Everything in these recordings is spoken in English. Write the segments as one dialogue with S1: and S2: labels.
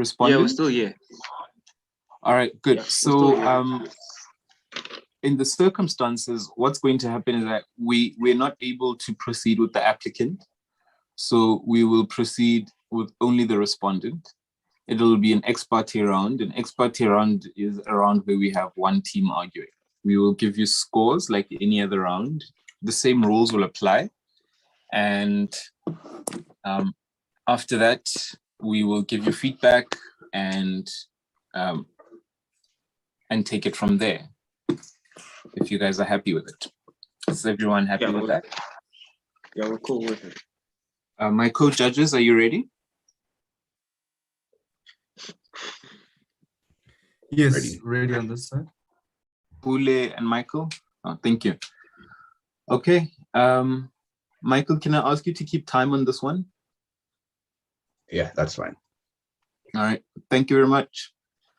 S1: respondent?
S2: Yeah, we're still here.
S1: All right, good.
S2: Yeah,
S1: so in the circumstances, what's going to happen is that we're not able to proceed with the applicant. So we will proceed with only the respondent. It'll be an ex parte round. An ex parte round is a round where we have one team arguing. We will give you scores like any other round. The same rules will apply. And after that, we will give you feedback and take it from there. If you guys are happy with it. Is everyone happy with that?
S2: Yeah, we're cool with it.
S1: My co-judges, are you ready?
S3: Yes, ready on this side.
S1: Pule and Michael? Oh, thank you. Okay. Michael, can I ask you to keep time on this one?
S4: Yeah, that's fine.
S1: All right. Thank you very much.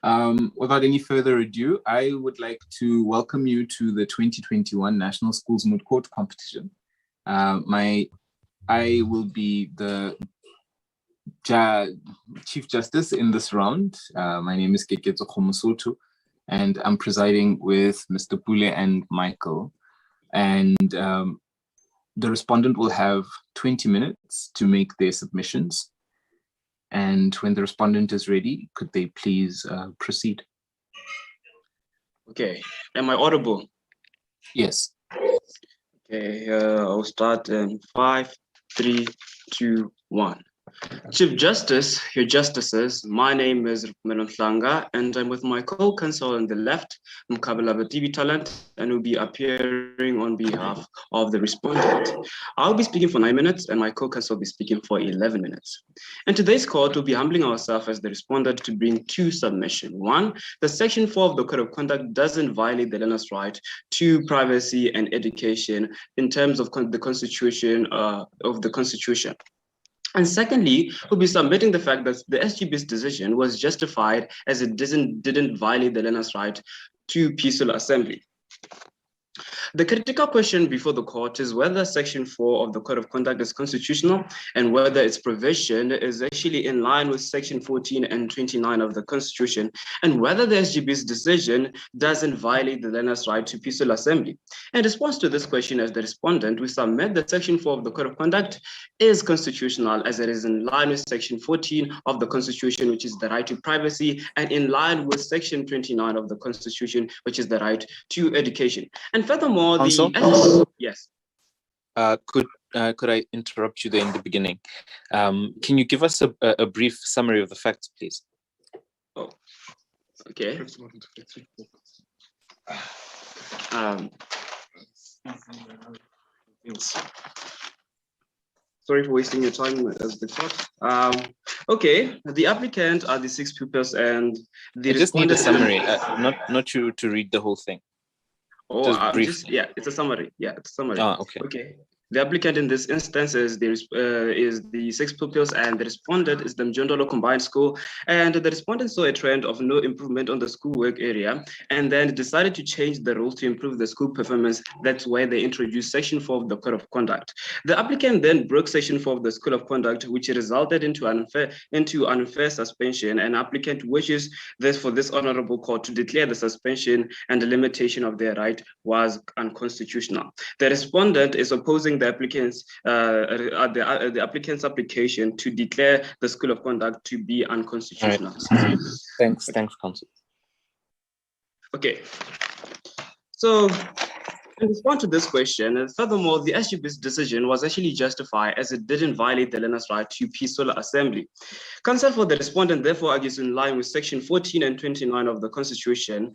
S1: Without any further ado, I would like to welcome you to the 2021 National Schools Moot Court Competition. I will be the Chief Justice in this round. My name is Keketso Khomosoto, and I'm presiding with Mr. Pule and Michael. And the respondent will have 20 minutes to make their submissions. And when the respondent is ready, could they please proceed?
S2: Okay, am I audible?
S1: Yes.
S2: Okay, I'll start in 5, 3, 2, 1. Chief Justice, your justices, my name is Rupumelo Nhlanga, and I'm with my co-counsel on the left, Mkabela TV Talent, and will be appearing on behalf of the respondent. I'll be speaking for 9 minutes, and my co-counsel will be speaking for 11 minutes. In today's court, we'll be humbling ourselves as the respondent to bring 2 submissions. 1, the Section 4 of the Code of Conduct doesn't violate the learner's right to privacy and education in terms of the Constitution of the Constitution. And secondly, we'll be submitting the fact that the SGB's decision was justified as it didn't violate the learner's right to peaceful assembly. The critical question before the court is whether Section 4 of the Code of Conduct is constitutional and whether its provision is actually in line with Section 14 and 29 of the Constitution, and whether the SGB's decision doesn't violate the learner's right to peaceful assembly. In response to this question, as the respondent, we submit that Section 4 of the Code of Conduct is constitutional as it is in line with Section 14 of the Constitution, which is the right to privacy, and in line with Section 29 of the Constitution, which is the right to education. And furthermore, yes.
S1: Could I interrupt you there in the beginning? Can you give us a brief summary of the facts, please?
S2: Oh, okay. Sorry for wasting your time as the court. Okay, the applicant are the 6 pupils and the
S1: I just need a summary, not you to read the whole thing.
S2: Oh, yeah, it's a summary. Yeah, it's a summary.
S1: Ah, okay.
S2: Okay. The applicant in this instance is the 6 pupils, and the respondent is the Mjondolo Combined School. And the respondent saw a trend of no improvement on the schoolwork area, and then decided to change the rules to improve the school performance. That's why they introduced Section 4 of the Code of Conduct. The applicant then broke Section 4 of the Code of Conduct, which resulted into unfair suspension. And applicant wishes for this honorable court to declare the suspension and the limitation of their right was unconstitutional. The respondent is opposing the applicant's application to declare the School of Conduct to be unconstitutional.
S1: Right. Thanks, counsel.
S2: Okay, so in response to this question, furthermore, the SGB's decision was actually justified as it didn't violate the learner's right to peaceful assembly. Counsel for the respondent therefore argues in line with Section 14 and 29 of the Constitution,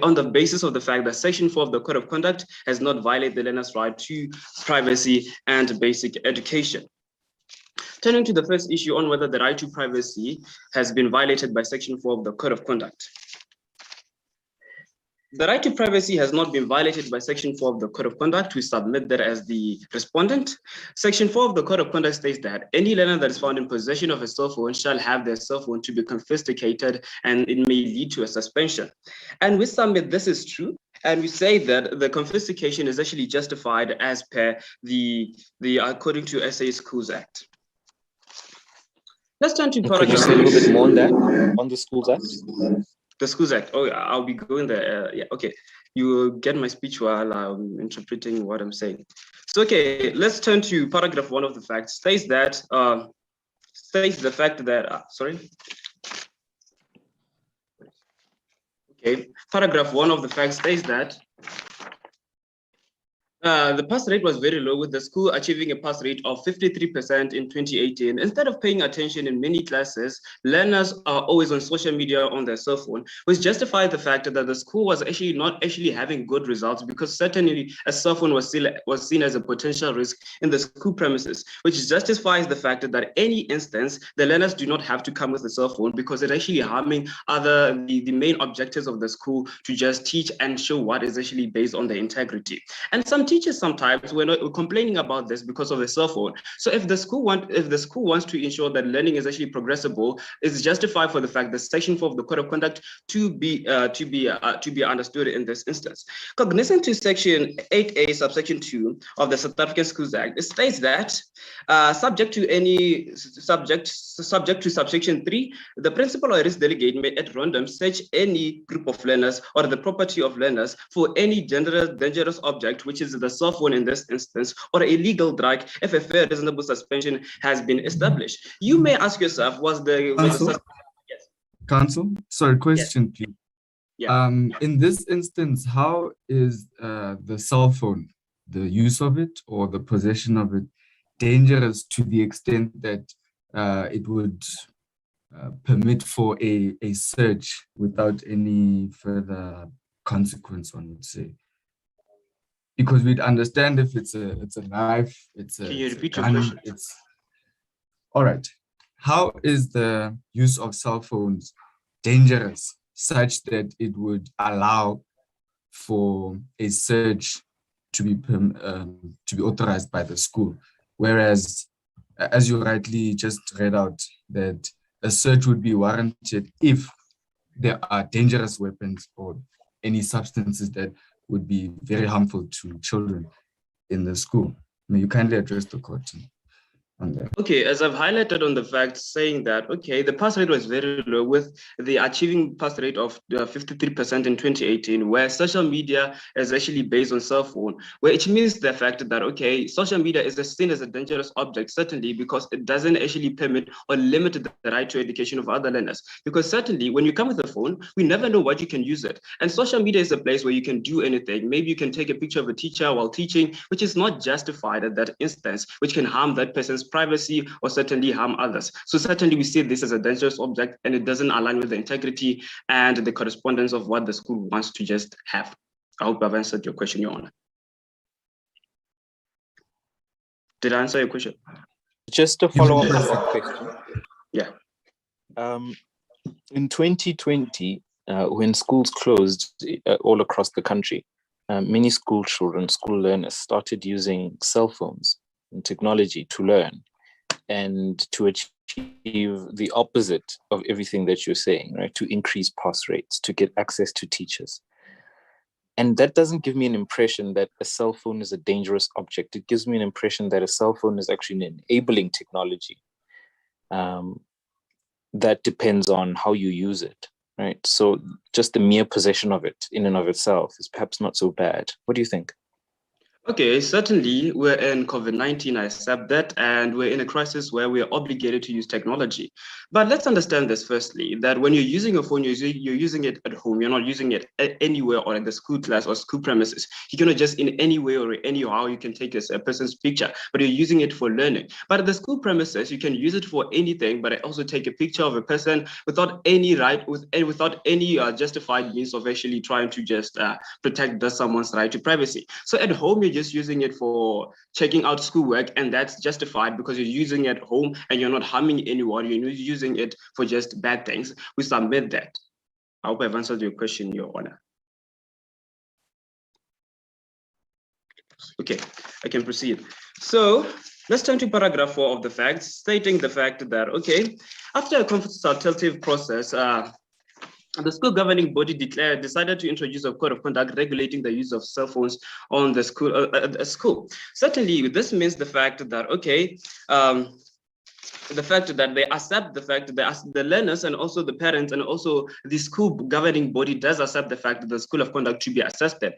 S2: on the basis of the fact that Section 4 of the Code of Conduct has not violated the learner's right to privacy and basic education. Turning to the first issue on whether the right to privacy has been violated by Section 4 of the Code of Conduct. The right to privacy has not been violated by Section 4 of the Code of Conduct. We submit that as the respondent. Section 4 of the Code of Conduct states that any learner that is found in possession of a cell phone shall have their cell phone to be confiscated, and it may lead to a suspension. And we submit this is true. And we say that the confiscation is actually justified as per the according to SA Schools Act. Let's turn to
S1: Could you
S2: paragraph.
S1: say a little bit more on that, on the Schools Act?
S2: The Schools Act. Oh, I'll be going there. Yeah, okay. You will get my speech while I'm interpreting what I'm saying. So, okay, let's turn to paragraph 1 of the fact. States that, the fact that, sorry. Okay, paragraph 1 of the fact states that the pass rate was very low, with the school achieving a pass rate of 53% in 2018. Instead of paying attention in many classes, learners are always on social media on their cell phone, which justified the fact that the school was actually not having good results, because certainly a cell phone was seen as a potential risk in the school premises, which justifies the fact that any instance, the learners do not have to come with a cell phone, because it's actually harming the main objectives of the school to just teach and show what is actually based on the integrity. And some teachers sometimes were complaining about this because of the cell phone. So if the school wants to ensure that learning is actually progressible, it's justified for the fact that Section 4 of the Code of Conduct to be understood in this instance. Cognizant to Section 8A, subsection 2 of the South African Schools Act, it states that subject to subsection 3, the principal or risk delegate may at random search any group of learners or the property of learners for any dangerous object, which is the cell phone in this instance, or illegal drug, if a fair reasonable suspension has been established. You may ask yourself,
S3: Counsel, sorry, question, please.
S2: Yeah.
S3: In this instance, how is the cell phone, the use of it or the possession of it, dangerous to the extent that it would permit for a search without any further consequence, one would say? Because we'd understand if it's a knife, it's a gun, it's all right. How is the use of cell phones dangerous such that it would allow for a search to be authorized by the school, whereas, as you rightly just read out, that a search would be warranted if there are dangerous weapons or any substances that would be very harmful to children in the school? May you kindly address the court on that?
S2: Okay, as I've highlighted on the fact, saying that, okay, the pass rate was very low, with the achieving pass rate of 53% in 2018, where social media is actually based on cell phone, which means the fact that, okay, social media is seen as a dangerous object, certainly because it doesn't actually permit or limit the right to education of other learners. Because certainly when you come with a phone, we never know what you can use it. And social media is a place where you can do anything. Maybe you can take a picture of a teacher while teaching, which is not justified at that instance, which can harm that person's privacy or certainly harm others. So certainly we see this as a dangerous object, and it doesn't align with the integrity and the correspondence of what the school wants to just have. I hope I've answered your question, Your Honor. Did I answer your question?
S1: Just to follow up on that question.
S2: Yeah.
S1: In 2020, when schools closed all across the country, many school children, school learners started using cell phones and technology to learn and to achieve the opposite of everything that you're saying, right? To increase pass rates, to get access to teachers. And that doesn't give me an impression that a cell phone is a dangerous object. It gives me an impression that a cell phone is actually an enabling technology that depends on how you use it, right? So just the mere possession of it in and of itself is perhaps not so bad. What do you think?
S2: Okay, certainly we're in COVID-19, I accept that, and we're in a crisis where we're obligated to use technology. But let's understand this firstly, that when you're using a phone, you're using it at home, you're not using it anywhere or in the school class or school premises. You cannot just in any way or anyhow, you can take a person's picture, but you're using it for learning. But at the school premises, you can use it for anything, but also take a picture of a person without any without any justified means of actually trying to just protect someone's right to privacy. So at home, you're just using it for checking out schoolwork, and that's justified because you're using it at home and you're not harming anyone. You're using it for just bad things. We submit that. I hope I've answered your question, Your Honor. Okay, I can proceed. So let's turn to paragraph 4 of the facts, stating the fact that, okay, after a consultative process, the school governing body decided to introduce a code of conduct regulating the use of cell phones on the school. Certainly, this means the fact that, okay, the fact that they accept the fact that the learners and also the parents and also the school governing body does accept the fact that the school of conduct to be accepted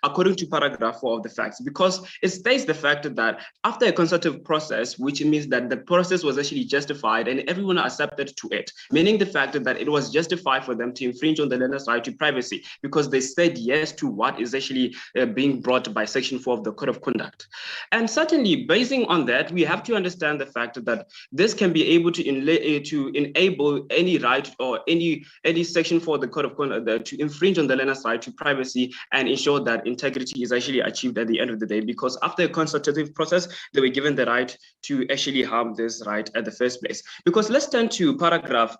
S2: according to paragraph 4 of the facts, because it states the fact that after a consultative process, which means that the process was actually justified and everyone accepted to it, meaning the fact that it was justified for them to infringe on the learner's right to privacy because they said yes to what is actually being brought by section 4 of the code of conduct. And certainly basing on that, we have to understand the fact that this can be able to enable any right or any section for the code of conduct to infringe on the learner's right to privacy and ensure that integrity is actually achieved at the end of the day, because after a consultative process, they were given the right to actually harm this right at the first place. Because let's turn to let's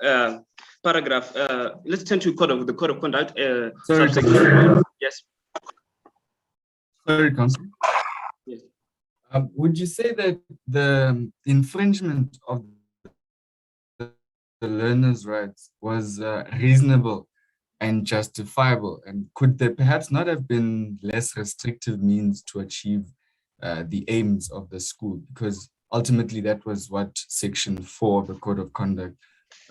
S2: turn to the code of conduct.
S3: Sorry,
S2: Yes.
S3: Sorry, Council.
S2: Yes.
S3: Would you say that the infringement of the learner's rights was reasonable and justifiable? And could there perhaps not have been less restrictive means to achieve the aims of the school? Because ultimately that was what section 4 of the Code of Conduct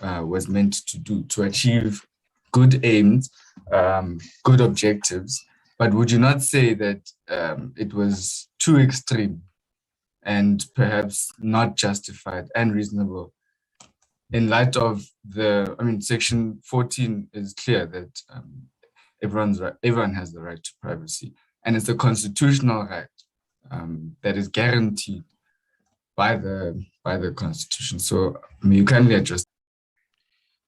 S3: was meant to do, to achieve good aims, good objectives. But would you not say that it was too extreme and perhaps not justified and reasonable in light of section 14 is clear that everyone has the right to privacy, and it's a constitutional right that is guaranteed by the Constitution. So you kindly address.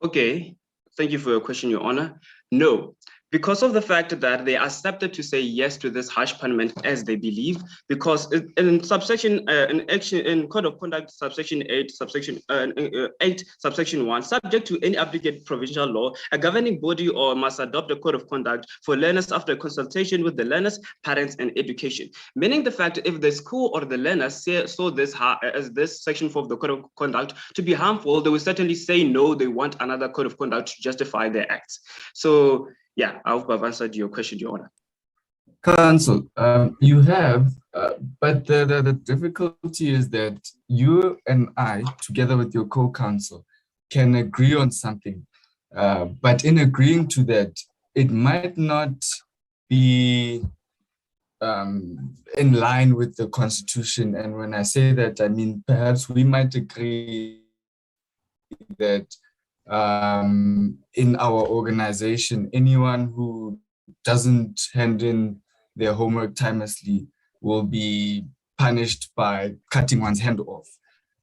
S2: Okay, thank you for your question, Your Honor. No, because of the fact that they accepted to say yes to this harsh punishment as they believe, because in subsection in Code of Conduct subsection 8 subsection 8 subsection 1, subject to any applicable provincial law, a governing body or must adopt a code of conduct for learners after consultation with the learners, parents, and education. Meaning the fact if the school or the learners saw this as this section 4 of the Code of Conduct to be harmful, they will certainly say no, they want another code of conduct to justify their acts. So yeah, I hope I've answered your question, Your Honor.
S3: Counsel, you have, but the difficulty is that you and I, together with your co-counsel, can agree on something. But in agreeing to that, it might not be in line with the Constitution. And when I say that, I mean, perhaps we might agree that in our organization, anyone who doesn't hand in their homework timelessly will be punished by cutting one's hand off.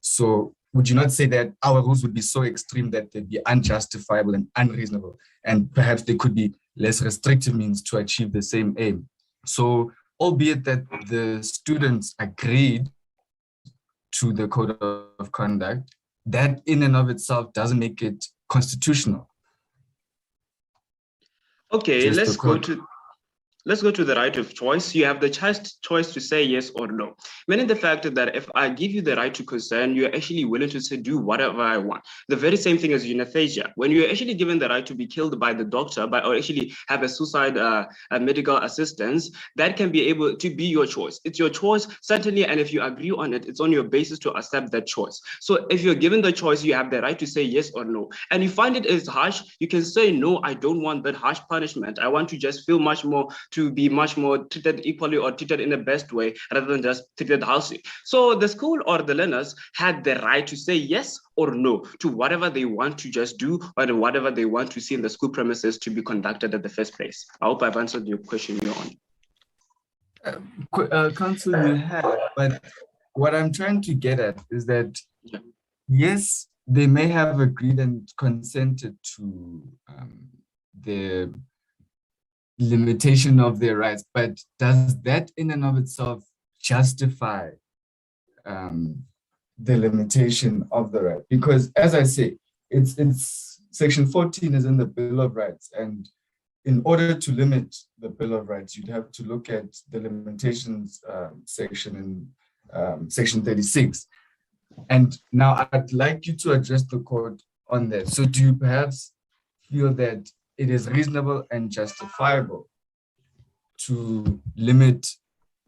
S3: So would you not say that our rules would be so extreme that they'd be unjustifiable and unreasonable, and perhaps they could be less restrictive means to achieve the same aim? So albeit that the students agreed to the code of conduct, that in and of itself doesn't make it constitutional.
S2: Okay, let's go to the right of choice. You have the choice to say yes or no. Meaning the fact that if I give you the right to consent, you're actually willing to say do whatever I want. The very same thing as euthanasia. When you're actually given the right to be killed by the doctor, or actually have a suicide medical assistance, that can be able to be your choice. It's your choice, certainly, and if you agree on it, it's on your basis to accept that choice. So if you're given the choice, you have the right to say yes or no. And you find it is harsh, you can say no, I don't want that harsh punishment. I want to just feel much more, to be much more treated equally or treated in the best way rather than just treated harshly. So the school or the learners had the right to say yes or no to whatever they want to just do or whatever they want to see in the school premises to be conducted at the first place. I hope I've answered your question, Your Honor.
S3: Counsel, you have, but what I'm trying to get at is that, yes, they may have agreed and consented to the limitation of their rights, but does that in and of itself justify the limitation of the right? Because as I say, it's section 14 is in the Bill of Rights, and in order to limit the Bill of Rights, you'd have to look at the limitations section in section 36. And now I'd like you to address the court on that. So do you perhaps feel that it is reasonable and justifiable to limit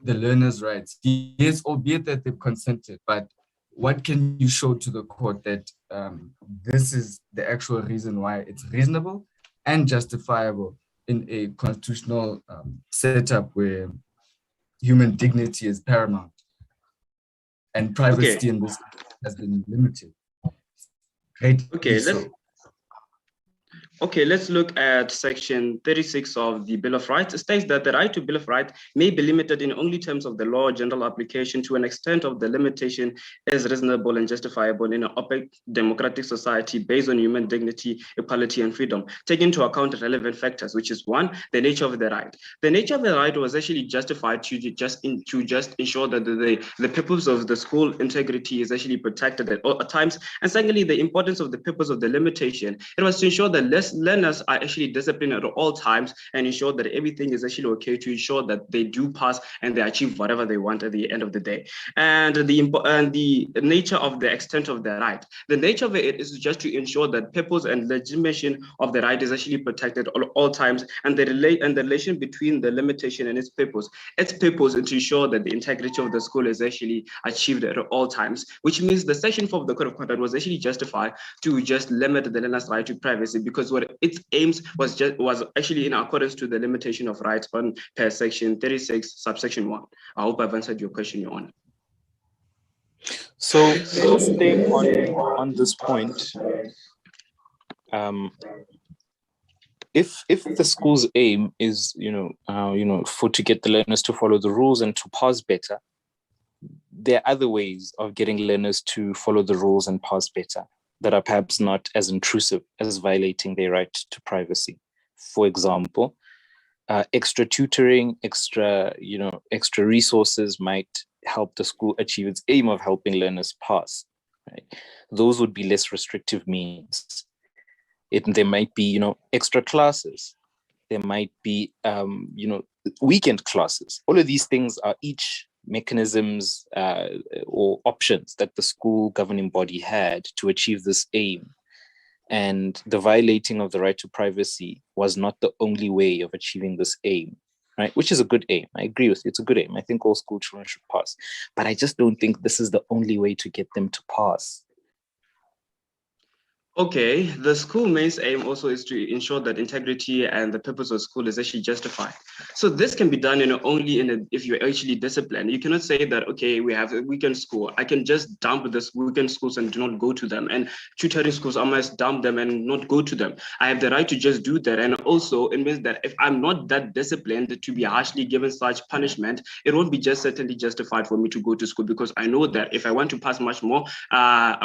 S3: the learner's rights? Yes, albeit that they've consented, but what can you show to the court that this is the actual reason why it's reasonable and justifiable in a constitutional setup where human dignity is paramount and privacy in this has been limited?
S2: Let's look at section 36 of the Bill of Rights. It states that the right to Bill of Rights may be limited in only terms of the law general application to an extent of the limitation is reasonable and justifiable in an open democratic society based on human dignity, equality, and freedom, taking into account relevant factors, which is one, the nature of the right. The nature of the right was actually justified to just ensure that the purpose of the school integrity is actually protected at all times. And secondly, the importance of the purpose of the limitation. It was to ensure that learners are actually disciplined at all times and ensure that everything is actually okay, to ensure that they do pass and they achieve whatever they want at the end of the day. And the nature of the extent of the right. The nature of it is just to ensure that purpose and legitimation of the right is actually protected at all times, and the relation between the limitation and its purpose is to ensure that the integrity of the school is actually achieved at all times, which means the section 4 of the Code of Conduct was actually justified to just limit the learner's right to privacy, because what its aims was actually in accordance to the limitation of rights on per section 36 subsection 1. I hope I've answered your question, Your Honor.
S1: So staying on this point, if the school's aim is to get the learners to follow the rules and to pass better, there are other ways of getting learners to follow the rules and pass better that are perhaps not as intrusive as violating their right to privacy. For example, extra tutoring, extra resources might help the school achieve its aim of helping learners pass. Right? Those would be less restrictive means. There might be, extra classes. There might be, weekend classes. All of these things are each mechanisms or options that the school governing body had to achieve this aim. And the violating of the right to privacy was not the only way of achieving this aim, right? Which is a good aim. I agree with you. It's a good aim. I think all school children should pass. But I just don't think this is the only way to get them to pass.
S2: Okay, the school main aim also is to ensure that integrity and the purpose of school is actually justified. So this can be done only if you're actually disciplined. You cannot say that, okay, we have a weekend school, I can just dump this weekend schools and do not go to them. And tutoring schools, I must dump them and not go to them. I have the right to just do that. And also it means that if I'm not that disciplined to be harshly given such punishment, it won't be just certainly justified for me to go to school, because I know that if I want to pass much more, I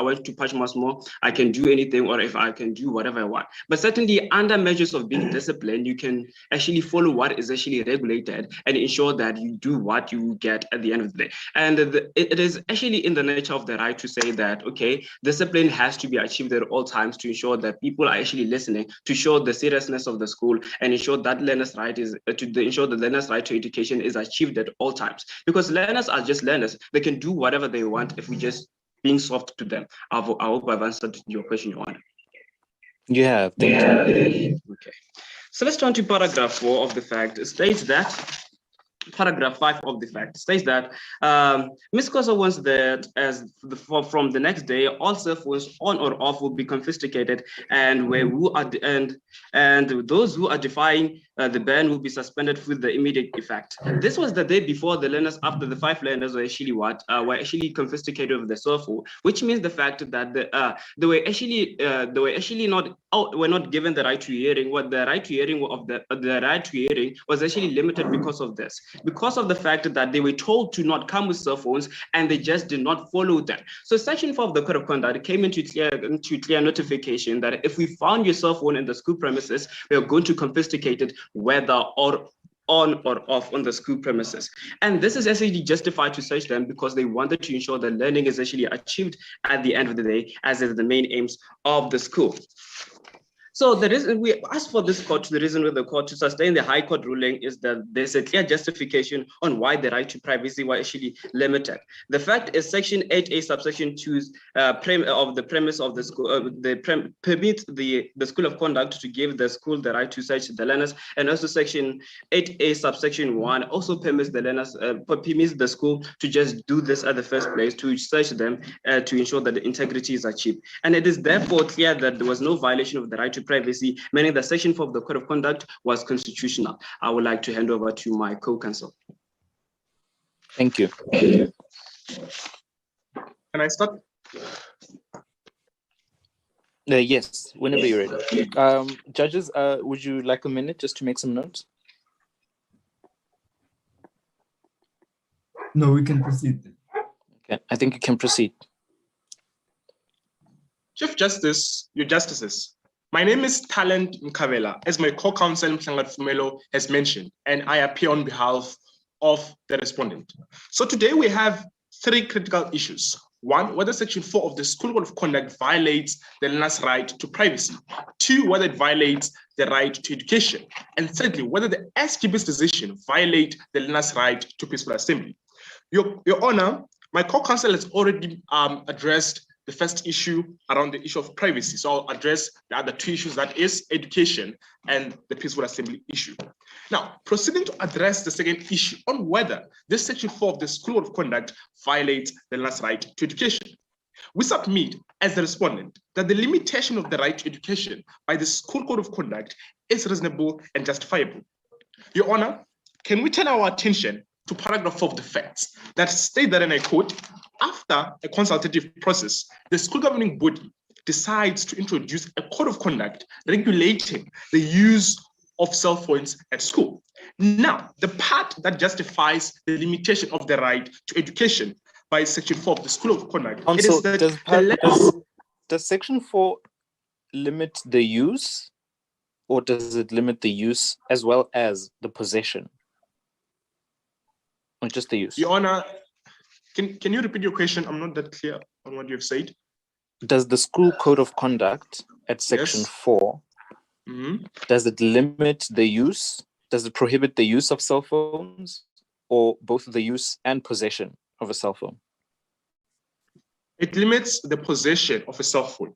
S2: can do anything, or if I can do whatever I want. But certainly under measures of being disciplined, you can actually follow what is actually regulated and ensure that you do what you get at the end of the day. And it is actually in the nature of the right to say that, okay, discipline has to be achieved at all times to ensure that people are actually listening, to show the seriousness of the school, and ensure that learners' right ensure the learners' right to education is achieved at all times. Because learners are just learners. They can do whatever they want if we just being soft to them. I hope I've answered your question, Your Honor.
S1: Yeah, thank you.
S2: Okay. So let's turn to paragraph 4 of the fact. It states that paragraph 5 of the fact states that Ms. Kosa wants that from the next day, all cell phones on or off will be confiscated, and those who are defying the ban will be suspended with the immediate effect. This was the day before the learners, after the 5 learners were actually confiscated of the cell phone, which means the fact that they were not given the right to hearing. What the right to hearing was actually limited because of this. Because of the fact that they were told to not come with cell phones and they just did not follow them. So section 4 of the Code of Conduct came into clear notification that if we found your cell phone in the school premises, we are going to confiscate it, whether or on or off on the school premises. And this is actually justified to search them because they wanted to ensure that learning is actually achieved at the end of the day, as is the main aims of the school. So the reason we asked for this court, the reason with the court to sustain the High Court ruling is that there's a clear justification on why the right to privacy was actually limited. The fact is Section 8A subsection 2's of the premise of the school permits the School of Conduct to give the school the right to search the learners, and also Section 8A subsection 1 also permits the learners permits the school to just do this at the first place, to search them to ensure that the integrity is achieved. And it is therefore clear that there was no violation of the right to privacy, meaning that Section 4 of the Code of Conduct was constitutional. I would like to hand over to my co-counsel.
S1: Thank you.
S5: Can I start?
S1: Yes, whenever you're ready. Judges, would you like a minute just to make some notes?
S3: No, we can proceed then.
S1: Okay, I think you can proceed.
S5: Chief Justice, your justices. My name is Talent Mkavela, as my co-counsel Mhlangat Fumelo has mentioned, and I appear on behalf of the respondent. So today we have three critical issues. One, whether Section 4 of the School Code of Conduct violates the learner's right to privacy. Two, whether it violates the right to education. And thirdly, whether the SGB's decision violates the learner's right to peaceful assembly. Your Honor, my co-counsel has already addressed the first issue around the issue of privacy. So I'll address the other two issues, that is education and the peaceful assembly issue. Now, proceeding to address the second issue on whether this Section 4 of the School Code of Conduct violates the learner's right to education. We submit as the respondent that the limitation of the right to education by the School Code of Conduct is reasonable and justifiable. Your Honor, can we turn our attention to paragraph 4 of the facts that state that, and I quote, after a consultative process, the school governing body decides to introduce a code of conduct regulating the use of cell phones at school. Now, the part that justifies the limitation of the right to education by Section 4 of the School of Conduct, it is that
S1: does Section 4 limit the use, or does it limit the use as well as the possession? Or just the use?
S5: Your Honor, can you repeat your question? I'm not that clear on what you've said.
S1: Does the School Code of Conduct at Section 4, does it limit the use? Does it prohibit the use of cell phones, or both the use and possession of a cell phone?
S5: It limits the possession of a cell phone.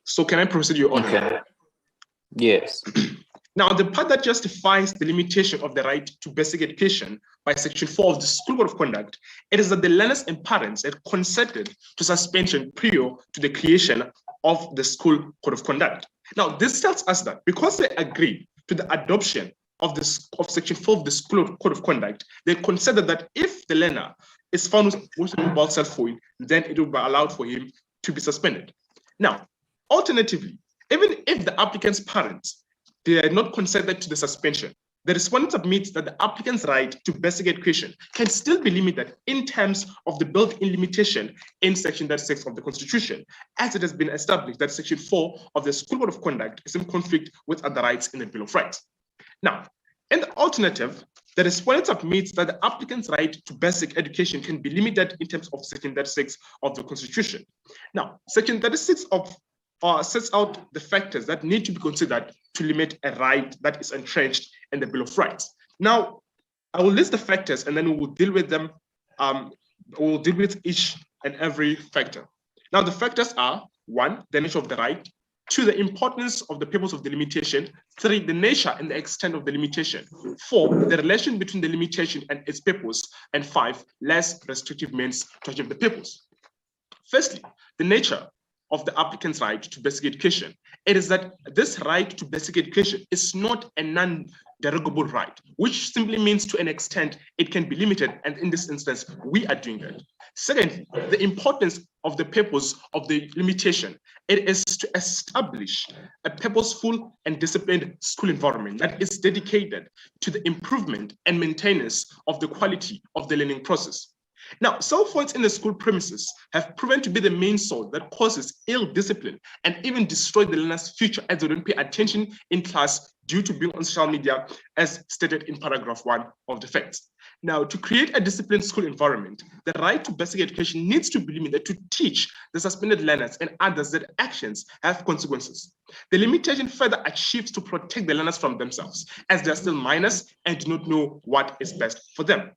S5: So can I proceed, Your Honor?
S1: Okay. Yes.
S5: Now, the part that justifies the limitation of the right to basic education by Section 4 of the School Code of Conduct, it is that the learners and parents had consented to suspension prior to the creation of the School Code of Conduct. Now, this tells us that because they agreed to the adoption of Section 4 of the School Code of Conduct, they considered that if the learner is found with a mobile cell phone, then it will be allowed for him to be suspended. Now, alternatively, even if the applicant's parents they are not consented to the suspension, the respondent admits that the applicant's right to basic education can still be limited in terms of the built-in limitation in Section 36 of the Constitution, as it has been established that Section 4 of the School Code of Conduct is in conflict with other rights in the Bill of Rights. Now, in the alternative, the respondent admits that the applicant's right to basic education can be limited in terms of Section 36 of the Constitution. Now, Section 36 sets out the factors that need to be considered to limit a right that is entrenched in the Bill of Rights. Now, I will list the factors and then we will deal with them. We will deal with each and every factor. Now, the factors are: 1, the nature of the right; 2, the importance of the purpose of the limitation; 3, the nature and the extent of the limitation; 4, the relation between the limitation and its purpose; and 5, less restrictive means to achieve the purpose. Firstly, the nature of the applicant's right to basic education. It is that this right to basic education is not a non-derogable right, which simply means to an extent it can be limited, and in this instance, we are doing that. Secondly, the importance of the purpose of the limitation. It is to establish a purposeful and disciplined school environment that is dedicated to the improvement and maintenance of the quality of the learning process. Now, cell phones in the school premises have proven to be the main source that causes ill discipline and even destroy the learner's future as they don't pay attention in class due to being on social media, as stated in paragraph 1 of the facts. Now, to create a disciplined school environment, the right to basic education needs to be limited to teach the suspended learners and others that actions have consequences. The limitation further achieves to protect the learners from themselves, as they are still minors and do not know what is best for them.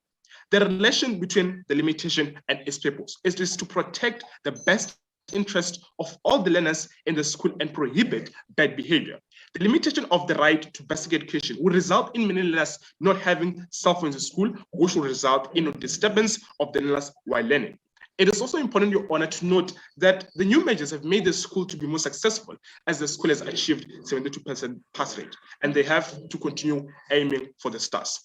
S5: The relation between the limitation and its purpose is to protect the best interest of all the learners in the school and prohibit bad behavior. The limitation of the right to basic education will result in many learners not having cell phones in school, which will result in a disturbance of the learners while learning. It is also important, Your Honor, to note that the new measures have made the school to be more successful, as the school has achieved 72% pass rate, and they have to continue aiming for the stars.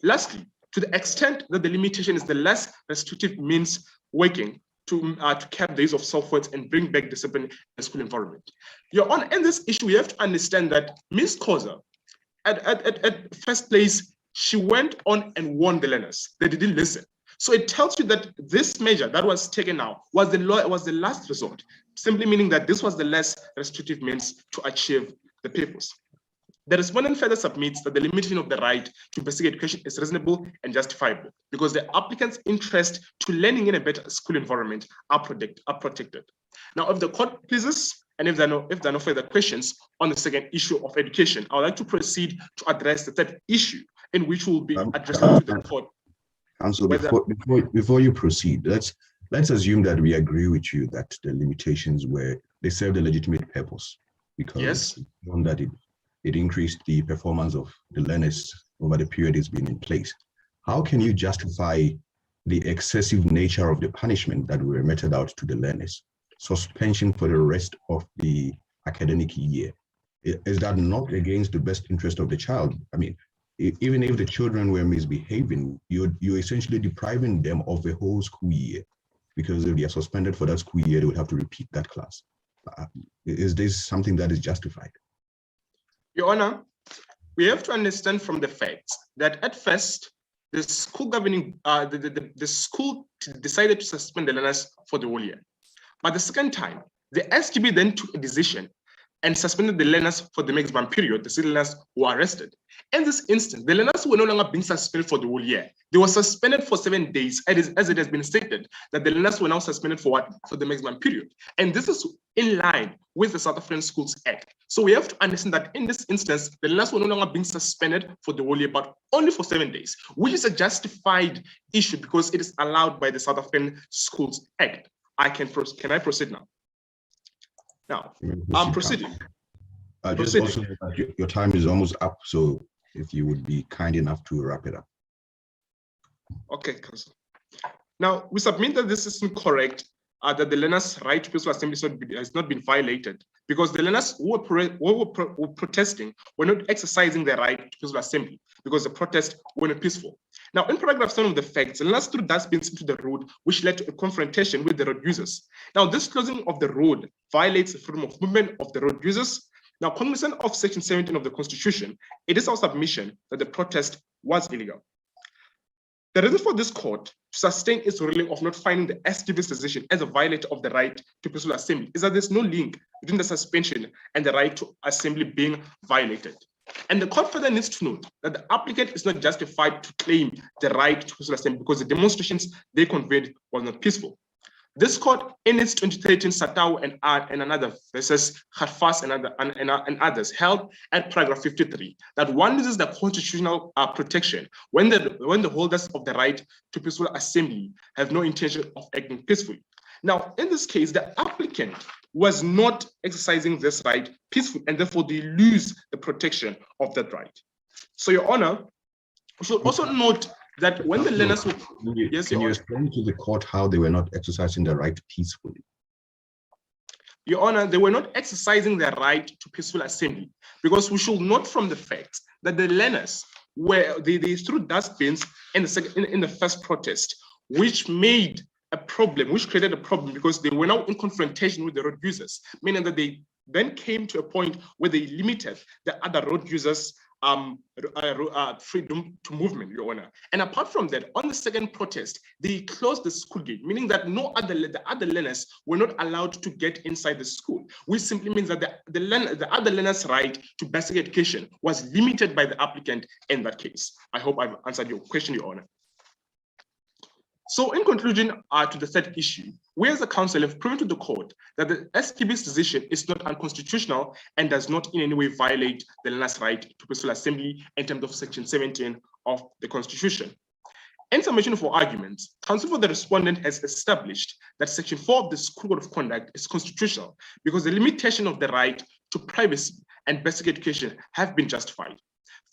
S5: Lastly, to the extent that the limitation is the less restrictive means working to cap the use of cell phones and bring back discipline in the school environment. Your Honor, in this issue, we have to understand that Ms. Koza, at first place, she went on and warned the learners. They didn't listen. So it tells you that this measure that was taken now was the last resort, simply meaning that this was the less restrictive means to achieve the purpose. The respondent further submits that the limitation of the right to basic education is reasonable and justifiable because the applicant's interest to learning in a better school environment are protected. Now, if the court pleases, and if there are no further questions on the second issue of education, I would like to proceed to address the third issue, in which will be addressing to the court.
S4: Counsel, before you proceed, let's assume that we agree with you that the limitations they served a legitimate purpose, because
S5: yes,
S4: that it increased the performance of the learners over the period it's been in place. How can you justify the excessive nature of the punishment that were meted out to the learners? Suspension for the rest of the academic year. Is that not against the best interest of the child? I mean, even if the children were misbehaving, you're essentially depriving them of a whole school year, because if they are suspended for that school year, they would have to repeat that class. Is this something that is justified?
S5: Your Honor, we have to understand from the facts that at first, the school governing, the school decided to suspend the learners for the whole year. But the second time, the SGB then took a decision and suspended the learners for the maximum period, the learners who were arrested. In this instance, the learners were no longer being suspended for the whole year. They were suspended for 7 days, as it has been stated, that the learners were now suspended for what? For the maximum period. And this is in line with the South African Schools Act. So we have to understand that in this instance, the learners were no longer being suspended for the whole year, but only for 7 days, which is a justified issue because it is allowed by the South African Schools Act. Can I proceed now? Now, I'm proceeding.
S4: Just also that your time is almost up, so if you would be kind enough to wrap it up.
S5: Okay, Council. Now, we submit that this is incorrect, that the learners' right to peaceful assembly has not been violated, because the learners who were protesting were not exercising their right to peaceful assembly, because the protests were not peaceful. Now, in paragraph 7 of the facts, the learners threw dustbins into the road, which led to a confrontation with the road users. Now, this closing of the road violates the freedom of movement of the road users. Now, cognizant of section 17 of the Constitution, it is our submission that the protest was illegal. The reason for this court to sustain its ruling of not finding the SGB's decision as a violator of the right to peaceful assembly is that there's no link between the suspension and the right to assembly being violated. And the court further needs to note that the applicant is not justified to claim the right to peaceful assembly because the demonstrations they conveyed was not peaceful. This court, in its 2013 Satao and another versus Harfas and others, held at paragraph 53 that one loses the constitutional protection when the holders of the right to peaceful assembly have no intention of acting peacefully. Now, in this case, the applicant was not exercising this right peacefully, and therefore they lose the protection of that right. So, Your Honor, we should also note that when the learners were... Yes,
S4: can you explain to the court how they were not exercising the right peacefully?
S5: Your Honor, they were not exercising their right to peaceful assembly, because we should note from the facts that the learners they threw dustbins in the first protest, which created a problem because they were now in confrontation with the road users, meaning that they then came to a point where they limited the other road users freedom to movement, Your Honor. And apart from that, on the second protest, they closed the school gate, meaning that the other learners were not allowed to get inside the school, which simply means that the other learners' right to basic education was limited by the applicant in that case. I hope I've answered your question, Your Honor. So in conclusion to the third issue, we as a council have proven to the court that the SPB's decision is not unconstitutional and does not in any way violate the learner's right to peaceful assembly in terms of Section 17 of the Constitution. In summation for arguments, counsel for the respondent has established that Section 4 of the School Code of Conduct is constitutional because the limitation of the right to privacy and basic education have been justified.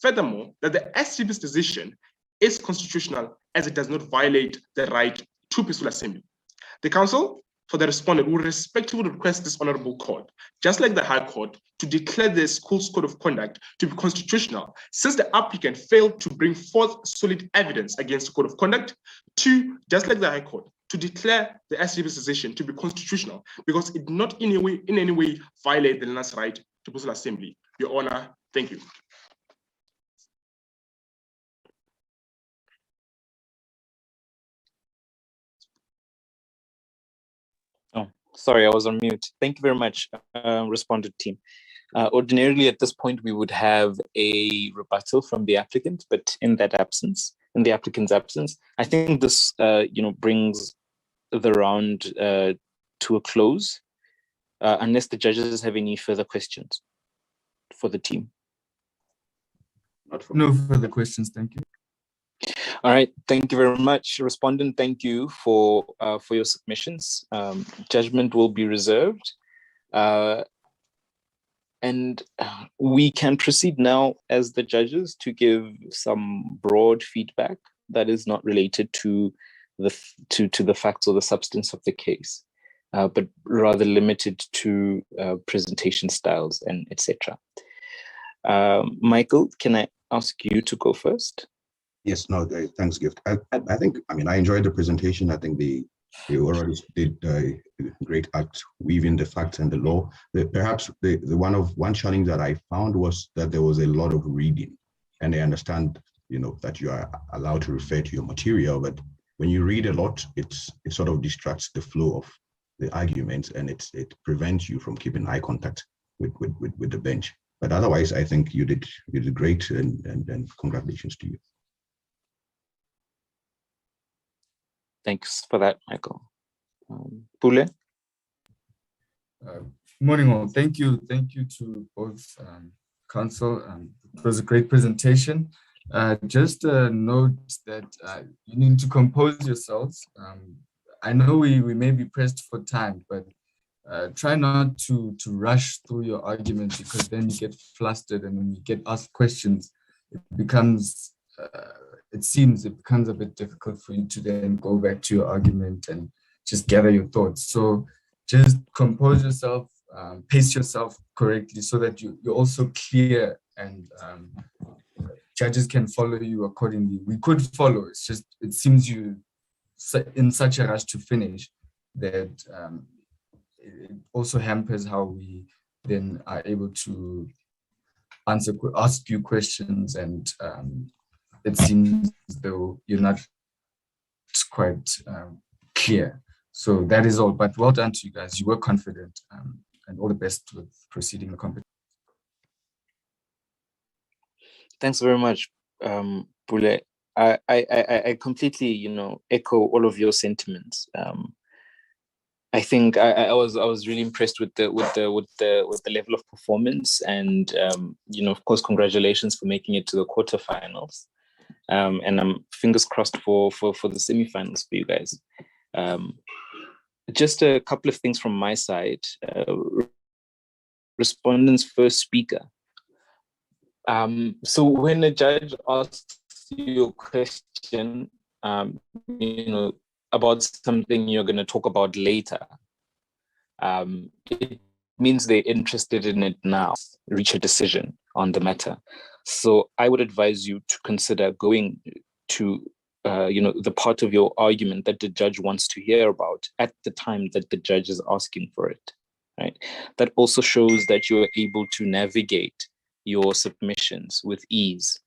S5: Furthermore, that the SPB's decision is constitutional as it does not violate the right to peaceful assembly. The counsel for the respondent will respectfully request this honorable court, just like the High Court, to declare the school's code of conduct to be constitutional, since the applicant failed to bring forth solid evidence against the code of conduct. Two, just like the High Court, to declare the SCB's decision to be constitutional, because it not in any way violate the learner's right to peaceful assembly. Your Honor, thank you.
S1: Sorry, I was on mute. Thank you very much, respondent team. Ordinarily, at this point, we would have a rebuttal from the applicant, but in the applicant's absence, I think this, brings the round to a close, unless the judges have any further questions for the team.
S3: No further questions, thank you.
S1: All right, thank you very much, respondent. Thank you for your submissions. Judgment will be reserved, and we can proceed now as the judges to give some broad feedback that is not related to the facts or the substance of the case, but rather limited to presentation styles and etc. Michael, can I ask you to go first?
S4: Yes, no, thanks, Gift. I enjoyed the presentation. I think they already did a great act weaving the facts and the law. Perhaps the one challenge that I found was that there was a lot of reading, and I understand, that you are allowed to refer to your material, but when you read a lot, it sort of distracts the flow of the arguments, and it prevents you from keeping eye contact with the bench. But otherwise, I think you did great, and congratulations to you.
S1: Thanks for that, Michael. Pule?
S3: Morning all. Thank you to both counsel. It was a great presentation. Just a note that you need to compose yourselves. I know we may be pressed for time, but try not to rush through your argument, because then you get flustered, and when you get asked questions, it becomes a bit difficult for you to then go back to your argument and just gather your thoughts. So just compose yourself, pace yourself correctly, so that you're also clear, and judges can follow you accordingly. We could follow, it's just, it seems you in such a rush to finish that it also hampers how we then are able to ask you questions, and it seems as though you're not quite clear. So that is all, but well done to you guys. You were confident, and all the best with proceeding the competition.
S1: Thanks very much, Pule. I completely, echo all of your sentiments. I think I was really impressed with the level of performance, and of course, congratulations for making it to the quarterfinals. And I'm fingers crossed for the semifinals for you guys. Just a couple of things from my side. Respondent's first speaker. So when a judge asks you a question, about something you're going to talk about later, it means they're interested in it now, reach a decision on the matter. So I would advise you to consider going to the part of your argument that the judge wants to hear about at the time that the judge is asking for it, right? That also shows that you're able to navigate your submissions with ease.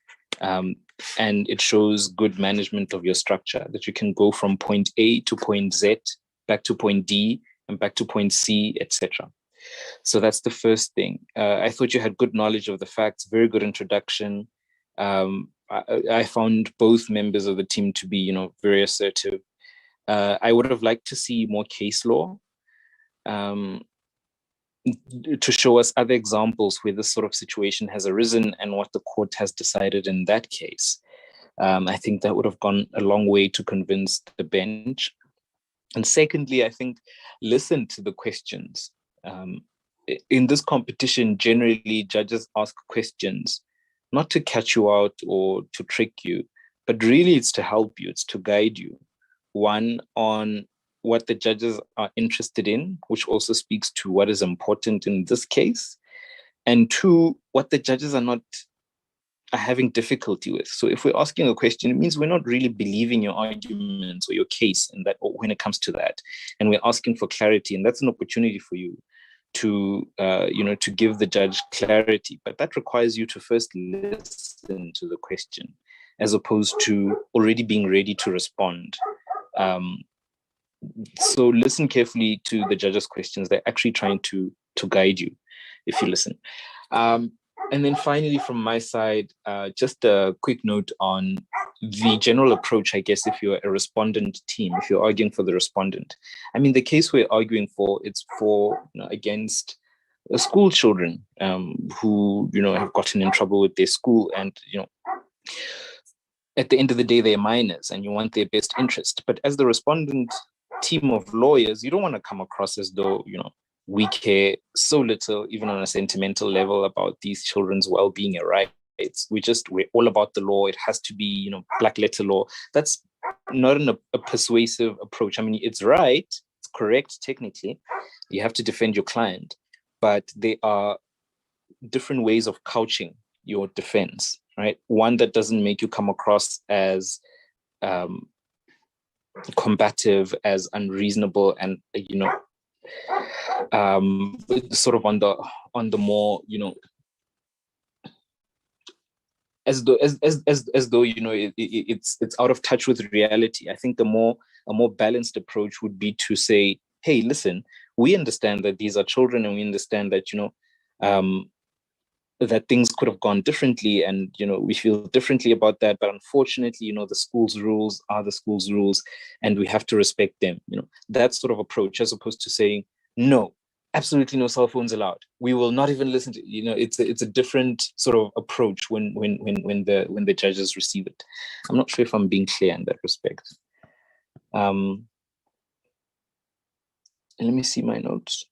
S1: And it shows good management of your structure, that you can go from point A to point Z, back to point D, and back to point C, etc. So that's the first thing. I thought you had good knowledge of the facts, very good introduction. I found both members of the team to be, very assertive. I would have liked to see more case law, to show us other examples where this sort of situation has arisen and what the court has decided in that case. I think that would have gone a long way to convince the bench. And secondly, I think listen to the questions. In this competition, generally judges ask questions, not to catch you out or to trick you, but really it's to help you, it's to guide you. One, on what the judges are interested in, which also speaks to what is important in this case. And two, what the judges are having difficulty with. So if we're asking a question, it means we're not really believing your arguments or your case in that, or when it comes to that. And we're asking for clarity. And that's an opportunity for you to, to give the judge clarity. But that requires you to first listen to the question, as opposed to already being ready to respond. So listen carefully to the judge's questions. They're actually trying to guide you if you listen. And then finally, from my side, just a quick note on the general approach, I guess, if you're a respondent team, if you're arguing for the respondent. I mean, the case we're arguing for, it's for, against school children who, have gotten in trouble with their school, and, at the end of the day, they're minors and you want their best interest. But as the respondent team of lawyers, you don't want to come across as though, we care so little, even on a sentimental level, about these children's well-being and rights. We're all about the law. It has to be, black letter law. That's not a persuasive approach. I mean, it's right, it's correct technically. You have to defend your client, but there are different ways of couching your defense, right? One that doesn't make you come across as combative, as unreasonable, and sort of on the more, as though it's out of touch with reality. I think a more balanced approach would be to say, hey, listen, we understand that these are children, and we understand that that things could have gone differently, and we feel differently about that, but unfortunately, the school's rules are the school's rules, and we have to respect them. That sort of approach, as opposed to saying, no, absolutely no cell phones allowed, we will not even listen to, it's a different sort of approach when the judges receive it. I'm not sure if I'm being clear in that respect. And let me see my notes.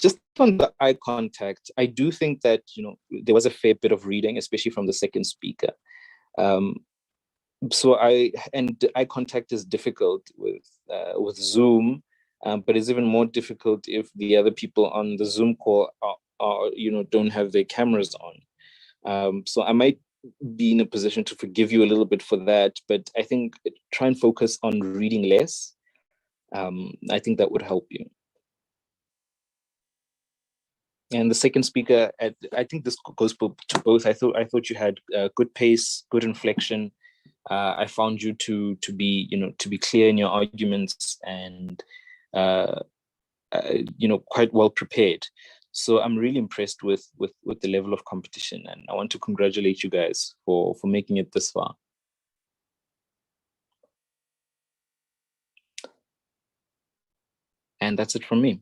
S1: Just on the eye contact, I do think that there was a fair bit of reading, especially from the second speaker. So eye contact is difficult with Zoom, but it's even more difficult if the other people on the Zoom call are don't have their cameras on. So I might be in a position to forgive you a little bit for that, but I think try and focus on reading less. I think that would help you. And the second speaker, I think this goes to both. I thought you had good pace, good inflection. I found you to be clear in your arguments and quite well prepared. So I'm really impressed with the level of competition, and I want to congratulate you guys for making it this far. And that's it from me.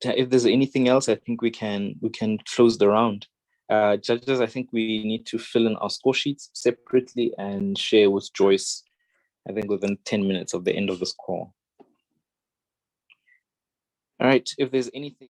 S1: If there's anything else, I think we can close the round. Judges, I think we need to fill in our score sheets separately and share with Joyce, I think within 10 minutes of the end of this call. All right, if there's anything.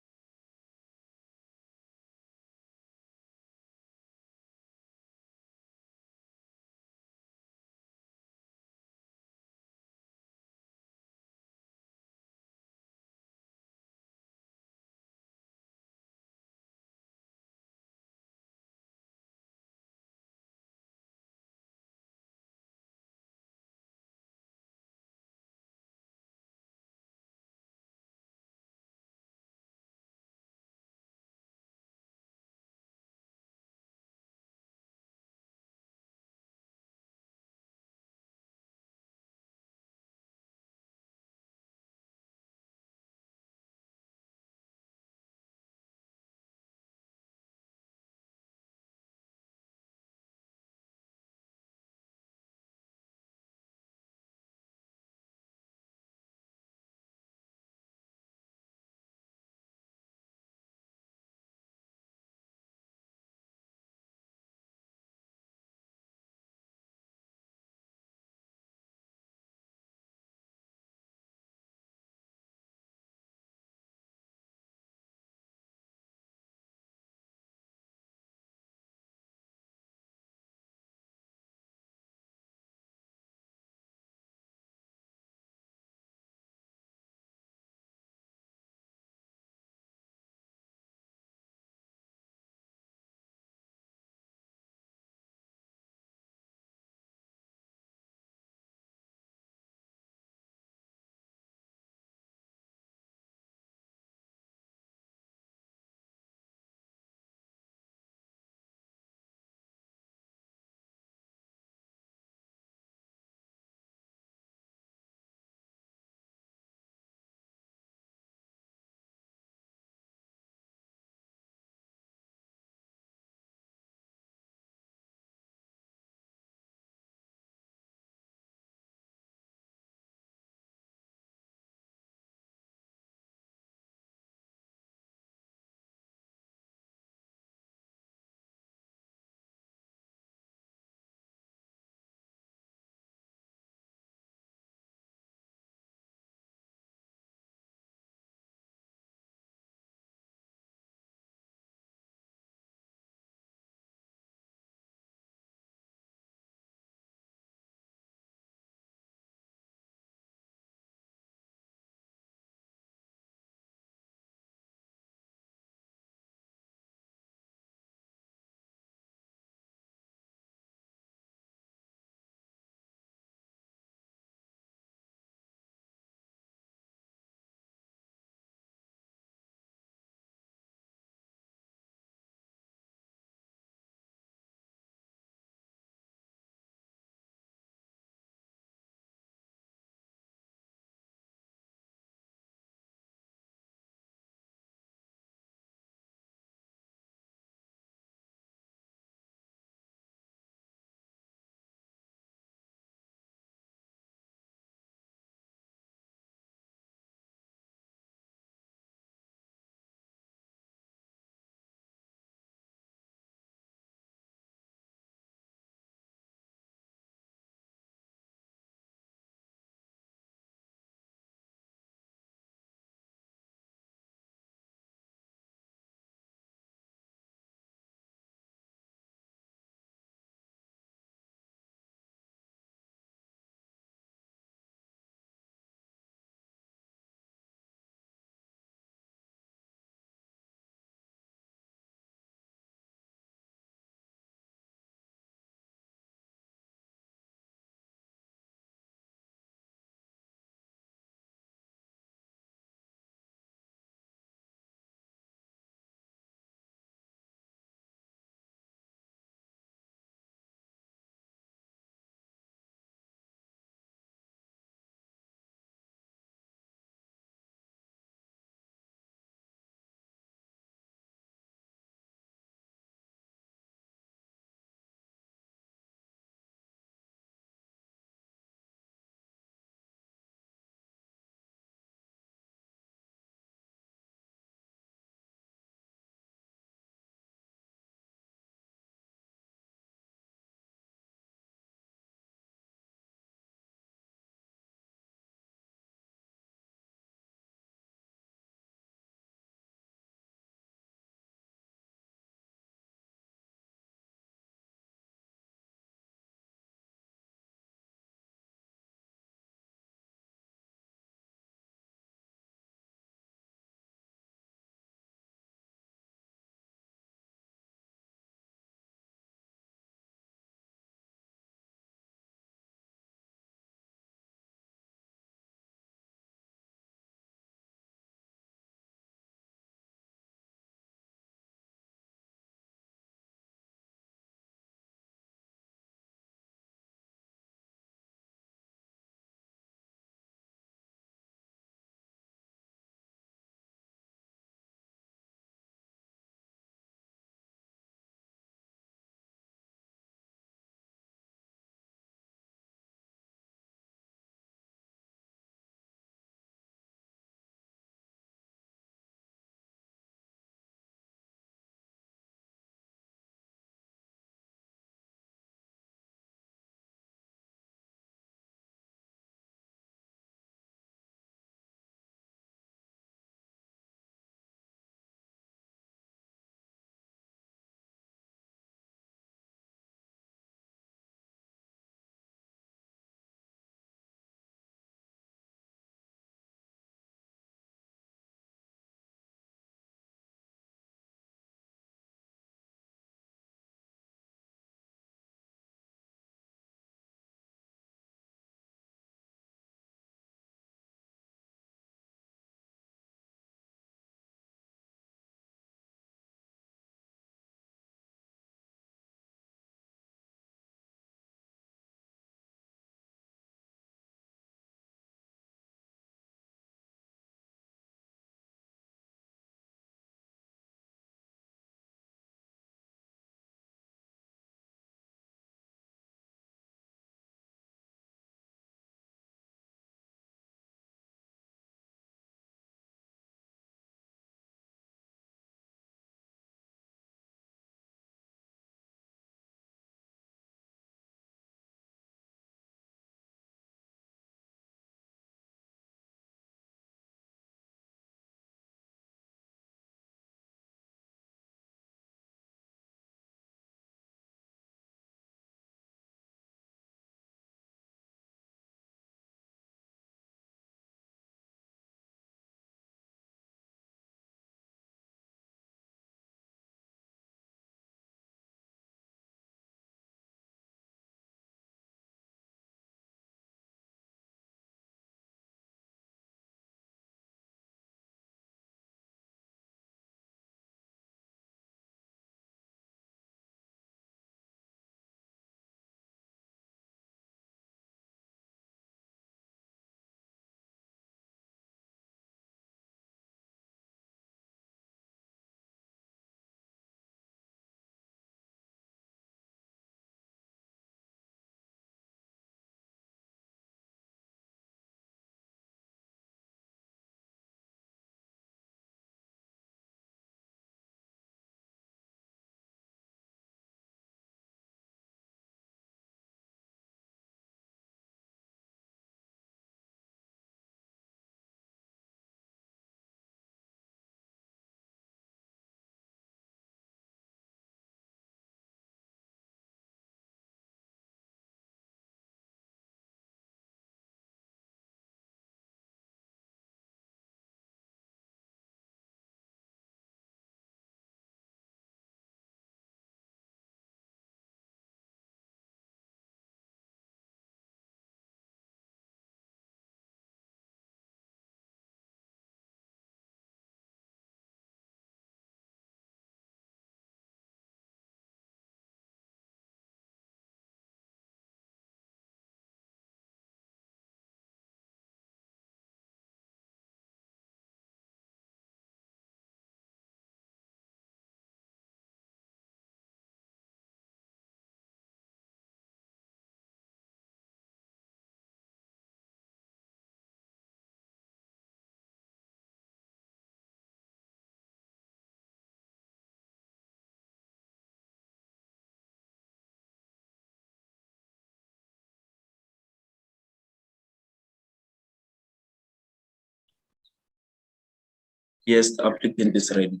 S6: Yes, the applicant is ready.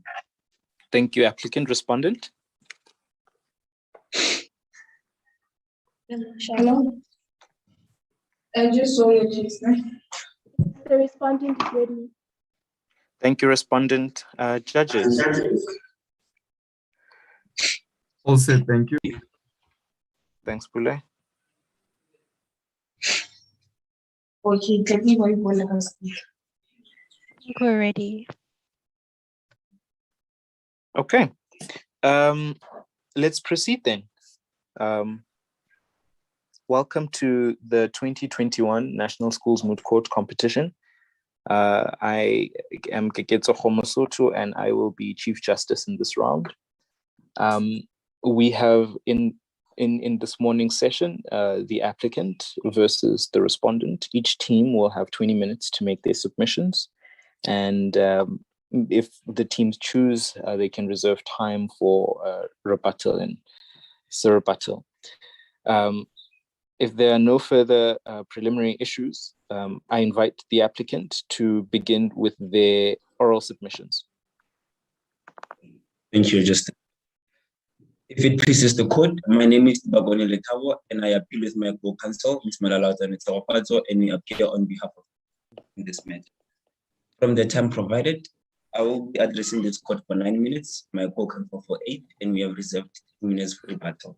S1: Thank you, applicant. Respondent?
S7: Hello. I just saw your text.
S8: The respondent is ready.
S1: Thank you, respondent. Judges?
S3: All said, thank you.
S1: Thanks, Pule.
S7: Okay, technically, let us speak.
S8: We're ready.
S1: Okay. Let's proceed then. Welcome to the 2021 National Schools Moot Court Competition. I am Geketso Khomosoto and I will be Chief Justice in this round. We have in this morning's session, the applicant versus the respondent. Each team will have 20 minutes to make their submissions. And if the teams choose, they can reserve time for rebuttal and surrebuttal. If there are no further preliminary issues, I invite the applicant to begin with their oral submissions.
S6: Thank you, Justin. If it pleases the court, my name is Bagone Letawa, and I appeal with my co-counsel, Ms. Malalaza Netawapadzo, and we appear on behalf of this matter. From the time provided, I will be addressing this court for 9 minutes, my co-counsel for 8, and we have reserved 2 minutes for rebuttal.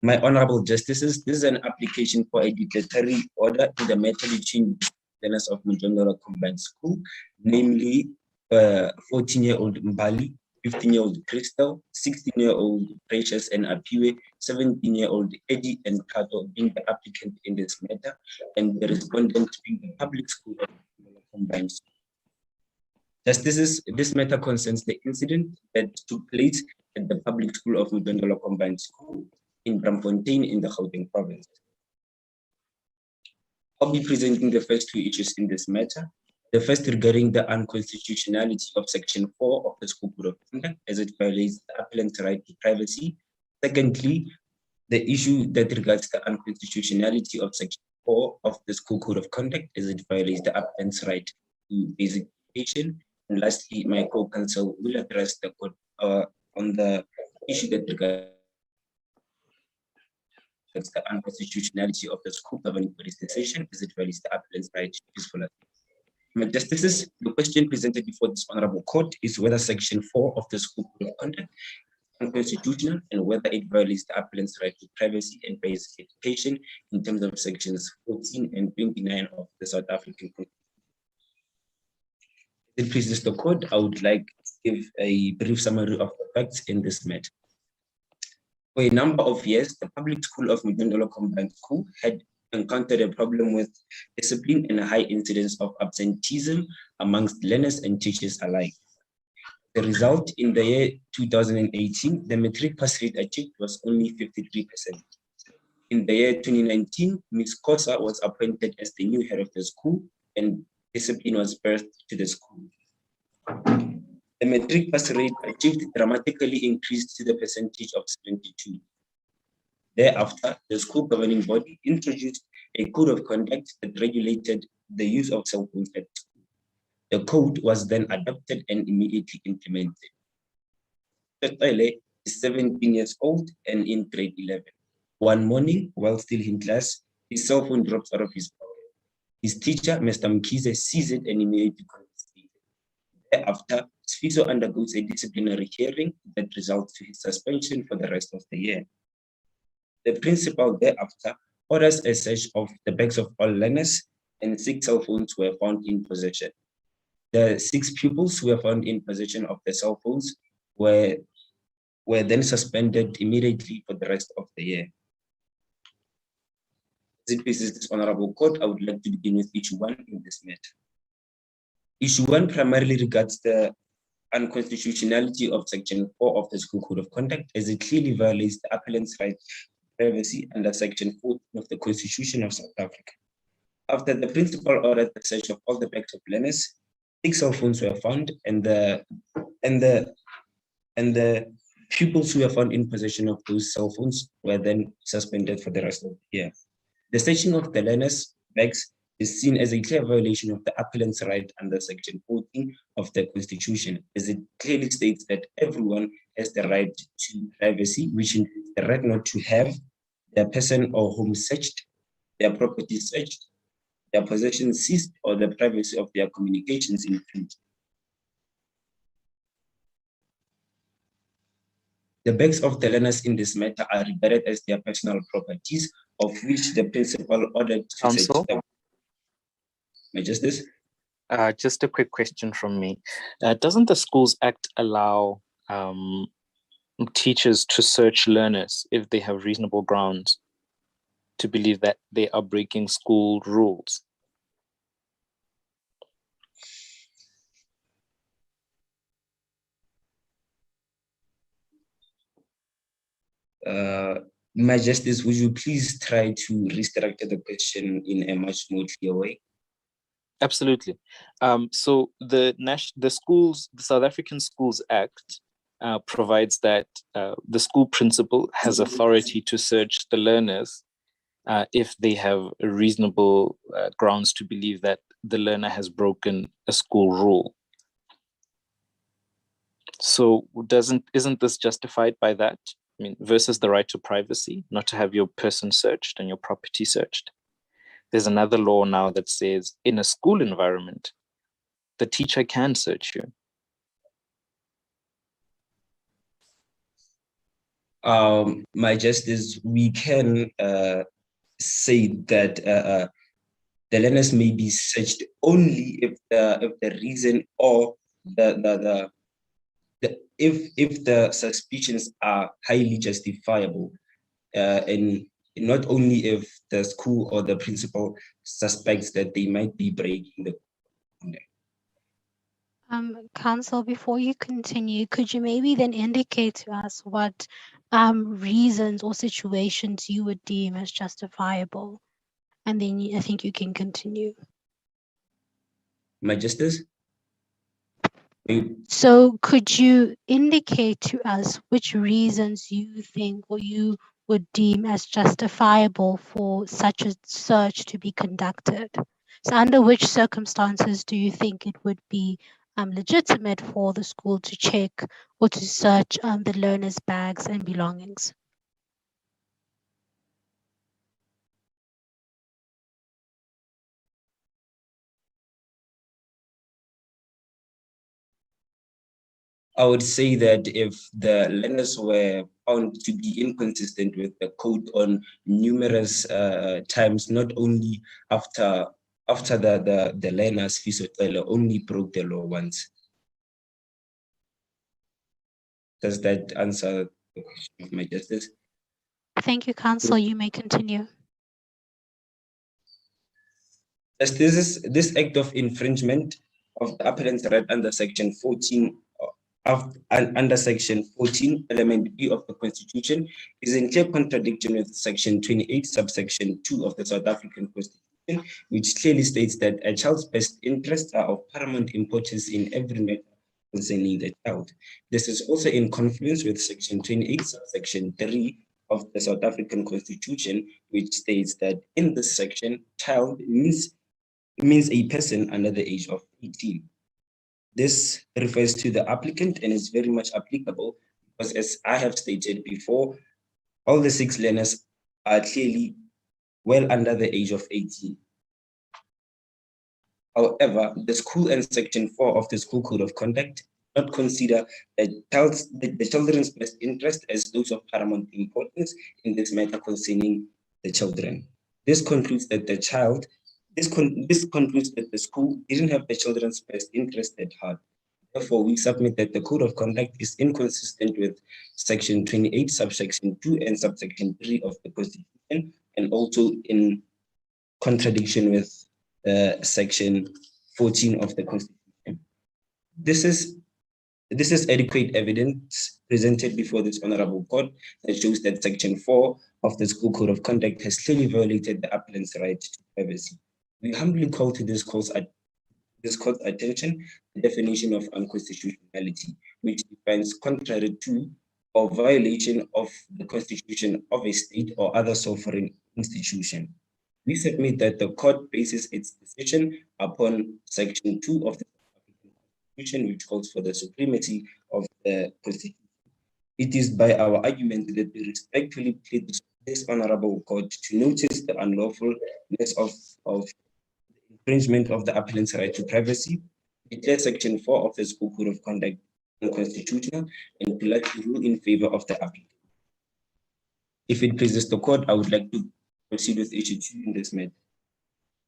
S6: My honorable justices, this is an application for a declaratory order in the matter between the learners of Mjondolo Combined School, namely 14-year-old Mbali, 15-year-old Crystal, 16-year-old Precious and Apiwe, 17-year-old Eddie and Kato being the applicant in this matter, and the respondent being the public school of Mjondolo Combined School. Justices, this matter concerns the incident that took place at the public school of Mjondolo Combined School in Bramfontein in the Gauteng province. I'll be presenting the first 2 issues in this matter. The first regarding the unconstitutionality of Section 4 of the School Code of Conduct as it violates the appellant's right to privacy. Secondly, the issue that regards the unconstitutionality of Section 4 of the School Code of Conduct as it violates the appellant's right to basic education. And lastly, my co-counsel will address the court on the issue that regards the unconstitutionality of the school governing body cessation as it violates the appellant's right to peaceful life. My justices, the question presented before this honorable court is whether Section 4 of the School Code of Conduct is unconstitutional and whether it violates the appellant's right to privacy and basic education in terms of Sections 14 and 29 of the South African Constitution. If it pleases the court, I would like to give a brief summary of the facts in this matter. For a number of years, the public school of Mjondolo Combined School had encountered a problem with discipline and a high incidence of absenteeism amongst learners and teachers alike. The result, in the year 2018, the matric pass rate achieved was only 53%. In the year 2019, Ms. Kosa was appointed as the new head of the school and discipline was birthed to the school. The matric pass rate achieved dramatically increased to the percentage of 72. Thereafter, the school governing body introduced a code of conduct that regulated the use of cell phones at school. The code was then adopted and immediately implemented. Tetele is 17 years old and in grade 11. One morning, while still in class, his cell phone drops out of his pocket. His teacher, Mr. Mkize, sees it and immediately confiscates it. Thereafter, Sfiso undergoes a disciplinary hearing that results to his suspension for the rest of the year. The principal thereafter orders a search of the bags of all learners and 6 cell phones were found in possession. The 6 pupils who were found in possession of the cell phones were then suspended immediately for the rest of the year. As it pleases this honorable court, I would like to begin with issue 1 in this matter. Issue 1 primarily regards the unconstitutionality of Section 4 of the School Code of Conduct as it clearly violates the appellant's right to privacy under Section 14 of the Constitution of South Africa. After the principal ordered the search of all the bags of learners, 6 cell phones were found, and the pupils who were found in possession of those cell phones were then suspended for the rest of the year. The searching of the learners' bags is seen as a clear violation of the appellant's right under Section 14 of the Constitution, as it clearly states that everyone has the right to privacy, which includes the right not to have their person or home searched, their property searched, their possessions seized, or the privacy of their communications infringed. The bags of the learners in this matter are regarded as their personal properties, of which the principal ordered to
S1: Counsel?
S6: search them. My Justice?
S1: Just a quick question from me. Doesn't the Schools Act allow teachers to search learners if they have reasonable grounds to believe that they are breaking school rules?
S6: My Justice, would you please try to restructure the question in a much more clear way?
S1: Absolutely. So the South African Schools Act provides that the school principal has authority to search the learners if they have reasonable grounds to believe that the learner has broken a school rule. So isn't this justified by that? I mean, versus the right to privacy, not to have your person searched and your property searched. There's another law now that says in a school environment, the teacher can search you.
S6: My Justice, we can say that the learners may be searched only if the reason or if the suspicions are highly justifiable, and not only if the school or the principal suspects that they might be breaking the
S8: Counsel, before you continue, could you maybe then indicate to us what reasons or situations you would deem as justifiable? And then I think you can continue.
S6: My Justice?
S8: So could you indicate to us which reasons you think or you would deem as justifiable for such a search to be conducted? So under which circumstances do you think it would be legitimate for the school to check or to search the learners' bags and belongings?
S6: I would say that if the learners were found to be inconsistent with the code on numerous times, not only after the learners only broke the law once. Does that answer the question of my Justice?
S8: Thank you, Counsel. You may continue.
S6: As this act of infringement of the appellant's right under Section 14 under Section 14, Element B of the Constitution is in clear contradiction with Section 28, subsection 2 of the South African Constitution, which clearly states that a child's best interests are of paramount importance in every matter concerning the child. This is also in confluence with Section 28, subsection 3 of the South African Constitution, which states that in this section, child means a person under the age of 18. This refers to the applicant and is very much applicable because, as I have stated before, all the 6 learners are clearly well under the age of 18. However, the school and Section 4 of the School Code of Conduct do not consider the children's best interest as those of paramount importance in this matter concerning the children. This concludes that this concludes that the school didn't have the children's best interest at heart. Therefore, we submit that the Code of Conduct is inconsistent with Section 28, subsection 2 and subsection 3 of the Constitution, and also in contradiction with Section 14 of the Constitution. This is adequate evidence presented before this Honorable Court that shows that Section 4 of the School Code of Conduct has clearly violated the applicant's right to privacy. We humbly call to this court's attention the definition of unconstitutionality, which defines contrary to or violation of the constitution of a state or other sovereign institution. We submit that the court bases its decision upon Section 2 of the Constitution, which calls for the supremacy of the Constitution. It is by our argument that we respectfully plead this honorable court to notice the unlawfulness of infringement of the applicant's right to privacy, declare Section 4 of the School Code of Conduct unconstitutional, and to likely rule in favor of the applicant. If it pleases the court, I would like to proceed with issue 2 in this matter.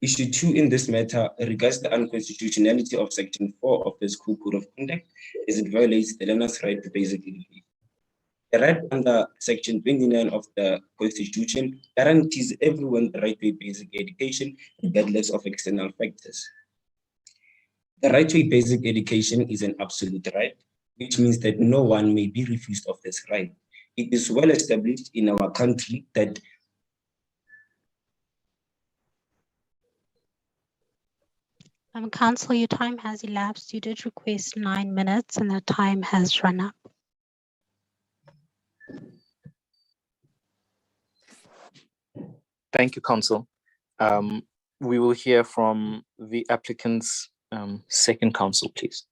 S6: Issue 2 in this matter regards the unconstitutionality of Section 4 of the School Code of Conduct, as it violates the learner's right to basic education. The right under Section 29 of the Constitution guarantees everyone the right to a basic education, regardless of external factors. The right to a basic education is an absolute right, which means that no one may be refused of this right. It is well established in our country that
S8: Council, your time has elapsed. You did request 9 minutes and the time has run up.
S1: Thank you, Council. We will hear from the applicant's second counsel, please.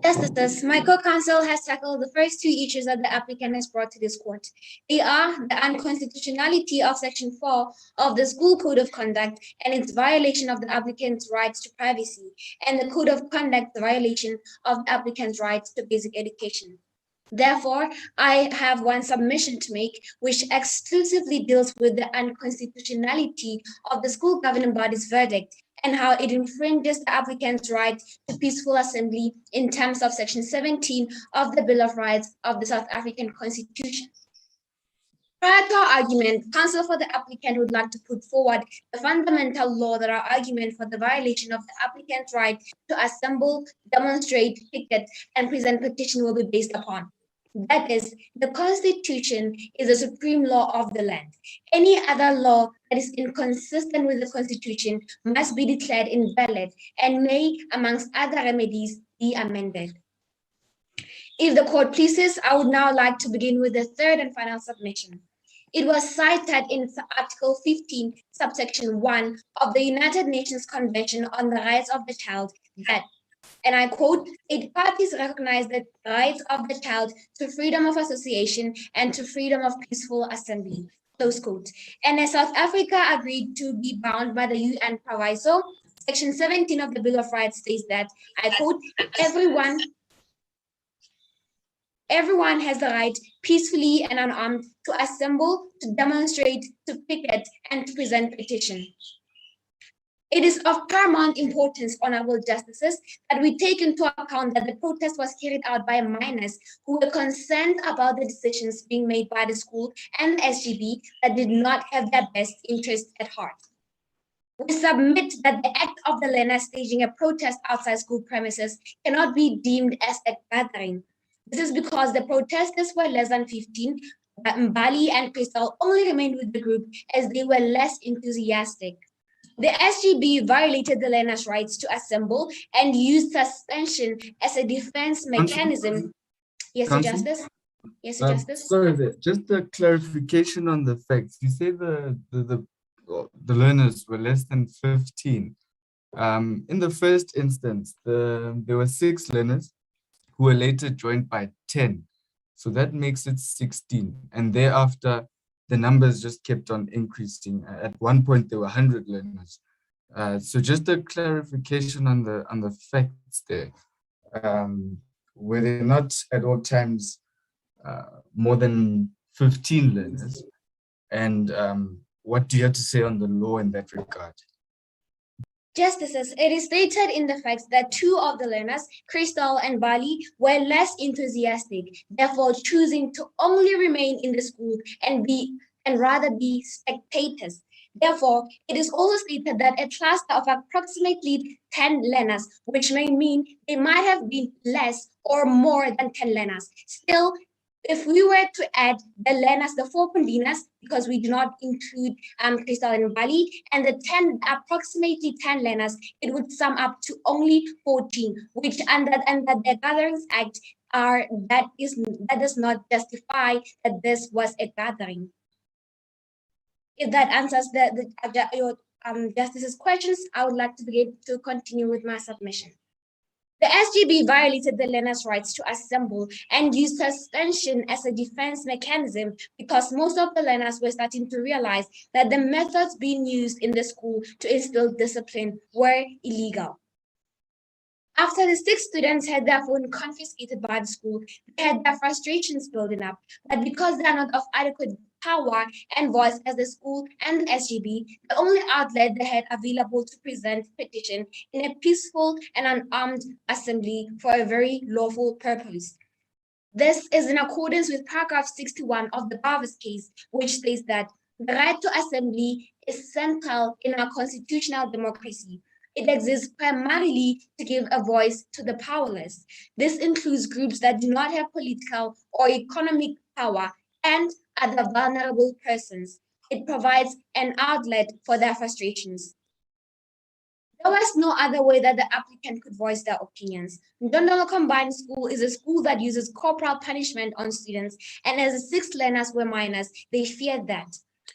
S7: Justices, my co-counsel has tackled the first two issues that the applicant has brought to this court. They are the unconstitutionality of Section 4 of the School Code of Conduct and its violation of the applicant's rights to privacy, and the Code of Conduct, the violation of the applicant's rights to basic education. Therefore, I have one submission to make, which exclusively deals with the unconstitutionality of the school governing body's verdict and how it infringes the applicant's right to peaceful assembly in terms of Section 17 of the Bill of Rights of the South African Constitution. Prior to our argument, counsel for the applicant would like to put forward the fundamental law that our argument for the violation of the applicant's right to assemble, demonstrate, picket, and present petition will be based upon. That is, the Constitution is the supreme law of the land. Any other law that is inconsistent with the Constitution must be declared invalid and may, amongst other remedies, be amended. If the court pleases, I would now like to begin with the third and final submission. It was cited in Article 15, subsection 1 of the United Nations Convention on the Rights of the Child that, and I quote, "Its parties recognize the rights of the child to freedom of association and to freedom of peaceful assembly," close quote. And as South Africa agreed to be bound by the UN Proviso, Section 17 of the Bill of Rights states that, I quote, Everyone has the right, peacefully and unarmed, to assemble, to demonstrate, to picket, and to present petition. It is of paramount importance, honorable justices, that we take into account that the protest was carried out by minors who were concerned about the decisions being made by the school and the SGB that did not have their best interest at heart. We submit that the act of the learners staging a protest outside school premises cannot be deemed as a gathering. This is because the protesters were less than 15, but Mbali and Crystal only remained with the group as they were less enthusiastic. The SGB violated the learners' rights to assemble and used suspension as a defense mechanism. Yes, Your Justice. Yes, Your Justice.
S3: Sorry, just a clarification on the facts. You say the learners were less than 15. In the first instance, there were 6 learners who were later joined by 10. So that makes it 16. And thereafter, the numbers just kept on increasing. At one point, there were 100 learners. So just a clarification on the facts there. Were there not at all times more than 15 learners? And what do you have to say on the law in that regard?
S7: Justices, it is stated in the facts that 2 of the learners, Crystal and Bali, were less enthusiastic, therefore choosing to only remain in the school and rather be spectators. Therefore, it is also stated that a cluster of approximately 10 learners, which may mean they might have been less or more than 10 learners. Still, if we were to add the learners, the 4 Pundinas, because we do not include Crystal and Bali, and the approximately 10 learners, it would sum up to only 14, which under the Gatherings Act that does not justify that this was a gathering. If that answers your Justice's questions, I would like to begin to continue with my submission. The SGB violated the learners' rights to assemble and used suspension as a defense mechanism because most of the learners were starting to realize that the methods being used in the school to instill discipline were illegal. After the 6 students had their phone confiscated by the school, they had their frustrations building up. But because they are not of adequate power and voice as the school and the SGB, the only outlet they had available to present petition in a peaceful and unarmed assembly for a very lawful purpose. This is in accordance with paragraph 61 of the Barvis case, which states that the right to assembly is central in our constitutional democracy. It exists primarily to give a voice to the powerless. This includes groups that do not have political or economic power and other vulnerable persons. It provides an outlet for their frustrations. There was no other way that the applicant could voice their opinions. Ndondolo Combined School is a school that uses corporal punishment on students, and as the 6 learners were minors, they feared that.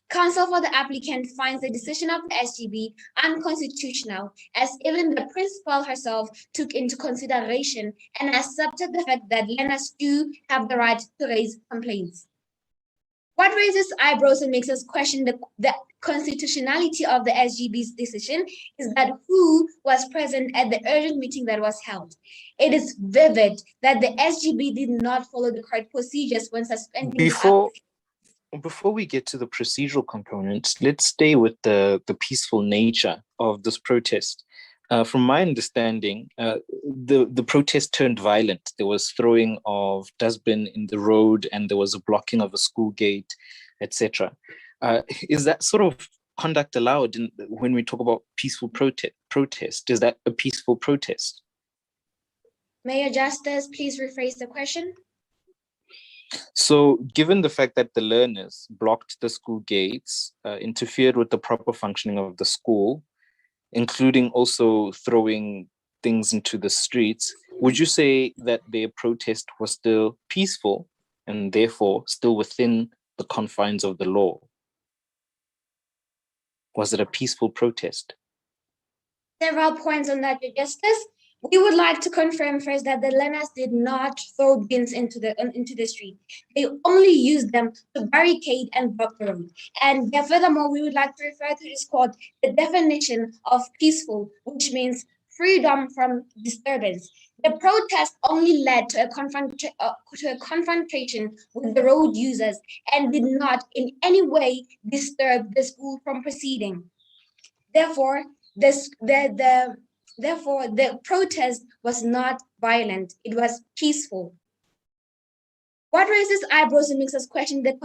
S7: Counsel for the applicant finds the decision of the SGB unconstitutional, as even the principal herself took into consideration and accepted the fact that learners do have the right to raise complaints. What raises eyebrows and makes us question the constitutionality of the SGB's decision is that who was present at the urgent meeting that was held. It is vivid that the SGB did not follow the correct procedures when suspending
S1: Before we get to the procedural components, let's stay with the peaceful nature of this protest. From my understanding, the protest turned violent. There was throwing of dustbin in the road, and there was a blocking of a school gate, etc. Is that sort of conduct allowed when we talk about peaceful protest? Is that a peaceful protest?
S7: Mayor Justice, please rephrase the question.
S1: So given the fact that the learners blocked the school gates, interfered with the proper functioning of the school, including also throwing things into the streets, would you say that their protest was still peaceful and therefore still within the confines of the law? Was it a peaceful protest?
S7: Several points on that, Your Justice. We would like to confirm first that the learners did not throw bins into the street. They only used them to barricade and block the road. And furthermore, we would like to refer to this court the definition of peaceful, which means freedom from disturbance. The protest only led to a confrontation with the road users and did not in any way disturb the school from proceeding. Therefore, the protest was not violent, it was peaceful. What raises eyebrows and makes us question the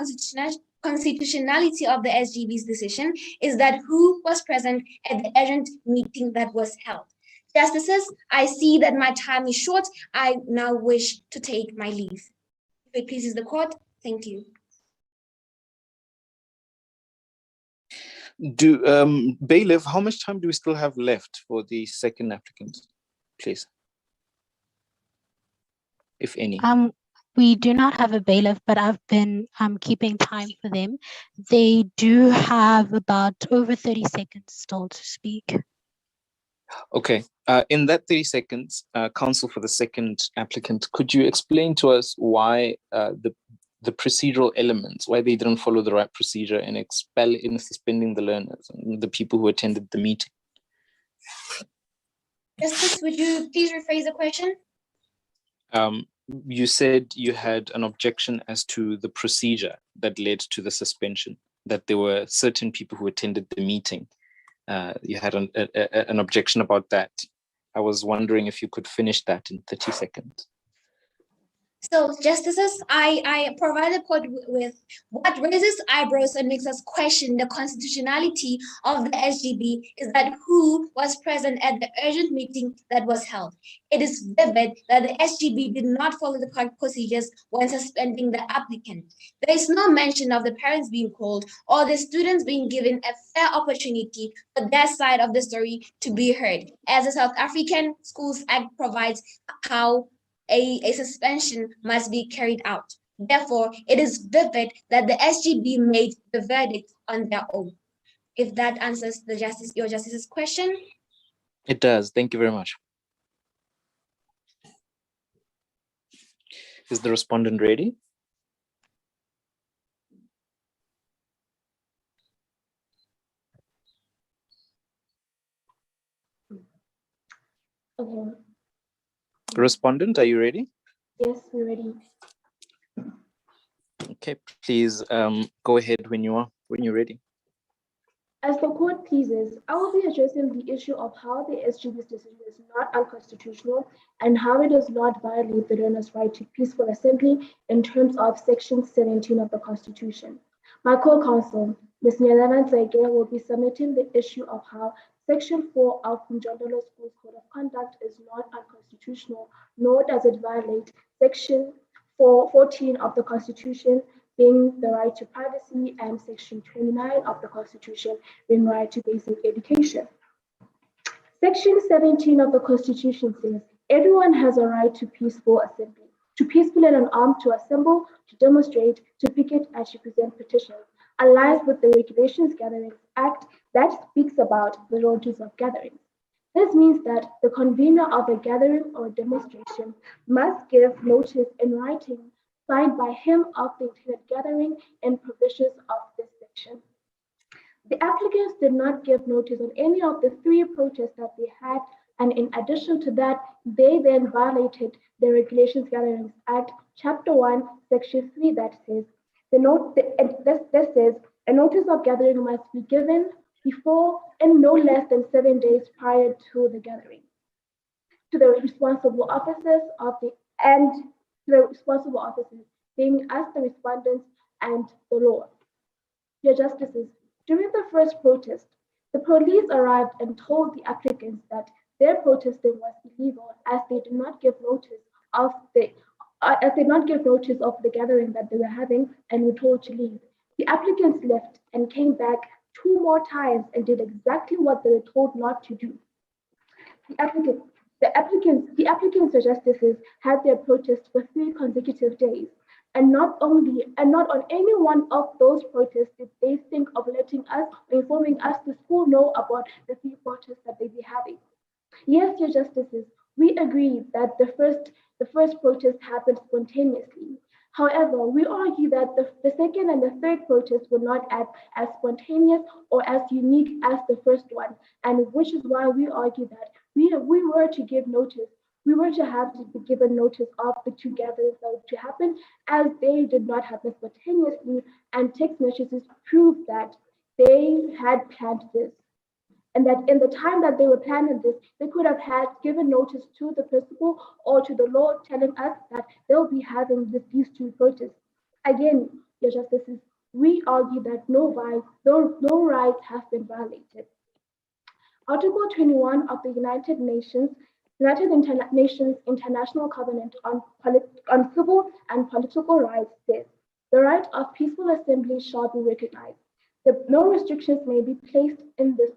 S7: constitutionality of the SGB's decision is that who was present at the urgent meeting that was held. Justices, I see that my time is short. I now wish to take my leave. If it pleases the court, thank you.
S1: Bailiff, how much time do we still have left for the second applicant, please? If any.
S8: We do not have a bailiff, but I've been keeping time for them. They do have about over 30 seconds still to speak.
S1: Okay, in that 30 seconds, counsel for the second applicant, could you explain to us why the procedural elements, why they didn't follow the right procedure in suspending the learners and the people who attended the meeting?
S7: Justice, would you please rephrase the question?
S1: You said you had an objection as to the procedure that led to the suspension, that there were certain people who attended the meeting. You had an objection about that. I was wondering if you could finish that in 30 seconds.
S7: So, Justices, I provide the court with what raises eyebrows and makes us question the constitutionality of the SGB is that who was present at the urgent meeting that was held. It is vivid that the SGB did not follow the correct procedures when suspending the applicant. There is no mention of the parents being called or the students being given a fair opportunity for their side of the story to be heard, as the South African Schools Act provides how a suspension must be carried out. Therefore, it is vivid that the SGB made the verdict on their own. If that answers your justice's question.
S9: It does. Thank you very much. Is the respondent ready?
S10: Okay.
S9: Respondent, are you ready?
S10: Yes, we're ready.
S9: Okay, please go ahead when you're ready.
S10: As the court pleases, I will be addressing the issue of how the SGB's decision is not unconstitutional and how it does not violate the learner's right to peaceful assembly in terms of Section 17 of the Constitution. My co-counsel, Ms. Nyelana Nzege, will be submitting the issue of how Section 4 of Mjondolo School's Code of Conduct is not unconstitutional, nor does it violate Section 14 of the Constitution, being the right to privacy, and Section 29 of the Constitution, being right to basic education. Section 17 of the Constitution says, everyone has a right to peaceful assembly, to peacefully and unarmed to assemble, to demonstrate, to picket, and to present petitions, aligns with the Regulations Gatherings Act that speaks about the notice of gatherings. This means that the convener of a gathering or demonstration must give notice in writing signed by him of the intended gathering and provisions of this section. The applicants did not give notice on any of the 3 protests that they had, and in addition to that, they then violated the Regulations Gatherings Act, Chapter 1, Section 3, that says, this says, a notice of gathering must be given before and no less than 7 days prior to the gathering to the responsible officers being as the respondents and the law. Your Justices, during the first protest, the police arrived and told the applicants that their protesting was illegal as they did not give notice of the gathering that they were having and were told to leave. The applicants left and came back 2 more times and did exactly what they were told not to do. The applicants or justices had their protest for 3 consecutive days, and not on any one of those protests did they think of letting us or informing us, the school, know about the 3 protests that they be having. Yes, your justices, we agree that the first protest happened spontaneously. However, we argue that the second and the third protest were not as spontaneous or as unique as the first one, and which is why we argue that we were to give notice. We were to have to be given notice of the 2 gatherings that were to happen, as they did not happen spontaneously, and text messages proved that they had planned this. And that in the time that they were planning this, they could have given notice to the principal or to the law telling us that they'll be having these 2 protests. Again, your justices, we argue that no rights have been violated. Article 21 of the United Nations International Covenant on Civil and Political Rights says, the right of peaceful assembly shall be recognized. No restrictions may be placed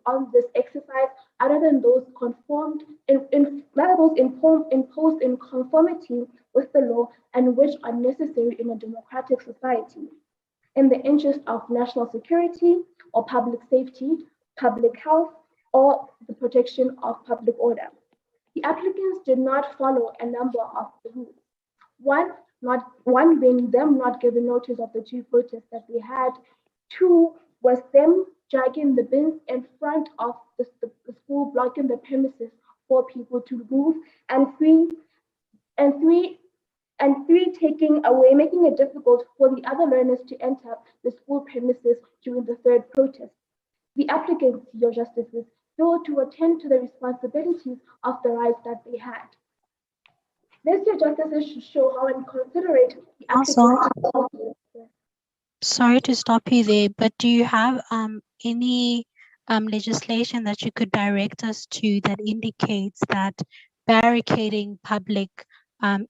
S10: on this exercise other than those imposed in conformity with the law and which are necessary in a democratic society, in the interest of national security or public safety, public health, or the protection of public order. The applicants did not follow a number of the rules. One being them not giving notice of the 2 protests that they had. 2 was them dragging the bins in front of the school, blocking the premises for people to move, and three taking away, making it difficult for the other learners to enter the school premises during the third protest. The applicants, your justices, failed to attend to the responsibilities of the rights that they had. This, your justices, should show how inconsiderate the applicants.
S8: Sorry to stop you there, but do you have any legislation that you could direct us to that indicates that barricading public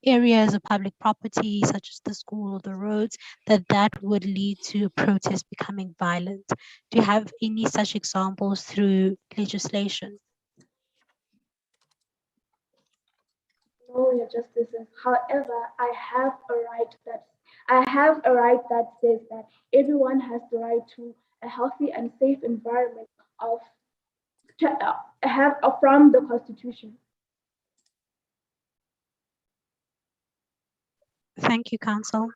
S8: areas of public property, such as the school or the roads, that would lead to a protest becoming violent? Do you have any such examples through legislation?
S10: No, your justices. However, I have a right I have a right that says that everyone has the right to a healthy and safe environment of from the Constitution.
S8: Thank you, Council.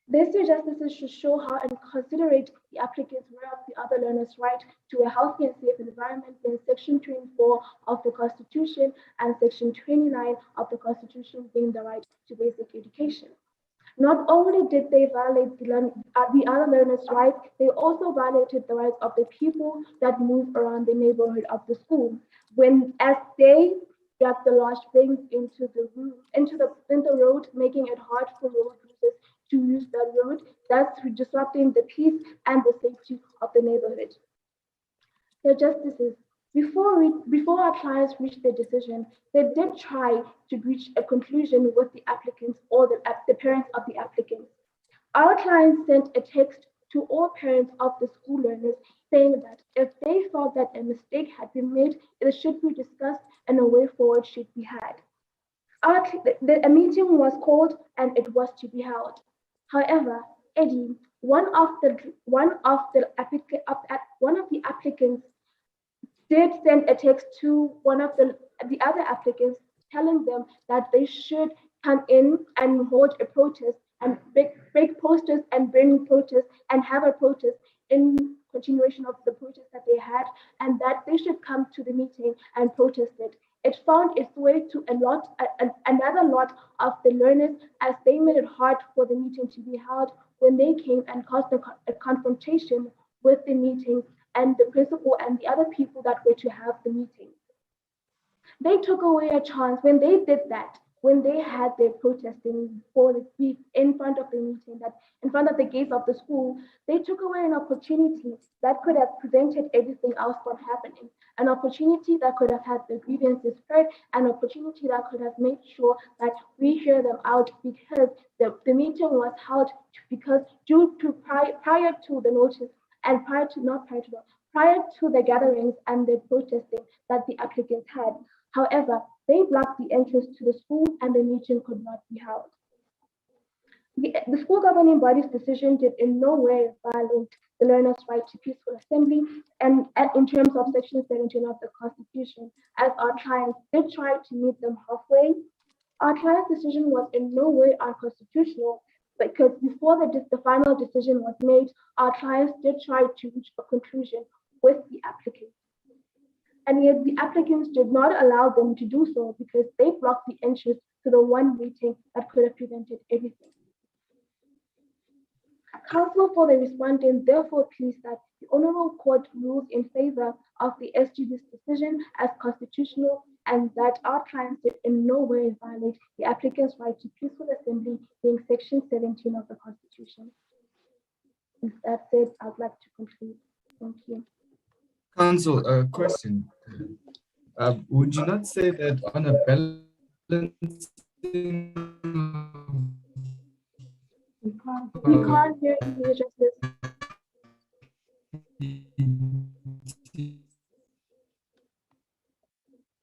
S10: These two justices should show how inconsiderate the applicants were of the other learners' right to a healthy and safe environment in Section 24 of the Constitution and Section 29 of the Constitution being the right to basic education. Not only did they violate the other learners' rights, they also violated the rights of the people that move around the neighborhood of the school. When as they got the large things into the road, making it hard for road users to use that road, thus disrupting the peace and the safety of the neighborhood. The justices, before our clients reached their decision, they did try to reach a conclusion with the applicants or the parents of the applicants. Our clients sent a text to all parents of the school learners saying that if they felt that a mistake had been made, it should be discussed and a way forward should be had. A meeting was called and it was to be held. However, Eddie, one of the applicants did send a text to one of the other applicants telling them that they should come in and hold a protest and break posters and bring protests and have a protest in continuation of the protest that they had, and that they should come to the meeting and protest it. It found its way to another lot of the learners as they made it hard for the meeting to be held when they came and caused a confrontation with the meeting and the principal and the other people that were to have the meeting. They took away a chance when they did that, when they had their protesting in front of the meeting, that in front of the gates of the school, they took away an opportunity that could have prevented everything else from happening, an opportunity that could have had the grievances heard, an opportunity that could have made sure that we hear them out because the meeting was held because due to prior to the notice and prior to the gatherings and the protesting that the applicants had. However, they blocked the entrance to the school and the meeting could not be held. The school governing body's decision did in no way violate the learners' right to peaceful assembly and in terms of Section 17 of the Constitution, as our clients did try to meet them halfway. Our client's decision was in no way unconstitutional because before the final decision was made, our clients did try to reach a conclusion with the applicants. And yet the applicants did not allow them to do so because they blocked the entrance to the one meeting that could have prevented everything. Counsel for the respondent therefore pleads that the Honorable Court rules in favor of the SGB's decision as constitutional and that our clients did in no way violate the applicant's right to peaceful assembly being Section 17 of the Constitution. With that said, I'd like to conclude. Thank you.
S3: Council, a question. Would you not say that on a balancing?
S10: We can't hear you, Justice.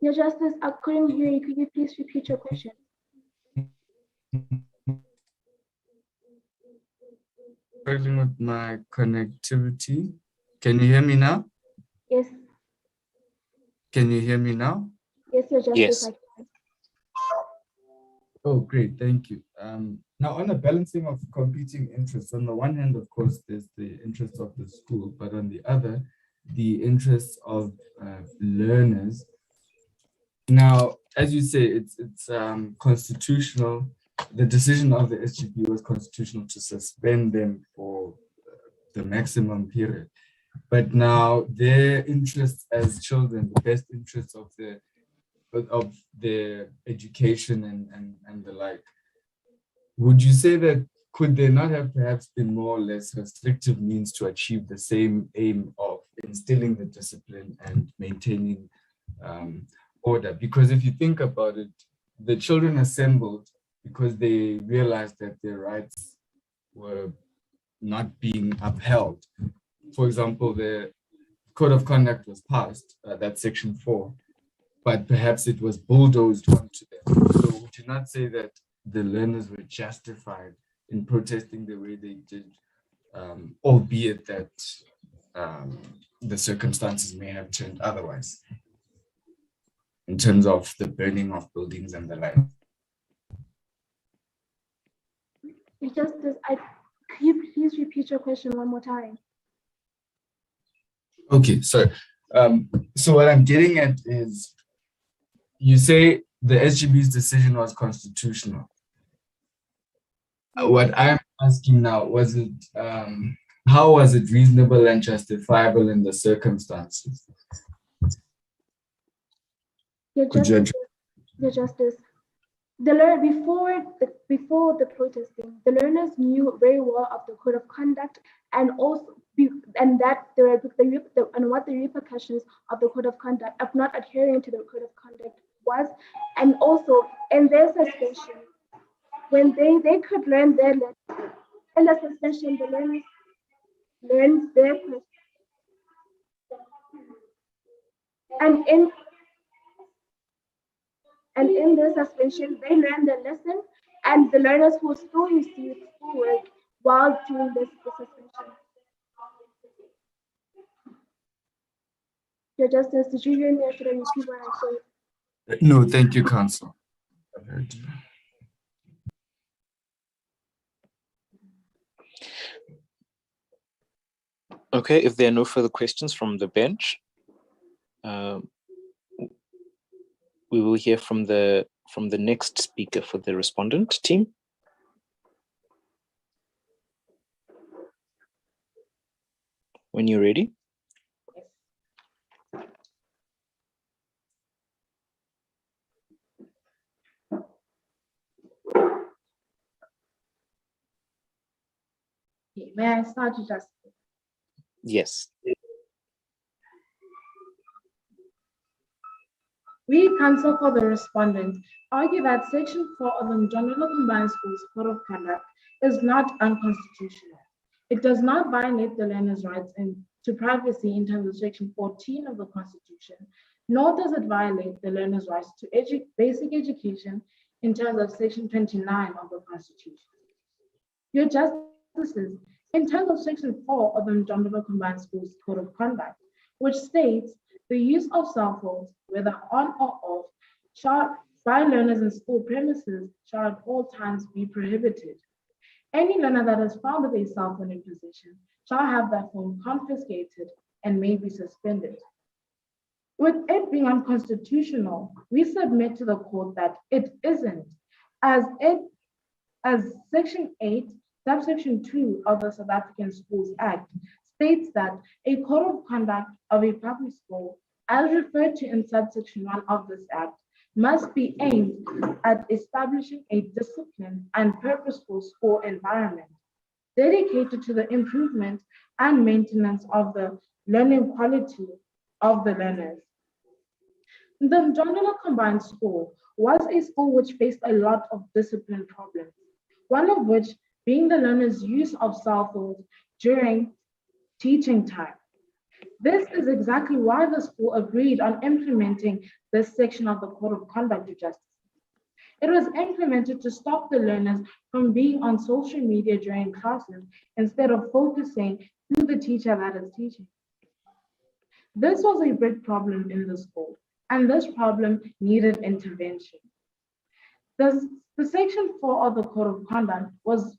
S10: Your Justice, I couldn't hear you. Could you please repeat your question?
S3: Struggling with my connectivity. Can you hear me now?
S10: Yes.
S3: Can you hear me now?
S10: Yes, Your Justice.
S9: Yes.
S10: I can.
S3: Oh, great. Thank you. Now, on a balancing of competing interests, on the one hand, of course, there's the interests of the school, but on the other, the interests of learners. Now, as you say, it's constitutional. The decision of the SGP was constitutional to suspend them for the maximum period. But now their interests as children, the best interests of their education and the like, would you say that could there not have perhaps been more or less restrictive means to achieve the same aim of instilling the discipline and maintaining order? Because if you think about it, the children assembled because they realized that their rights were not being upheld. For example, the code of conduct was passed, that's Section 4, but perhaps it was bulldozed onto them. So would you not say that the learners were justified in protesting the way they did, albeit that the circumstances may have turned otherwise in terms of the burning of buildings and the like.
S10: Justice, could you please repeat your question one more time?
S3: Okay, so what I'm getting at is, you say the SGB's decision was constitutional. What I'm asking now, was it how was it reasonable and justifiable in the circumstances?
S10: Your Justice, before the protesting, the learners knew very well of the code of conduct, and also what the repercussions of the code of conduct of not adhering to the code of conduct was, and also in their suspension, when they could learn their lesson. In the suspension, the learners learned their questions. And in the suspension, they learned their lesson, and the learners who still received schoolwork while doing the suspension. Your Justice, did you hear me, or should I repeat what I said?
S3: No, thank you, Counsel.
S9: Okay, if there are no further questions from the bench, we will hear from the next speaker for the respondent team. When you're ready.
S11: May I start, Justice?
S9: Yes.
S11: We, counsel for the respondent, argue that Section 4 of the Mjondolo Combined Schools Code of Conduct is not unconstitutional. It does not violate the learner's rights to privacy in terms of Section 14 of the Constitution, nor does it violate the learner's rights to basic education in terms of Section 29 of the Constitution. Your Justices, in terms of Section 4 of the Mjondolo Combined Schools Code of Conduct, which states the use of cell phones, whether on or off, by learners in school premises shall at all times be prohibited. Any learner that is found with a cell phone in possession shall have that phone confiscated and may be suspended. With it being unconstitutional, we submit to the court that it isn't, as Section 8, subsection 2 of the South African Schools Act states that a code of conduct of a public school, as referred to in subsection 1 of this act, must be aimed at establishing a disciplined and purposeful school environment dedicated to the improvement and maintenance of the learning quality of the learners. The Mjondolo Combined School was a school which faced a lot of discipline problems, one of which being the learners' use of cell phones during teaching time. This is exactly why the school agreed on implementing this section of the Code of Conduct to Justice. It was implemented to stop the learners from being on social media during classes instead of focusing to the teacher that is teaching. This was a big problem in the school, and this problem needed intervention. The Section 4 of the Code of Conduct was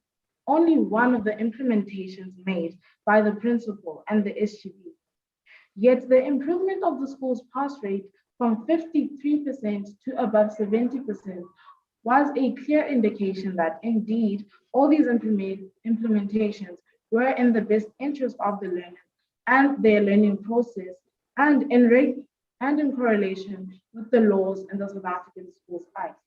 S11: only one of the implementations made by the principal and the SGB. Yet the improvement of the school's pass rate from 53% to above 70% was a clear indication that indeed all these implementations were in the best interest of the learners and their learning process, and in correlation with the laws in the South African Schools Act.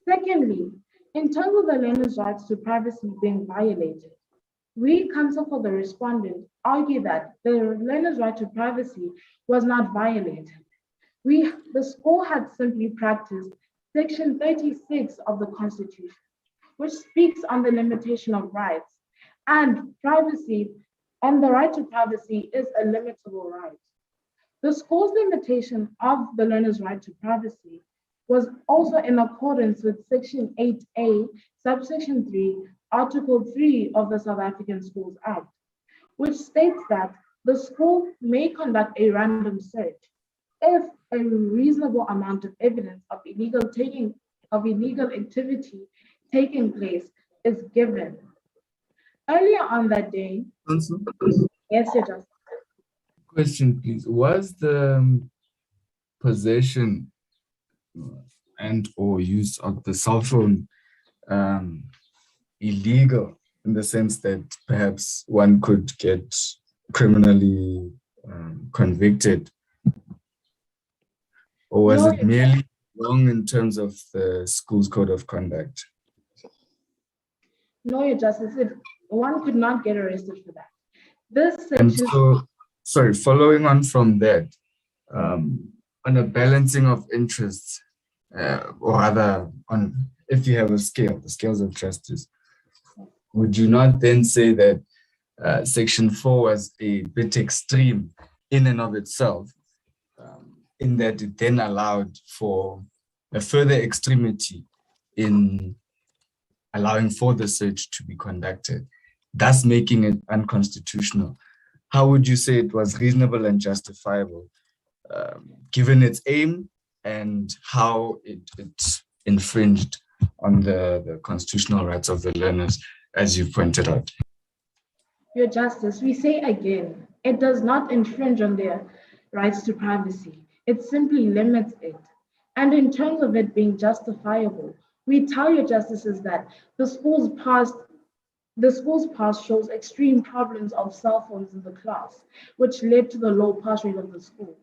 S11: Secondly, in terms of the learners' rights to privacy being violated, we, counsel for the respondent, argue that the learner's right to privacy was not violated. The school had simply practiced Section 36 of the Constitution, which speaks on the limitation of rights, and privacy, and the right to privacy is a limitable right. The school's limitation of the learner's right to privacy was also in accordance with Section 8A, subsection 3, Article 3 of the South African Schools Act, which states that the school may conduct a random search if a reasonable amount of evidence of illegal activity taking place is given. Earlier on that day,
S3: Council,
S11: yes, Your Justice.
S3: question, please. Was the possession and or use of the cell phone illegal in the sense that perhaps one could get criminally convicted? Or was
S11: No,
S3: it merely wrong in terms of the school's code of conduct?
S11: No, Your Justice, one could not get arrested for that. This
S3: And
S11: section,
S3: so, sorry, following on from that, on a balancing of interests, or rather on, if you have a scale, the scales of justice, would you not then say that Section 4 was a bit extreme in and of itself, in that it then allowed for a further extremity in allowing for the search to be conducted, thus making it unconstitutional? How would you say it was reasonable and justifiable, given its aim and how it infringed on the constitutional rights of the learners, as you pointed out?
S11: Your Justice, we say again, it does not infringe on their rights to privacy. It simply limits it. And in terms of it being justifiable, we tell Your Justices that the school's past shows extreme problems of cell phones in the class, which led to the low pass rate of the school.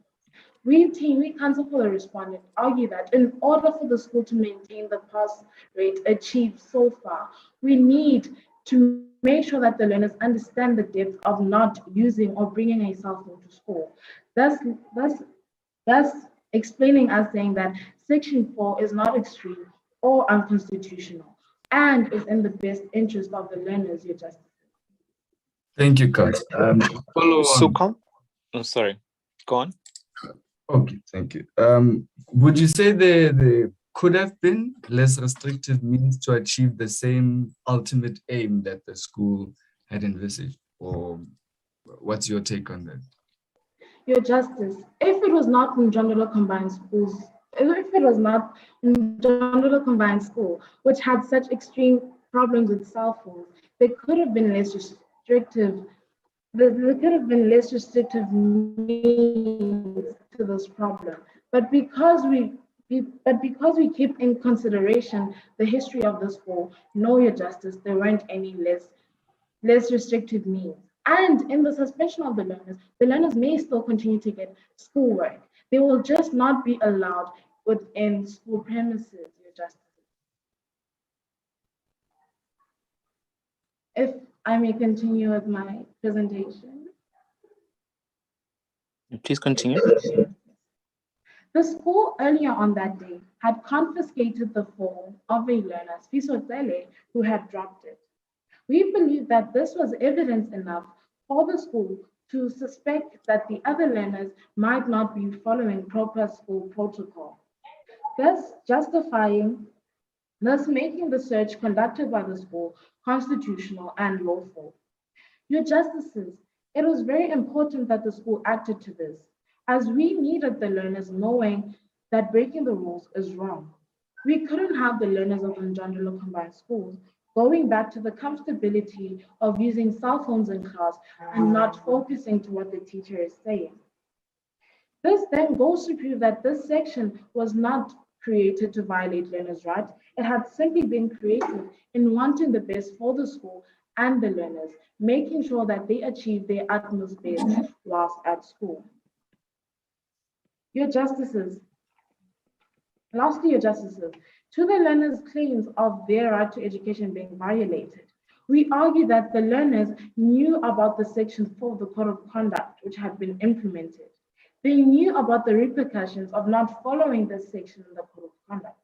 S11: We Counsel for the Respondent argue that in order for the school to maintain the pass rate achieved so far, we need to make sure that the learners understand the depth of not using or bringing a cell phone to school. Thus explaining us saying that Section 4 is not extreme or unconstitutional and is in the best interest of the learners, Your Justice.
S3: Thank you, Counsel. Follow
S9: So,
S3: on.
S9: I'm sorry, go on.
S3: Okay, thank you. Would you say there could have been less restrictive means to achieve the same ultimate aim that the school had envisaged? Or what's your take on that?
S11: Your Justice, if it was not in Njondolo Combined Schools, if it was not in Njondolo Combined School, which had such extreme problems with cell phones, there could have been less restrictive. There could have been less restrictive means to this problem, but because we keep in consideration the history of the school, no, Your Justice, there weren't any less restrictive means. And in the suspension of the learners may still continue to get schoolwork. They will just not be allowed within school premises, Your Justice. If I may continue with my presentation.
S9: Please continue.
S11: The school earlier on that day had confiscated the phone of a learner, Sfiso Tsele, who had dropped it. We believe that this was evidence enough for the school to suspect that the other learners might not be following proper school protocol, thus making the search conducted by the school constitutional and lawful. Your Justices, it was very important that the school acted to this, as we needed the learners knowing that breaking the rules is wrong. We couldn't have the learners of Njondolo Combined Schools going back to the comfortability of using cell phones in class and not focusing to what the teacher is saying. This then goes to prove that this section was not created to violate learners' rights. It had simply been created in wanting the best for the school and the learners, making sure that they achieve their utmost best whilst at school. Your Justices, lastly, Your Justices, to the learners' claims of their right to education being violated, we argue that the learners knew about the Section 4 of the Code of Conduct, which had been implemented. They knew about the repercussions of not following this section in the Code of Conduct.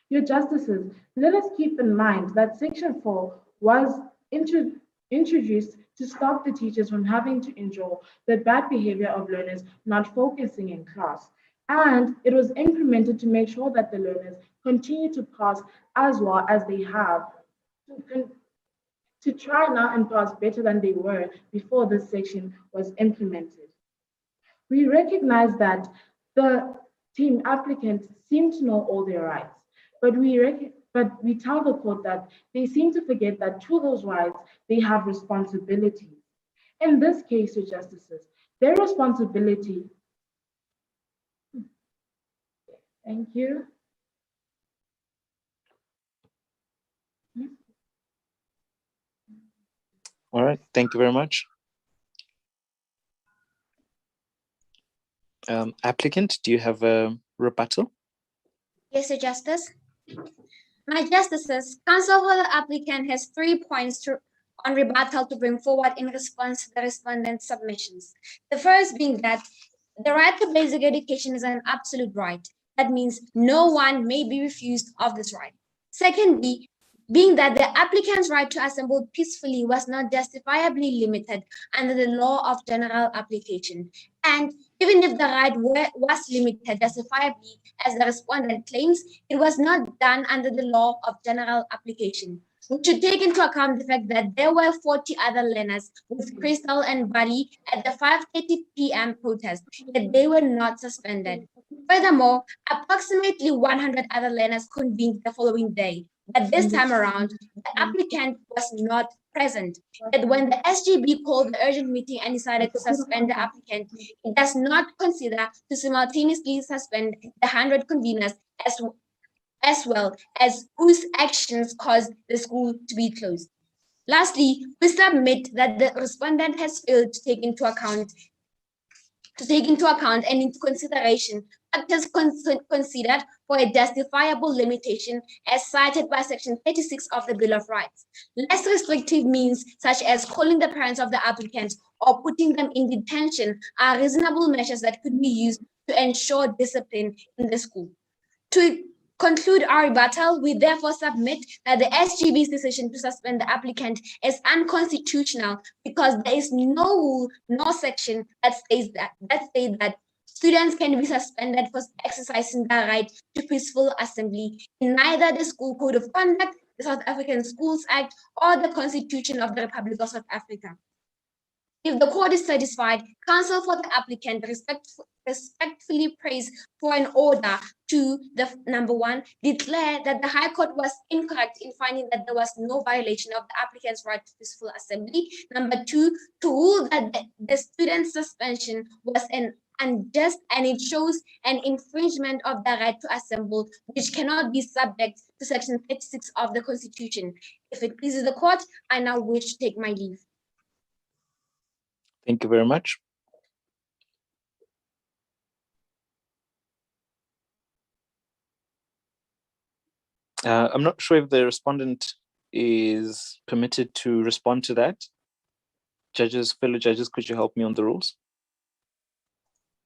S11: Your Justices, let us keep in mind that Section 4 was introduced to stop the teachers from having to endure the bad behavior of learners not focusing in class. And it was implemented to make sure that the learners continue to pass as well as they have, to try now and pass better than they were before this section was implemented. We recognize that the team applicants seem to know all their rights, but we tell the court that they seem to forget that to those rights, they have responsibilities. In this case, your justices, their responsibility. Thank you.
S9: All right, thank you very much. Applicant, do you have a rebuttal?
S7: Yes, Your Justice. My Justices, counsel for the applicant has 3 points on rebuttal to bring forward in response to the respondent's submissions. The first being that the right to basic education is an absolute right. That means no one may be refused of this right. Secondly, being that the applicant's right to assemble peacefully was not justifiably limited under the law of general application. And even if the right was limited justifiably, as the respondent claims, it was not done under the law of general application. We should take into account the fact that there were 40 other learners with Crystal and Buddy at the 5:30 p.m. protest, yet they were not suspended. Furthermore, approximately 100 other learners convened the following day, but this time around, the applicant was not present. Yet when the SGB called the urgent meeting and decided to suspend the applicant, it does not consider to simultaneously suspend the 100 conveners as well as whose actions caused the school to be closed. Lastly, we submit that the respondent has failed to take into account and into consideration factors considered for a justifiable limitation as cited by Section 36 of the Bill of Rights. Less restrictive means such as calling the parents of the applicants or putting them in detention are reasonable measures that could be used to ensure discipline in the school. To conclude our rebuttal, we therefore submit that the SGB's decision to suspend the applicant is unconstitutional because there is no rule, no section that states that students can be suspended for exercising their right to peaceful assembly in neither the School Code of Conduct, the South African Schools Act, or the Constitution of the Republic of South Africa. If the court is satisfied, counsel for the applicant respectfully prays for an order to number 1, declare that the High Court was incorrect in finding that there was no violation of the applicant's right to peaceful assembly. Number 2, to rule that the student's suspension was an unjust and it shows an infringement of the right to assemble, which cannot be subject to Section 36 of the Constitution. If it pleases the court, I now wish to take my leave.
S9: Thank you very much. I'm not sure if the respondent is permitted to respond to that. Judges, fellow judges, could you help me on the rules?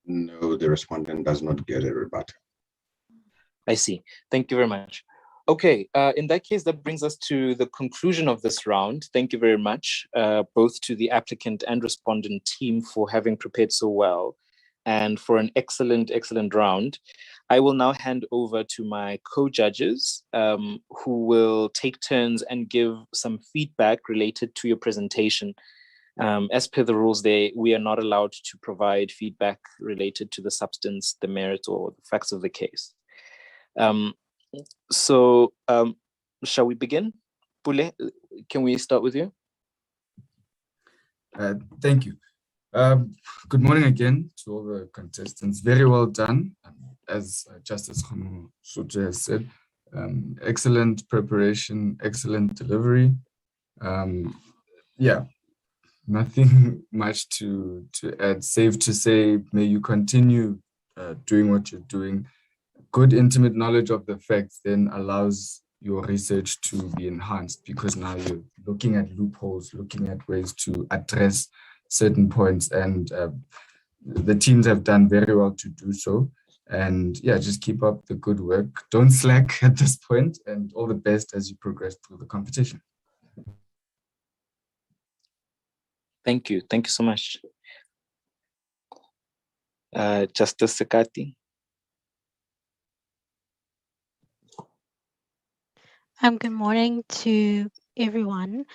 S4: No, the respondent does not get a rebuttal.
S9: I see. Thank you very much. Okay, in that case, that brings us to the conclusion of this round. Thank you very much, both to the applicant and respondent team for having prepared so well and for an excellent, excellent round. I will now hand over to my co-judges who will take turns and give some feedback related to your presentation. As per the rules, we are not allowed to provide feedback related to the substance, the merit, or the facts of the case. So shall we begin? Pule, can we start with you?
S3: Thank you. Good morning again to all the contestants. Very well done. As Justice Sote has said, excellent preparation, excellent delivery. Yeah, nothing much to add. Safe to say, may you continue doing what you're doing. Good intimate knowledge of the facts then allows your research to be enhanced because now you're looking at loopholes, looking at ways to address certain points, and the teams have done very well to do so. And yeah, just keep up the good work. Don't slack at this point, and all the best as you progress through the competition.
S9: Thank you. Thank you so much. Justice Sekati.
S8: Good morning to everyone.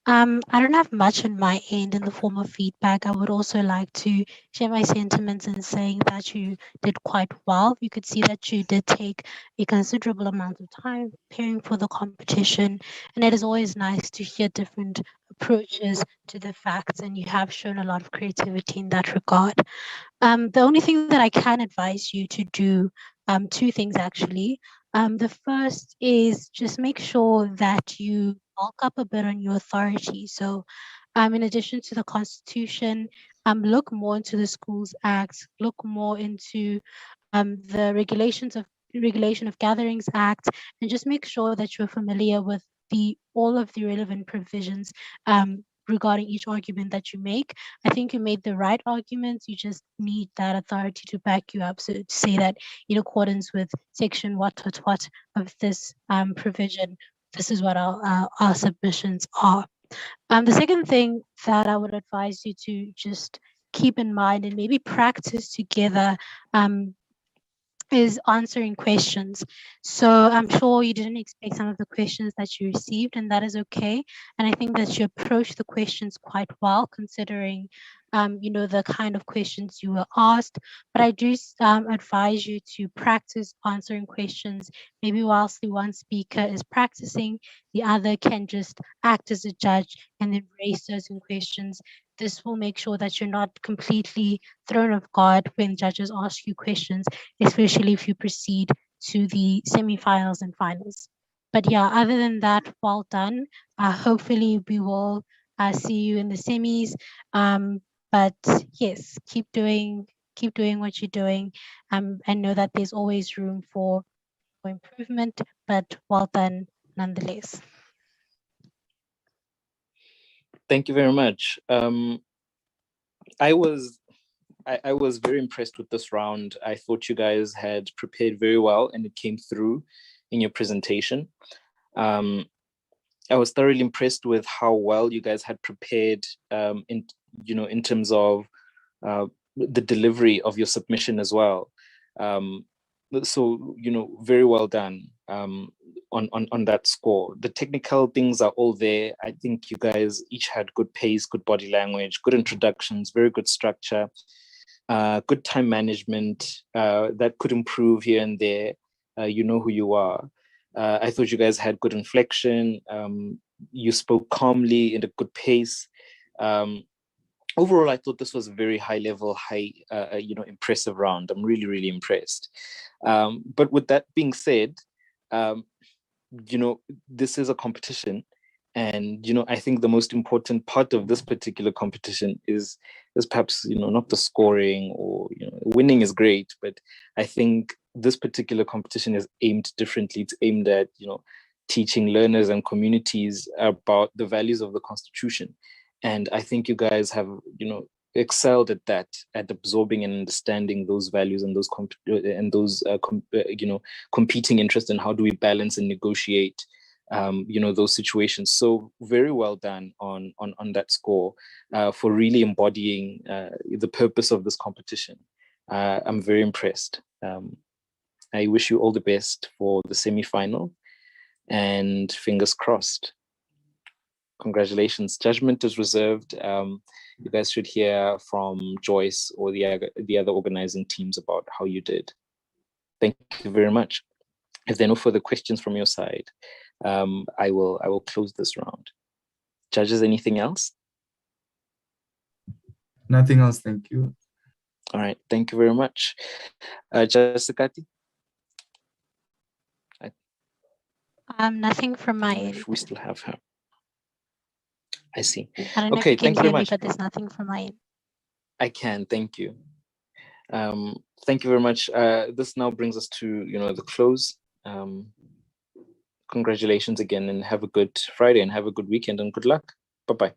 S8: I don't have much on my end in the form of feedback. I would also like to share my sentiments in saying that you did quite well. You could see that you did take a considerable amount of time preparing for the competition, and it is always nice to hear different approaches to the facts, and you have shown a lot of creativity in that regard. The only thing that I can advise you to do, two things actually. The first is just make sure that you bulk up a bit on your authority. So, in addition to the Constitution, look more into the Schools Act, look more into the Regulation of Gatherings Act, and just make sure that you're familiar with all of the relevant provisions regarding each argument that you make. I think you made the right arguments. You just need that authority to back you up. So to say that in accordance with section what of this provision, this is what our submissions are. The second thing that I would advise you to just keep in mind and maybe practice together is answering questions. So I'm sure you didn't expect some of the questions that you received, and that is okay. And I think that you approached the questions quite well, considering, the kind of questions you were asked. But I do advise you to practice answering questions. Maybe whilst the one speaker is practicing, the other can just act as a judge and then raise certain questions. This will make sure that you're not completely thrown off guard when judges ask you questions, especially if you proceed to the semifinals and finals. But yeah, other than that, well done. Hopefully we will see you in the semis. But yes, keep doing what you're doing. And know that there's always room for improvement, but well done nonetheless.
S9: Thank you very much. I was very impressed with this round. I thought you guys had prepared very well, and it came through in your presentation. I was thoroughly impressed with how well you guys had prepared in terms of the delivery of your submission as well. So very well done on that score. The technical things are all there. I think you guys each had good pace, good body language, good introductions, very good structure, good time management that could improve here and there. You know who you are. I thought you guys had good inflection. You spoke calmly in a good pace. Overall, I thought this was a very high level, impressive round. I'm really, really impressed. But with that being said, this is a competition. And, I think the most important part of this particular competition is perhaps, not the scoring or, winning is great, but I think this particular competition is aimed differently. It's aimed at, teaching learners and communities about the values of the Constitution. And I think you guys have, excelled at that, at absorbing and understanding those values and those competing interests, and how do we balance and negotiate those situations. So very well done on that score for really embodying the purpose of this competition. I'm very impressed. I wish you all the best for the semi-final, and fingers crossed. Congratulations. Judgment is reserved. You guys should hear from Joyce or the other organizing teams about how you did. Thank you very much. If there are no further questions from your side, I will close this round. Judges, anything else?
S3: Nothing else, thank you.
S9: All right, thank you very much. Jessica?
S8: Nothing from my end.
S9: We still have her. I see.
S8: I don't know if you can hear me, but there's nothing from my end.
S9: I can, thank you. Thank you very much. This now brings us to the close. Congratulations again, and have a good Friday, and have a good weekend, and good luck. Bye-bye.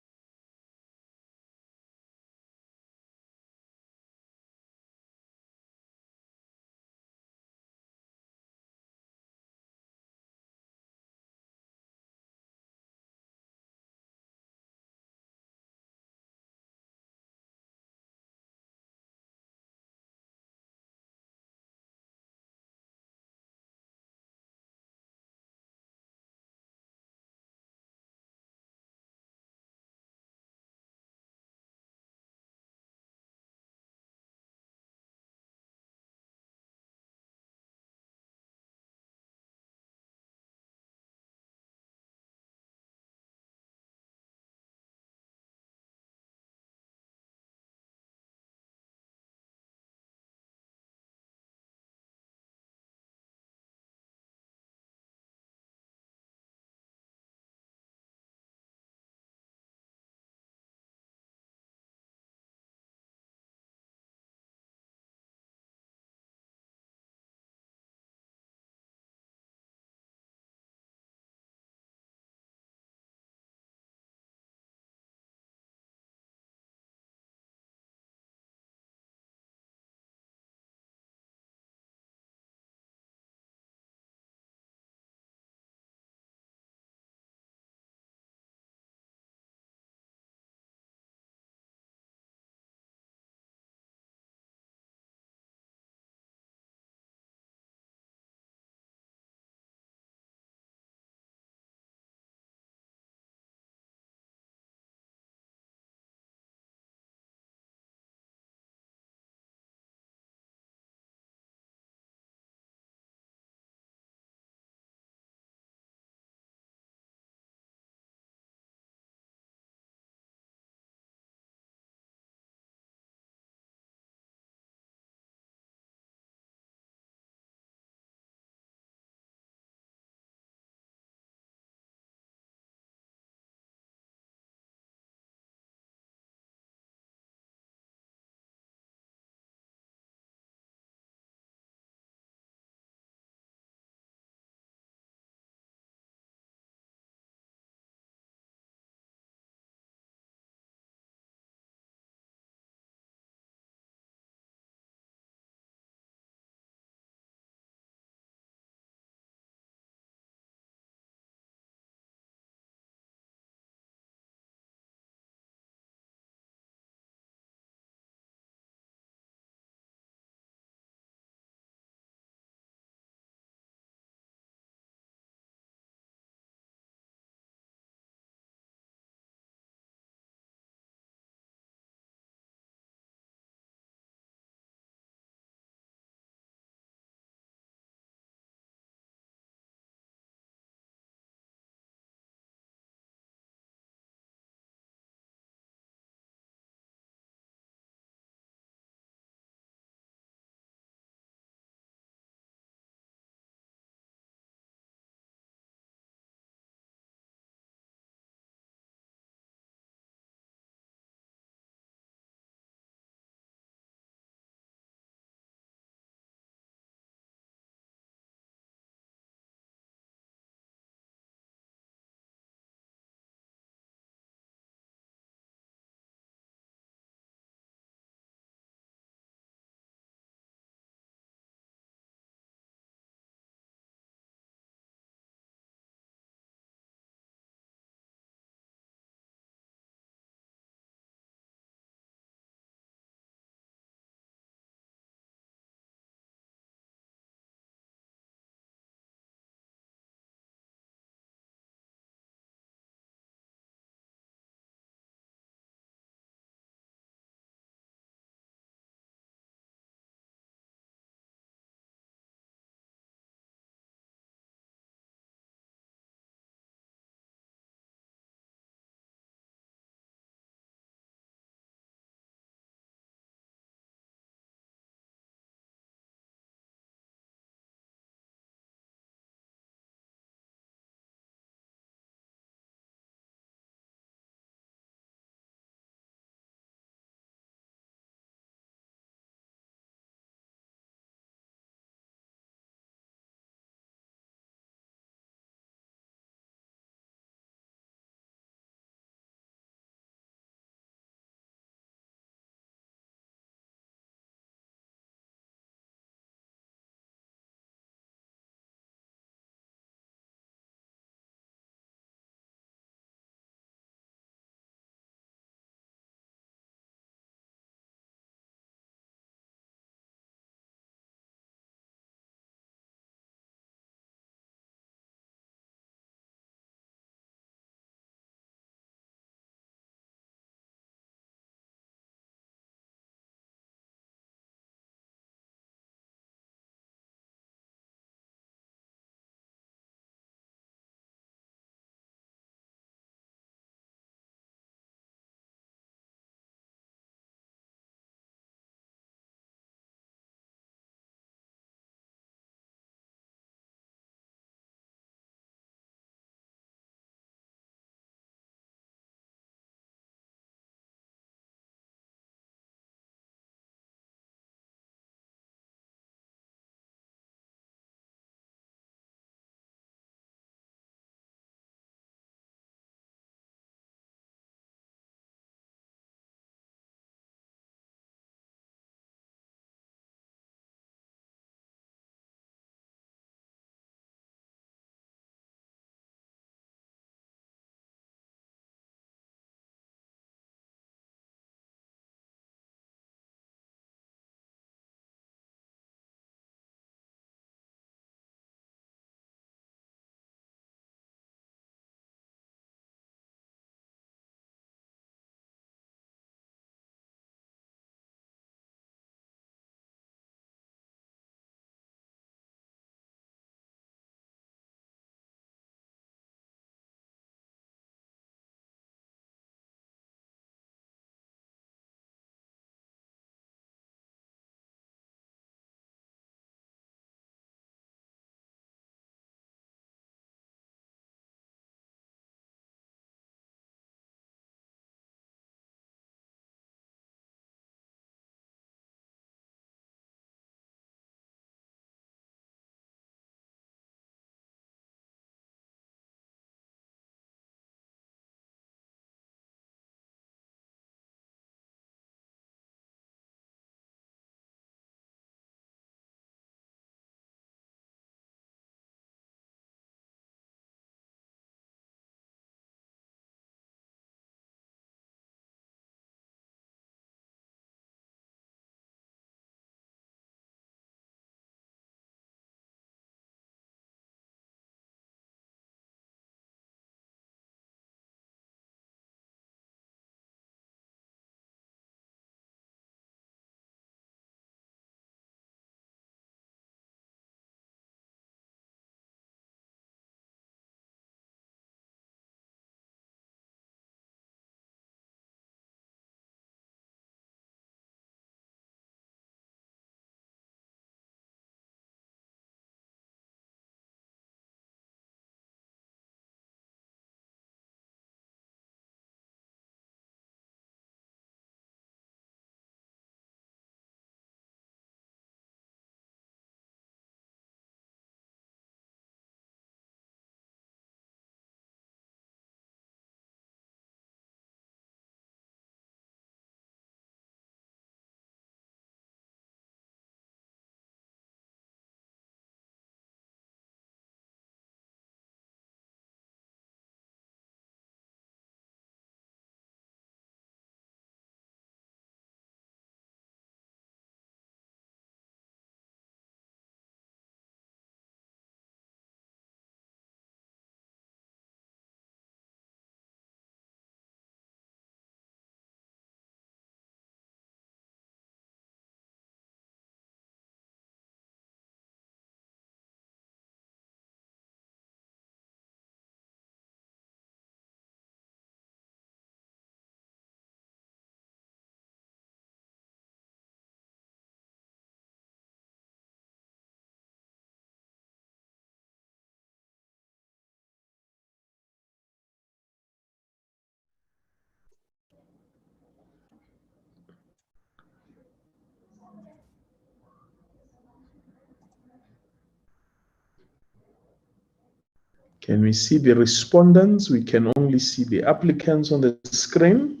S5: Can we see the respondents? We can only see the applicants on the screen.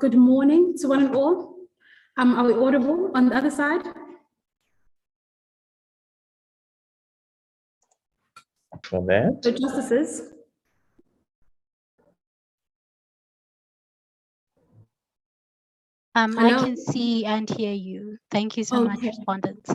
S12: Good morning to one and all. Are we audible on the other side?
S5: For that.
S12: The justices.
S8: I
S12: Hello?
S8: can see and hear you. Thank you so much,
S12: Okay.
S8: respondents.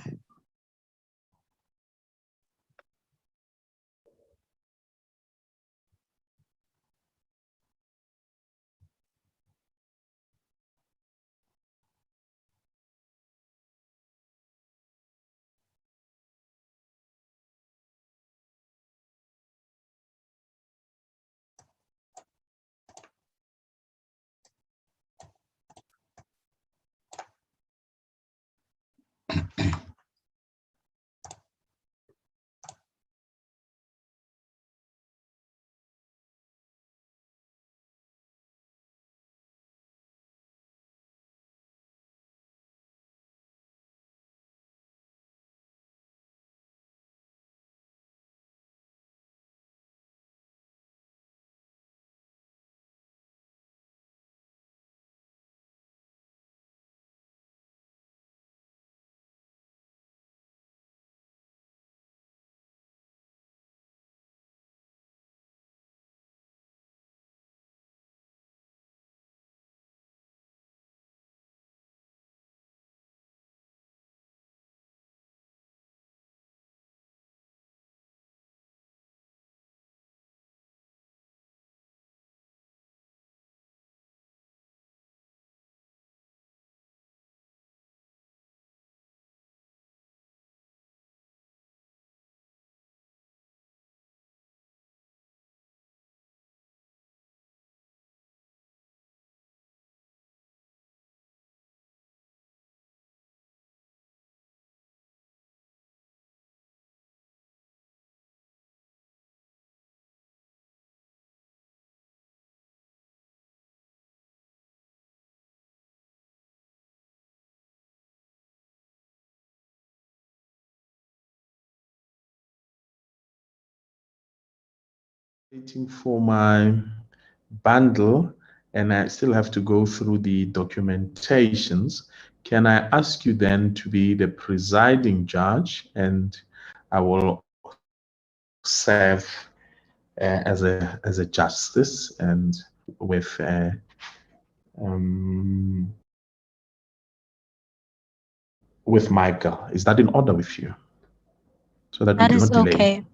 S5: Waiting for my bundle and I still have to go through the documentations. Can I ask you then to be the presiding judge, and I will serve as a justice and with Michael. Is that in order with you? So that we
S8: That
S5: do
S8: is
S5: not delay.
S8: okay.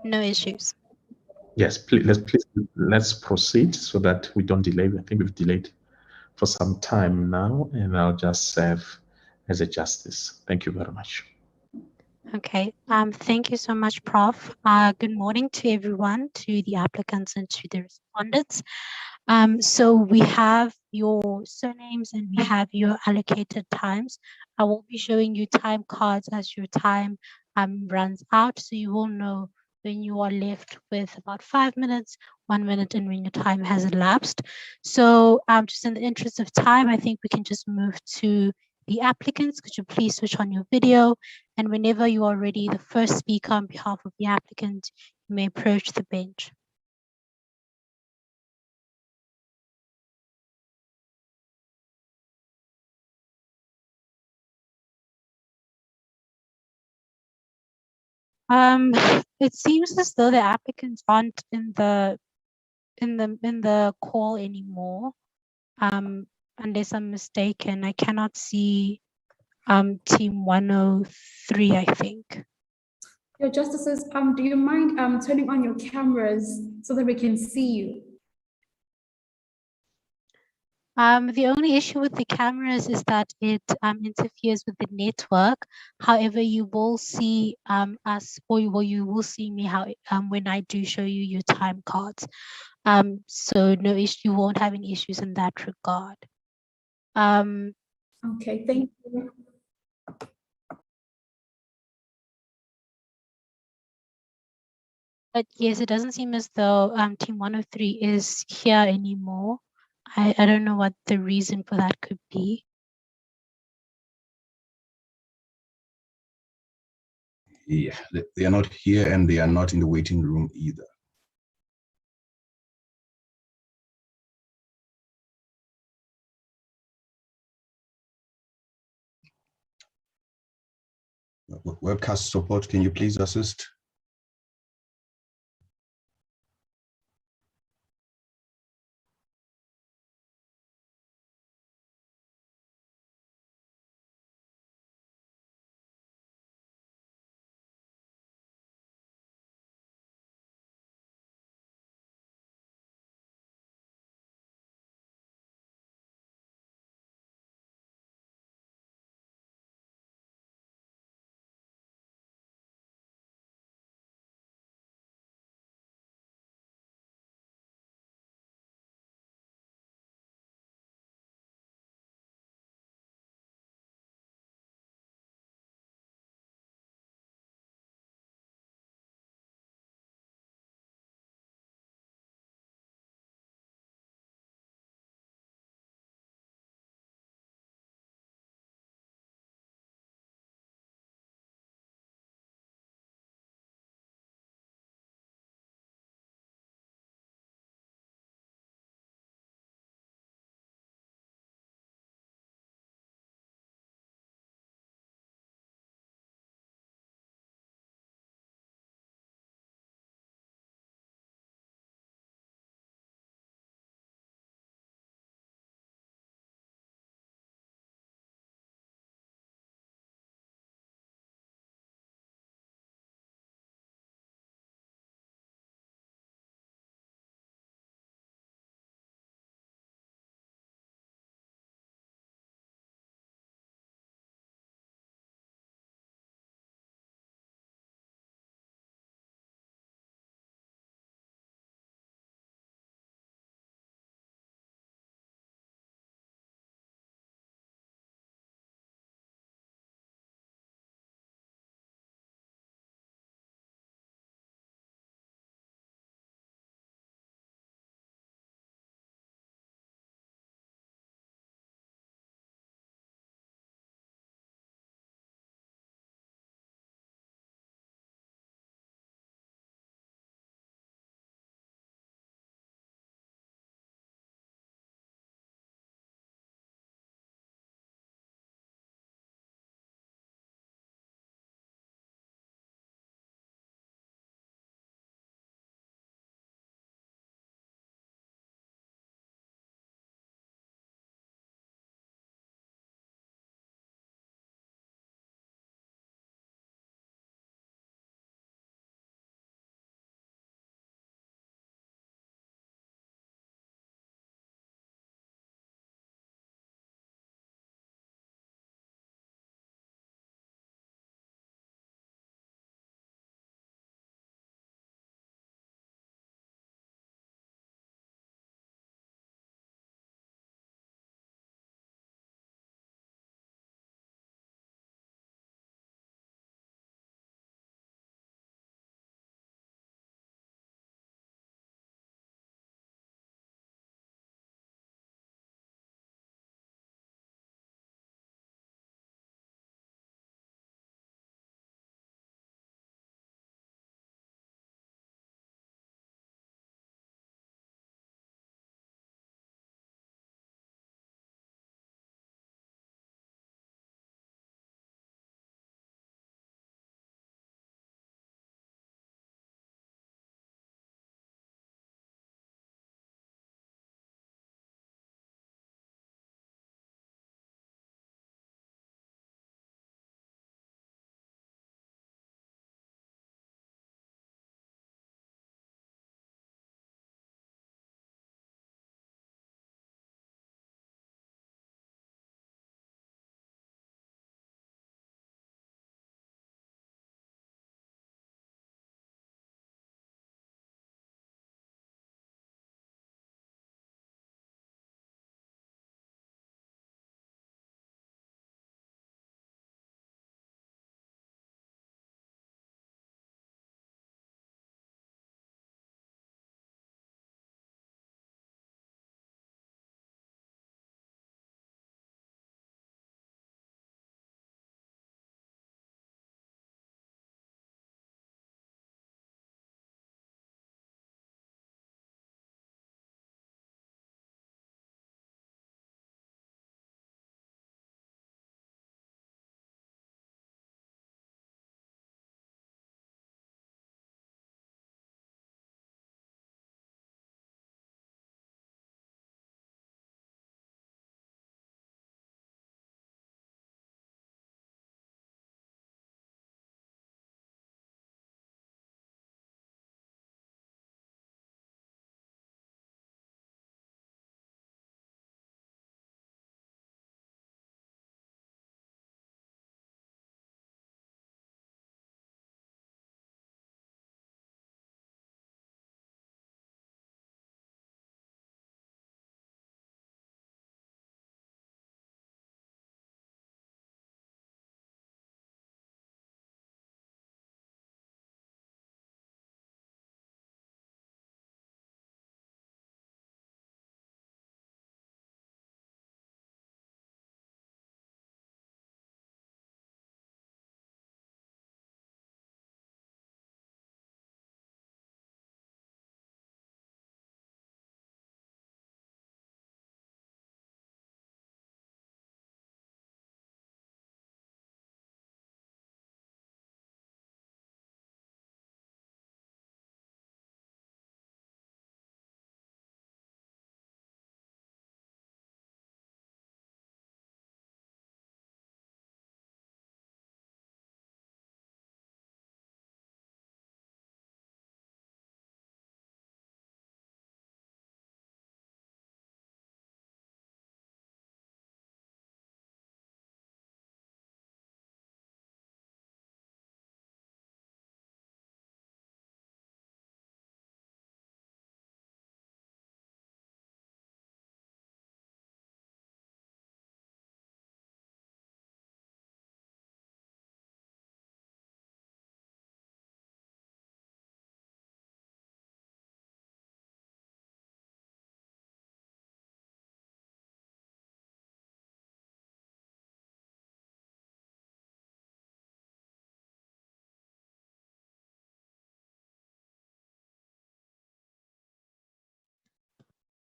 S8: No issues.
S5: Yes, please, let's proceed so that we don't delay. I think we've delayed for some time now, and I'll just serve as a justice. Thank you very much.
S8: Okay. Thank you so much, Prof. Good morning to everyone, to the applicants and to the respondents. So we have your surnames and we have your allocated times. I will be showing you time cards as your time runs out, so you will know when you are left with about 5 minutes, 1 minute, and when your time has elapsed. So just in the interest of time, I think we can just move to the applicants. Could you please switch on your video? And whenever you are ready, the first speaker on behalf of the applicant, you may approach the bench. It seems as though the applicants aren't in the call anymore. Unless I'm mistaken, I cannot see team 103, I think.
S12: Your justices, do you mind turning on your cameras so that we can see you?
S8: The only issue with the cameras is that it interferes with the network. However, you will see us, or you will see me when I do show you your time cards. So no issue, you won't have any issues in that regard.
S12: Okay, thank you.
S8: But yes, it doesn't seem as though team 103 is here anymore. I don't know what the reason for that could be.
S4: Yeah, they are not here and they are not in the waiting room either. Webcast support, can you please assist?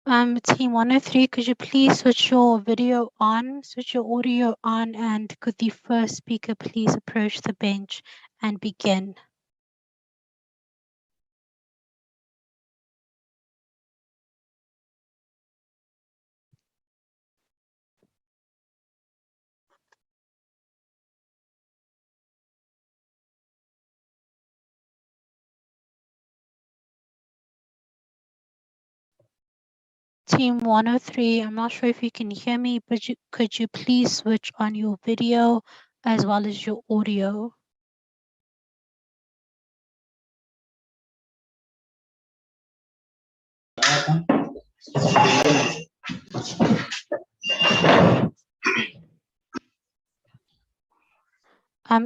S8: Team 103, could you please switch your video on, switch your audio on, and could the first speaker please approach the bench and begin? Team 103, I'm not sure if you can hear me, but could you please switch on your video as well as your audio?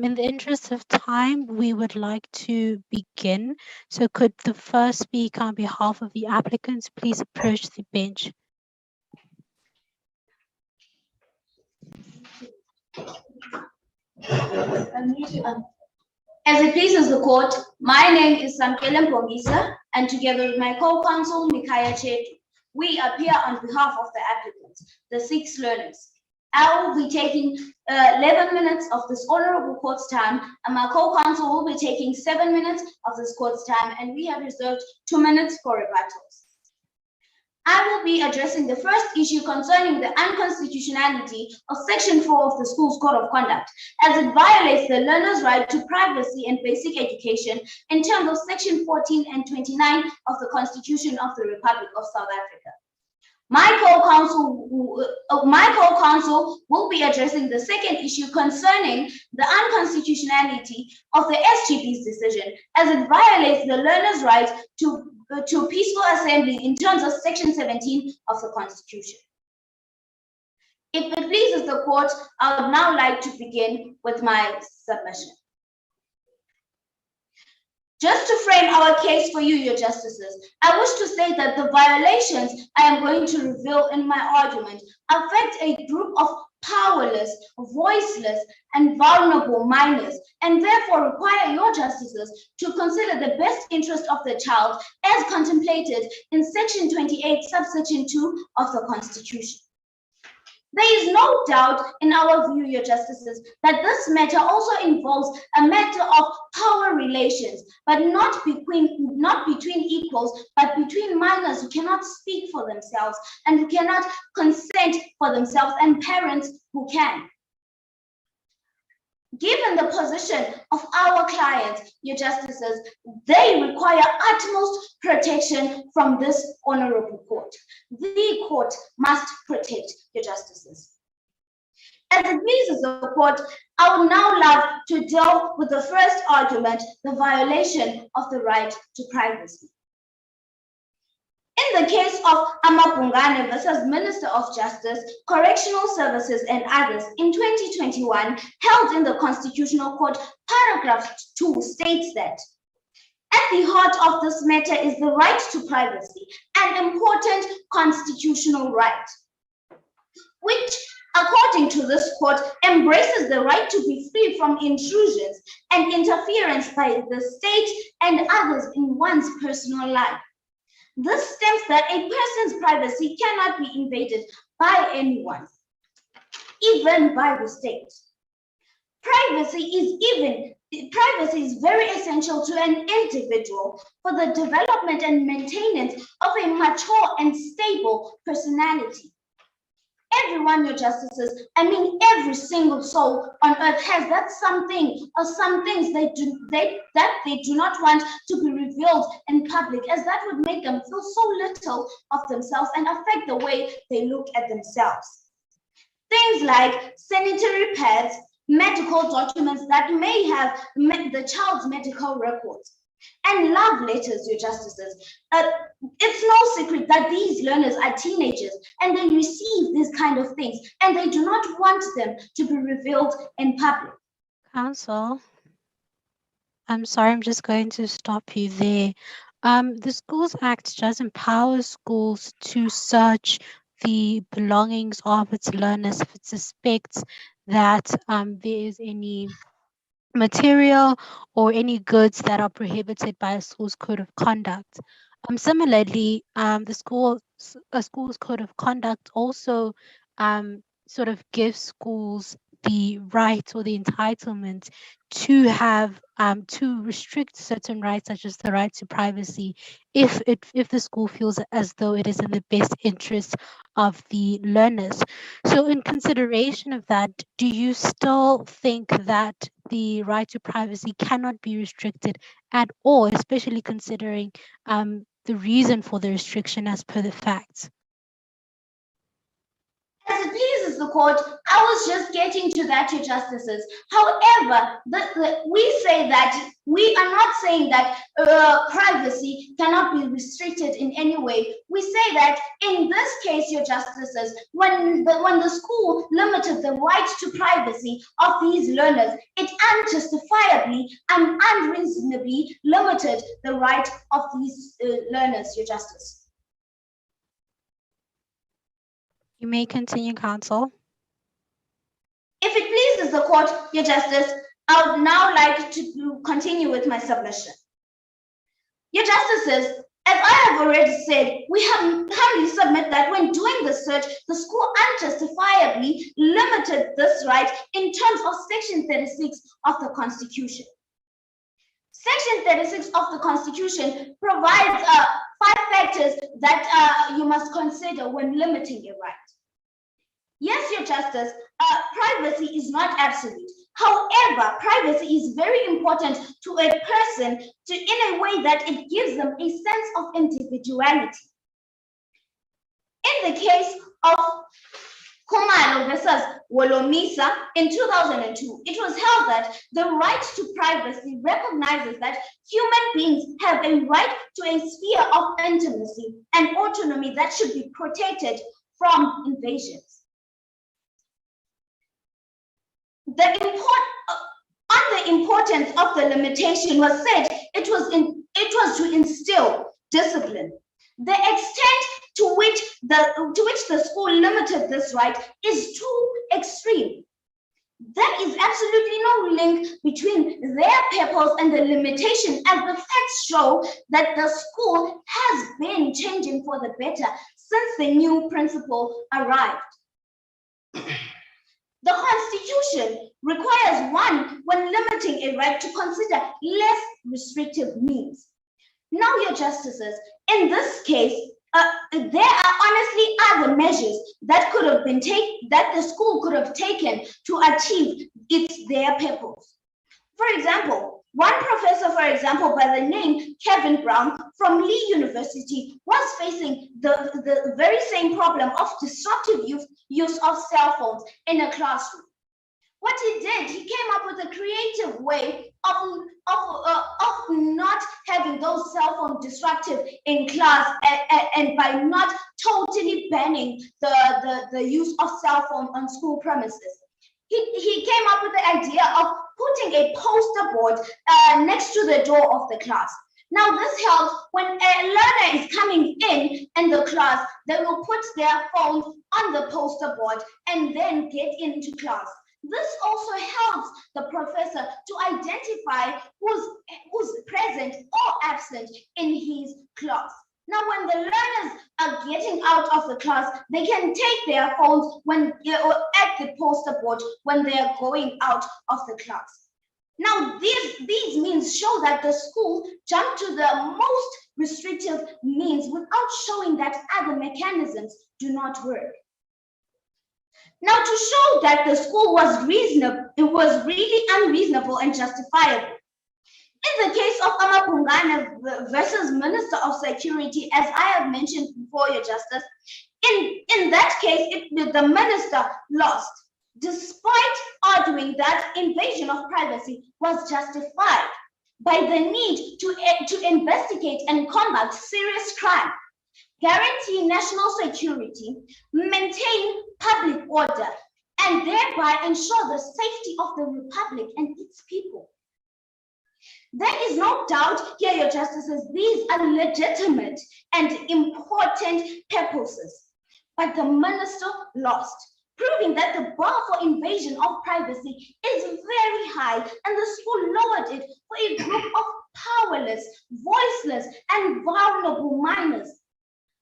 S8: In the interest of time, we would like to begin. So could the first speaker on behalf of the applicants please approach the bench?
S7: As it pleases the court, my name is Samkele Mpongisa, and together with my co-counsel, Mikaya Chetu, we appear on behalf of the applicants, the 6 learners. I will be taking 11 minutes of this honorable court's time, and my co-counsel will be taking 7 minutes of this court's time, and we have reserved 2 minutes for rebuttals. I will be addressing the first issue concerning the unconstitutionality of Section 4 of the School's Code of Conduct, as it violates the learner's right to privacy and basic education in terms of Section 14 and 29 of the Constitution of the Republic of South Africa. My co-counsel will be addressing the second issue concerning the unconstitutionality of the SGB's decision, as it violates the learner's right to peaceful assembly in terms of Section 17 of the Constitution. If it pleases the court, I would now like to begin with my submission. Just to frame our case for you, your justices, I wish to say that the violations I am going to reveal in my argument affect a group of powerless, voiceless, and vulnerable minors, and therefore require your justices to consider the best interest of the child as contemplated in Section 28, subsection 2 of the Constitution. There is no doubt in our view, your justices, that this matter also involves a matter of power relations, but not between equals, but between minors who cannot speak for themselves and who cannot consent for themselves, and parents who can. Given the position of our clients, your justices, they require utmost protection from this honorable court. The court must protect your justices. As it pleases the court, I would now love to deal with the first argument, the violation of the right to privacy. In the case of Amapungane versus Minister of Justice, Correctional Services and others in 2021, held in the Constitutional Court, paragraph 2 states that at the heart of this matter is the right to privacy, an important constitutional right, which, according to this court, embraces the right to be free from intrusions and interference by the state and others in one's personal life. This stems that a person's privacy cannot be invaded by anyone, even by the state. Privacy is very essential to an individual for the development and maintenance of a mature and stable personality. Everyone, your justices, I mean every single soul on earth has that something or some things that they do not want to be revealed in public, as that would make them feel so little of themselves and affect the way they look at themselves. Things like sanitary pads, medical documents that may have the child's medical records, and love letters, your justices. It's no secret that these learners are teenagers and they receive these kind of things and they do not want them to be revealed in public.
S8: Counsel, I'm sorry, I'm just going to stop you there. The Schools Act does empower schools to search the belongings of its learners if it suspects that there is any material or any goods that are prohibited by a school's code of conduct. Similarly, the school's code of conduct also sort of gives schools the right or the entitlement to have to restrict certain rights, such as the right to privacy, if the school feels as though it is in the best interest of the learners. So in consideration of that, do you still think that the right to privacy cannot be restricted at all, especially considering the reason for the restriction as per the facts?
S7: As it pleases the court, I was just getting to that, Your Justices. However, we say that we are not saying that privacy cannot be restricted in any way. We say that in this case, Your Justices, when the school limited the right to privacy of these learners, it unjustifiably and unreasonably limited the right of these learners, Your Justice.
S8: You may continue, counsel.
S7: If it pleases the court, Your Justice, I would now like to continue with my submission. Your Justices, as I have already said, we have humbly submit that when doing the search, the school unjustifiably limited this right in terms of Section 36 of the Constitution. Section 36 of the Constitution provides 5 factors that you must consider when limiting a right. Yes, Your Justice, privacy is not absolute. However, privacy is very important to a person in a way that it gives them a sense of individuality. In the case of Khumalo versus Wolomisa in 2002, it was held that the right to privacy recognizes that human beings have a right to a sphere of intimacy and autonomy that should be protected from invasions. On the importance of the limitation was said it was to instill discipline. The extent to which the school limited this right is too extreme. There is absolutely no link between their purpose and the limitation, as the facts show that the school has been changing for the better since the new principal arrived. The Constitution requires one, when limiting a right, to consider less restrictive means. Now, Your Justices, in this case, there are honestly other measures that could have been that the school could have taken to achieve their purpose. For example, one professor, for example, by the name Kevin Brown from Lee University was facing the very same problem of disruptive use of cell phones in a classroom. What he did, he came up with a creative way of not having those cell phones disruptive in class, and by not totally banning the use of cell phone on school premises. He came up with the idea of putting a poster board next to the door of the class. Now this helps when a learner is coming in the class, they will put their phones on the poster board and then get into class. This also helps the professor to identify who's present or absent in his class. Now, when the learners are getting out of the class, they can take their phones at the poster board when they are going out of the class. Now, these means show that the school jumped to the most restrictive means without showing that other mechanisms do not work. Now, to show that the school was reasonable, it was really unreasonable and justifiable. In the case of Amapungana versus Minister of Security, as I have mentioned before, Your Justice, in that case, the minister lost, despite arguing that invasion of privacy was justified by the need to investigate and combat serious crime, guarantee national security, maintain public order, and thereby ensure the safety of the Republic and its people. There is no doubt here, Your Justices, these are legitimate and important purposes, but the minister lost, proving that the bar for invasion of privacy is very
S13: high and the school lowered it for a group of powerless, voiceless, and vulnerable minors.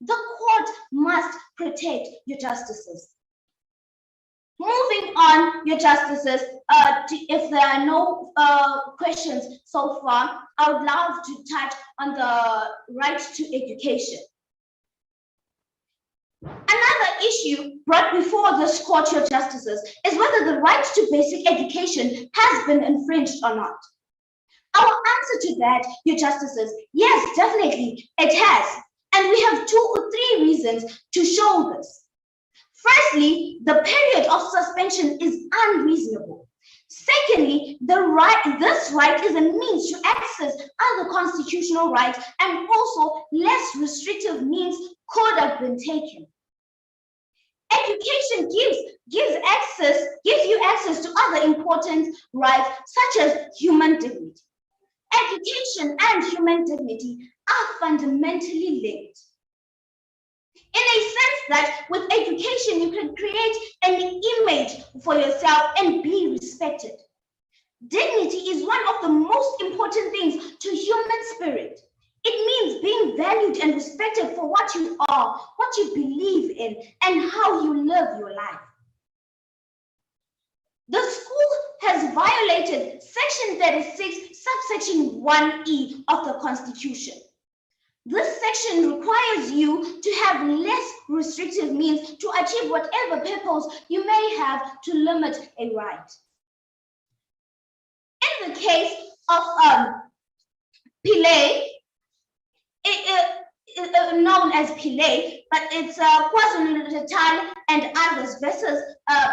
S13: The court must protect your justices. Moving on, your justices, if there are no questions so far, I would love to touch on the right to education. Another issue brought before this court, your justices, is whether the right to basic education has been infringed or not. Our answer to that, your justices, yes, definitely, it has. And we have 2 or 3 reasons to show this. Firstly, the period of suspension is unreasonable. Secondly, this right is a means to access other constitutional rights, and also less restrictive means could have been taken. Education gives you access to other important rights, such as human dignity. Education and human dignity are fundamentally linked. In a sense that with education, you can create an image for yourself and be respected. Dignity is one of the most important things to human spirit. It means being valued and respected for what you are, what you believe in, and how you live your life. The school has violated Section 36, subsection 1E of the Constitution. This section requires you to have less restrictive means to achieve whatever purpose you may have to limit a right. In the case of Pillay, known as Pillay, but it's KwaZulu-Natal and others versus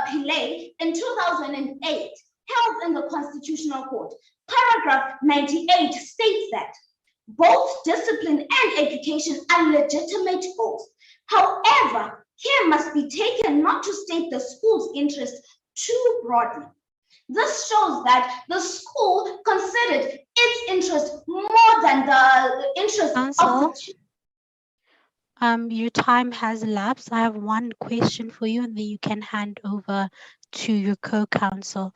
S13: Pillay in 2008, held in the Constitutional Court. Paragraph 98 states that both discipline and education are legitimate goals. However, care must be taken not to state the school's interest too broadly. This shows that the school considered its interest more than the interest of the
S8: your time has elapsed. I have one question for you, and then you can hand over to your co-counsel.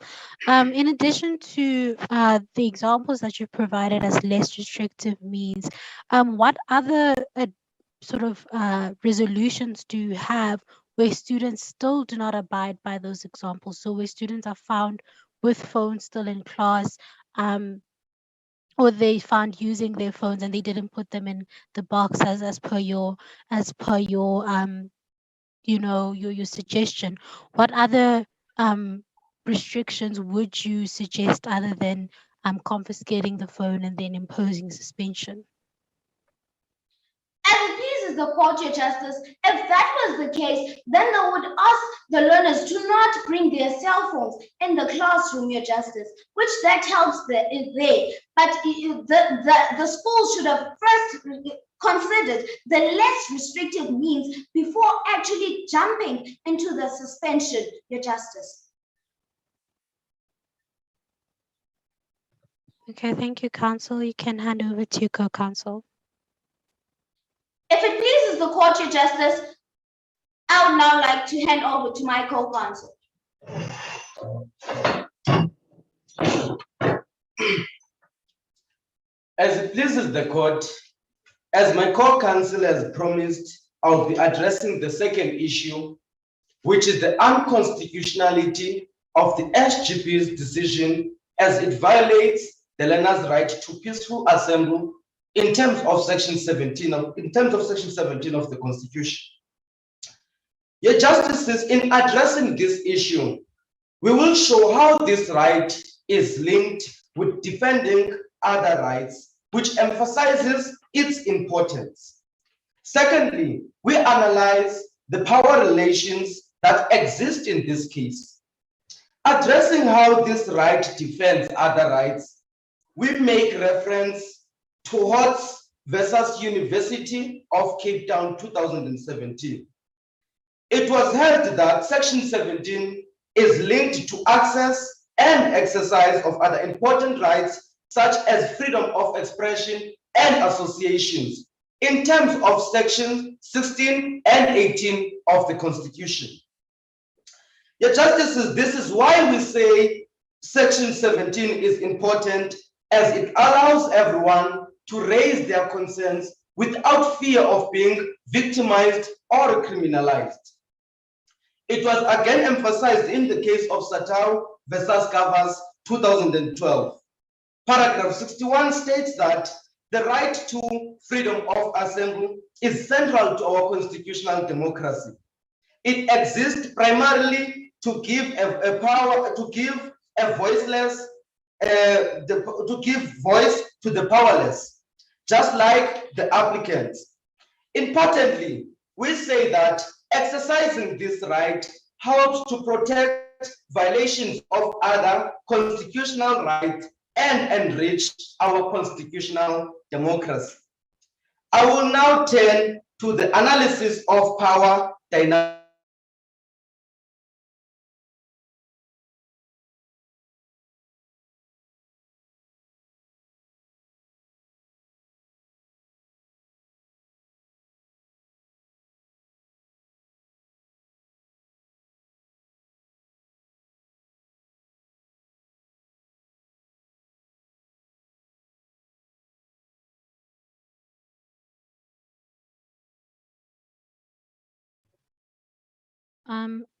S8: In addition to the examples that you've provided as less restrictive means, what other sort of resolutions do you have where students still do not abide by those examples? So where students are found with phones still in class, or they found using their phones and they didn't put them in the box as per your your suggestion. What other restrictions would you suggest other than confiscating the phone and then imposing suspension?
S13: As it pleases the court, your justice, if that was the case, then they would ask the learners to not bring their cell phones in the classroom, your justice, which that helps there. But the school should have first considered the less restrictive means before actually jumping into the suspension, your justice.
S8: Okay, thank you, counsel. You can hand over to your co-counsel.
S13: If it pleases the court, your justice, I would now like to hand over to my co-counsel.
S14: As it pleases the court, as my co-counsel has promised, I'll be addressing the second issue, which is the unconstitutionality of the SGP's decision as it violates the learner's right to peaceful assembly in terms of Section 17 of the Constitution. Your justices, in addressing this issue, we will show how this right is linked with defending other rights, which emphasizes its importance. Secondly, we analyze the power relations that exist in this case. Addressing how this right defends other rights, we make reference to Hodds versus University of Cape Town 2017. It was held that Section 17 is linked to access and exercise of other important rights, such as freedom of expression and associations, in terms of Sections 16 and 18 of the Constitution. Your justices, this is why we say Section 17 is important as it allows everyone to raise their concerns without fear of being victimized or criminalized. It was again emphasized in the case of Satao versus Gavas 2012. Paragraph 61 states that the right to freedom of assembly is central to our constitutional democracy. It exists primarily to give to give voice to the powerless, just like the applicants. Importantly, we say that exercising this right helps to protect violations of other constitutional rights and enrich our constitutional democracy. I will now turn to the analysis of power dynamics.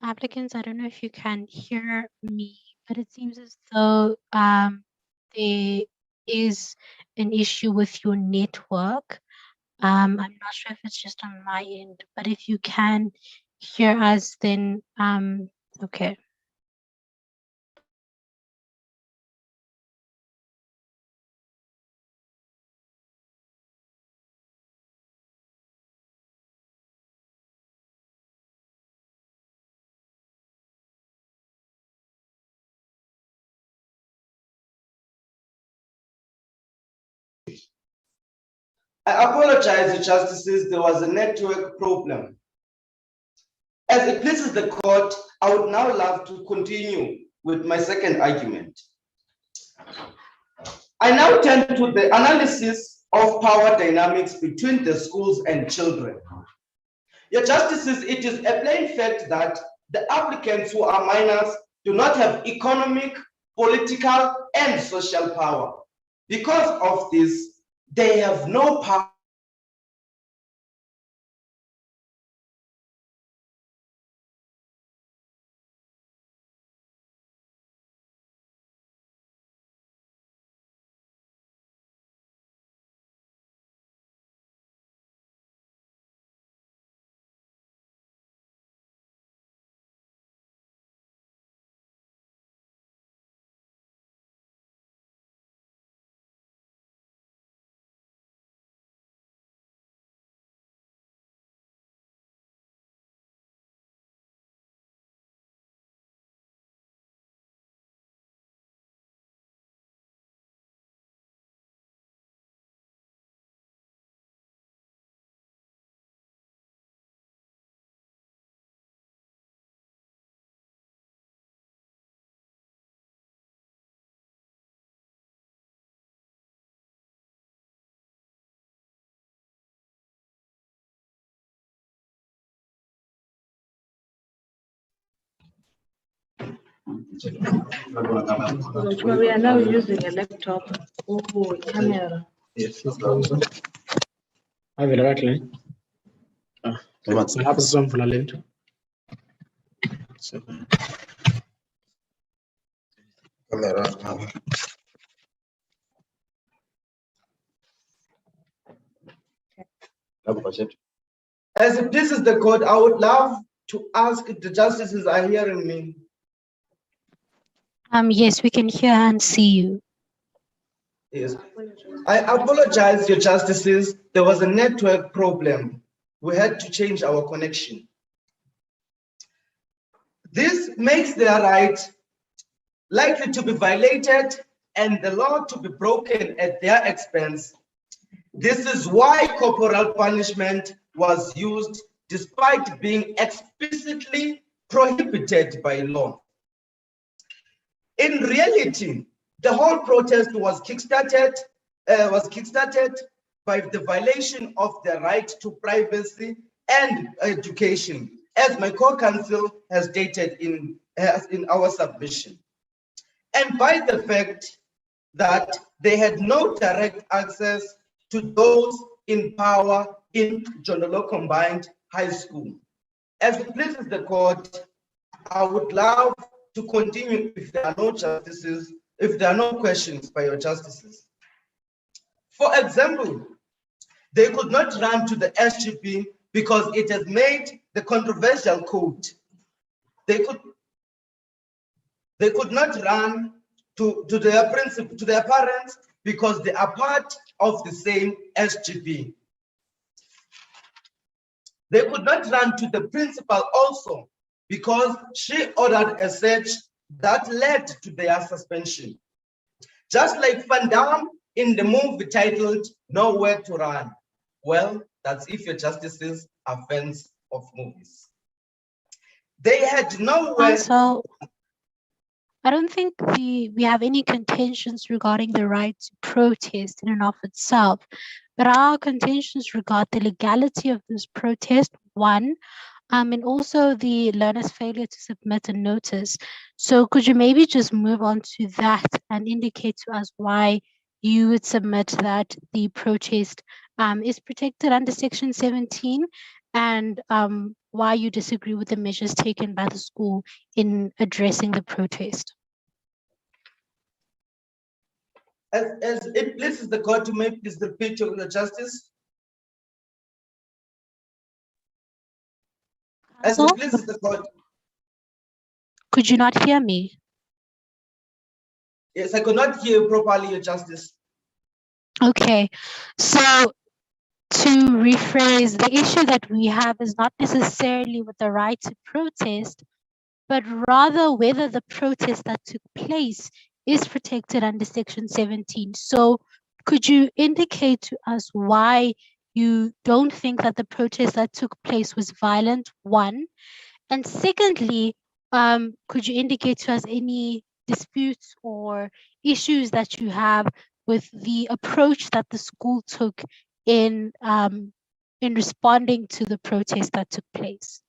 S8: Applicants, I don't know if you can hear me, but it seems as though there is an issue with your network. I'm not sure if it's just on my end, but if you can hear us, then okay.
S14: I apologize, the justices, there was a network problem. As it pleases the court, I would now love to continue with my second argument. I now turn to the analysis of power dynamics between the schools and children. Your justices, it is a plain fact that the applicants who are minors do not have economic, political, and social power. Because of this, they have no power.
S11: We are now using a laptop or camera.
S15: Yes. I will write line. Perhaps some for a lint.
S14: As if this is the code, I would love to ask if the justices are hearing me.
S8: Yes, we can hear and see you.
S14: Yes. I apologize, your justices. There was a network problem. We had to change our connection. This makes their right likely to be violated and the law to be broken at their expense. This is why corporal punishment was used despite being explicitly prohibited by law. In reality, the whole protest was kickstarted by the violation of the right to privacy and education, as my co-counsel has stated in our submission. and by the fact that they had no direct access to those in power in Jondolo Combined High School. As it pleases the court, I would love to continue if there are no justices, if there are no questions by your justices. For example, they could not run to the SGP because it has made the controversial code. They could not run to their principal, to their parents, because they are part of the same SGP. They could not run to the principal also because she ordered a search that led to their suspension. Just like Van Damme in the movie titled Nowhere to Run. Well, that's if your justices are fans of movies. They had nowhere.
S8: So I don't think we have any contentions regarding the right to protest in and of itself, but our contentions regard the legality of this protest, one, and also the learner's failure to submit a notice. So could you maybe just move on to that and indicate to us why you would submit that the protest is protected under Section 17, and why you disagree with the measures taken by the school in addressing the protest?
S14: As it pleases the court to make this the picture of the justice. As it pleases the court.
S8: Could you not hear me?
S14: Yes, I could not hear you properly, Your Justice.
S8: Okay, so to rephrase, the issue that we have is not necessarily with the right to protest, but rather whether the protest that took place is protected under Section 17. So could you indicate to us why you don't think that the protest that took place was violent, one? And secondly, could you indicate to us any disputes or issues that you have with the approach that the school took in responding to the protest that took place?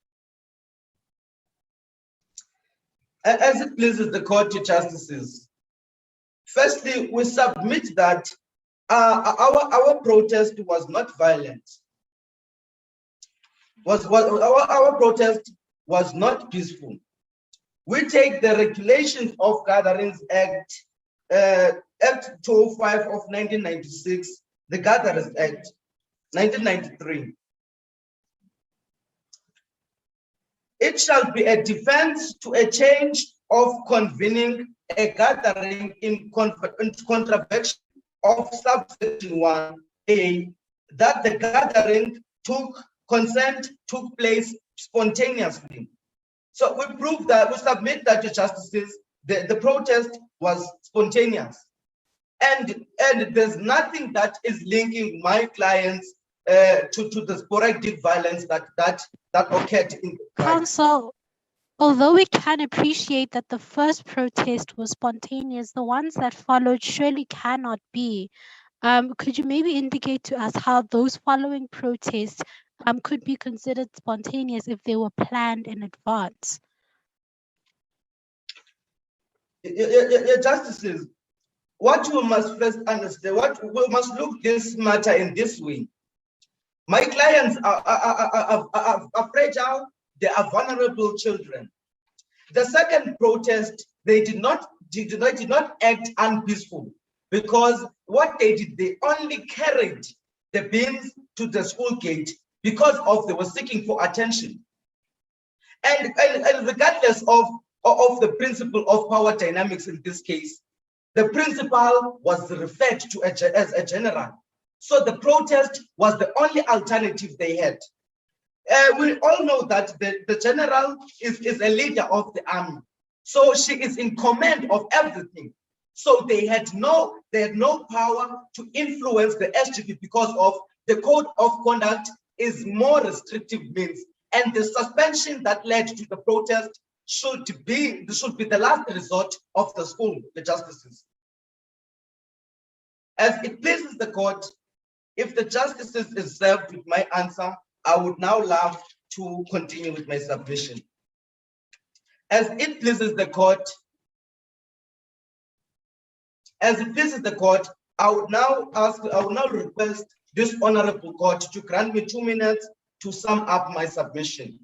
S14: As it pleases the court, Your Justices. Firstly, we submit that our protest was not violent. Our protest was not peaceful. We take the Regulations of Gatherings Act, Act 205 of 1996, the Gatherings Act, 1993. It shall be a defense to a change of convening a gathering in contravention of subsection 1A, that the gathering consent took place spontaneously. So we prove that, we submit that, Your Justices, the protest was spontaneous. And there's nothing that is linking my clients to the sporadic violence that occurred in the
S8: Counsel, although we can appreciate that the first protest was spontaneous, the ones that followed surely cannot be. Could you maybe indicate to us how those following protests could be considered spontaneous if they were planned in advance?
S14: Your Justices, what you must first understand, what we must look this matter in this way. My clients are fragile, they are vulnerable children. The second protest, they did not act unpeaceful, because what they did, they only carried the bins to the school gate because they were seeking for attention. And regardless of the principle of power dynamics in this case, the principal was referred to as a general. So the protest was the only alternative they had. We all know that the general is a leader of the army. So she is in command of everything. So they had no power to influence the SGP because of the code of conduct is more restrictive means. And the suspension that led to the protest should be the last resort of the school, the justices. As it pleases the court, if the justices is served with my answer, I would now love to continue with my submission. As it pleases the court, As it pleases the court, I would now request this honorable court to grant me 2 minutes to sum up my submission.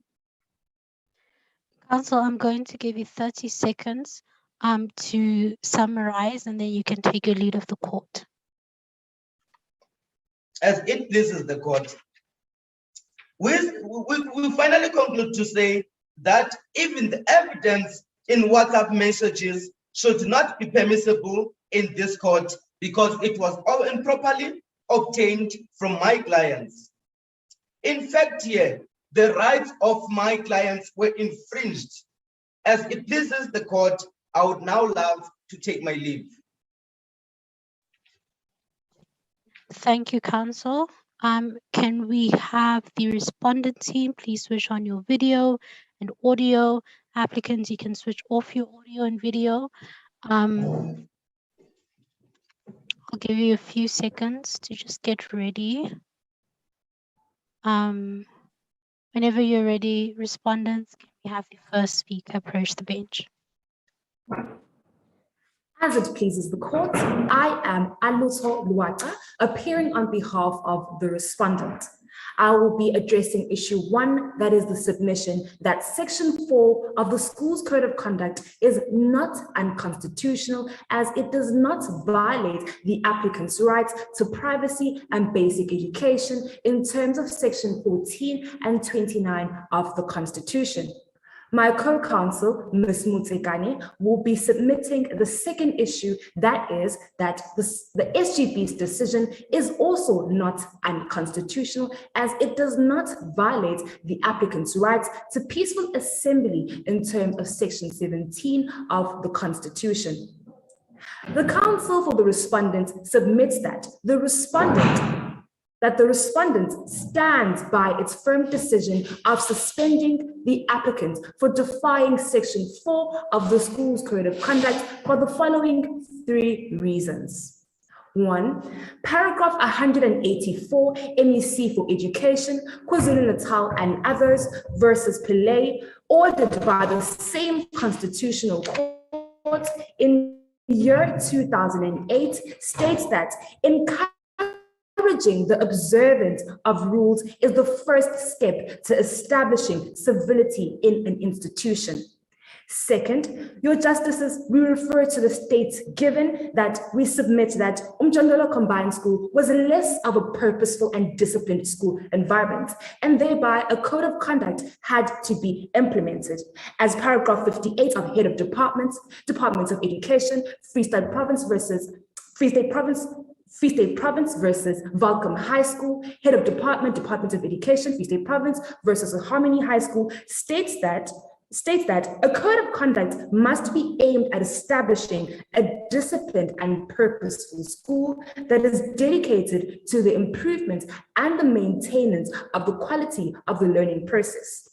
S8: Counsel, I'm going to give you 30 seconds to summarize, and then you can take your lead of the court.
S14: As it pleases the court, we finally conclude to say that even the evidence in WhatsApp messages should not be permissible in this court because it was all improperly obtained from my clients. In fact, here, the rights of my clients were infringed. As it pleases the court, I would now love to take my leave.
S8: Thank you, counsel. Can we have the respondent team please switch on your video and audio? Applicants, you can switch off your audio and video. I'll give you a few seconds to just get ready. Whenever you're ready, respondents, can we have the first speaker approach the bench?
S16: As it pleases the court, I am Aluso Luata, appearing on behalf of the respondent. I will be addressing issue 1, that is the submission that section 4 of the Schools Code of Conduct is not unconstitutional as it does not violate the applicant's rights to privacy and basic education in terms of section 14 and 29 of the Constitution. My co-counsel, Ms. Mutsekane, will be submitting the second issue, that is that the SGB's decision is also not unconstitutional as it does not violate the applicant's rights to peaceful assembly in terms of section 17 of the Constitution. The counsel for the respondent submits that the respondent stands by its firm decision of suspending the applicant for defying section 4 of the Schools Code of Conduct for the following 3 reasons. 1, paragraph 184 MEC for Education, KwaZulu-Natal and others versus Pillay, ordered by the same constitutional court in year 2008, states that encouraging the observance of rules is the first step to establishing civility in an institution. Second, your justices, we refer to the states given that we submit that Umjondolo Combined School was less of a purposeful and disciplined school environment, and thereby a code of conduct had to be implemented. As paragraph 58 of Head of Departments of Education, Free State Province versus Valcom High School, Head of Department of Education, Free State Province versus Harmony High School, states that a code of conduct must be aimed at establishing a disciplined and purposeful school that is dedicated to the improvement and the maintenance of the quality of the learning process.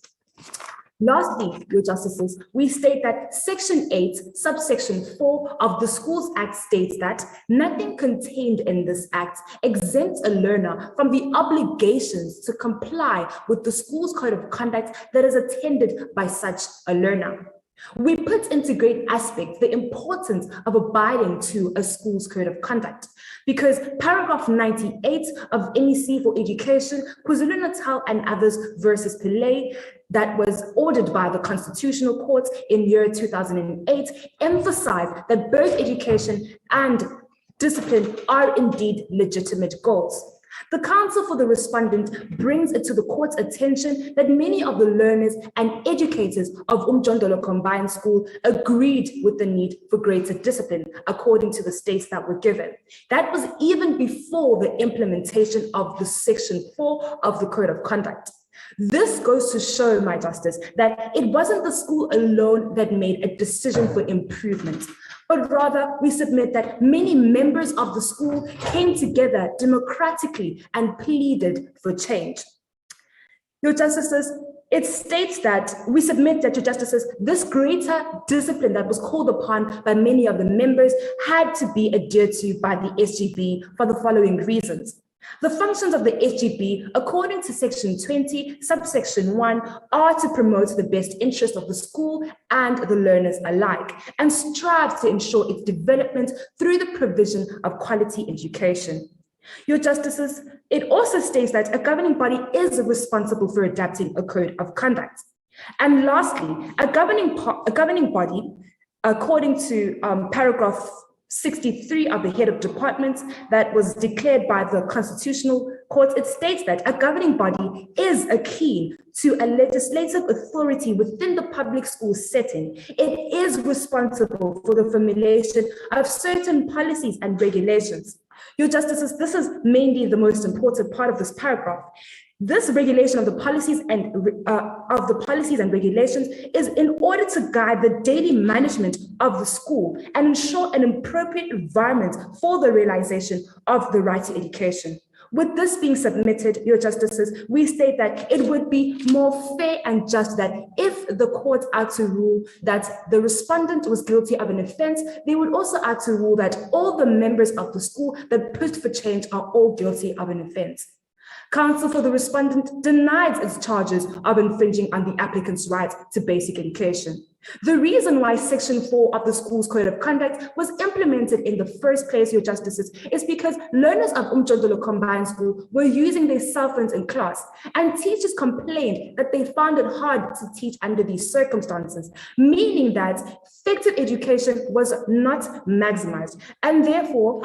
S16: Lastly, your justices, we state that section 8, subsection 4 of the Schools Act states that nothing contained in this act exempts a learner from the obligations to comply with the Schools Code of Conduct that is attended by such a learner. We put into great aspect the importance of abiding to a Schools Code of Conduct because paragraph 98 of MEC for Education, KwaZulu-Natal and others versus Pillay, that was ordered by the Constitutional Court in year 2008, emphasized that both education and discipline are indeed legitimate goals. The counsel for the respondent brings it to the court's attention that many of the learners and educators of Umjondolo Combined School agreed with the need for greater discipline according to the states that were given. That was even before the implementation of the section 4 of the Code of Conduct. This goes to show, my justice, that it wasn't the school alone that made a decision for improvement, but rather we submit that many members of the school came together democratically and pleaded for change. Your justices, it states that we submit that, your justices, this greater discipline that was called upon by many of the members had to be adhered to by the SGB for the following reasons. The functions of the SGB, according to Section 20, subsection 1, are to promote the best interest of the school and the learners alike, and strive to ensure its development through the provision of quality education. Your Justices, it also states that a governing body is responsible for adapting a code of conduct. And lastly, a governing body, according to paragraph 63 of the head of department that was declared by the Constitutional Court, it states that a governing body is akin to a legislative authority within the public school setting. It is responsible for the formulation of certain policies and regulations. Your Justices, this is mainly the most important part of this paragraph. This regulation of the policies and regulations is in order to guide the daily management of the school and ensure an appropriate environment for the realization of the right to education. With this being submitted, Your Justices, we state that it would be more fair and just that if the court are to rule that the respondent was guilty of an offense, they would also have to rule that all the members of the school that pushed for change are all guilty of an offense. Counsel for the respondent denies its charges of infringing on the applicant's right to basic education. The reason why Section 4 of the school's code of conduct was implemented in the first place, Your Justices, is because learners of Umjondolo Combined School were using their cell phones in class, and teachers complained that they found it hard to teach under these circumstances, meaning that effective education was not maximized, and therefore,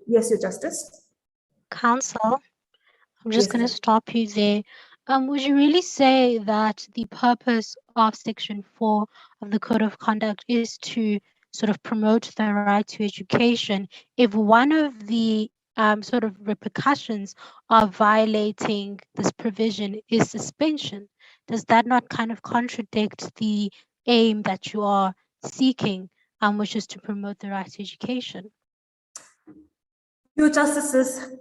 S16: Yes, Your Justice.
S8: Counsel, I'm just going to stop you there. Would you really say that the purpose of Section 4 of the Code of Conduct is to sort of promote the right to education if one of the sort of repercussions of violating this provision is suspension? Does that not kind of contradict the aim that you are seeking, which is to promote the right to education?
S16: Your Justices,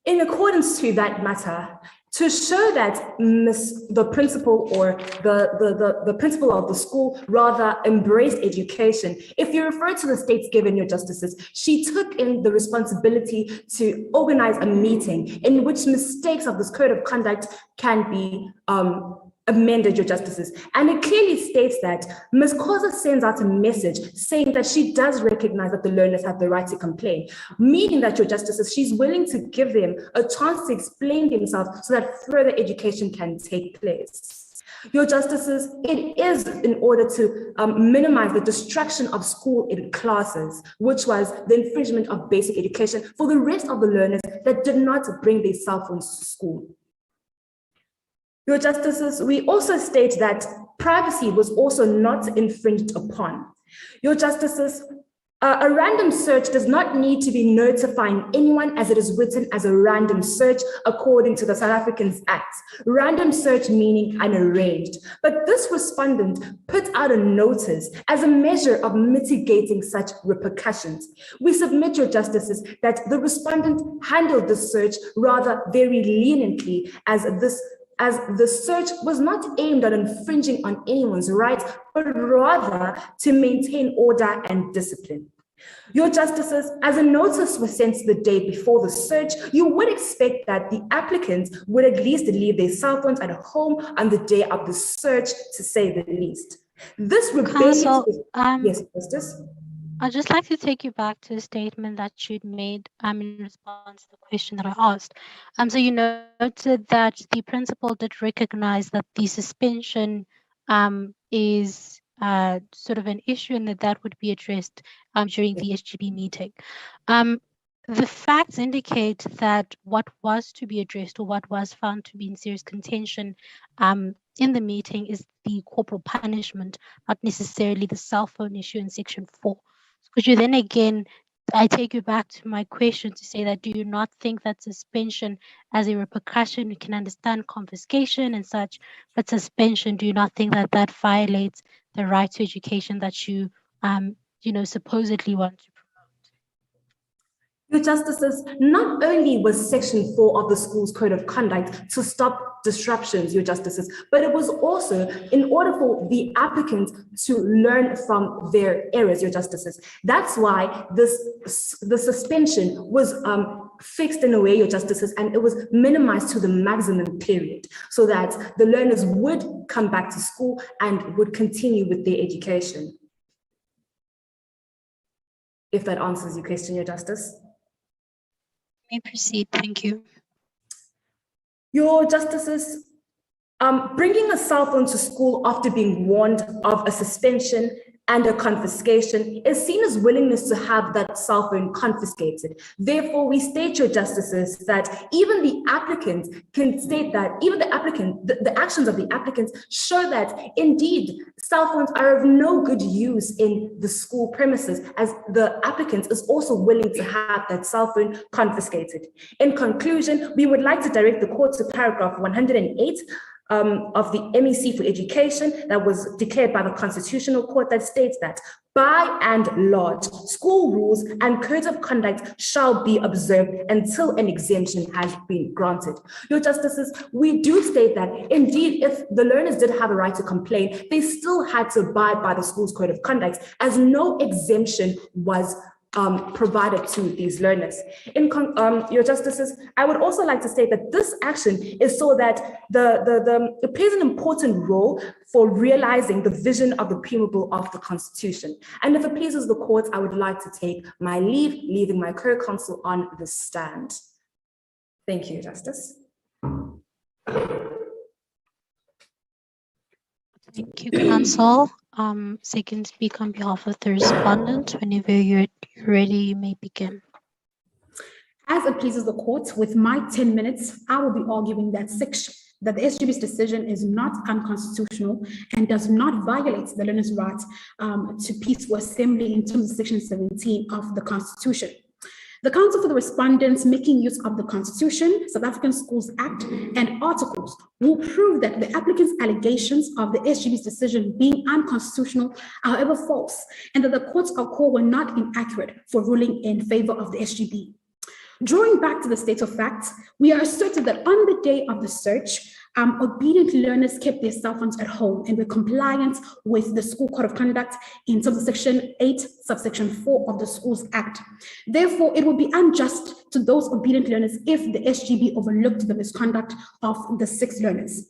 S16: in accordance to that matter, to show that the principal or the principal of the school rather embraced education, if you refer to the states given, Your Justices, she took in the responsibility to organize a meeting in which mistakes of this code of conduct can be amended, Your Justices. And it clearly states that Ms. Khoza sends out a message saying that she does recognize that the learners have the right to complain, meaning that, Your Justices, she's willing to give them a chance to explain themselves so that further education can take place. Your Justices, it is in order to minimize the destruction of school in classes, which was the infringement of basic education for the rest of the learners that did not bring their cell phones to school. Your Justices, we also state that privacy was also not infringed upon. Your Justices, a random search does not need to be notifying anyone as it is written as a random search according to the South Africans Act. Random search meaning unarranged. But this respondent put out a notice as a measure of mitigating such repercussions. We submit, Your Justices, that the respondent handled the search rather very leniently as the search was not aimed at infringing on anyone's rights, but rather to maintain order and discipline. Your Justices, as a notice was sent the day before the search, you would expect that the applicants would at least leave their cell phones at home on the day of the search, to say the least. This rebellion. Yes, Justice.
S8: I'd just like to take you back to a statement that you'd made in response to the question that I asked. So you noted that the principal did recognize that the suspension is sort of an issue and that would be addressed during the SGB meeting. The facts indicate that what was to be addressed or what was found to be in serious contention in the meeting is the corporal punishment, not necessarily the cell phone issue in Section 4. Could you then again, I take you back to my question to say that do you not think that suspension as a repercussion, you can understand confiscation and such, but suspension, do you not think that that violates the right to education that you, supposedly want to
S16: Your Justices, not only was Section 4 of the school's code of conduct to stop disruptions, Your Justices, but it was also in order for the applicants to learn from their errors, Your Justices. That's why the suspension was fixed in a way, Your Justices, and it was minimized to the maximum period so that the learners would come back to school and would continue with their education. If that answers your question, Your Justice.
S8: May proceed, thank you.
S16: Your Justices, bringing a cell phone to school after being warned of a suspension and a confiscation is seen as willingness to have that cell phone confiscated. Therefore, we state, Your Justices, that even the applicant can state that even the actions of the applicants show that indeed cell phones are of no good use in the school premises, as the applicant is also willing to have that cell phone confiscated. In conclusion, we would like to direct the court to paragraph 108 of the MEC for Education that was declared by the Constitutional Court that states that by and large, school rules and codes of conduct shall be observed until an exemption has been granted. Your Justices, we do state that indeed, if the learners did have a right to complain, they still had to abide by the school's code of conduct, as no exemption was provided to these learners. Your Justices, I would also like to state that this action is so that it plays an important role for realizing the vision of the preamble of the Constitution. And if it pleases the court, I would like to take my leave, leaving my co-counsel on the stand. Thank you, Justice.
S8: Thank you, counsel. Second speak on behalf of the respondent. Whenever you're ready, you may begin.
S12: As it pleases the court, with my 10 minutes, I will be arguing that the SGB's decision is not unconstitutional and does not violate the learner's right to peaceful assembly in terms of section 17 of the Constitution. The counsel for the respondents making use of the Constitution, South African Schools Act, and articles will prove that the applicant's allegations of the SGB's decision being unconstitutional are however false, and that the courts of call were not inaccurate for ruling in favor of the SGB. Drawing back to the state of facts, we are asserted that on the day of the search, obedient learners kept their cell phones at home and were compliant with the school code of conduct in terms of section 8, subsection 4 of the Schools Act. Therefore, it would be unjust to those obedient learners if the SGB overlooked the misconduct of the 6 learners.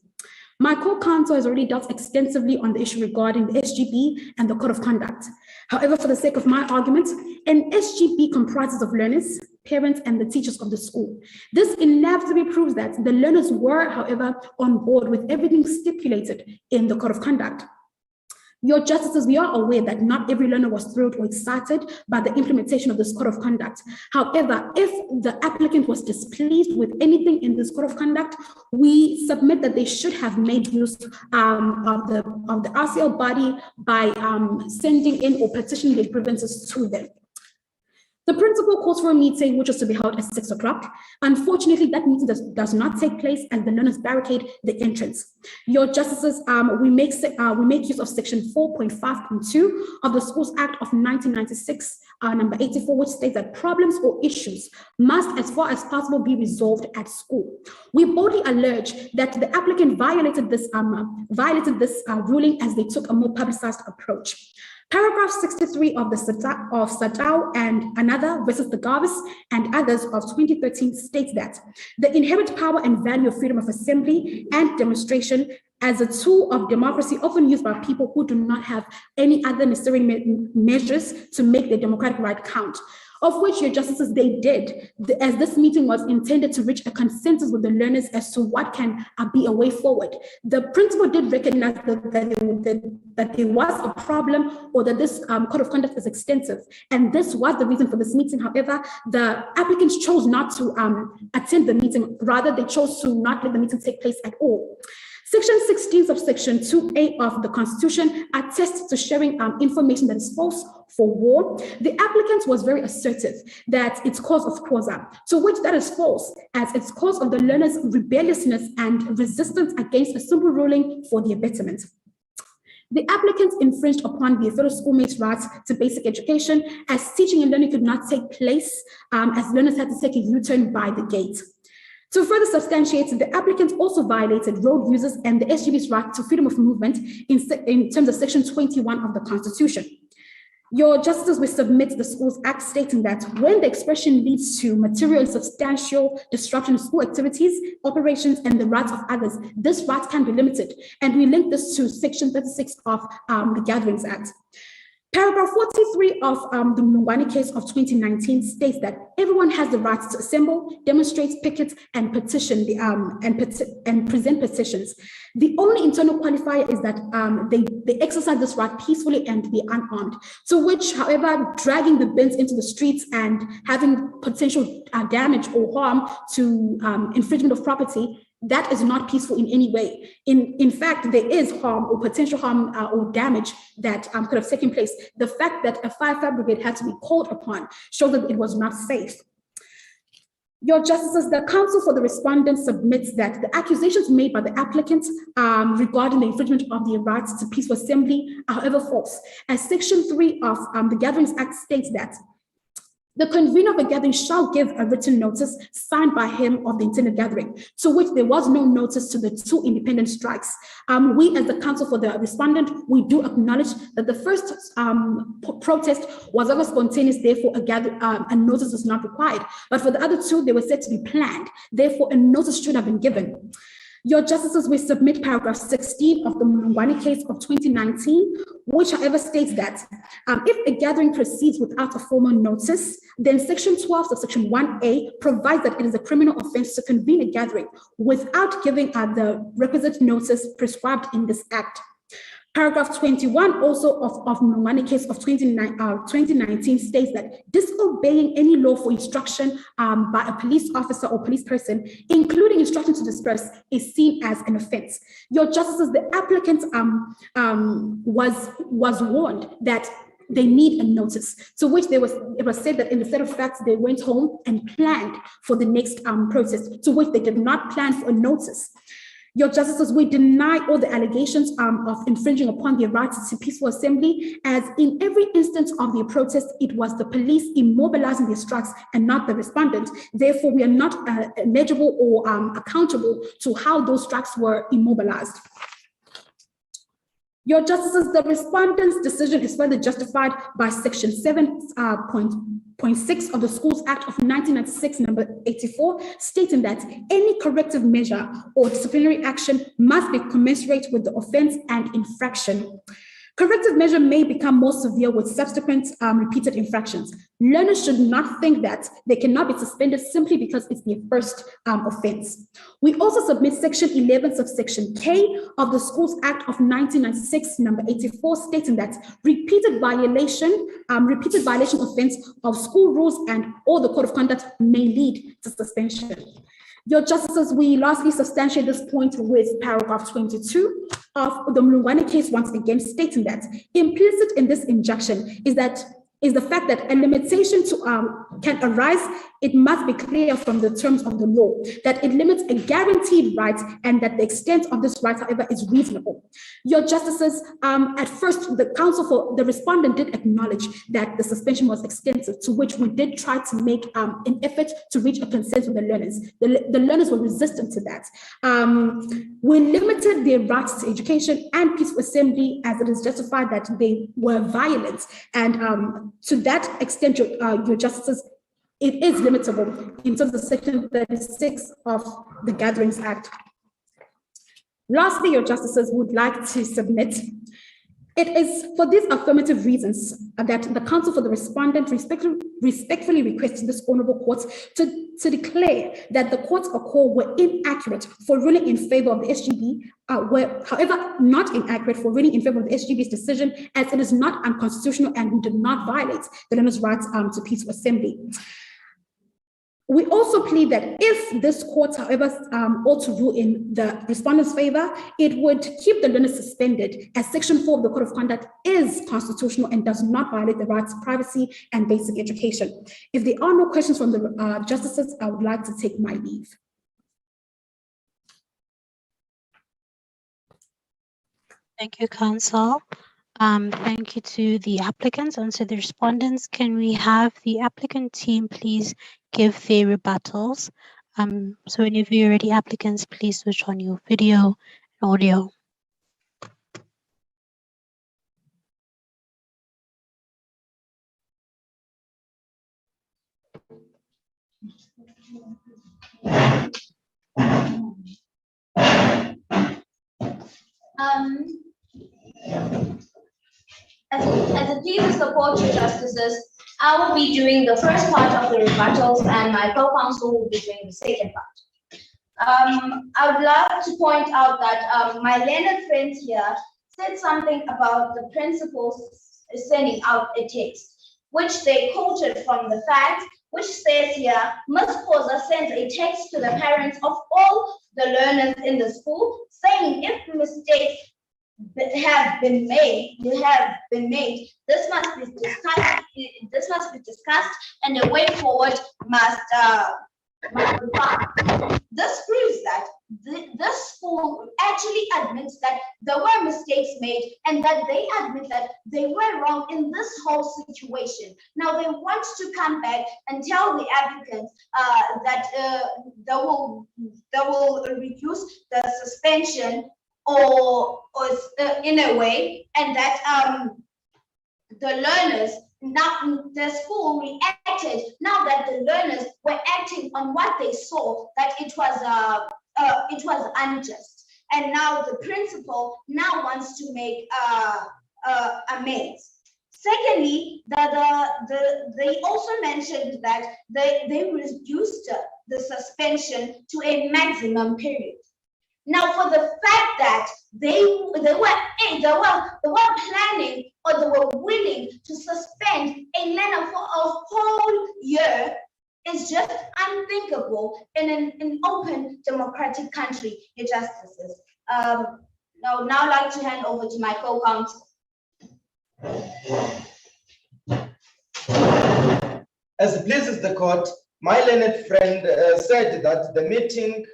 S12: My co-counsel has already dealt extensively on the issue regarding the SGB and the code of conduct. However, for the sake of my argument, an SGB comprises of learners, parents, and the teachers of the school. This inevitably proves that the learners were, however, on board with everything stipulated in the code of conduct. Your Justices, we are aware that not every learner was thrilled or excited by the implementation of this code of conduct. However, if the applicant was displeased with anything in this code of conduct, we submit that they should have made use of the RCL body by sending in or petitioning their grievances to them. The principal calls for a meeting, which was to be held at 6 o'clock. Unfortunately, that meeting does not take place as the learners barricade the entrance. Your Justices, we make use of section 4.5.2 of the Schools Act of 1996, number 84, which states that problems or issues must, as far as possible, be resolved at school. We boldly allege that the applicant violated this ruling as they took a more publicized approach. Paragraph 63 of the Satao and another versus the Garvis and others of 2013 states that the inherent power and value of freedom of assembly and demonstration as a tool of democracy often used by people who do not have any other necessary measures to make their democratic right count, of which Your Justices, they did, as this meeting was intended to reach a consensus with the learners as to what can be a way forward. The principal did recognize that there was a problem or that this code of conduct is extensive, and this was the reason for this meeting. However, the applicants chose not to attend the meeting. Rather, they chose to not let the meeting take place at all. Section 16 of Section 2A of the Constitution attests to sharing information that is false for war. The applicant was very assertive that its cause of causa, to which that is false, as its cause of the learners' rebelliousness and resistance against a simple ruling for their betterment. The applicants infringed upon their fellow schoolmates' rights to basic education, as teaching and learning could not take place, as learners had to take a U-turn by the gate. To further substantiate, the applicants also violated road users and the SGB's right to freedom of movement in terms of Section 21 of the Constitution. Your justices will submit the Schools Act stating that when the expression leads to material and substantial disruption of school activities, operations, and the rights of others, this right can be limited. And we link this to Section 36 of the Gatherings Act. Paragraph 43 of the Mlungwane case of 2019 states that everyone has the right to assemble, demonstrate, picket, and petition and present petitions. The only internal qualifier is that they exercise this right peacefully and be unarmed. To which, however, dragging the bins into the streets and having potential damage or harm to infringement of property, that is not peaceful in any way. In fact, there is harm or potential harm or damage that could have taken place. The fact that a fire brigade had to be called upon shows that it was not safe. Your justices, the counsel for the respondent submits that the accusations made by the applicant regarding the infringement of the rights to peaceful assembly are however false. As Section 3 of the Gatherings Act states that the convener of a gathering shall give a written notice signed by him of the intended gathering, to which there was no notice to the two independent strikes. We, as the counsel for the respondent, we do acknowledge that the first protest was ever spontaneous, therefore a notice was not required. But for the other two, they were said to be planned, therefore a notice should have been given. Your justices will submit paragraph 16 of the Mlungwane case of 2019, which however states that if a gathering proceeds without a formal notice, then Section 12 of Section 1A provides that it is a criminal offense to convene a gathering without giving the requisite notice prescribed in this act. Paragraph 21 also of Mlungwane case of 2019 states that disobeying any lawful instruction by a police officer or police person, including instruction to disperse, is seen as an offense. Your justices, the applicant was warned that they need a notice, to which it was said that in the set of facts, they went home and planned for the next protest, to which they did not plan for a notice. Your justices, we deny all the allegations of infringing upon their rights to peaceful assembly, as in every instance of the protest, it was the police immobilizing their strikes and not the respondent. Therefore, we are not eligible or accountable to how those strikes were immobilized. Your justices, the respondent's decision is further justified by Section 7.6 of the Schools Act of 1996, number 84, stating that any corrective measure or disciplinary action must be commensurate with the offense and infraction. Corrective measure may become more severe with subsequent repeated infractions. Learners should not think that they cannot be suspended simply because it's their first offense. We also submit Section 11 subsection K of the Schools Act of 1996, number 84, stating that repeated violation offense of school rules and or the code of conduct may lead to suspension. Your justices, we lastly substantiate this point with paragraph 22 of the Mlungwane case, once again stating that implicit in this injunction is the fact that a limitation can arise. It must be clear from the terms of the law that it limits a guaranteed right and that the extent of this right, however, is reasonable. Your justices, at first, the counsel for the respondent did acknowledge that the suspension was extensive, to which we did try to make an effort to reach a consensus with the learners. The learners were resistant to that. We limited their rights to education and peaceful assembly as it is justified that they were violent. And to that extent, your justices, it is limitable in terms of Section 36 of the Gatherings Act. Lastly, your justices would like to submit, it is for these affirmative reasons that the counsel for the respondent respectfully requests this honorable court to declare that the court's call were inaccurate for ruling in favor of the SGB, were however not inaccurate for ruling in favor of the SGB's decision, as it is not unconstitutional and we did not violate the learners' rights to peaceful assembly. We also plead that if this court, however, ought to rule in the respondent's favor, it would keep the learners suspended, as Section 4 of the Code of Conduct is constitutional and does not violate the rights to privacy and basic education. If there are no questions from the justices, I would like to take my leave.
S8: Thank you, counsel. Thank you to the applicants and to the respondents. Can we have the applicant team please give their rebuttals? So any of you already applicants, please switch on your video and audio.
S13: As it pleases the court to justices, I will be doing the first part of the rebuttals and my co-counsel will be doing the second part. I would love to point out that my learned friend here said something about the principals sending out a text, which they quoted from the facts, which says here, Ms. Koza sends a text to the parents of all the learners in the school saying if mistakes have been made, this must be discussed, and a way forward must be found. This proves that this school actually admits that there were mistakes made and that they admit that they were wrong in this whole situation. Now they want to come back and tell the applicants that they will reduce the suspension or in a way, and that the learners, now the school reacted, now that the learners were acting on what they saw, that it was unjust, and now the principal now wants to make amends. Secondly, they also mentioned that they reduced the suspension to a maximum period. Now, for the fact that they were planning or they were willing to suspend a learner for a whole year is just unthinkable in an open democratic country, your justices. Now I'd like to hand over to my co-counsel.
S14: As it pleases the court, my learned friend said that the meeting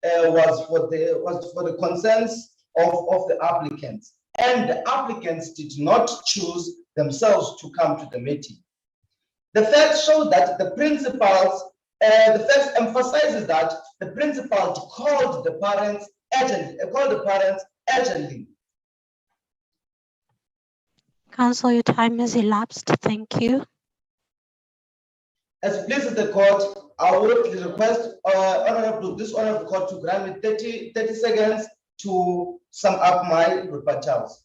S14: was for the concerns of the applicants, and the applicants did not choose themselves to come to the meeting. The facts show that the principals, the facts emphasizes that the principal called the parents urgently.
S8: Counsel, your time has elapsed. Thank you.
S14: As it pleases the court, I would request this honorable court to grant me 30 seconds to sum up my rebuttals.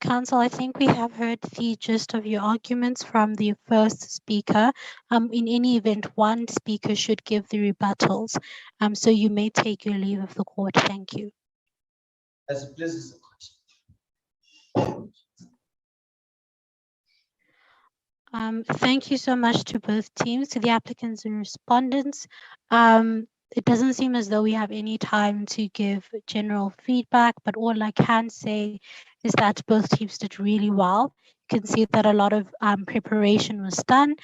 S8: Counsel, I think we have heard the gist of your arguments from the first speaker. In any event, one speaker should give the rebuttals. So you may take your leave of the court. Thank you.
S14: As it pleases the court.
S8: Thank you so much to both teams, to the applicants and respondents. It doesn't seem as though we have any time to give general feedback, but all I can say is that both teams did really well. You can see that a lot of preparation was done,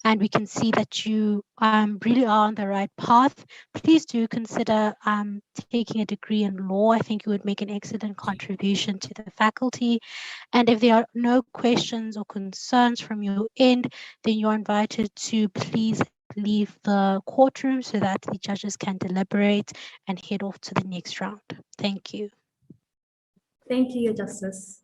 S8: and we can see that you really are on the right path. Please do consider taking a degree in law. I think you would make an excellent contribution to the faculty. And if there are no questions or concerns from your end, then you're invited to please leave the courtroom so that the judges can deliberate and head off to the next round. Thank you.
S12: Thank you, Your Justice.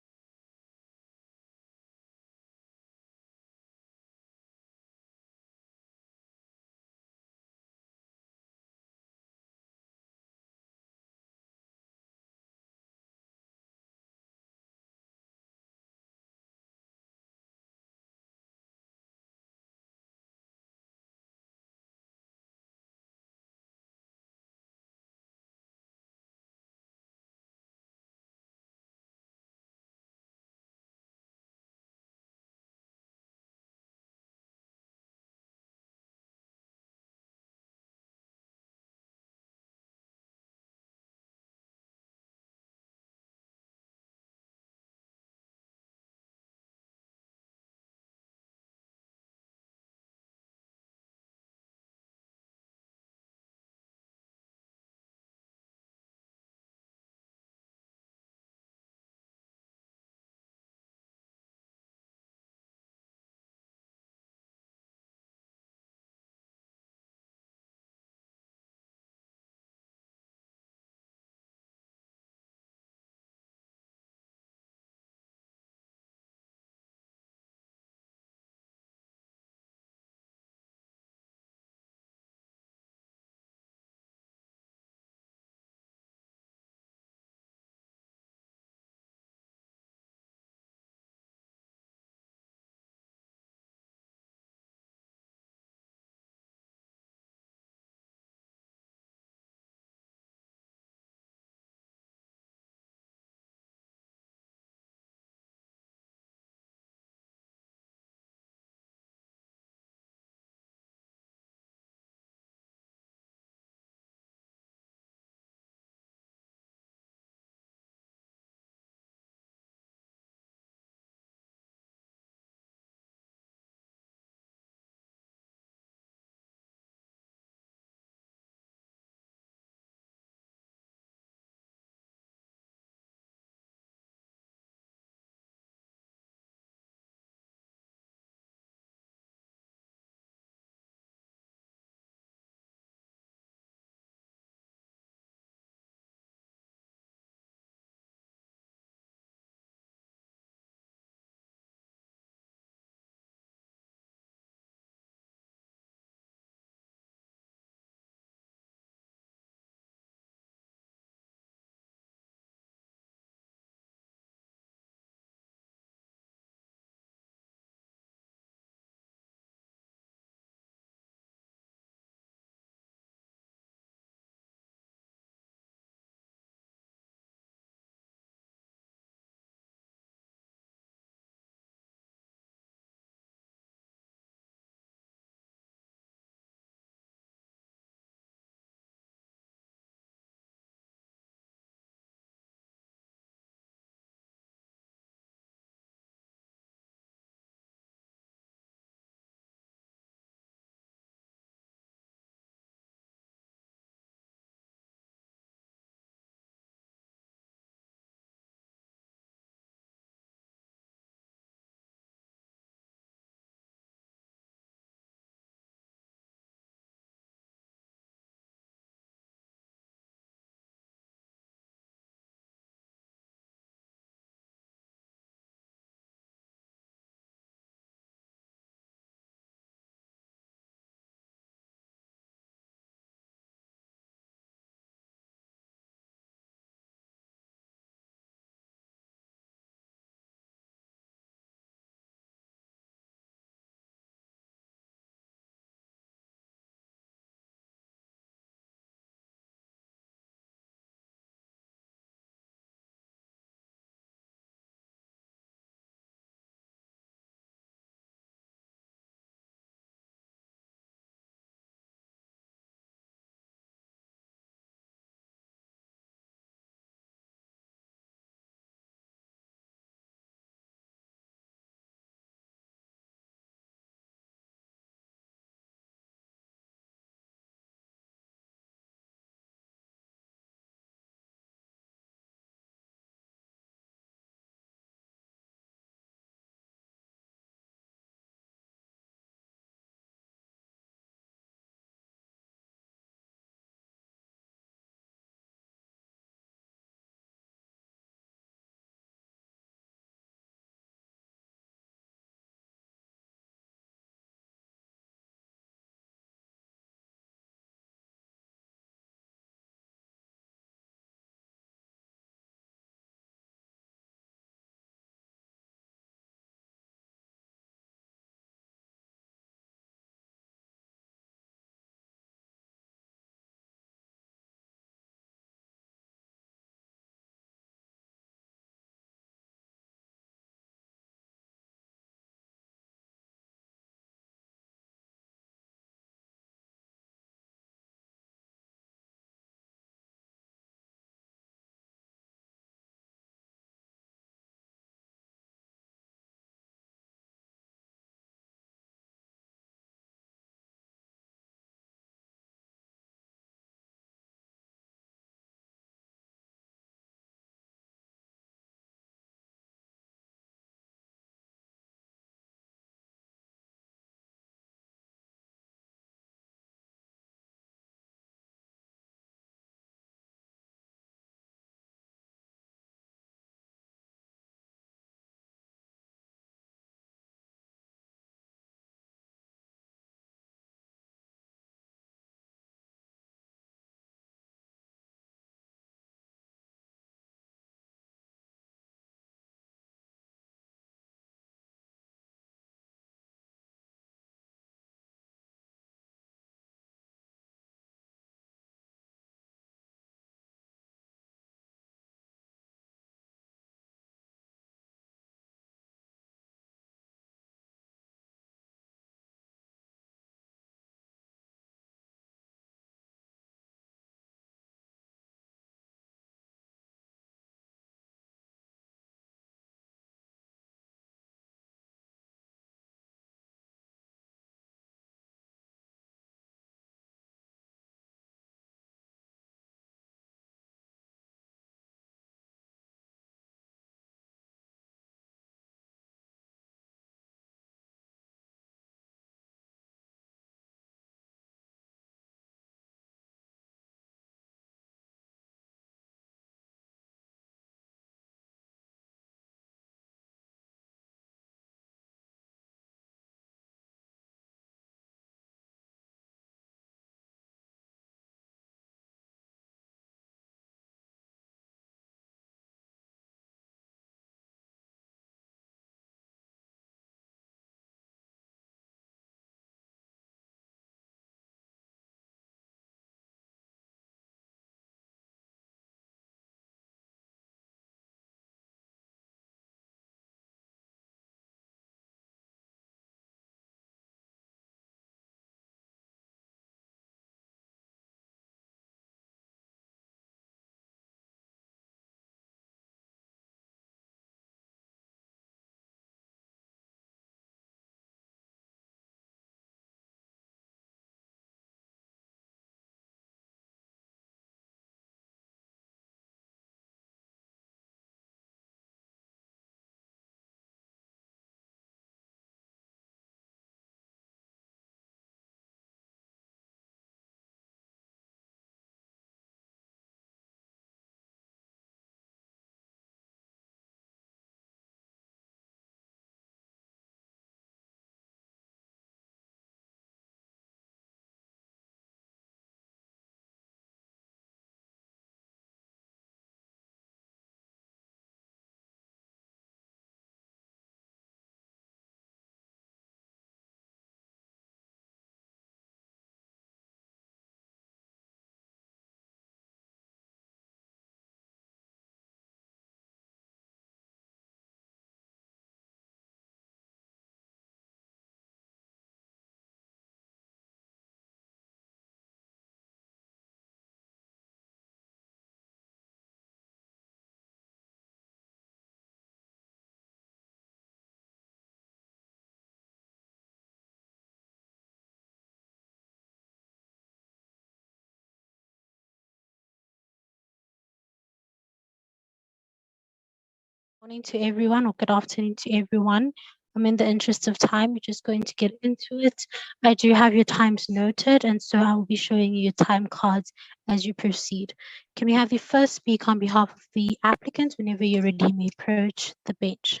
S8: Morning to everyone, or good afternoon to everyone. In the interest of time, we're just going to get into it. I do have your times noted, and so I will be showing you your time cards as you proceed. Can we have the first speaker on behalf of the applicant? Whenever you're ready, you may approach the bench.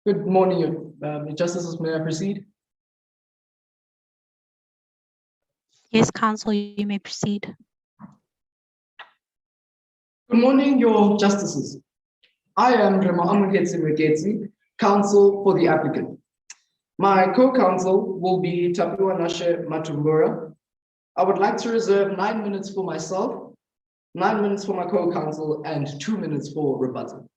S17: Good morning, Justices. May I proceed?
S8: Yes, Counsel, you may proceed.
S17: Good morning, your Justices. I am Rema Nsmcc, counsel for the applicant. My co-counsel will be Tapiwa Nashe Matumbura. I would like to reserve 9 minutes for myself, 9 minutes for my co-counsel, and 2 minutes for rebuttal.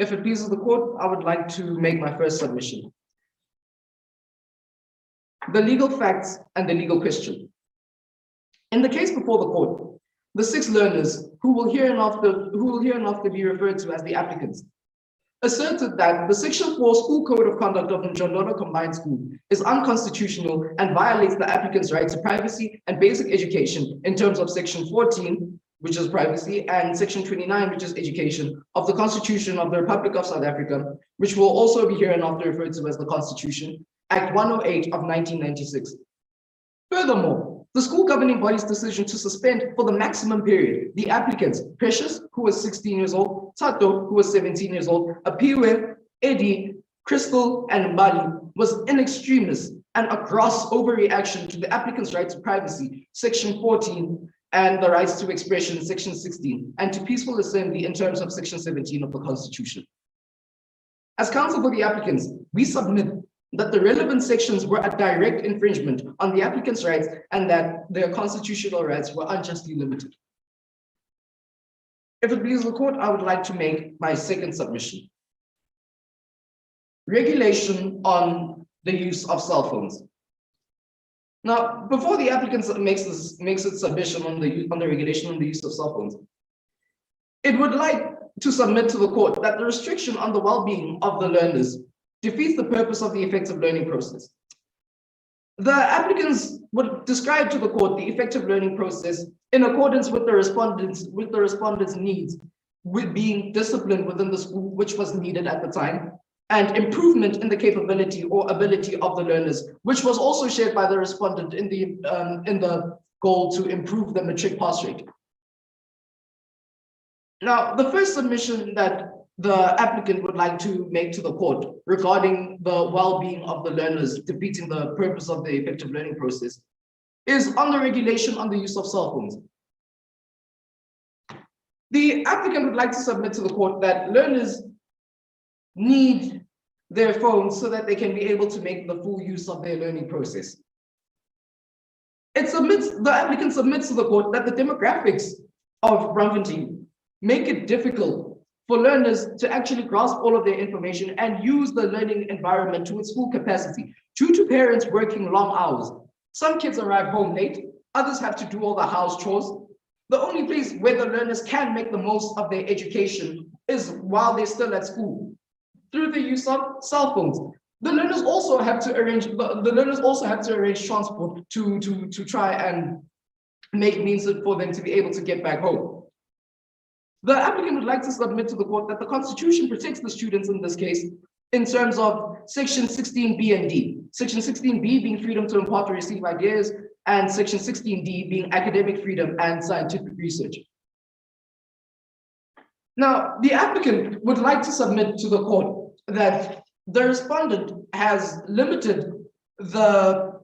S17: If it pleases the court, I would like to make my first submission. The legal facts and the legal question. In the case before the court, the 6 learners who will hereinafter be referred to as the applicants asserted that the Section 4 School Code of Conduct of Njondolo Combined School is unconstitutional and violates the applicant's right to privacy and basic education in terms of Section 14, which is privacy, and Section 29, which is education, of the Constitution of the Republic of South Africa, which will also be hereinafter referred to as the Constitution, Act 108 of 1996. Furthermore, the school governing body's decision to suspend for the maximum period the applicants Precious, who was 16 years old, Tato, who was 17 years old, Apiwe, Eddie, Crystal, and Bali was in extremis and a gross overreaction to the applicant's right to privacy, Section 14, and the rights to expression, Section 16, and to peaceful assembly in terms of Section 17 of the Constitution. As counsel for the applicants, we submit that the relevant sections were a direct infringement on the applicant's rights and that their constitutional rights were unjustly limited. If it pleases the court, I would like to make my second submission. Regulation on the use of cell phones. Now, before the applicant makes its submission on the regulation on the use of cell phones, it would like to submit to the court that the restriction on the well-being of the learners defeats the purpose of the effective learning process. The applicants would describe to the court the effective learning process in accordance with the respondents' needs, with being disciplined within the school, which was needed at the time, and improvement in the capability or ability of the learners, which was also shared by the respondent in the goal to improve the matric pass rate. Now, the first submission that the applicant would like to make to the court regarding the well-being of the learners defeating the purpose of the effective learning process is on the regulation on the use of cell phones. The applicant would like to submit to the court that learners need their phones so that they can be able to make the full use of their learning process. The applicant submits to the court that the demographics of Braamfontein make it difficult for learners to actually grasp all of their information and use the learning environment to its full capacity due to parents working long hours. Some kids arrive home late, others have to do all the house chores. The only place where the learners can make the most of their education is while they're still at school, through the use of cell phones. The learners also have to arrange transport to try and make means for them to be able to get back home. The applicant would like to submit to the court that the Constitution protects the students in this case in terms of Section 16B and D. Section 16B being freedom to impart or receive ideas, and Section 16D being academic freedom and scientific research. Now, the applicant would like to submit to the court that the respondent has limited the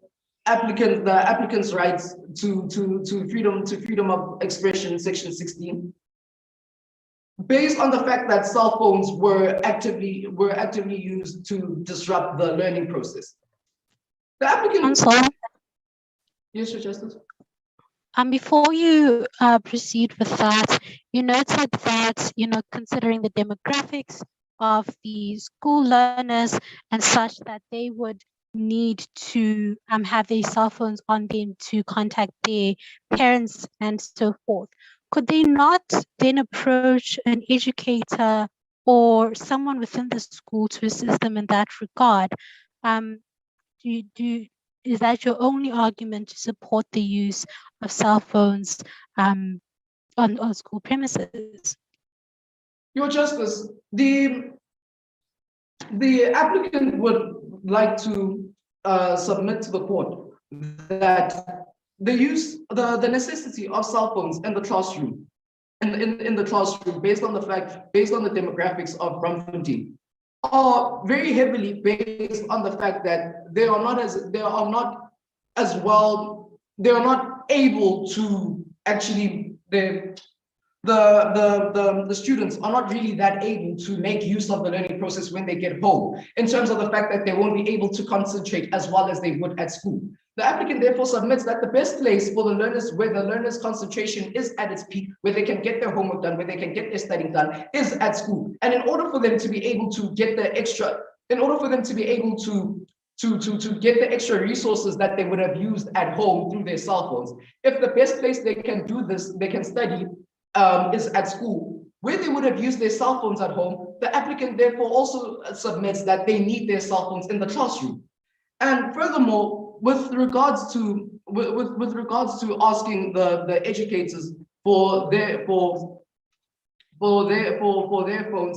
S17: applicant's rights to freedom of expression, Section 16. Based on the fact that cell phones were actively used to disrupt the learning process. The applicant. Yes, Your Justice.
S8: Before you proceed with that, you noted that, considering the demographics of the school learners and such, that they would need to have their cell phones on them to contact their parents and so forth, could they not then approach an educator or someone within the school to assist them in that regard? Is that your only argument to support the use of cell phones on school premises?
S17: Your Justice, the applicant would like to submit to the court that the necessity of cell phones in the classroom, in the classroom, based on the demographics of Braamfontein, are very heavily based on the fact that they are not able to actually, the students are not really that able to make use of the learning process when they get home, in terms of the fact that they won't be able to concentrate as well as they would at school. The applicant therefore submits that the best place for the learners, where the learners' concentration is at its peak, where they can get their homework done, where they can get their studying done, is at school. And in order for them to be able to get the extra, in order for them to be able to get the extra resources that they would have used at home through their cell phones, if the best place they can do this, they can study, is at school, where they would have used their cell phones at home, the applicant therefore also submits that they need their cell phones in the classroom. And furthermore, with regards to asking the educators for their phones,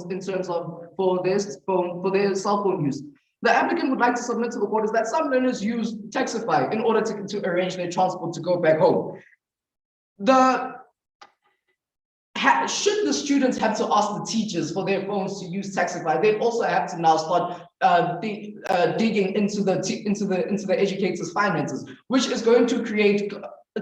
S17: in terms of for their cell phone use, the applicant would like to submit to the court is that some learners use Taxify in order to arrange their transport to go back home. Should the students have to ask the teachers for their phones to use Taxify, they also have to now start digging into the educators' finances, which is going to create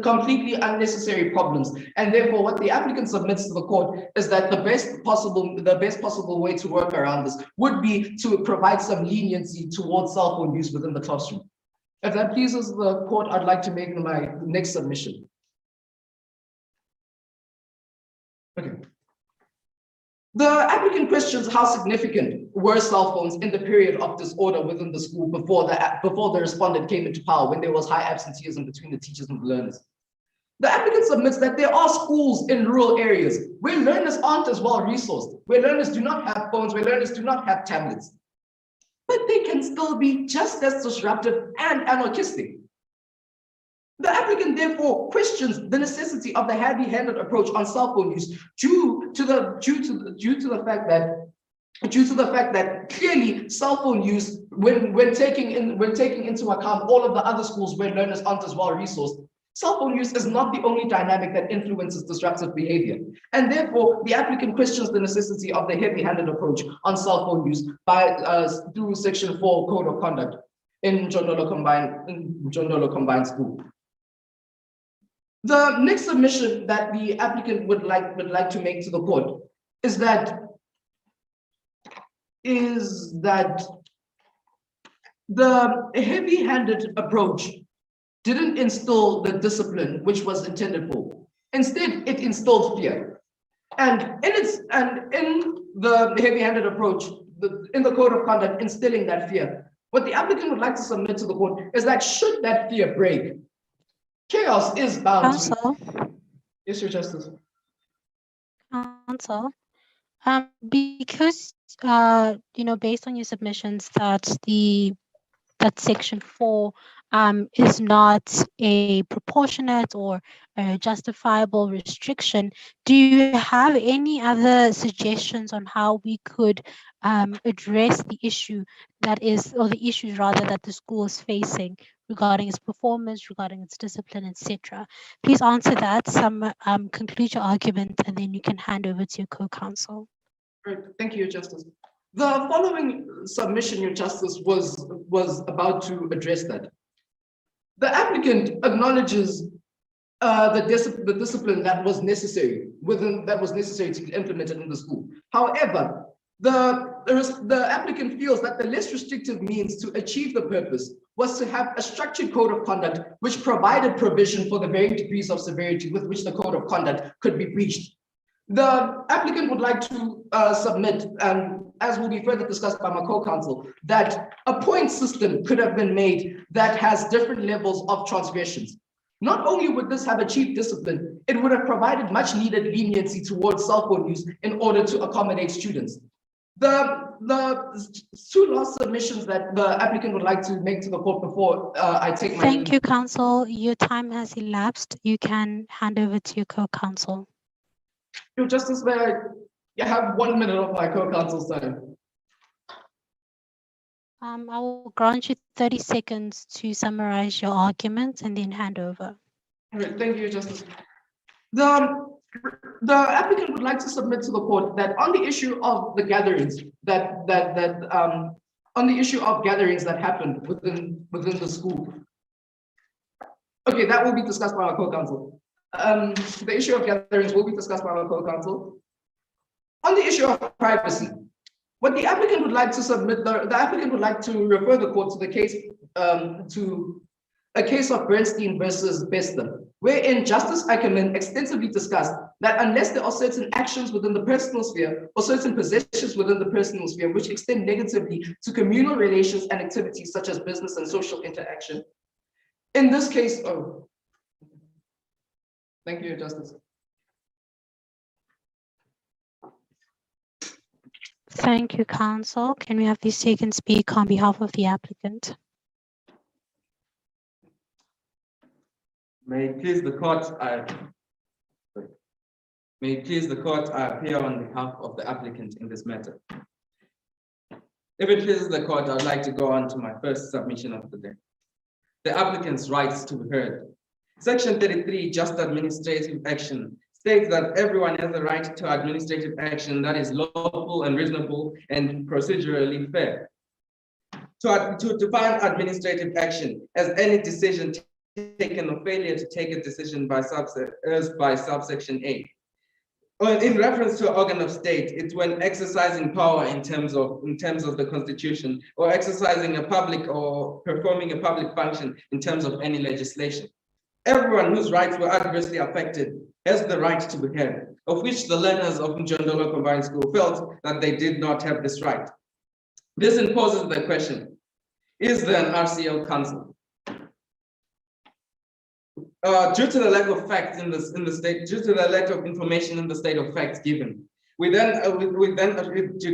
S17: completely unnecessary problems. And therefore, what the applicant submits to the court is that the best possible way to work around this would be to provide some leniency towards cell phone use within the classroom. If that pleases the court, I'd like to make my next submission. Okay. The applicant questions how significant were cell phones in the period of disorder within the school before the respondent came into power, when there was high absenteeism between the teachers and the learners. The applicant submits that there are schools in rural areas where learners aren't as well resourced, where learners do not have phones, where learners do not have tablets, but they can still be just as disruptive and anarchistic. The applicant therefore questions the necessity of the heavy-handed approach on cell phone use due to the fact that clearly cell phone use, when taking into account all of the other schools where learners aren't as well resourced, cell phone use is not the only dynamic that influences disruptive behavior. And therefore, the applicant questions the necessity of the heavy-handed approach on cell phone use through Section 4 Code of Conduct in Njondolo Combined School. The next submission that the applicant would like to make to the court is that the heavy-handed approach didn't instill the discipline which was intended for. Instead, it instilled fear. And in the heavy-handed approach, in the Code of Conduct instilling that fear, what the applicant would like to submit to the court is that should that fear break, chaos is bound
S8: Counsel.
S17: to. Yes, Your Justice.
S8: Counsel, because based on your submissions that Section 4 is not a proportionate or a justifiable restriction, do you have any other suggestions on how we could address the issue that the school is facing regarding its performance, regarding its discipline, etc.? Please answer that, conclude your argument, and then you can hand over to your co-counsel.
S17: Great, thank you, Your Justice. The following submission, Your Justice, was about to address that. The applicant acknowledges the discipline that was necessary to be implemented in the school. However, the applicant feels that the less restrictive means to achieve the purpose was to have a structured code of conduct which provided provision for the varying degrees of severity with which the code of conduct could be breached. The applicant would like to submit, and as will be further discussed by my co-counsel, that a point system could have been made that has different levels of transgressions. Not only would this have achieved discipline, it would have provided much needed leniency towards cell phone use in order to accommodate students. The two last submissions that the applicant would like to make to the court before I take my—
S8: Thank you, counsel. Your time has elapsed. You can hand over to your co-counsel.
S17: Your Justice, may I have 1 minute of my co-counsel's time?
S8: I will grant you 30 seconds to summarize your arguments and then hand over.
S17: All right, thank you, Justice. The applicant would like to submit to the court that on the issue of the gatherings on the issue of gatherings that happened within the school. Okay, that will be discussed by our co-counsel. The issue of gatherings will be discussed by our co-counsel. On the issue of privacy, what the applicant would like to submit, the applicant would like to refer the court to the case, to a case of Bernstein versus Bester, wherein Justice Ackerman extensively discussed that unless there are certain actions within the personal sphere or certain possessions within the personal sphere which extend negatively to communal relations and activities such as business and social interaction. In this case, oh, thank you, Justice.
S8: Thank you, counsel. Can we have the second speak on behalf of the applicant?
S18: May it please the court, I appear on behalf of the applicant in this matter. If it pleases the court, I would like to go on to my first submission of the day. The applicant's rights to be heard. Section 33, just administrative action, states that everyone has the right to administrative action that is lawful and reasonable and procedurally fair. To define administrative action as any decision taken or failure to take a decision by subsection A. In reference to an organ of state, it's when exercising power in terms of the Constitution, or exercising a public or performing a public function in terms of any legislation. Everyone whose rights were adversely affected has the right to be heard, of which the learners of Njondolo Combined School felt that they did not have this right. This imposes the question, is there an RCL council? Due to the lack of facts in the state, due to the lack of information in the state of facts given, you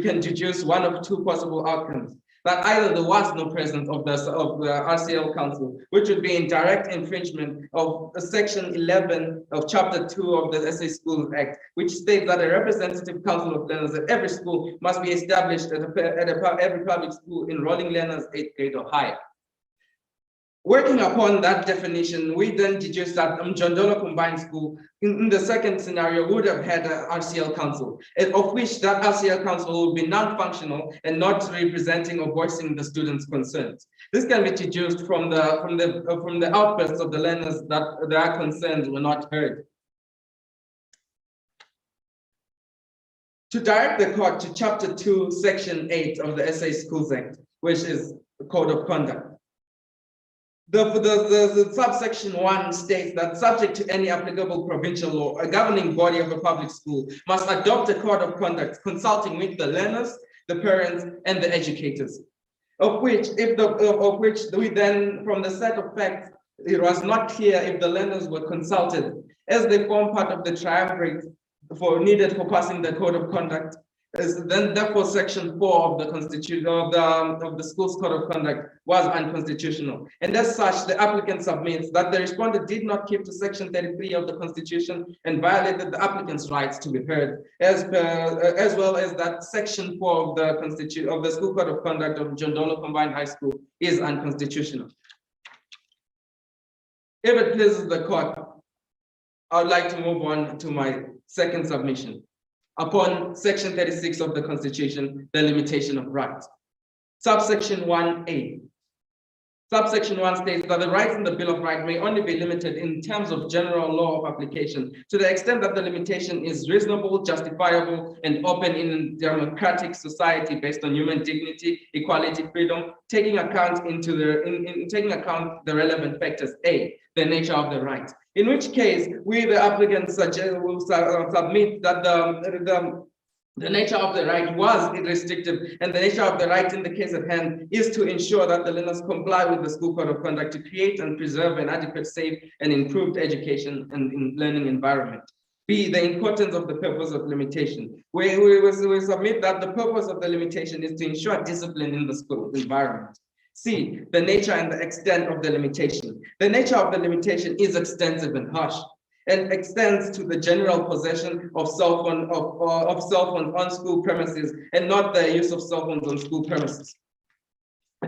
S18: can deduce one of two possible outcomes. That either there was no presence of the RCL council, which would be in direct infringement of section 11 of chapter 2 of the SA Schools Act, which states that a representative council of learners at every school must be established at every public school enrolling learners 8th grade or higher. Working upon that definition, we then deduced that Njondolo Combined School, in the second scenario, would have had an RCL council, of which that RCL council would be non-functional and not representing or voicing the students' concerns. This can be deduced from the outbursts of the learners that their concerns were not heard. To direct the court to chapter 2, section 8 of the SA Schools Act, which is the Code of Conduct. The subsection 1 states that subject to any applicable provincial law, a governing body of a public school must adopt a code of conduct consulting with the learners, the parents, and the educators. Of which we then, from the set of facts, it was not clear if the learners were consulted, as they form part of the triumvirate needed for passing the code of conduct. Then therefore section 4 of the Constitution of the Schools Code of Conduct was unconstitutional. And as such, the applicant submits that the respondent did not keep to section 33 of the Constitution and violated the applicant's rights to be heard, as well as that section 4 of the Constitution of the School Code of Conduct of Njondolo Combined High School is unconstitutional. If it pleases the court, I would like to move on to my second submission. Upon section 36 of the Constitution, the limitation of rights. Subsection 1A Subsection 1 states that the rights in the Bill of Rights may only be limited in terms of general law of application to the extent that the limitation is reasonable, justifiable, and open in a democratic society based on human dignity, equality, freedom, taking account the relevant factors. A, the nature of the right. In which case, we, the applicants, will submit that the nature of the right was restrictive, and the nature of the right in the case at hand is to ensure that the learners comply with the school code of conduct to create and preserve an adequate, safe, and improved education and in learning environment. B, the importance of the purpose of limitation. We submit that the purpose of the limitation is to ensure discipline in the school environment. C, the nature and the extent of the limitation. The nature of the limitation is extensive and harsh, and extends to the general possession of cell phones on school premises and not the use of cell phones on school premises.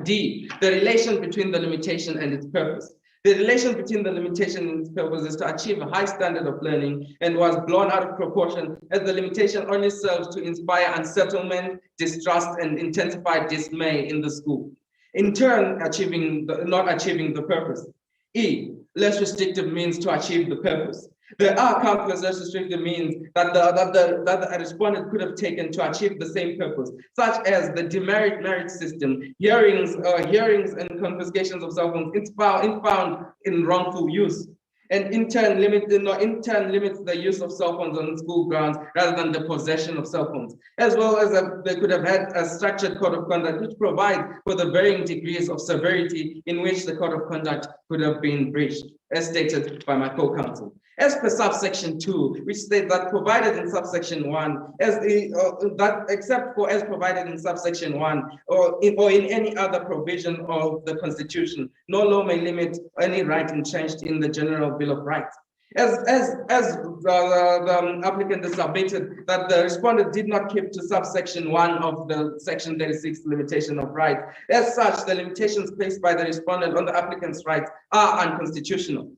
S18: D, the relation between the limitation and its purpose. The relation between the limitation and its purpose is to achieve a high standard of learning and was blown out of proportion as the limitation only serves to inspire unsettlement, distrust, and intensify dismay in the school, in turn not achieving the purpose. E, less restrictive means to achieve the purpose. There are countless less restrictive means that the respondent could have taken to achieve the same purpose, such as the demerit system, hearings and confiscations of cell phones found in wrongful use, and in turn limits the use of cell phones on school grounds rather than the possession of cell phones, as well as they could have had a structured code of conduct which provides for the varying degrees of severity in which the code of conduct could have been breached, as stated by my co-counsel. As per subsection 2, which states that provided in subsection 1, except for as provided in subsection 1 or in any other provision of the Constitution, no law may limit any right entrenched in the General Bill of Rights. As the applicant has submitted that the respondent did not keep to subsection 1 of the section 36 limitation of right. As such, the limitations placed by the respondent on the applicant's rights are unconstitutional.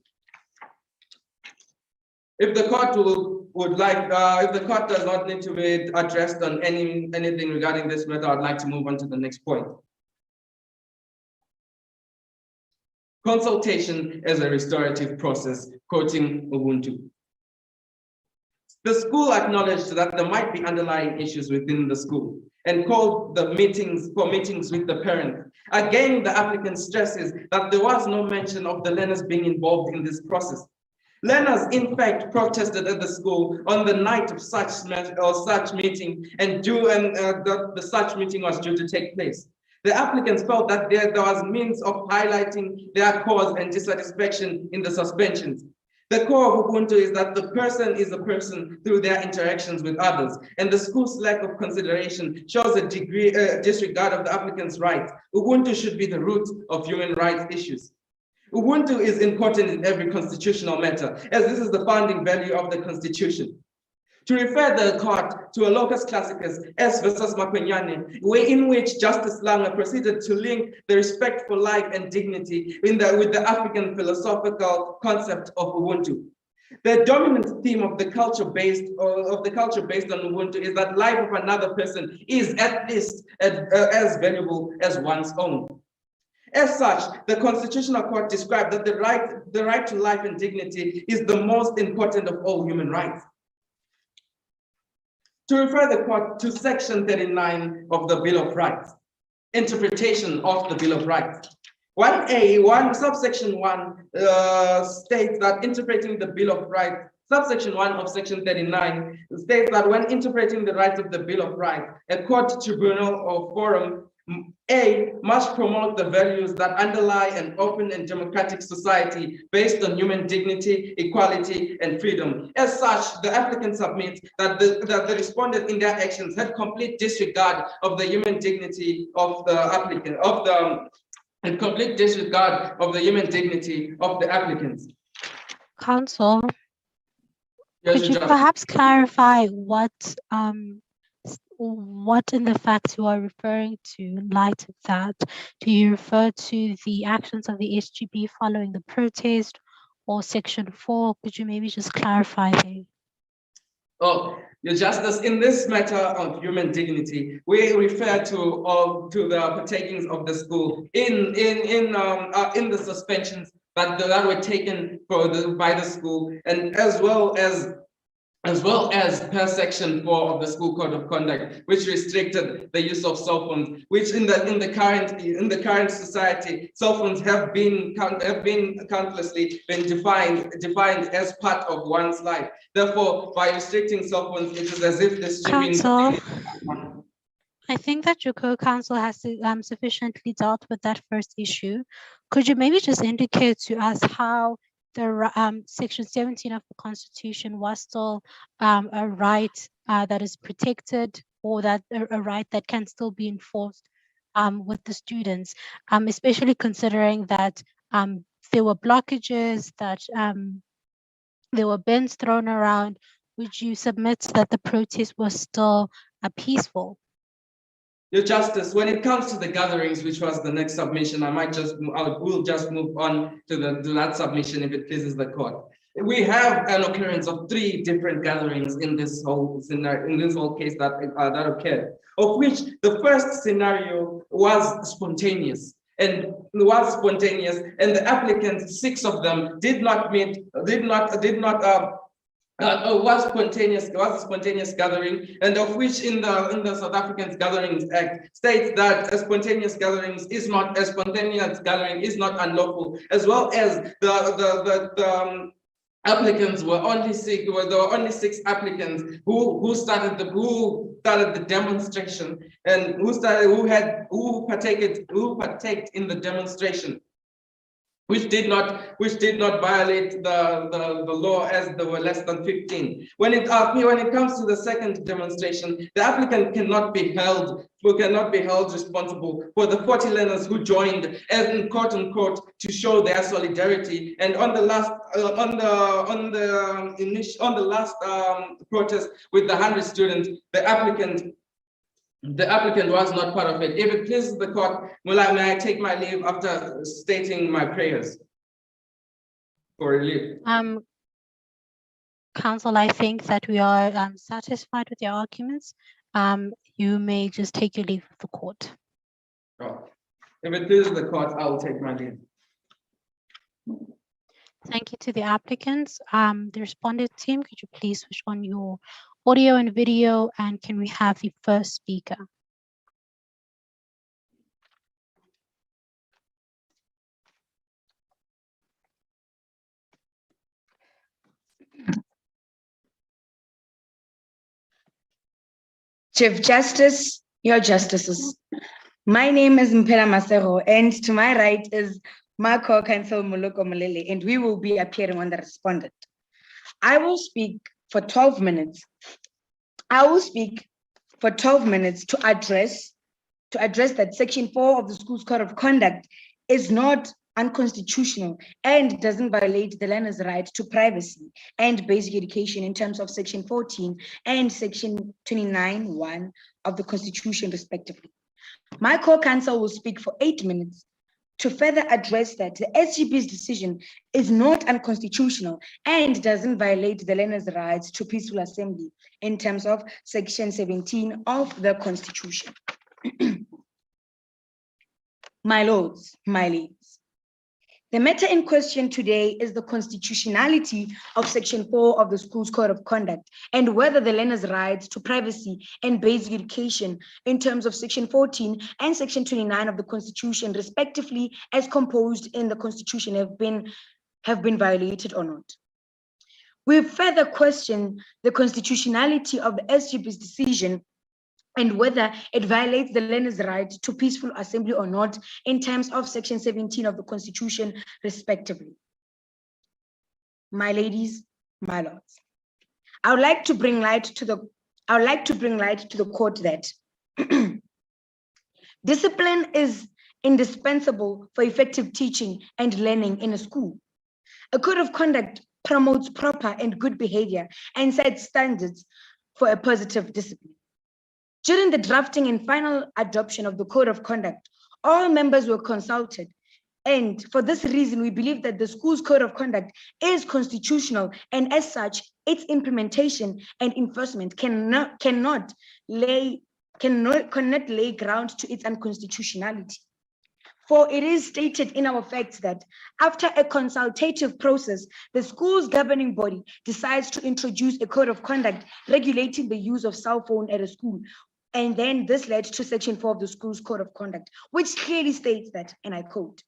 S18: If the court if the court does not need to be addressed on anything regarding this matter, I'd like to move on to the next point. Consultation as a restorative process, quoting Ubuntu. The school acknowledged that there might be underlying issues within the school and called for meetings with the parents. Again, the applicant stresses that there was no mention of the learners being involved in this process. Learners, in fact, protested at the school on the night of such meeting, and such meeting was due to take place. The applicants felt that there was means of highlighting their cause and dissatisfaction in the suspensions. The core of Ubuntu is that the person is a person through their interactions with others, and the school's lack of consideration shows a disregard of the applicant's rights. Ubuntu should be the root of human rights issues. Ubuntu is important in every constitutional matter, as this is the founding value of the Constitution. To refer the court to a locus classicus, S versus Makwenyane, in which Justice Langer proceeded to link the respect for life and dignity with the African philosophical concept of Ubuntu. The dominant theme of the culture based on Ubuntu is that life of another person is at least as valuable as one's own. As such, the Constitutional Court described that the right to life and dignity is the most important of all human rights. To refer the court to section 39 of the Bill of Rights, interpretation of the Bill of Rights. 1A, subsection 1 states that interpreting the Bill of Rights, subsection 1 of section 39 states that when interpreting the rights of the Bill of Rights, a court, tribunal, or forum A must promote the values that underlie an open and democratic society based on human dignity, equality, and freedom. As such, the applicant submits that the respondent in their actions had complete disregard of the human dignity of the applicant, and complete disregard of the human dignity of the applicants.
S8: Counsel,
S18: Yes,
S8: could you perhaps clarify what in the facts you are referring to in light of that? Do you refer to the actions of the SGB following the protest or section 4? Could you maybe just clarify there?
S18: Oh, Your Justice, in this matter of human dignity, we refer to the partakings of the school in the suspensions that were taken by the school, and as well as per section 4 of the school code of conduct, which restricted the use of cell phones, which in the current society, cell phones have been countlessly defined as part of one's life. Therefore, by restricting cell phones, it is as if the stripping.
S8: Counsel, I think that your co-counsel has sufficiently dealt with that first issue. Could you maybe just indicate to us how the section 17 of the Constitution was still a right that is protected, or that a right that can still be enforced with the students, especially considering that there were blockages, that there were bins thrown around? Would you submit that the protest was still peaceful?
S18: Your Justice, when it comes to the gatherings, which was the next submission, we'll just move on to that submission if it pleases the court. We have an occurrence of 3 different gatherings in this whole scenario, in this whole case that occurred, of which the first scenario was spontaneous. And the applicants, 6 of them, was a spontaneous gathering, and of which in the South African Gatherings Act states that a spontaneous gathering is not unlawful, as well as the applicants were only 6. There were only 6 applicants who started the demonstration, and who partaked in the demonstration, which did not violate the law, as there were less than 15. When it comes to the second demonstration, the applicant cannot be held responsible for the 40 learners who joined as in quote unquote to show their solidarity. And on the last protest with the 100 students, the applicant was not part of it. If it pleases the court, may I take my leave after stating my prayers for relief?
S8: Counsel, I think that we are satisfied with your arguments. You may just take your leave of the court.
S18: Oh. If it pleases the court, I will take my leave.
S8: Thank you to the applicants. The respondent team, could you please switch on your audio and video, and can we have the first speaker?
S19: Chief Justice, your justices. My name is Mpela Masero, and to my right is my co-counsel Moloko Molele, and we will be appearing on the respondent. I will speak for 12 minutes. To address that Section 4 of the School's Code of Conduct is not unconstitutional and doesn't violate the learner's right to privacy and basic education in terms of Section 14 and Section 29(1) of the Constitution, respectively. My co-counsel will speak for 8 minutes to further address that the SGB's decision is not unconstitutional and doesn't violate the learner's rights to peaceful assembly in terms of Section 17 of the Constitution. My lords, my ladies, the matter in question today is the constitutionality of Section 4 of the School's Code of Conduct and whether the learner's rights to privacy and basic education in terms of Section 14 and Section 29 of the Constitution, respectively, as composed in the Constitution, have been violated or not. We further question the constitutionality of the SGB's decision and whether it violates the learner's right to peaceful assembly or not in terms of Section 17 of the Constitution, respectively. My ladies, my lords, I would like to bring light to the court that discipline is indispensable for effective teaching and learning in a school. A code of conduct promotes proper and good behavior and sets standards for a positive discipline. During the drafting and final adoption of the Code of Conduct, all members were consulted, And for this reason, we believe that the school's code of conduct is constitutional, and as such, its implementation and enforcement cannot lay ground to its unconstitutionality. For it is stated in our facts that after a consultative process, the school's governing body decides to introduce a code of conduct regulating the use of cell phone at a school. And then this led to Section 4 of the school's code of conduct, which clearly states that, and I quote,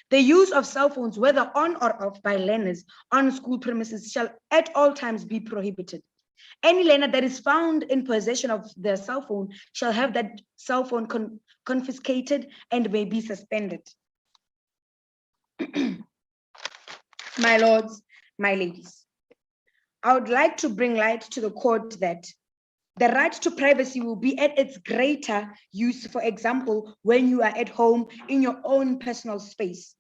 S19: "The use of cell phones, whether on or off by learners on school premises, shall at all times be prohibited. Any learner that is found in possession of their cell phone shall have that cell phone confiscated and may be suspended." My lords, my ladies, I would like to bring light to the court that the right to privacy will be at its greater use, for example, when you are at home in your own personal space.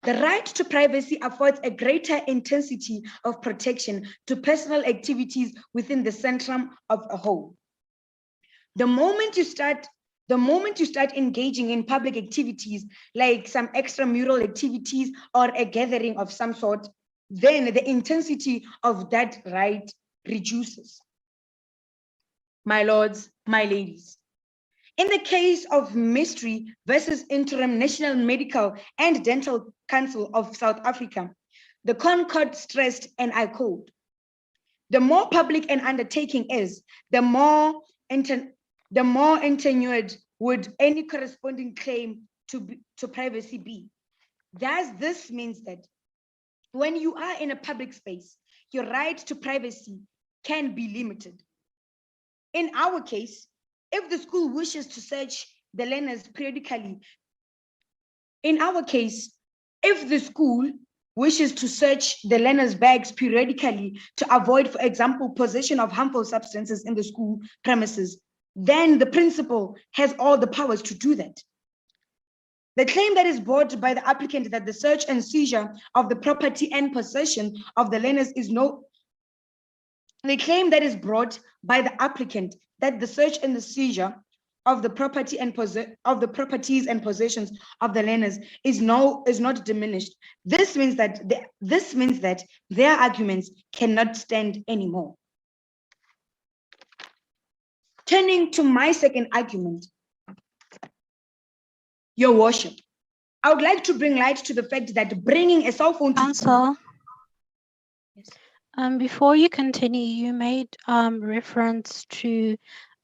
S19: The right to privacy affords a greater intensity of protection to personal activities within the centrum of a whole. The moment you start engaging in public activities like some extramural activities or a gathering of some sort, then the intensity of that right reduces. My lords, my ladies, in the case of Mystery versus Interim National Medical and Dental Council of South Africa, the Concord stressed, and I quote, "The more public an undertaking is, the more tenured would any corresponding claim to privacy be. Thus, this means that when you are in a public space, your right to privacy can be limited. In our case, if the school wishes to search the learners periodically, bags periodically to avoid, for example, possession of harmful substances in the school premises, then the principal has all the powers to do that. The claim that is brought by the applicant that the search and seizure of the property and possession of the learners is the claim that is brought by the applicant that the search and the seizure of the property and properties and possessions of the learners is not diminished. This means that their arguments cannot stand anymore. Turning to my second argument, Your Worship, I would like to bring light to the fact that bringing a cell phone to
S8: Counsel, before you continue, you made reference to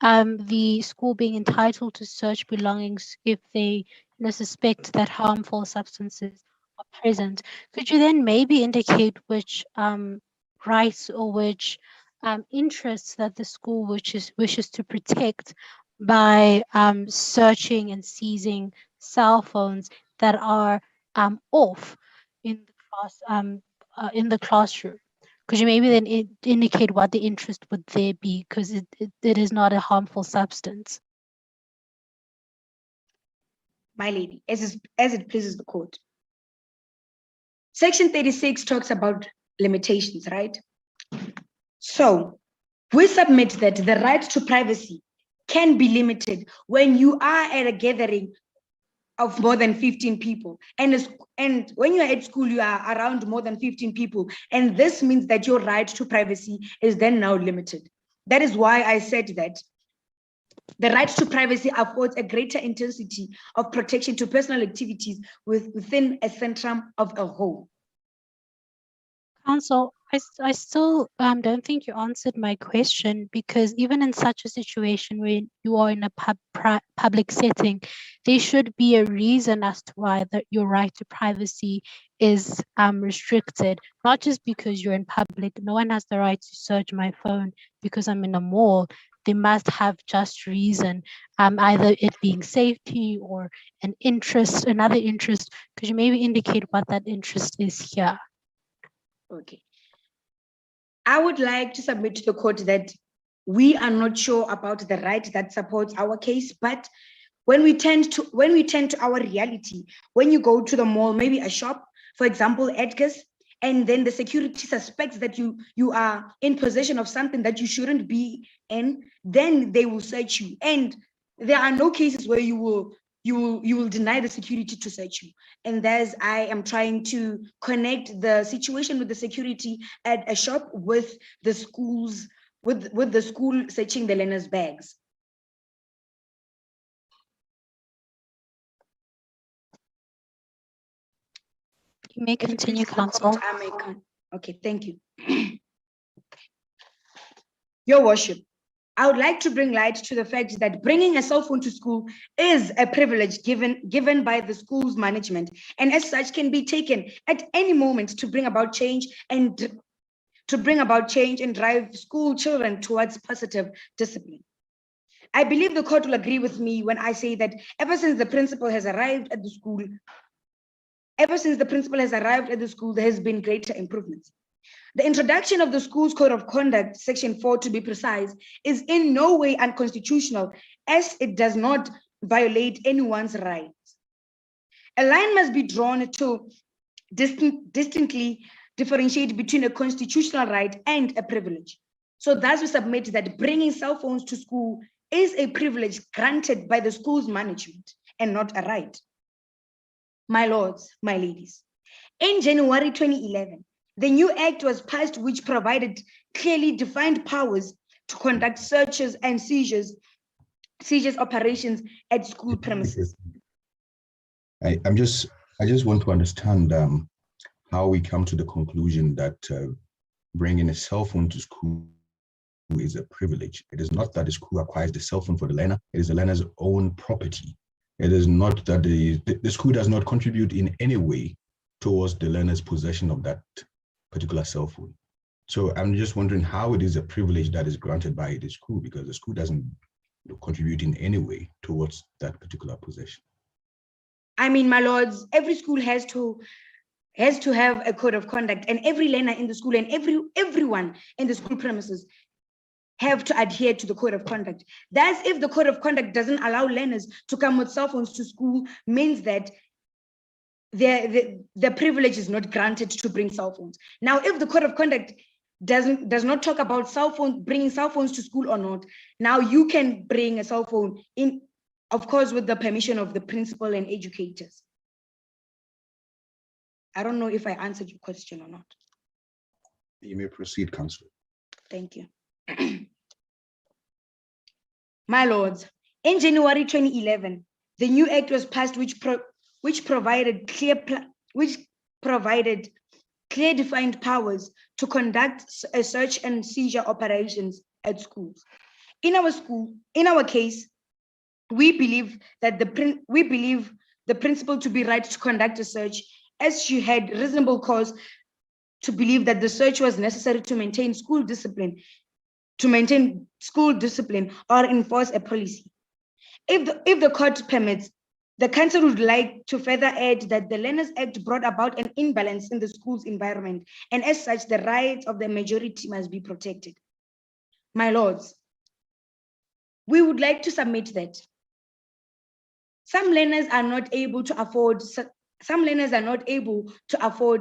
S8: the school being entitled to search belongings if they suspect that harmful substances are present. Could you then maybe indicate which rights or which interests that the school wishes to protect by searching and seizing cell phones that are off in the classroom? Could you maybe then indicate what the interest would there be, because it is not a harmful substance?
S19: My lady, as it pleases the court. Section 36 talks about limitations, right? So we submit that the right to privacy can be limited when you are at a gathering of more than 15 people. And when you're at school, you are around more than 15 people. And this means that your right to privacy is then now limited. That is why I said that the right to privacy affords a greater intensity of protection to personal activities within a centrum of a whole.
S8: Counsel, I still don't think you answered my question, because even in such a situation where you are in a public setting, there should be a reason as to why your right to privacy is restricted, not just because you're in public. No one has the right to search my phone because I'm in a mall. They must have just reason, either it being safety or another interest. Could you maybe indicate what that interest is here?
S19: Okay. I would like to submit to the court that we are not sure about the right that supports our case, but when we tend to our reality, when you go to the mall, maybe a shop, for example, Edgar's, and then the security suspects that you are in possession of something that you shouldn't be in, then they will search you. And there are no cases where you will you will deny the security to search you. And thus I am trying to connect the situation with the security at a shop with the schools, with the school searching the learners' bags.
S8: You may continue, Council.
S19: Okay, thank you. Your Worship, I would like to bring light to the fact that bringing a cell phone to school is a privilege given by the school's management, and as such can be taken at any moment to bring about change and drive school children towards positive discipline. I believe the court will agree with me when I say that ever since the principal has arrived at the school, there has been greater improvements. The introduction of the school's code of conduct, section 4 to be precise, is in no way unconstitutional, as it does not violate anyone's rights. A line must be drawn to distinctly differentiate between a constitutional right and a privilege. So thus we submit that bringing cell phones to school is a privilege granted by the school's management and not a right. My lords, my ladies, in January 2011, the new act was passed which provided clearly defined powers to conduct searches and seizures operations at school premises.
S4: I just want to understand how we come to the conclusion that bringing a cell phone to school is a privilege. It is not that the school acquires the cell phone for the learner. It is the learner's own property. It is not that the school does not contribute in any way towards the learner's possession of that particular cell phone. So I'm just wondering how it is a privilege that is granted by the school, because the school doesn't contribute in any way towards that particular possession.
S19: I mean, my lords, every school has to have a code of conduct, and every learner in the school and everyone in the school premises have to adhere to the code of conduct. Thus, if the code of conduct doesn't allow learners to come with cell phones to school, means that the privilege is not granted to bring cell phones. Now, if the code of conduct does not talk about bringing cell phones to school or not, now you can bring a cell phone in, of course, with the permission of the principal and educators. I don't know if I answered your question or not.
S4: You may proceed, Councillor.
S19: Thank you. My lords, in January 2011, the new act was passed which provided clear defined powers to conduct a search and seizure operations at schools. In our case, we believe the principal to be right to conduct a search, as she had reasonable cause to believe that the search was necessary to maintain school discipline or enforce a policy. If the court permits, the council would like to further add that the Learners Act brought about an imbalance in the school's environment, and as such, the rights of the majority must be protected. My lords, we would like to submit that some learners are not able to afford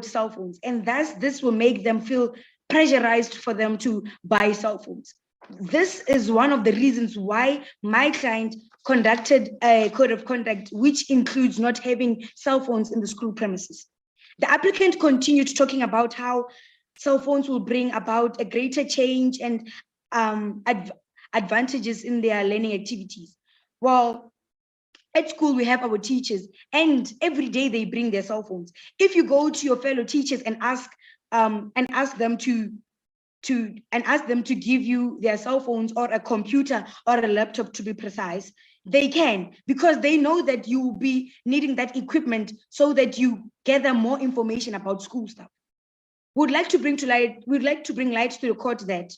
S19: cell phones, and thus this will make them feel pressurized for them to buy cell phones. This is one of the reasons why my client conducted a code of conduct which includes not having cell phones in the school premises. The applicant continued talking about how cell phones will bring about a greater change and advantages in their learning activities. Well, at school, we have our teachers, and every day they bring their cell phones. If you go to your fellow teachers and ask them to give you their cell phones or a computer or a laptop, to be precise, they can, because they know that you will be needing that equipment so that you gather more information about school stuff. We'd like to bring light to the court that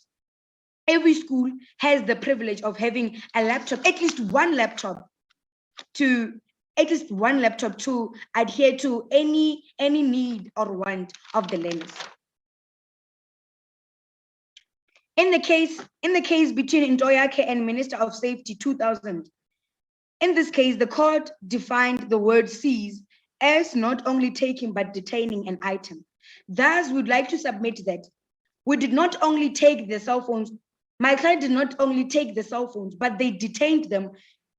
S19: every school has the privilege of having a laptop, at least one laptop to adhere to any need or want of the learners. In the case between Ntoyake and Minister of Safety 2000, in this case, the court defined the word seize as not only taking but detaining an item. Thus, we'd like to submit that we did not only take the cell phones, my client did not only take the cell phones, but they detained them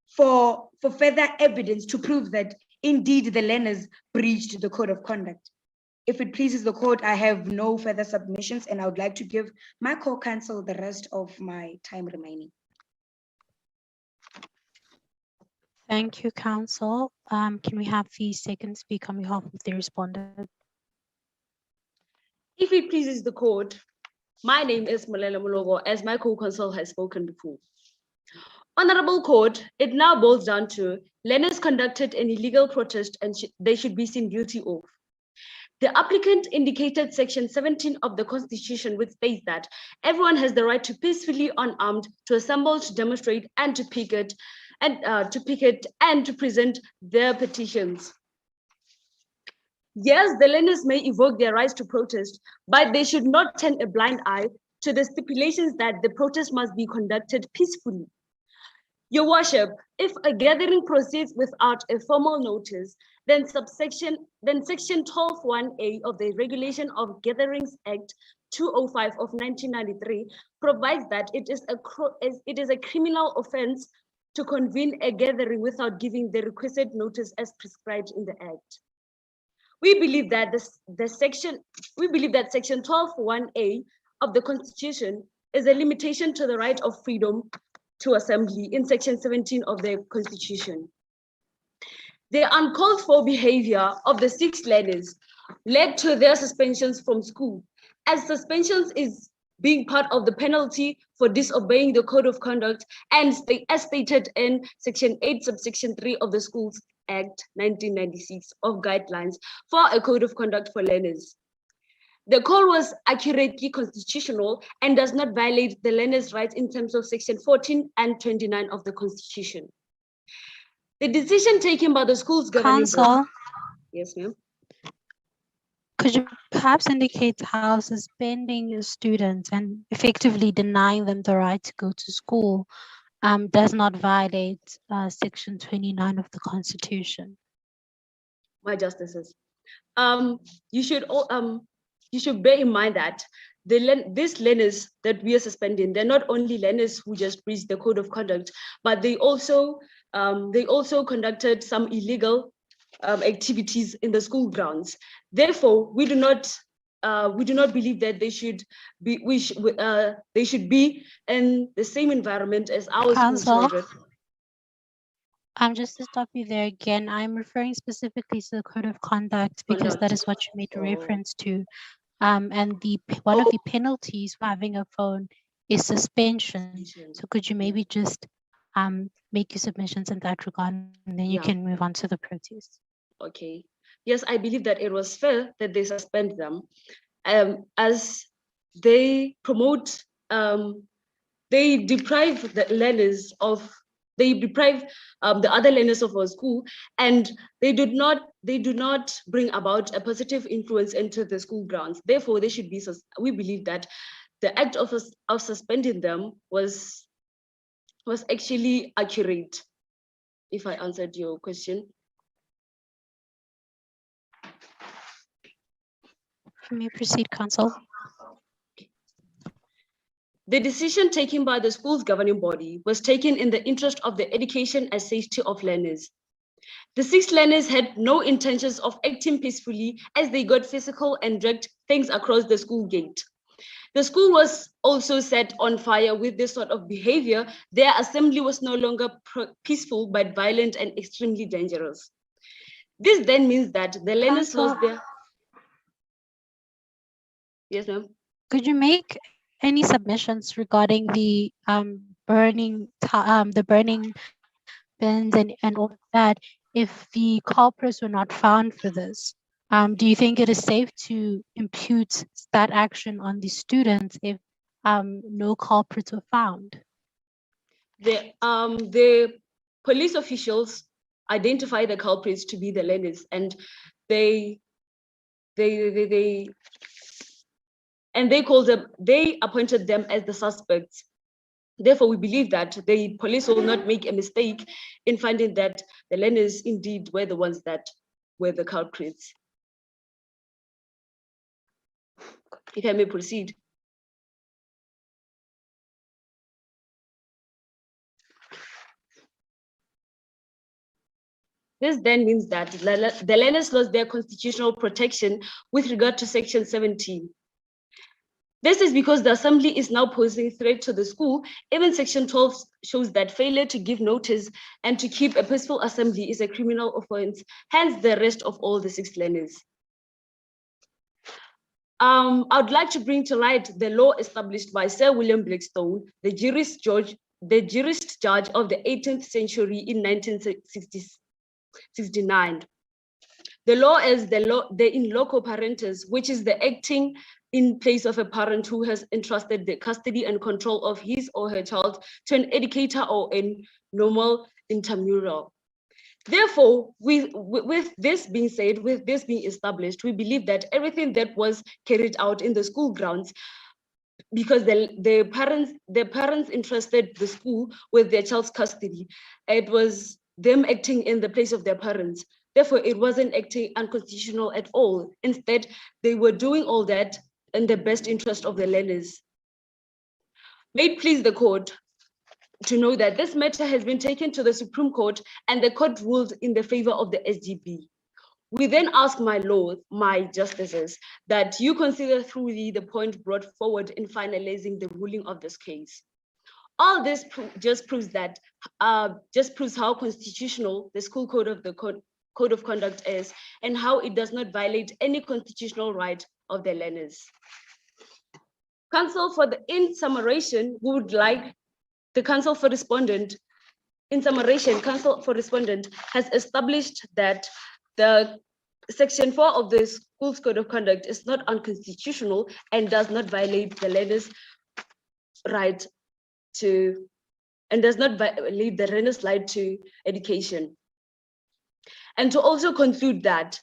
S19: for further evidence to prove that indeed the learners breached the code of conduct. If it pleases the court, I have no further submissions and I would like to give my co-counsel the rest of my time remaining.
S8: Thank you, counsel. Can we have the second speaker on behalf of the respondent?
S20: If it pleases the court, my name is Malela Mulogo, as my co-counsel has spoken before. Honorable Court, it now boils down to learners conducted an illegal protest and they should be seen guilty of. The applicant indicated section 17 of the Constitution, which states that everyone has the right to peacefully unarmed to assemble, to demonstrate, and to picket, and to present their petitions. Yes, the learners may evoke their rights to protest, but they should not turn a blind eye to the stipulations that the protest must be conducted peacefully. Your worship, if a gathering proceeds without a formal notice, then section 12(1)(a) of the Regulation of Gatherings Act 205 of 1993 provides that it is a criminal offense to convene a gathering without giving the requisite notice as prescribed in the Act. We believe that section 12(1)(a) of the Constitution is a limitation to the right of freedom to assembly in section 17 of the Constitution. The uncalled for behavior of the 6 learners led to their suspensions from school, as suspensions is being part of the penalty for disobeying the code of conduct and as stated in section 8 subsection 3 of the Schools Act 1996 of guidelines for a code of conduct for learners. The call was accurately constitutional and does not violate the learners' rights in terms of section 14 and 29 of the Constitution. The decision taken by the school's governing board. Yes, ma'am.
S8: Could you perhaps indicate how suspending students and effectively denying them the right to go to school does not violate section 29 of the Constitution?
S20: My justices, you should bear in mind that these learners that we are suspending, they're not only learners who just breached the code of conduct, but they also conducted some illegal activities in the school grounds. Therefore, we do not believe that they should be in the same environment as our school children.
S8: Just to stop you there again, I'm referring specifically to the code of conduct because that is what you made reference to. And one of the penalties for having a phone is suspension. So could you maybe just make your submissions in that regard, and then you can move on to the protest.
S20: Okay. Yes, I believe that it was fair that they suspend them, as they promote, they deprive the learners of, the other learners of our school, and they do not bring about a positive influence into the school grounds. Therefore, they should be. We believe that the act of suspending them was actually accurate. If I answered your question.
S8: You may proceed, Counsel.
S20: The decision taken by the school's governing body was taken in the interest of the education and safety of learners. The 6 learners had no intentions of acting peacefully as they got physical and dragged things across the school gate. The school was also set on fire with this sort of behavior. Their assembly was no longer peaceful, but violent and extremely dangerous. This then means that the learners lost their... Yes, ma'am.
S8: Could you make any submissions regarding the burning bins and all of that if the culprits were not found for this? Do you think it is safe to impute that action on the students if no culprits were found?
S20: The police officials identify the culprits to be the learners, and they appointed them as the suspects. Therefore, we believe that the police will not make a mistake in finding that the learners indeed were the ones that were the culprits. If I may proceed. This then means that the learners lost their constitutional protection with regard to Section 17. This is because the assembly is now posing threat to the school. Even Section 12 shows that failure to give notice and to keep a peaceful assembly is a criminal offense, hence the arrest of all the 6 learners. I would like to bring to light the law established by Sir William Blackstone, the jurist judge of the 18th century in 1969. The law is the in loco parentis, which is the acting in place of a parent who has entrusted the custody and control of his or her child to an educator or a normal intramural. Therefore, with this being said, with this being established, we believe that everything that was carried out in the school grounds, because the parents entrusted the school with their child's custody, it was them acting in the place of their parents. Therefore, it wasn't acting unconstitutional at all. Instead, they were doing all that in the best interest of the learners. May it please the court to know that this matter has been taken to the Supreme Court and the court ruled in the favor of the SGB. We then ask my justices, that you consider thoroughly the point brought forward in finalizing the ruling of this case. All this just proves how constitutional the school code of the Code of Conduct is and how it does not violate any constitutional right of the learners. Counsel for the in summation would like the counsel for respondent. In summation, counsel for respondent has established that the Section 4 of the School's Code of Conduct is not unconstitutional and does not violate the learner's right to, and does not violate the learner's right to education. And to also conclude that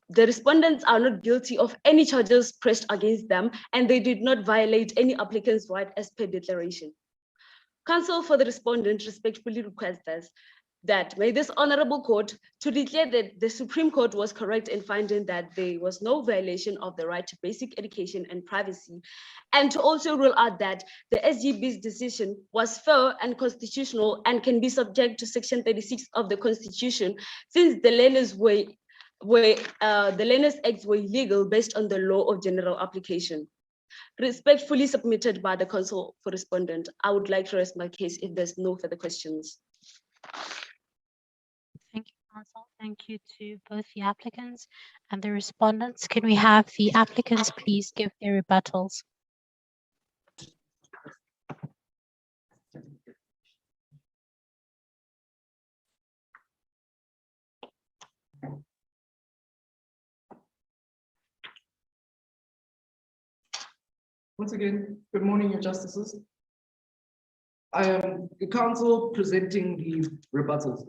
S20: the respondents are not guilty of any charges pressed against them, and they did not violate any applicant's right as per declaration. Counsel for the respondent respectfully requests us that may this honorable court to declare that the Supreme Court was correct in finding that there was no violation of the right to basic education and privacy, and to also rule out that the SGB's decision was fair and constitutional and can be subject to Section 36 of the Constitution, since the Learners Acts were illegal based on the law of general application. Respectfully submitted by the counsel for respondent. I would like to rest my case if there's no further questions.
S8: Thank you, counsel. Thank you to both the applicants and the respondents. Can we have the applicants please give their rebuttals?
S17: Once again, good morning, your justices. I am the counsel presenting the rebuttals.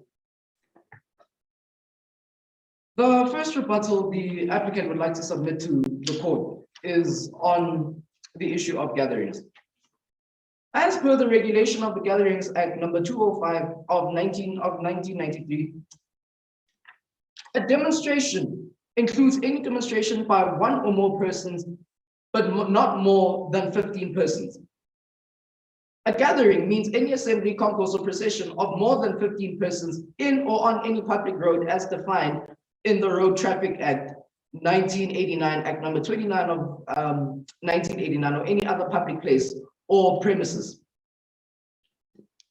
S17: The first rebuttal the applicant would like to submit to the court is on the issue of gatherings. As per the regulation of the Gatherings Act number 205 of 1993, a demonstration includes any demonstration by one or more persons, but not more than 15 persons. A gathering means any assembly, concourse, or procession of more than 15 persons in or on any public road as defined in the Road Traffic Act 1989, Act number 29 of 1989, or any other public place or premises.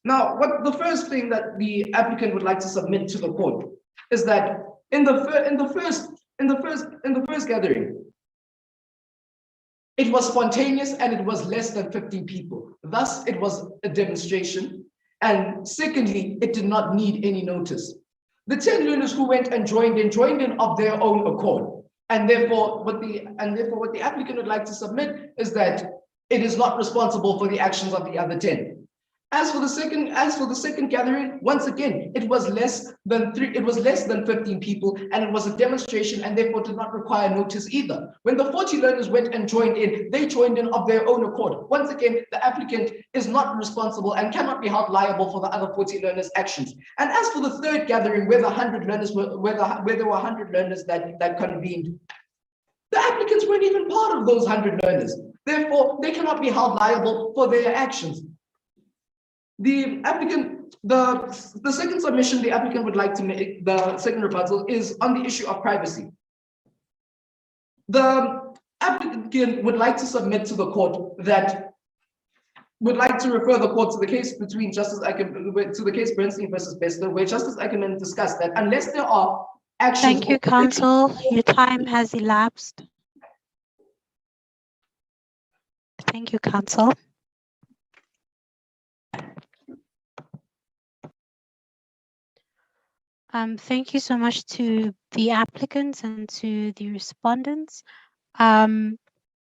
S17: Now, what the first thing that the applicant would like to submit to the court is that in the first gathering, it was spontaneous and it was less than 15 people. Thus, it was a demonstration. And secondly, it did not need any notice. The 10 learners who went and joined in of their own accord. And therefore, what the applicant would like to submit is that it is not responsible for the actions of the other 10. As for the second gathering, once again, it was less than 15 people, and it was a demonstration and therefore did not require notice either. When the 40 learners went and joined in, they joined in of their own accord. Once again, the applicant is not responsible and cannot be held liable for the other 40 learners' actions. And as for the third gathering, where there were 100 learners that convened, the applicants weren't even part of those 100 learners. Therefore, they cannot be held liable for their actions. The applicant the second submission the applicant would like to make, the second rebuttal, is on the issue of privacy. The applicant would like to submit to the court that would like to refer the court to the case between Justice Ackerman, to the case Bernstein versus Bester, where Justice Ackerman discussed that unless there are actions.
S8: Thank you, counsel. Your time has elapsed. Thank you, counsel. Thank you so much to the applicants and to the respondents. In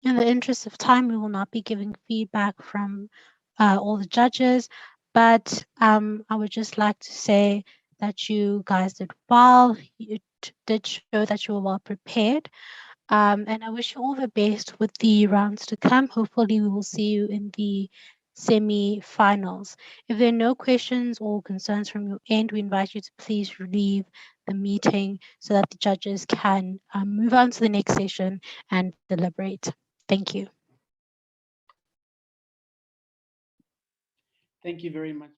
S8: the interest of time, we will not be giving feedback from all the judges, but I would just like to say that you guys did well. You did show that you were well prepared. And I wish you all the best with the rounds to come. Hopefully, we will see you in the semi-finals. If there are no questions or concerns from your end, we invite you to please leave the meeting so that the judges can move on to the next session and deliberate. Thank you.
S21: Thank you very much.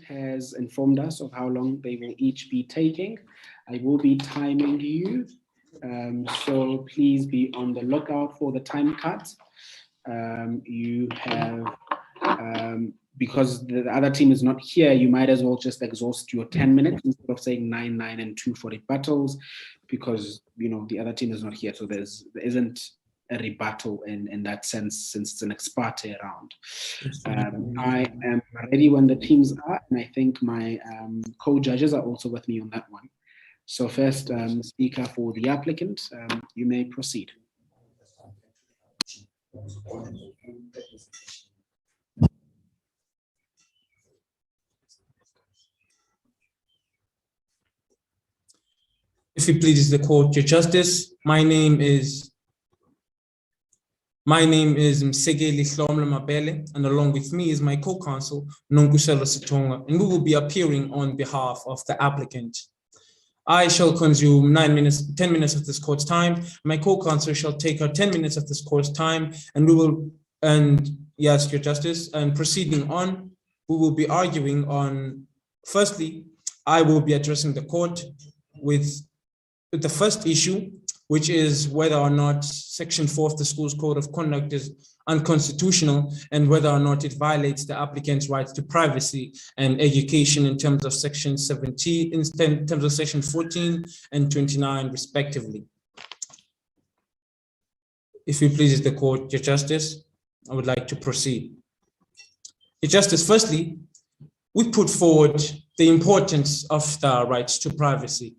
S21: has informed us of how long they will each be taking. I will be timing you, so please be on the lookout for the time cut. You have, because the other team is not here, you might as well just exhaust your 10 minutes instead of saying 9, 9, and 2 for rebuttals, because the other team is not here, so there isn't a rebuttal in that sense, since it's an ex parte round. I am ready when the teams are, and I think my co-judges are also with me on that one. So first, speaker for the applicant, you may proceed.
S22: If it pleases the court, Your Justice, my name is Nsmcc, and along with me is my co-counsel, Nonkuselo Sitonga, and we will be appearing on behalf of the applicant. I shall consume 10 minutes of this court's time. My co-counsel shall take her 10 minutes of this court's time, and yes, Your Justice, and proceeding on, we will be arguing on, firstly, I will be addressing the court with the first issue, which is whether or not Section 4 of the Schools Code of Conduct is unconstitutional and whether or not it violates the applicant's rights to privacy and education in terms of Section 17, in terms of Section 14 and 29, respectively. If it pleases the court, Your Justice, I would like to proceed. Your Justice, firstly, we put forward the importance of the rights to privacy.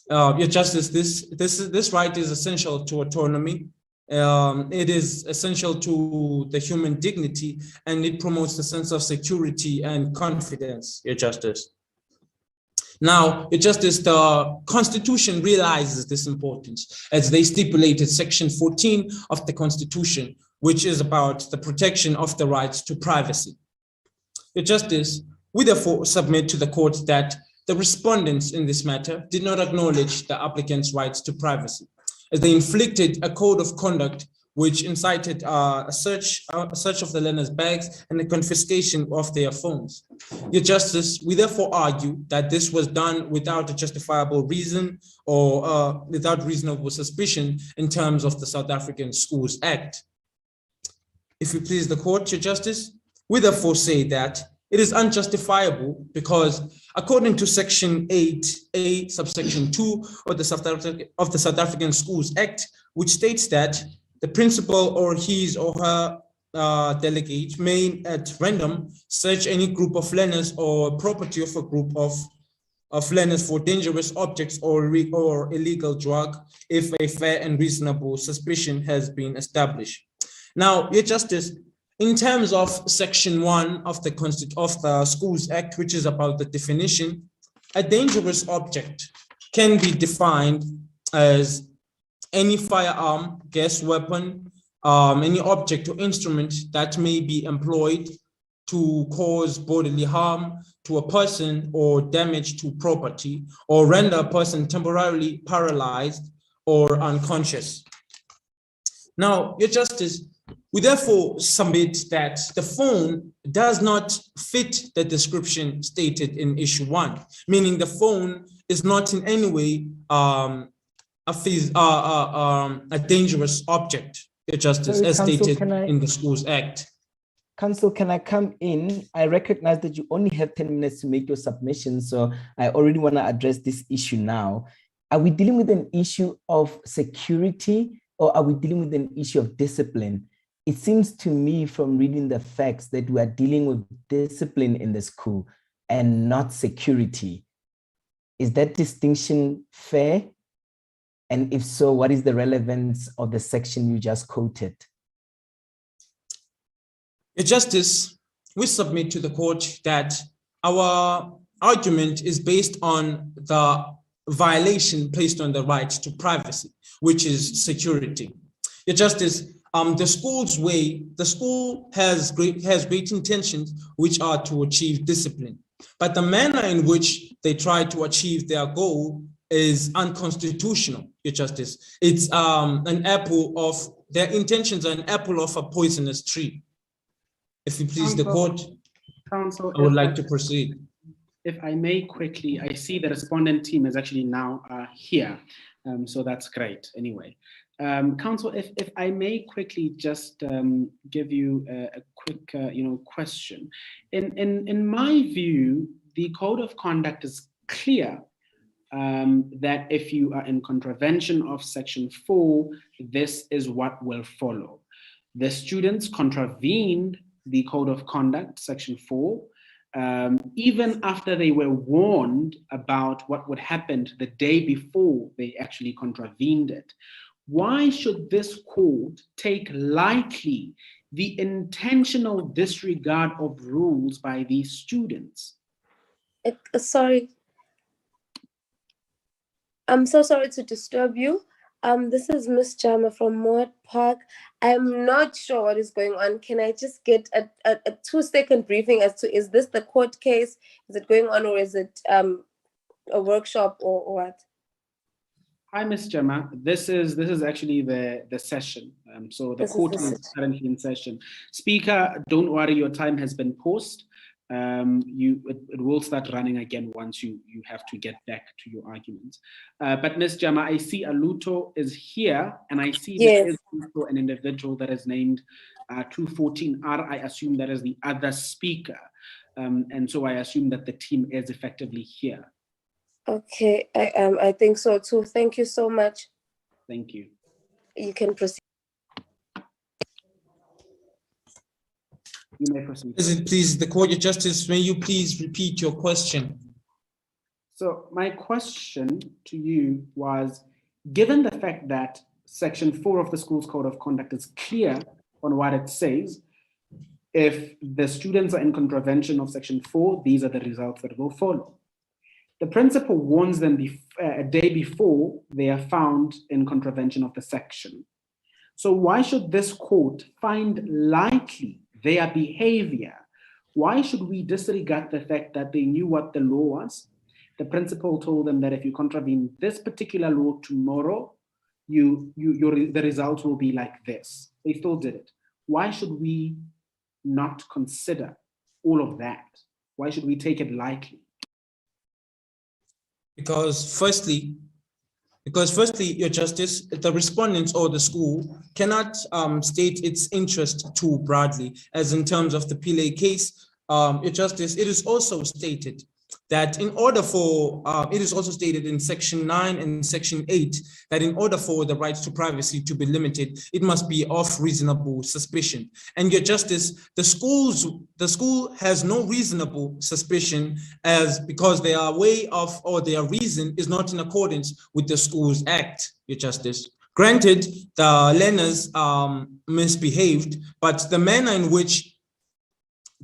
S22: Your Justice, this right is essential to autonomy. It is essential to the human dignity, and it promotes the sense of security and confidence, Your Justice. Now, Your Justice, the Constitution realizes this importance as they stipulated Section 14 of the Constitution, which is about the protection of the rights to privacy. Your Justice, we therefore submit to the court that the respondents in this matter did not acknowledge the applicant's rights to privacy, as they inflicted a code of conduct which incited a search of the learners' bags and the confiscation of their phones. Your Justice, we therefore argue that this was done without a justifiable reason or without reasonable suspicion in terms of the South African Schools Act. If you please the court, Your Justice, we therefore say that it is unjustifiable because, according to Section 8A, subsection 2 of the South African Schools Act, which states that the principal or his or her delegate may, at random, search any group of learners or property of a group of learners for dangerous objects or illegal drug if a fair and reasonable suspicion has been established. Now, Your Justice, in terms of Section 1 of the Schools Act, which is about the definition, a dangerous object can be defined as any firearm, gas weapon, any object or instrument that may be employed to cause bodily harm to a person or damage to property or render a person temporarily paralyzed or unconscious. Now, Your Justice, we therefore submit that the phone does not fit the description stated in issue 1, meaning the phone is not in any way a dangerous object, Your Justice,
S23: Sorry,
S22: as
S23: Counsel,
S22: stated in the Schools Act.
S23: Counsel, can I come in? I recognize that you only have 10 minutes to make your submission, so I already want to address this issue now. Are we dealing with an issue of security or are we dealing with an issue of discipline? It seems to me from reading the facts that we are dealing with discipline in the school and not security. Is that distinction fair? And if so, what is the relevance of the section you just quoted?
S22: Your Justice, we submit to the court that our argument is based on the violation placed on the right to privacy, which is security. Your Justice, the school has great intentions, which are to achieve discipline, but the manner in which they try to achieve their goal is unconstitutional, Your Justice. It's their intentions are an apple of a poisonous tree. If you please the court,
S21: Counsel,
S22: I would like to proceed.
S21: if I may quickly, I see the respondent team is actually now here. So that's great anyway. Council, if I may quickly just give you a quick question. In my view, the code of conduct is clear that if you are in contravention of section 4, this is what will follow. The students contravened the code of conduct, section 4, even after they were warned about what would happen the day before they actually contravened it. Why should this court take lightly the intentional disregard of rules by these students?
S1: Sorry. I'm so sorry to disturb you. This is Miss Jama from Moat Park. I'm not sure what is going on. Can I just get a 2-second briefing as to, is this the court case? Is it going on, or is it a workshop, or what?
S21: Hi, Ms. Jama. This is actually the session. So the court is currently in session. Speaker, don't worry, your time has been paused. It will start running again once you have to get back to your arguments. But Ms. Jama, I see Aluto is here, and I see there is also an individual that is named 214R. I assume that is the other speaker. And so I assume that the team is effectively here.
S1: Okay, I think so too. Thank you so much.
S21: Thank you.
S1: You can proceed.
S21: You may proceed.
S22: Please, the Court of Justice, may you please repeat your question?
S21: So my question to you was, given the fact that section 4 of the Schools Code of Conduct is clear on what it says, if the students are in contravention of section 4, these are the results that will follow. The principal warns them a day before they are found in contravention of the section. So why should this court find lightly their behavior? Why should we disregard the fact that they knew what the law was? The principal told them that if you contravene this particular law tomorrow, the results will be like this. They still did it. Why should we not consider all of that? Why should we take it lightly?
S22: Because firstly, Your Justice, the respondents or the school cannot state its interest too broadly, as in terms of the Pillay case, Your Justice, it is also stated that in order for, it is also stated in section 9 and section 8, that in order for the right to privacy to be limited, it must be of reasonable suspicion. And Your Justice, the school has no reasonable suspicion because their way of, or their reason is not in accordance with the Schools Act, Your Justice. Granted, the learners misbehaved, but the manner in which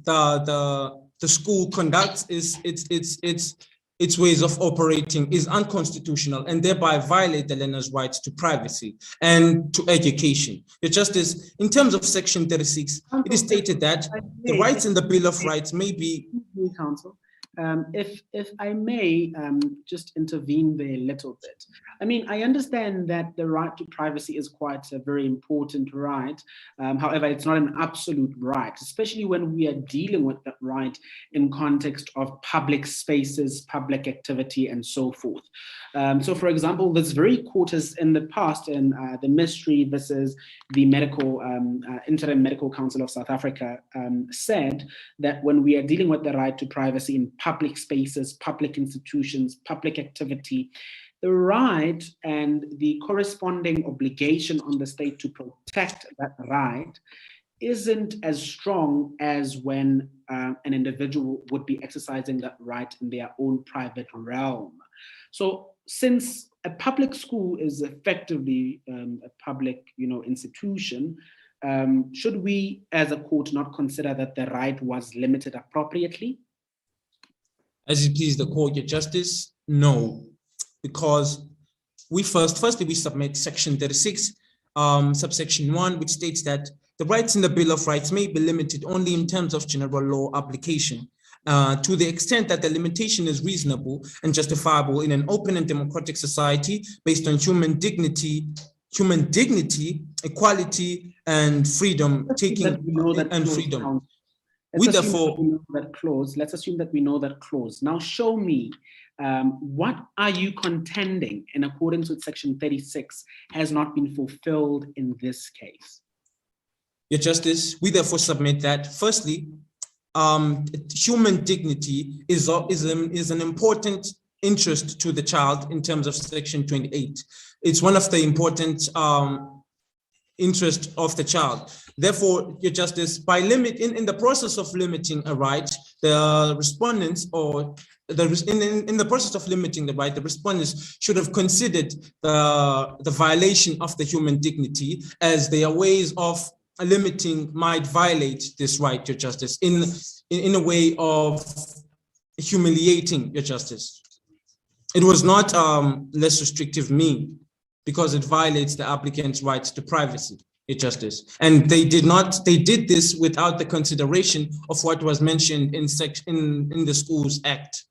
S22: the school conducts its ways of operating is unconstitutional and thereby violate the learner's rights to privacy and to education. Your Justice, in terms of section 36, it is stated that the rights in the Bill of Rights may be...
S21: Counsel, if I may just intervene there a little bit. I mean, I understand that the right to privacy is quite a very important right. However, it's not an absolute right, especially when we are dealing with that right in context of public spaces, public activity, and so forth. So, for example, this very court has in the past, in the Mystery versus the Interim Medical Council of South Africa, said that when we are dealing with the right to privacy in public spaces, public institutions, public activity, the right and the corresponding obligation on the state to protect that right isn't as strong as when an individual would be exercising that right in their own private realm. So since a public school is effectively a public institution, should we as a court not consider that the right was limited appropriately?
S22: As it please the Court, Your Justice, no. Because firstly, we submit section 36, subsection 1, which states that the rights in the Bill of Rights may be limited only in terms of general law application, to the extent that the limitation is reasonable and justifiable in an open and democratic society based on human dignity, equality, and freedom, freedom. We
S21: Let's assume
S22: therefore,
S21: that we know that clause. Let's assume that we know that clause. Now show me what are you contending in accordance with section 36 has not been fulfilled in this case?
S22: Your Justice, we therefore submit that firstly, human dignity is an important interest to the child in terms of section 28. It's one of the important interest of the child. Therefore, Your Justice, by in the process of limiting a right, the respondents or in the process of limiting the right, the respondents should have considered the violation of the human dignity, as their ways of limiting might violate this right, Your Justice, in a way of humiliating, Your Justice. It was not less restrictive mean, because it violates the applicant's rights to privacy, Your Justice. And they did this without the consideration of what was mentioned in the Schools Act.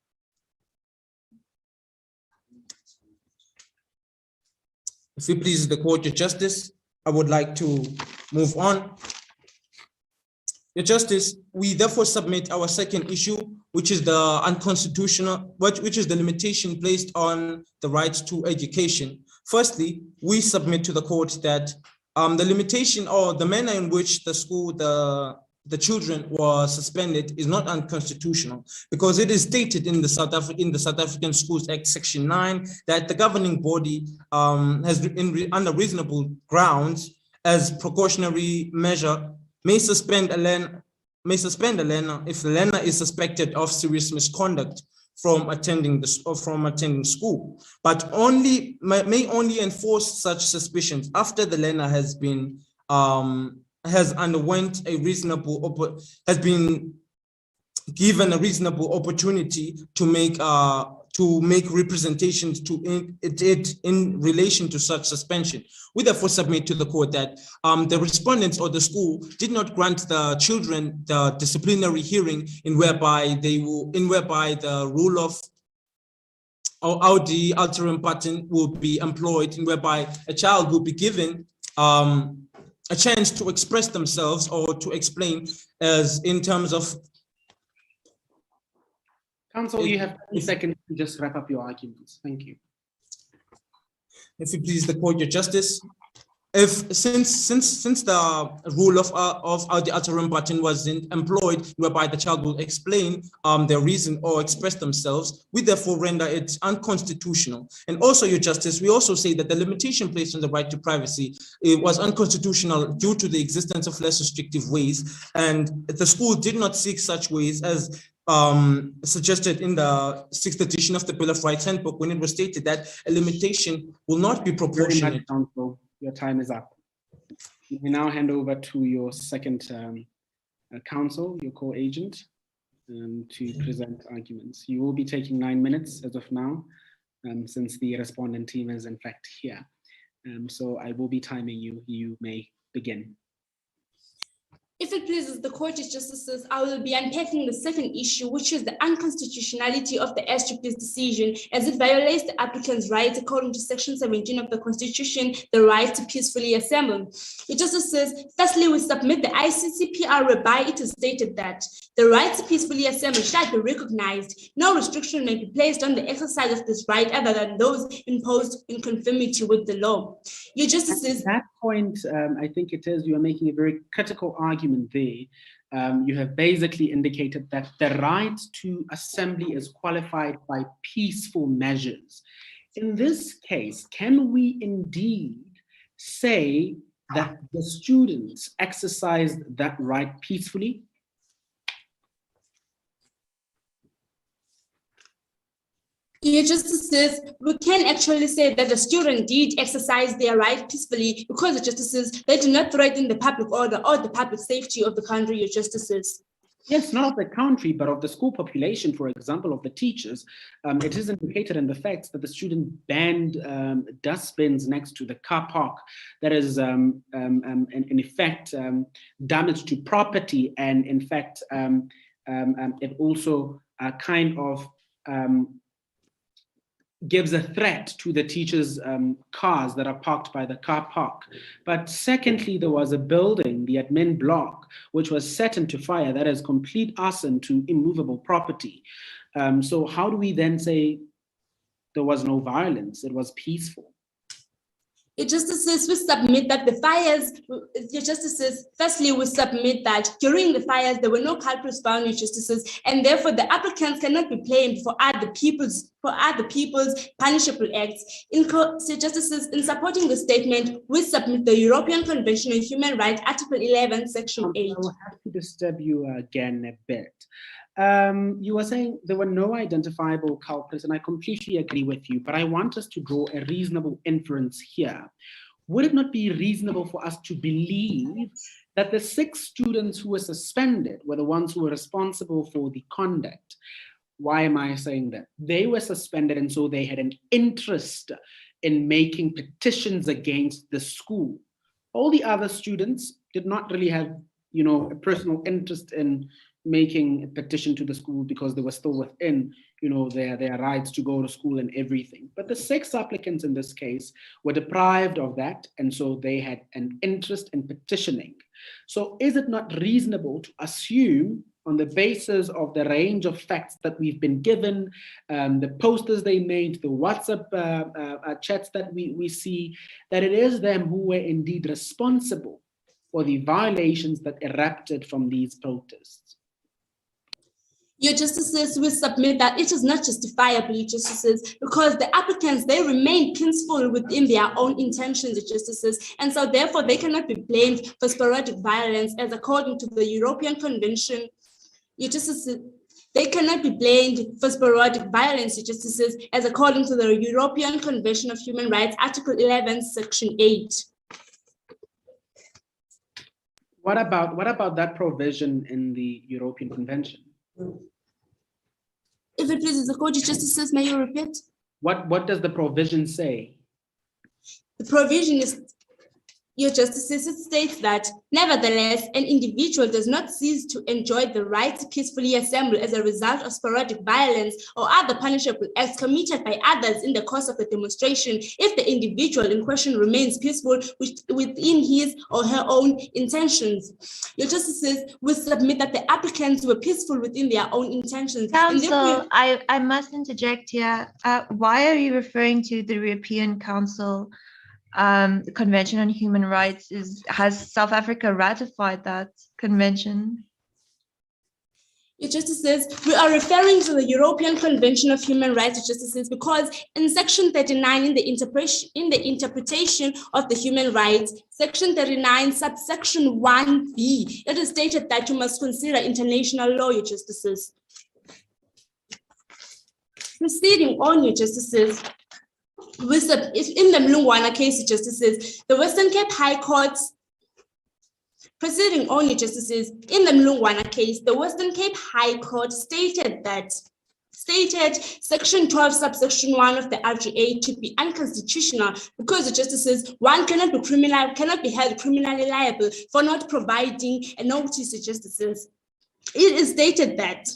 S22: If it pleases the court, Your Justice, I would like to move on. Your Justice, we therefore submit our second issue, which is the unconstitutional, which is the limitation placed on the right to education. Firstly, we submit to the court that the limitation or the manner in which the children were suspended is not unconstitutional, because it is stated in the South African Schools Act, Section 9, that the governing body has, under reasonable grounds, as precautionary measure, may suspend a learner if the learner is suspected of serious misconduct from attending school, but may only enforce such suspicions after the learner has been has been given a reasonable opportunity to make representations to it in relation to such suspension. We therefore submit to the court that the respondents or the school did not grant the children the disciplinary hearing in whereby the rule of audi alteram patent will be employed, in whereby a child will be given a chance to express themselves or to explain as in terms of.
S21: Counsel, you have 30 seconds to just wrap up your arguments. Thank you.
S22: If you please the court, Your Justice, since the rule of the alteram patent wasn't employed, whereby the child will explain their reason or express themselves, we therefore render it unconstitutional. And also, Your Justice, we also say that the limitation placed on the right to privacy, it was unconstitutional due to the existence of less restrictive ways, and the school did not seek such ways as suggested in the 6th edition of the Bill of Rights Handbook, when it was stated that a limitation will not be proportionate.
S21: Very much, counsel. Your time is up. We now hand over to your second counsel, your co-agent, to present arguments. You will be taking 9 minutes as of now, since the respondent team is in fact here. So I will be timing you. You may begin.
S2: If it pleases the court of justices, I will be unpacking the second issue, which is the unconstitutionality of the SGP's decision, as it violates the applicant's rights according to Section 17 of the Constitution, the right to peacefully assemble. The justices, firstly, we submit the ICCPR, whereby it is stated that the right to peacefully assemble shall be recognized. No restriction may be placed on the exercise of this right other than those imposed in conformity with the law. Your justices.
S21: At that point, I think it is, you are making a very critical argument there. You have basically indicated that the right to assembly is qualified by peaceful measures. In this case, can we indeed say that the students exercised that right peacefully?
S2: Your justices, we can actually say that the student did exercise their right peacefully, because the justices, they do not threaten the public order or the public safety of the country, your justices.
S21: Yes, not of the country, but of the school population, for example, of the teachers. It is indicated in the facts that the student banned dustbins next to the car park. That is, in effect, damage to property, and in fact, it also kind of gives a threat to the teachers' cars that are parked by the car park. But secondly, there was a building, the admin block, which was set into fire. That is complete arson to immovable property. So how do we then say there was no violence? It was peaceful.
S2: Your Justices, we submit that the fires, your Justices, firstly, we submit that during the fires, there were no culprits found, your Justices, and therefore the applicants cannot be blamed for other people's punishable acts. Your Justices, in supporting the statement, we submit the European Convention on Human Rights, Article 11, Section 8.
S21: I will have to disturb you again a bit. You were saying there were no identifiable culprits, and I completely agree with you, but I want us to draw a reasonable inference here. Would it not be reasonable for us to believe that the 6 students who were suspended were the ones who were responsible for the conduct? Why am I saying that? They were suspended, and so they had an interest in making petitions against the school. All the other students did not really have, a personal interest in making a petition to the school because they were still within, their rights to go to school and everything. But the 6 applicants in this case were deprived of that, and so they had an interest in petitioning. So is it not reasonable to assume, on the basis of the range of facts that we've been given, the posters they made, the WhatsApp chats that we see, that it is them who were indeed responsible for the violations that erupted from these protests?
S2: Your Justices, we submit that it is not justifiable, your Justices, because the applicants, they remain peaceful within their own intentions, your Justices, and so therefore they cannot be blamed for sporadic violence as according to the European Convention. Your Justices, they cannot be blamed for sporadic violence, your Justices, as according to the European Convention of Human Rights, Article 11, Section 8.
S21: What about that provision in the European Convention?
S2: If it pleases the court, your Justices, may you repeat?
S21: What does the provision say?
S2: The provision is, your Justices, it states that, nevertheless, an individual does not cease to enjoy the right to peacefully assemble as a result of sporadic violence or other punishable acts committed by others in the course of the demonstration if the individual in question remains peaceful within his or her own intentions. Your Justices, will submit that the applicants were peaceful within their own intentions.
S3: Counsel, I must interject here. Why are you referring to the European Council Convention on Human Rights? Has South Africa ratified that convention?
S2: Your Justices, we are referring to the European Convention of Human Rights, your Justices, because in Section 39, in the interpretation of the human rights, Section 39, subsection 1b, it is stated that you must consider international law, your Justices. Proceeding on, your Justices, in the Mlungwana case, your Justices, the Western Cape High Court, proceeding on, your Justices, in the Mlungwana case, the Western Cape High Court stated Section 12, subsection 1 of the RGA to be unconstitutional because the Justices, one cannot be held criminally liable for not providing a notice to Justices. It is stated that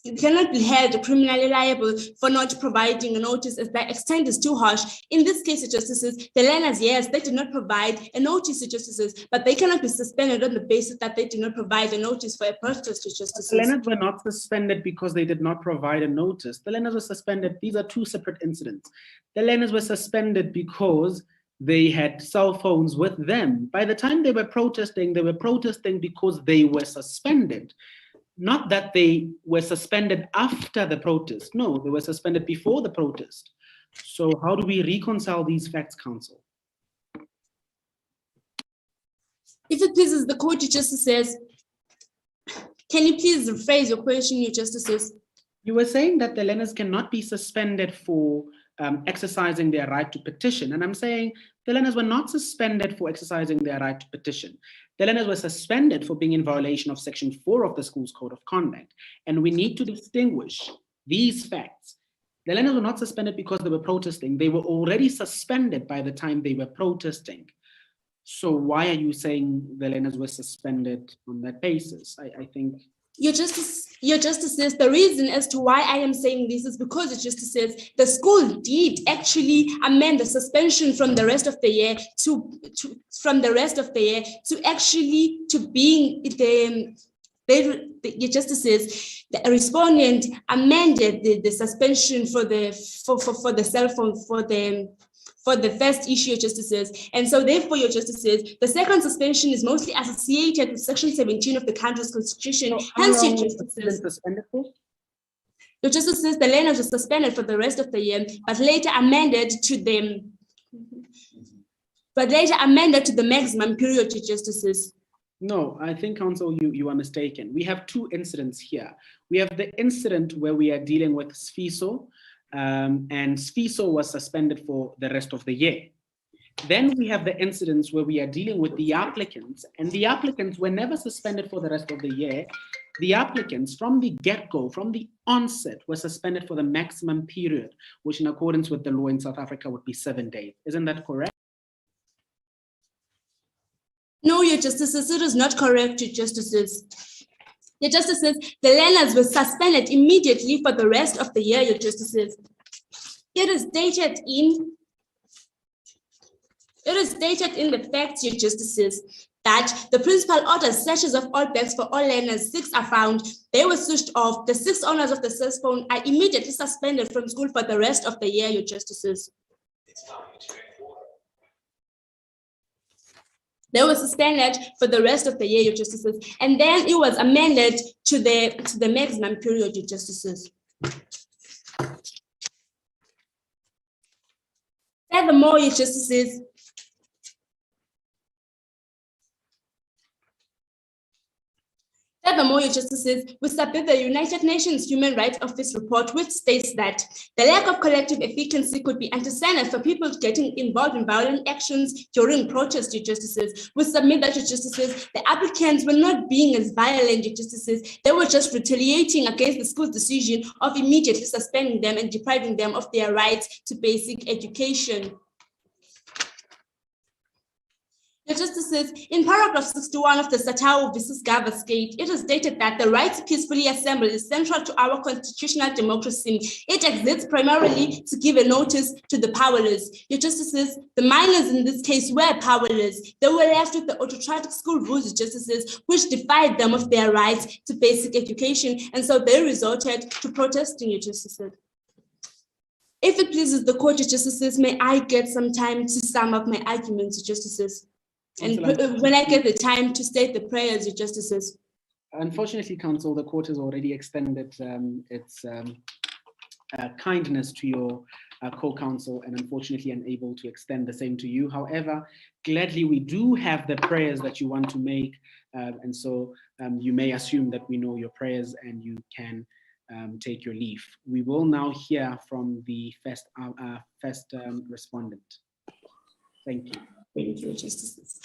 S2: you cannot be held criminally liable for not providing a notice as the extent is too harsh. In this case, the Justices, the learners, yes, they did not provide a notice to Justices, but they cannot be suspended on the basis that they did not provide a notice for a protest to Justices.
S21: The learners were not suspended because they did not provide a notice. The learners were suspended. These are 2 separate incidents. The learners were suspended because they had cell phones with them. By the time they were protesting because they were suspended. Not that they were suspended after the protest. No, they were suspended before the protest. So how do we reconcile these facts, Counsel?
S2: If it pleases the court, your Justices, can you please rephrase your question, your Justices?
S21: You were saying that the learners cannot be suspended for exercising their right to petition. And I'm saying the learners were not suspended for exercising their right to petition. The learners were suspended for being in violation of Section 4 of the School's Code of Conduct. And we need to distinguish these facts. The learners were not suspended because they were protesting. They were already suspended by the time they were protesting. So why are you saying the learners were suspended on that basis? I think
S2: Your Justices, the reason as to why I am saying this is because it just says the school did actually amend the suspension from the rest of the year to being your Justices, the respondent amended the suspension for the cell phone for the first issue, Justices. And so therefore, your Justices, the second suspension is mostly associated with Section 17 of the country's constitution. Hence, your Justices, your Justices, the learners were suspended for the rest of the year, but later amended to the maximum period, your Justices.
S21: No, I think, Counsel, you are mistaken. We have two incidents here. We have the incident where we are dealing with Nsmcc, and Nsmcc was suspended for the rest of the year. Then we have the incidents where we are dealing with the applicants, and the applicants were never suspended for the rest of the year. The applicants from the get-go, from the onset, were suspended for the maximum period, which in accordance with the law in South Africa would be 7 days. Isn't that correct?
S2: No, your Justices, it is not correct, your Justices. Your Justices, the learners were suspended immediately for the rest of the year, your Justices. It is stated in the facts, your Justices, that the principal orders searches of all bags for all learners, 6 are found. They were switched off. The 6 owners of the cell phone are immediately suspended from school for the rest of the year, your Justices. They were suspended for the rest of the year, your Justices, and then it was amended to the maximum period, your Justices. Furthermore, your Justices, we submit the United Nations Human Rights Office report, which states that the lack of collective efficiency could be antecedent for people getting involved in violent actions during protests, your Justices. We submit that, your Justices, the applicants were not being as violent, your Justices. They were just retaliating against the school's decision of immediately suspending them and depriving them of their rights to basic education. Your Justices, in paragraph 61 of the Satao vs. Gavaskate, it is stated that the right to peacefully assemble is central to our constitutional democracy. It exists primarily to give a notice to the powerless. Your Justices, the minors in this case were powerless. They were left with the autocratic school rules, Justices, which deprived them of their rights to basic education, and so they resorted to protesting, your Justices. If it pleases the court, your Justices, may I get some time to sum up my arguments, your Justices? And when I get the time to state the prayers, your Justices.
S21: Unfortunately, Counsel, the court has already extended its kindness to your co-counsel, and unfortunately unable to extend the same to you. However, gladly we do have the prayers that you want to make, and so you may assume that we know your prayers and you can take your leave. We will now hear from the first respondent. Thank you.
S2: Thank you, Justices.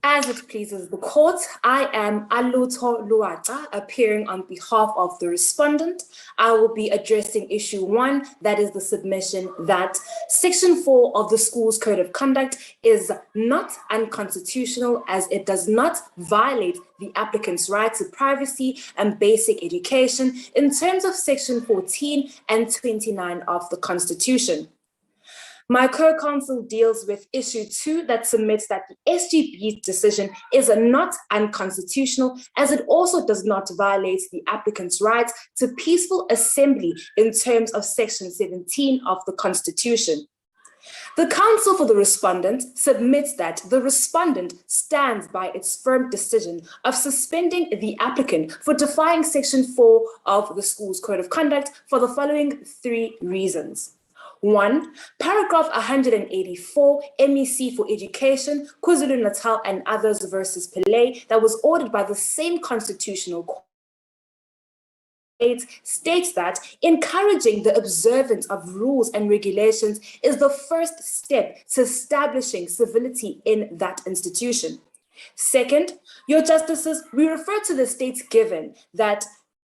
S16: As it pleases the court, I am Aluto Luata, appearing on behalf of the respondent. I will be addressing issue 1, that is the submission that Section 4 of the School's Code of Conduct is not unconstitutional, as it does not violate the applicant's right to privacy and basic education in terms of Section 14 and 29 of the Constitution. My co-counsel deals with issue 2 that submits that the SGB's decision is not unconstitutional, as it also does not violate the applicant's right to peaceful assembly in terms of Section 17 of the Constitution. The counsel for the respondent submits that the respondent stands by its firm decision of suspending the applicant for defying Section 4 of the School's Code of Conduct for the following 3 reasons. 1, paragraph 184, MEC for Education, KwaZulu-Natal and others versus Pillay, that was ordered by the same constitutional court, states that encouraging the observance of rules and regulations is the first step to establishing civility in that institution. Second, your Justices, we refer to the states given that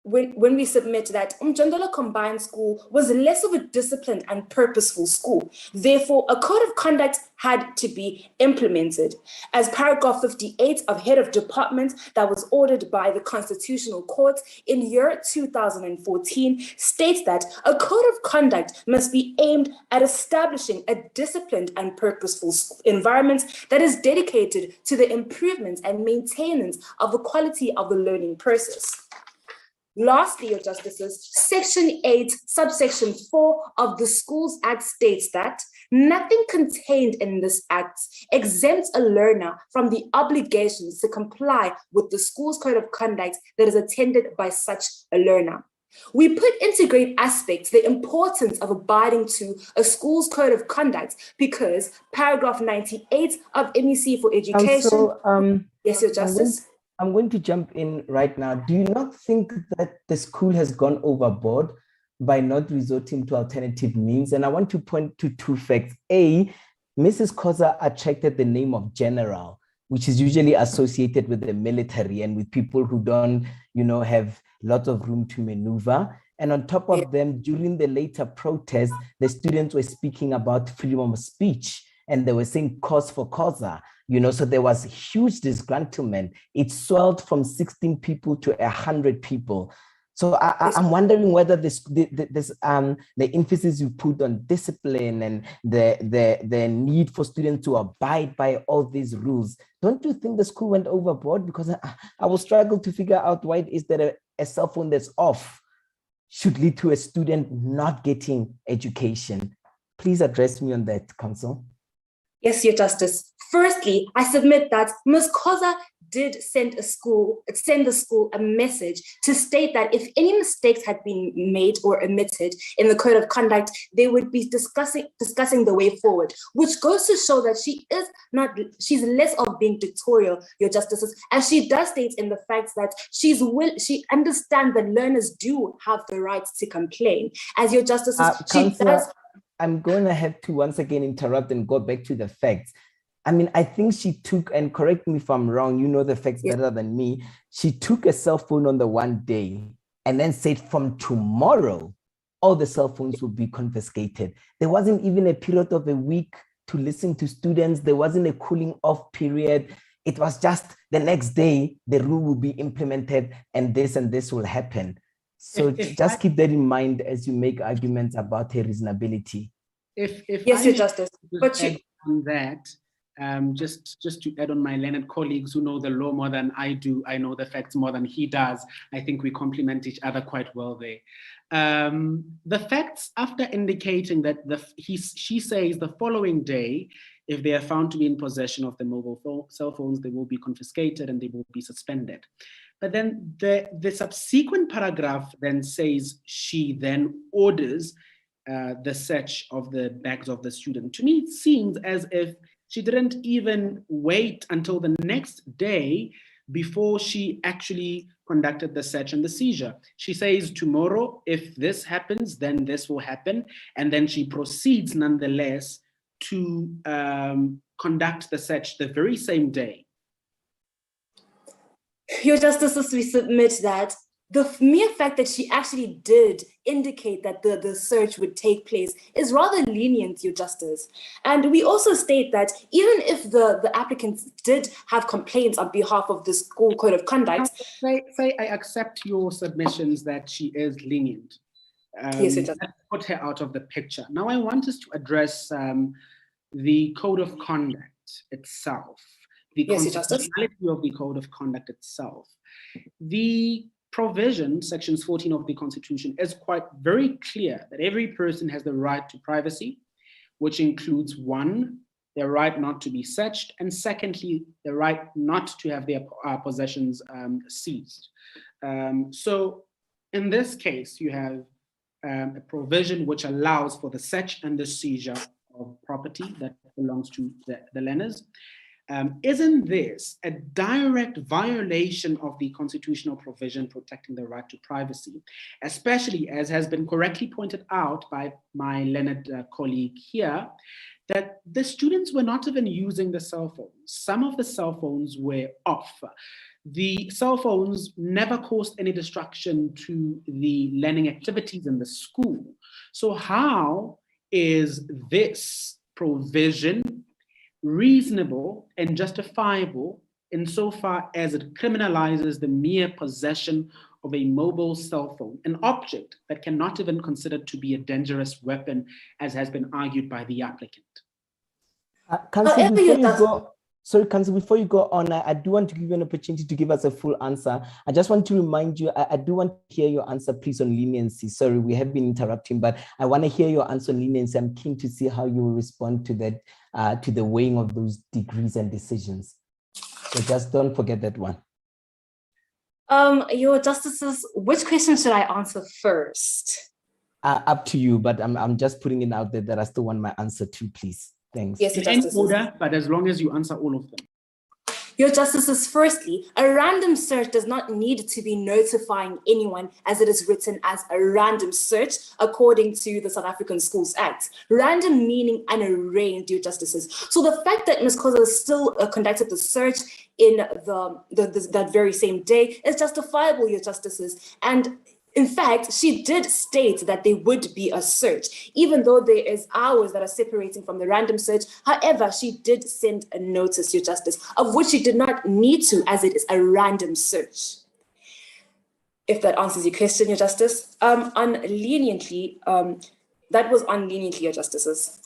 S16: when we submit that Umjondolo Combined School was less of a disciplined and purposeful school. Therefore, a code of conduct had to be implemented. As paragraph 58 of Head of Department that was ordered by the Constitutional Court in year 2014 states that a code of conduct must be aimed at establishing a disciplined and purposeful environment that is dedicated to the improvement and maintenance of the quality of the learning process. Lastly, Your Justices, Section 8, subsection 4 of the Schools Act states that nothing contained in this act exempts a learner from the obligations to comply with the school's code of conduct that is attended by such a learner. We put into great aspects the importance of abiding to a school's code of conduct because paragraph 98 of MEC for Education. Yes, Your Justice.
S23: I'm going to jump in right now. Do you not think that the school has gone overboard by not resorting to alternative means? And I want to point to two facts. A, Mrs. Koza attracted the name of general, which is usually associated with the military and with people who don't, have lots of room to maneuver. And on top of them, during the later protests, the students were speaking about freedom of speech and they were saying cause for Koza. So there was huge disgruntlement. It swelled from 16 people to 100 people. So I'm wondering whether the emphasis you put on discipline and the need for students to abide by all these rules, don't you think the school went overboard? Because I will struggle to figure out why it is that a cell phone that's off should lead to a student not getting education. Please address me on that, Counsel.
S16: Yes, Your Justice. Firstly, I submit that Ms. Koza did send the school a message to state that if any mistakes had been made or omitted in the code of conduct, they would be discussing the way forward, which goes to show that she's less of being dictatorial, Your Justices, as she does state in the facts that she understands that learners do have the right to complain. As Your Justices,
S23: I'm going to have to once again interrupt and go back to the facts. I mean, I think she took, and correct me if I'm wrong, you know the facts better than me. She took a cell phone on the one day and then said from tomorrow, all the cell phones will be confiscated. There wasn't even a period of a week to listen to students. There wasn't a cooling off period. It was just the next day, the rule will be implemented and this will happen. So just keep that in mind as you make arguments about her reasonability.
S16: Yes, Your Justice. But
S21: on that, just to add on my learned colleagues who know the law more than I do, I know the facts more than he does. I think we complement each other quite well there. The facts, after indicating that she says the following day, if they are found to be in possession of the mobile cell phones, they will be confiscated and they will be suspended. But then the subsequent paragraph then says she then orders the search of the bags of the student. To me, it seems as if she didn't even wait until the next day before she actually conducted the search and the seizure. She says tomorrow, if this happens, then this will happen. And then she proceeds nonetheless to conduct the search the very same day.
S16: Your Justices, we submit that the mere fact that she actually did indicate that the search would take place is rather lenient, Your Justice. And we also state that even if the applicants did have complaints on behalf of the school code of conduct.
S21: Say I accept your submissions that she is lenient.
S16: Yes, Your Justice.
S21: Let's put her out of the picture. Now I want us to address the code of conduct itself. The constitutionality of the code of conduct itself. The provision, sections 14 of the Constitution, is quite very clear that every person has the right to privacy, which includes one, their right not to be searched, and secondly, the right not to have their possessions seized. So in this case, you have a provision which allows for the search and the seizure of property that belongs to the learners. Isn't this a direct violation of the constitutional provision protecting the right to privacy, especially as has been correctly pointed out by my learned colleague here, that the students were not even using the cell phones. Some of the cell phones were off. The cell phones never caused any distraction to the learning activities in the school. So how is this provision reasonable and justifiable insofar as it criminalizes the mere possession of a mobile cell phone, an object that cannot even considered to be a dangerous weapon, as has been argued by the applicant?
S23: Council, before you go, sorry, Council, before you go on, I do want to give you an opportunity to give us a full answer. I just want to remind you, I do want to hear your answer, please, on leniency. Sorry, we have been interrupting, but I want to hear your answer on leniency. I'm keen to see how you will respond to that, to the weighing of those degrees and decisions. So just don't forget that one.
S6: Your Justices, which question should I answer first?
S23: Up to you, but I'm just putting it out there that I still want my answer too, please. Thanks.
S6: Yes,
S21: in any order, but as long as you answer all of them.
S6: Your Justices, firstly, a random search does not need to be notifying anyone as it is written as a random search according to the South African Schools Act. Random meaning unarranged, your Justices. So the fact that Ms. Khoza still conducted the search in that very same day is justifiable, your Justices. And in fact, she did state that there would be a search, even though there is hours that are separating from the random search. However, she did send a notice, your Justice, of which she did not need to, as it is a random search. If that answers your question, your Justice. On leniently, that was on leniently, your Justices.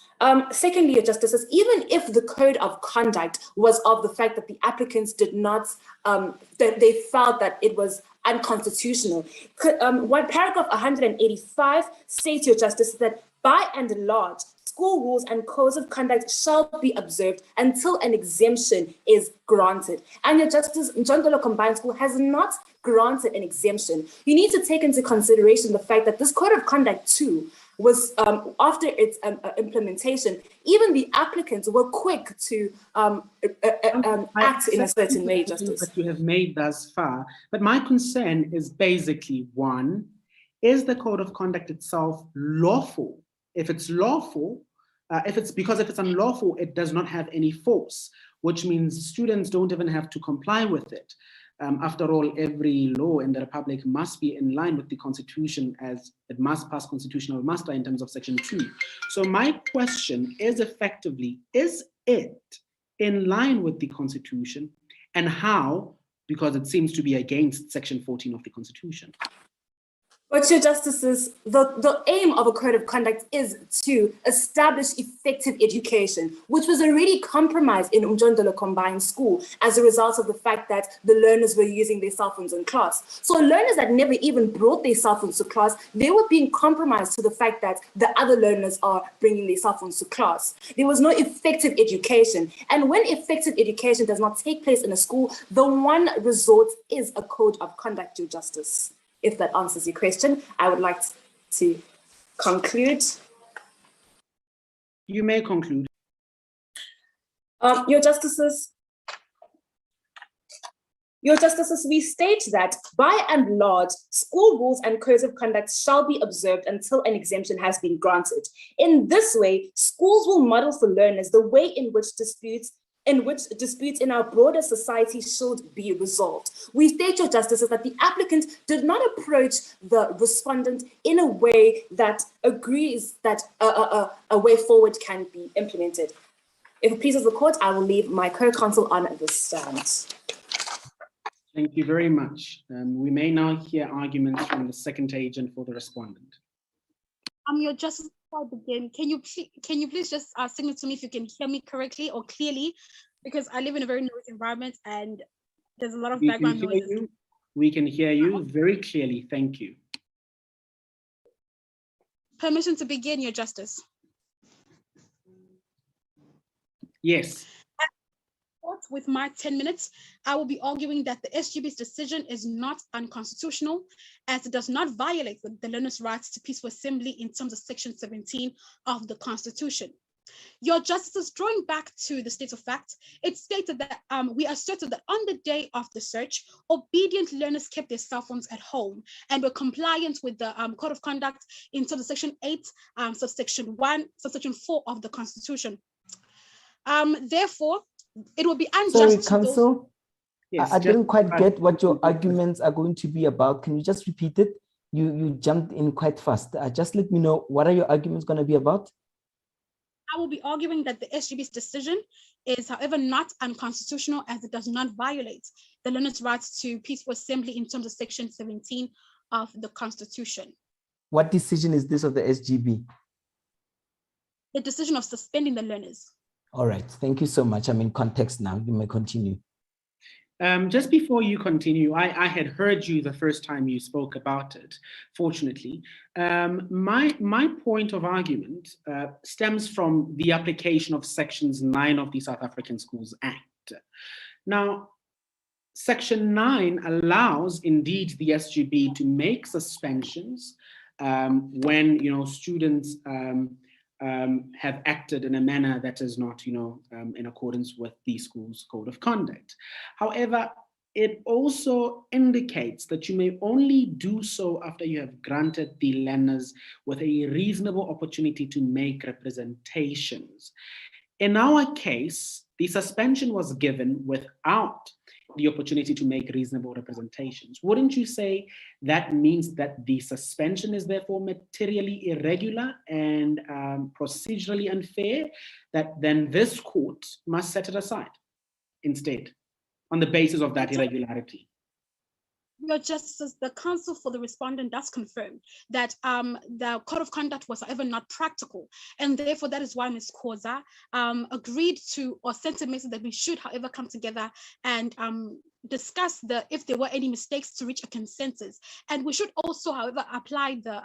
S6: Secondly, your Justices, even if the code of conduct was of the fact that the applicants did not, that they felt that it was unconstitutional. One paragraph 185 states, your Justice, that by and large, school rules and codes of conduct shall be observed until an exemption is granted. And your Justice, Njondolo Combined School has not granted an exemption. You need to take into consideration the fact that this code of conduct too was after its implementation, even the applicants were quick to act in a certain way, Justice.
S21: That you have made thus far, but my concern is basically one: is the code of conduct itself lawful? If it's lawful, if it's unlawful, it does not have any force, which means students don't even have to comply with it. After all, every law in the Republic must be in line with the Constitution, as it must pass constitutional muster in terms of Section 2. So my question is effectively, is it in line with the Constitution, and how? Because it seems to be against Section 14 of the Constitution.
S6: But your Justices, the aim of a code of conduct is to establish effective education, which was already compromised in Umjondolo Combined School as a result of the fact that the learners were using their cell phones in class. So learners that never even brought their cell phones to class, they were being compromised to the fact that the other learners are bringing their cell phones to class. There was no effective education. And when effective education does not take place in a school, the one resort is a code of conduct, your Justice. If that answers your question, I would like to conclude.
S21: You may conclude.
S6: Your Justices, we state that by and large, school rules and codes of conduct shall be observed until an exemption has been granted. In this way, schools will model for learners the way in which disputes in our broader society should be resolved. We state, your Justices, that the applicant did not approach the respondent in a way that agrees that a way forward can be implemented. If it pleases the court, I will leave my co-counsel on the stand.
S21: Thank you very much. We may now hear arguments from the second agent for the respondent.
S12: Your Justice, before I begin, can you please just signal to me if you can hear me correctly or clearly, because I live in a very noisy environment and there's a lot of background noise.
S21: We can hear you very clearly. Thank you.
S12: Permission to begin, your Justice.
S21: Yes.
S12: With my 10 minutes, I will be arguing that the SGB's decision is not unconstitutional, as it does not violate the learner's rights to peaceful assembly in terms of Section 17 of the Constitution. Your Justices, drawing back to the state of fact, it stated that we asserted that on the day of the search, obedient learners kept their cell phones at home and were compliant with the Code of Conduct in terms of Section 8, subsection 1, subsection 4 of the Constitution. Therefore, it will be unjust.
S23: Sorry, Counsel.
S21: Yes,
S23: I
S21: just
S23: didn't quite get what your arguments are going to be about. Can you just repeat it? You jumped in quite fast. Just let me know, what are your arguments going to be about?
S12: I will be arguing that the SGB's decision is, however, not unconstitutional, as it does not violate the learners' rights to peaceful assembly in terms of Section 17 of the Constitution.
S23: What decision is this of the SGB?
S12: The decision of suspending the learners.
S23: All right, thank you so much. I'm in context now. You may continue.
S21: Just before you continue, I had heard you the first time you spoke about it, fortunately. My point of argument stems from the application of Sections 9 of the South African Schools Act. Now, Section 9 allows, indeed, the SGB to make suspensions when, students have acted in a manner that is not, in accordance with the school's code of conduct. However, it also indicates that you may only do so after you have granted the learners with a reasonable opportunity to make representations. In our case, the suspension was given without the opportunity to make reasonable representations. Wouldn't you say that means that the suspension is therefore materially irregular and procedurally unfair, that then this court must set it aside instead on the basis of that irregularity?
S12: Your Justice, the counsel for the respondent does confirm that the code of conduct was, however, not practical, and therefore that is why Ms. Khoza agreed to, or sent a message that we should, however, come together and discuss if there were any mistakes to reach a consensus. And we should also, however, apply the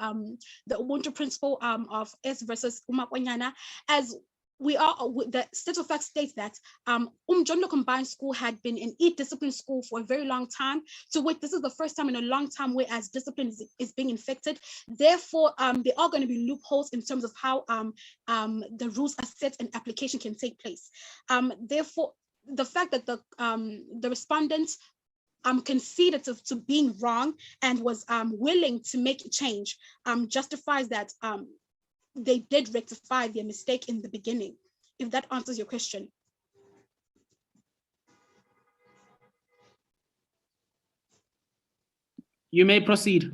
S12: Ubuntu principle of S versus Umakwanyana, as the state of fact states that Umjondo Combined School had been an e-discipline school for a very long time, to which this is the first time in a long time whereas discipline is being infected. Therefore, there are going to be loopholes in terms of how the rules are set and application can take place. Therefore, the fact that the respondent conceded to being wrong and was willing to make a change justifies that they did rectify their mistake in the beginning, if that answers your question.
S21: You may proceed.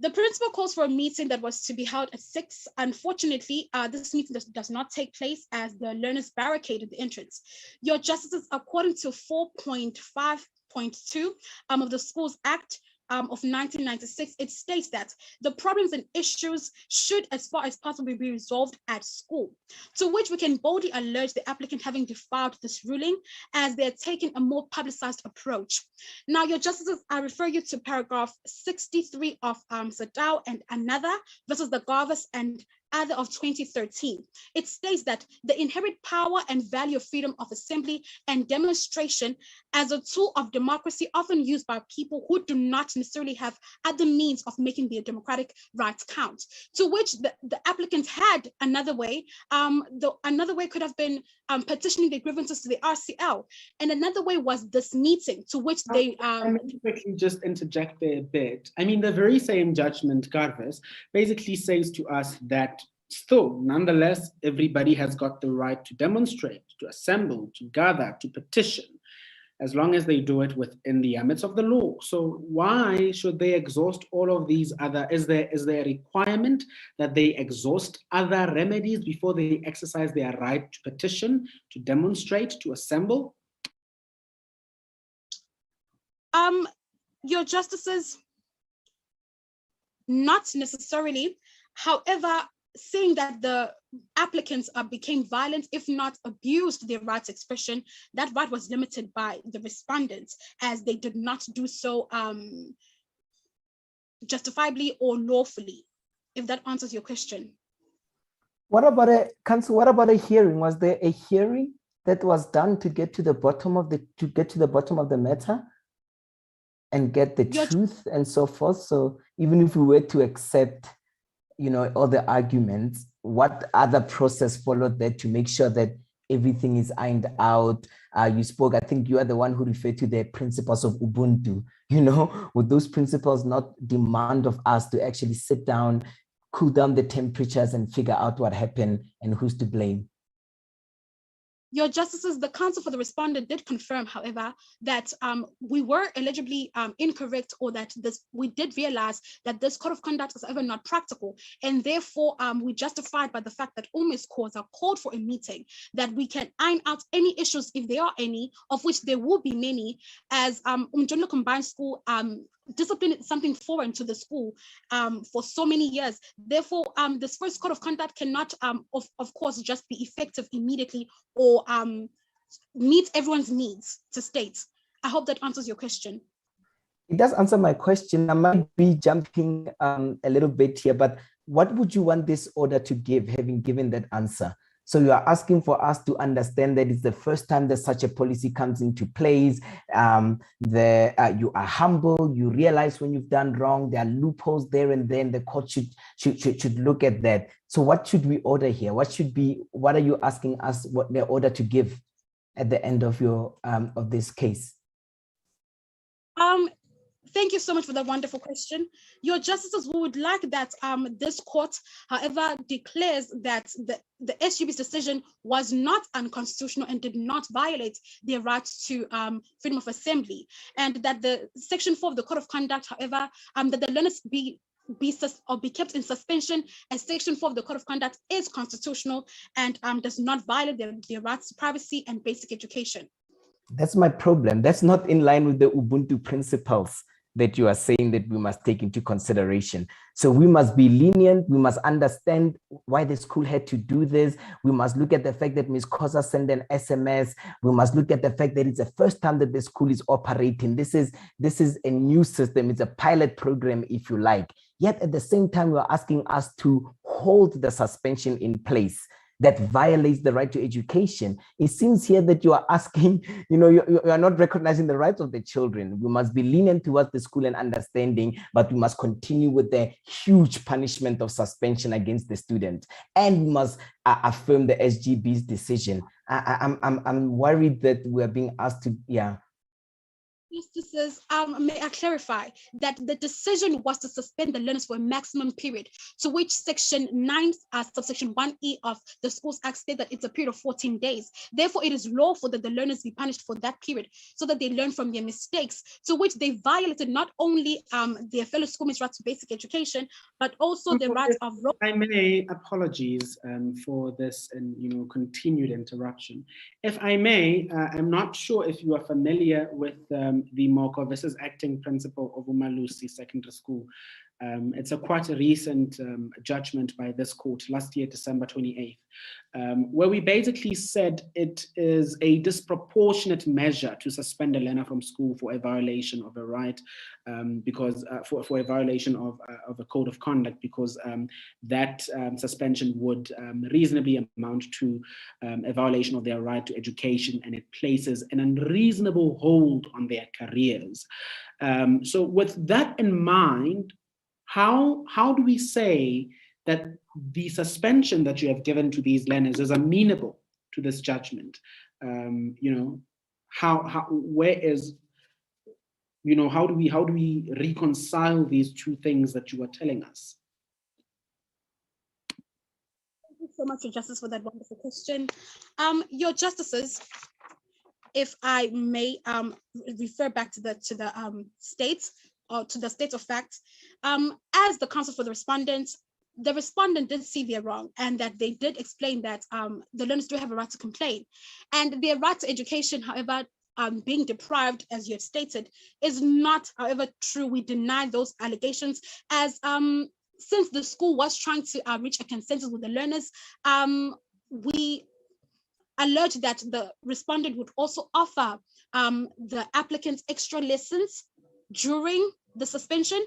S12: The principal calls for a meeting that was to be held at 6. Unfortunately, this meeting does not take place as the learners barricaded the entrance. Your Justices, according to 4.5.2 of the Schools Act, of 1996, it states that the problems and issues should, as far as possible, be resolved at school, to which we can boldly allege the applicant having defied this ruling as they're taking a more publicized approach. Now, Your Justices, I refer you to paragraph 63 of Sadao and Another versus the Garvis and Other of 2013. It states that the inherent power and value of freedom of assembly and demonstration as a tool of democracy often used by people who do not necessarily have other means of making their democratic rights count, to which the applicant had another way. Another way could have been petitioning their grievances to the RCL, and another way was this meeting, to which they
S21: Let me quickly just interject there a bit. I mean, the very same judgment, Garvis, basically says to us that still, nonetheless, everybody has got the right to demonstrate, to assemble, to gather, to petition, as long as they do it within the ambits of the law. So why should they exhaust all of these other, is there a requirement that they exhaust other remedies before they exercise their right to petition, to demonstrate, to assemble?
S12: Your Justices, not necessarily. However, saying that the applicants became violent, if not abused their rights expression, that right was limited by the respondents, as they did not do so justifiably or lawfully, if that answers your question.
S23: What about a counsel? What about a hearing? Was there a hearing that was done to get to the bottom of the matter and get the truth and so forth? So even if we were to accept, all the arguments, what other process followed that to make sure that everything is ironed out? You spoke, I think you are the one who referred to the principles of Ubuntu. Would those principles not demand of us to actually sit down, cool down the temperatures and figure out what happened and who's to blame?
S12: Your Justices, the counsel for the respondent did confirm, however, that we were eligibly incorrect, or that we did realize that this code of conduct is ever not practical, and therefore we justified by the fact that almost courts are called for a meeting that we can iron out any issues, if there are any, of which there will be many, as Umjolo Combined School discipline is something foreign to the school for so many years. Therefore, this first code of conduct cannot, of course, just be effective immediately or meet everyone's needs to state. I hope that answers your question.
S23: It does answer my question. I might be jumping a little bit here, but what would you want this order to give, having given that answer? So you are asking for us to understand that it's the first time that such a policy comes into place. You are humble, you realize when you've done wrong, there are loopholes there, and then the court should look at that. So what should we order here? What are you asking us what the order to give at the end of your of this case?
S12: Thank you so much for that wonderful question. Your Justices, we would like that this court, however, declares that the SGB's decision was not unconstitutional and did not violate their rights to freedom of assembly, and that the Section 4 of the Code of Conduct, however, that the learners be kept in suspension, as Section 4 of the Code of Conduct is constitutional and does not violate their rights to privacy and basic education.
S23: That's my problem. That's not in line with the Ubuntu principles that you are saying that we must take into consideration. So we must be lenient. We must understand why the school had to do this. We must look at the fact that Ms. Kosa sent an SMS. We must look at the fact that it's the first time that the school is operating. This is a new system. It's a pilot program, if you like. Yet at the same time, you are asking us to hold the suspension in place that violates the right to education. It seems here that you are asking, you are not recognizing the rights of the children. We must be lenient towards the school and understanding, but we must continue with the huge punishment of suspension against the student. And we must affirm the SGB's decision. I'm worried that we're being asked to,
S12: Justices, may I clarify that the decision was to suspend the learners for a maximum period, to which Section 9, subsection 1E of the Schools Act states that it's a period of 14 days. Therefore, it is lawful that the learners be punished for that period so that they learn from their mistakes, to which they violated not only their fellow schoolmates' right to basic education, but also the right of...
S21: I may, apologies for this and continued interruption. If I may, I'm not sure if you are familiar with the Moko versus acting principle of Umalusi Secondary School. It's quite a recent judgment by this court last year, December 28th, where we basically said it is a disproportionate measure to suspend a learner from school for a violation of a right, because for a violation of a code of conduct, because that suspension would reasonably amount to a violation of their right to education, and it places an unreasonable hold on their careers. So with that in mind, how do we say that the suspension that you have given to these learners is amenable to this judgment? How do we reconcile these two things that you are telling us?
S12: Thank you so much, Your Justice, for that wonderful question. Your Justices, if I may refer back to the states, or to the state of fact, as the counsel for the respondent did see their wrong, and that they did explain that the learners do have a right to complain, and their right to education, however, being deprived, as you have stated, is not, however, true. We deny those allegations, as since the school was trying to reach a consensus with the learners, we allege that the respondent would also offer the applicants extra lessons during the suspension.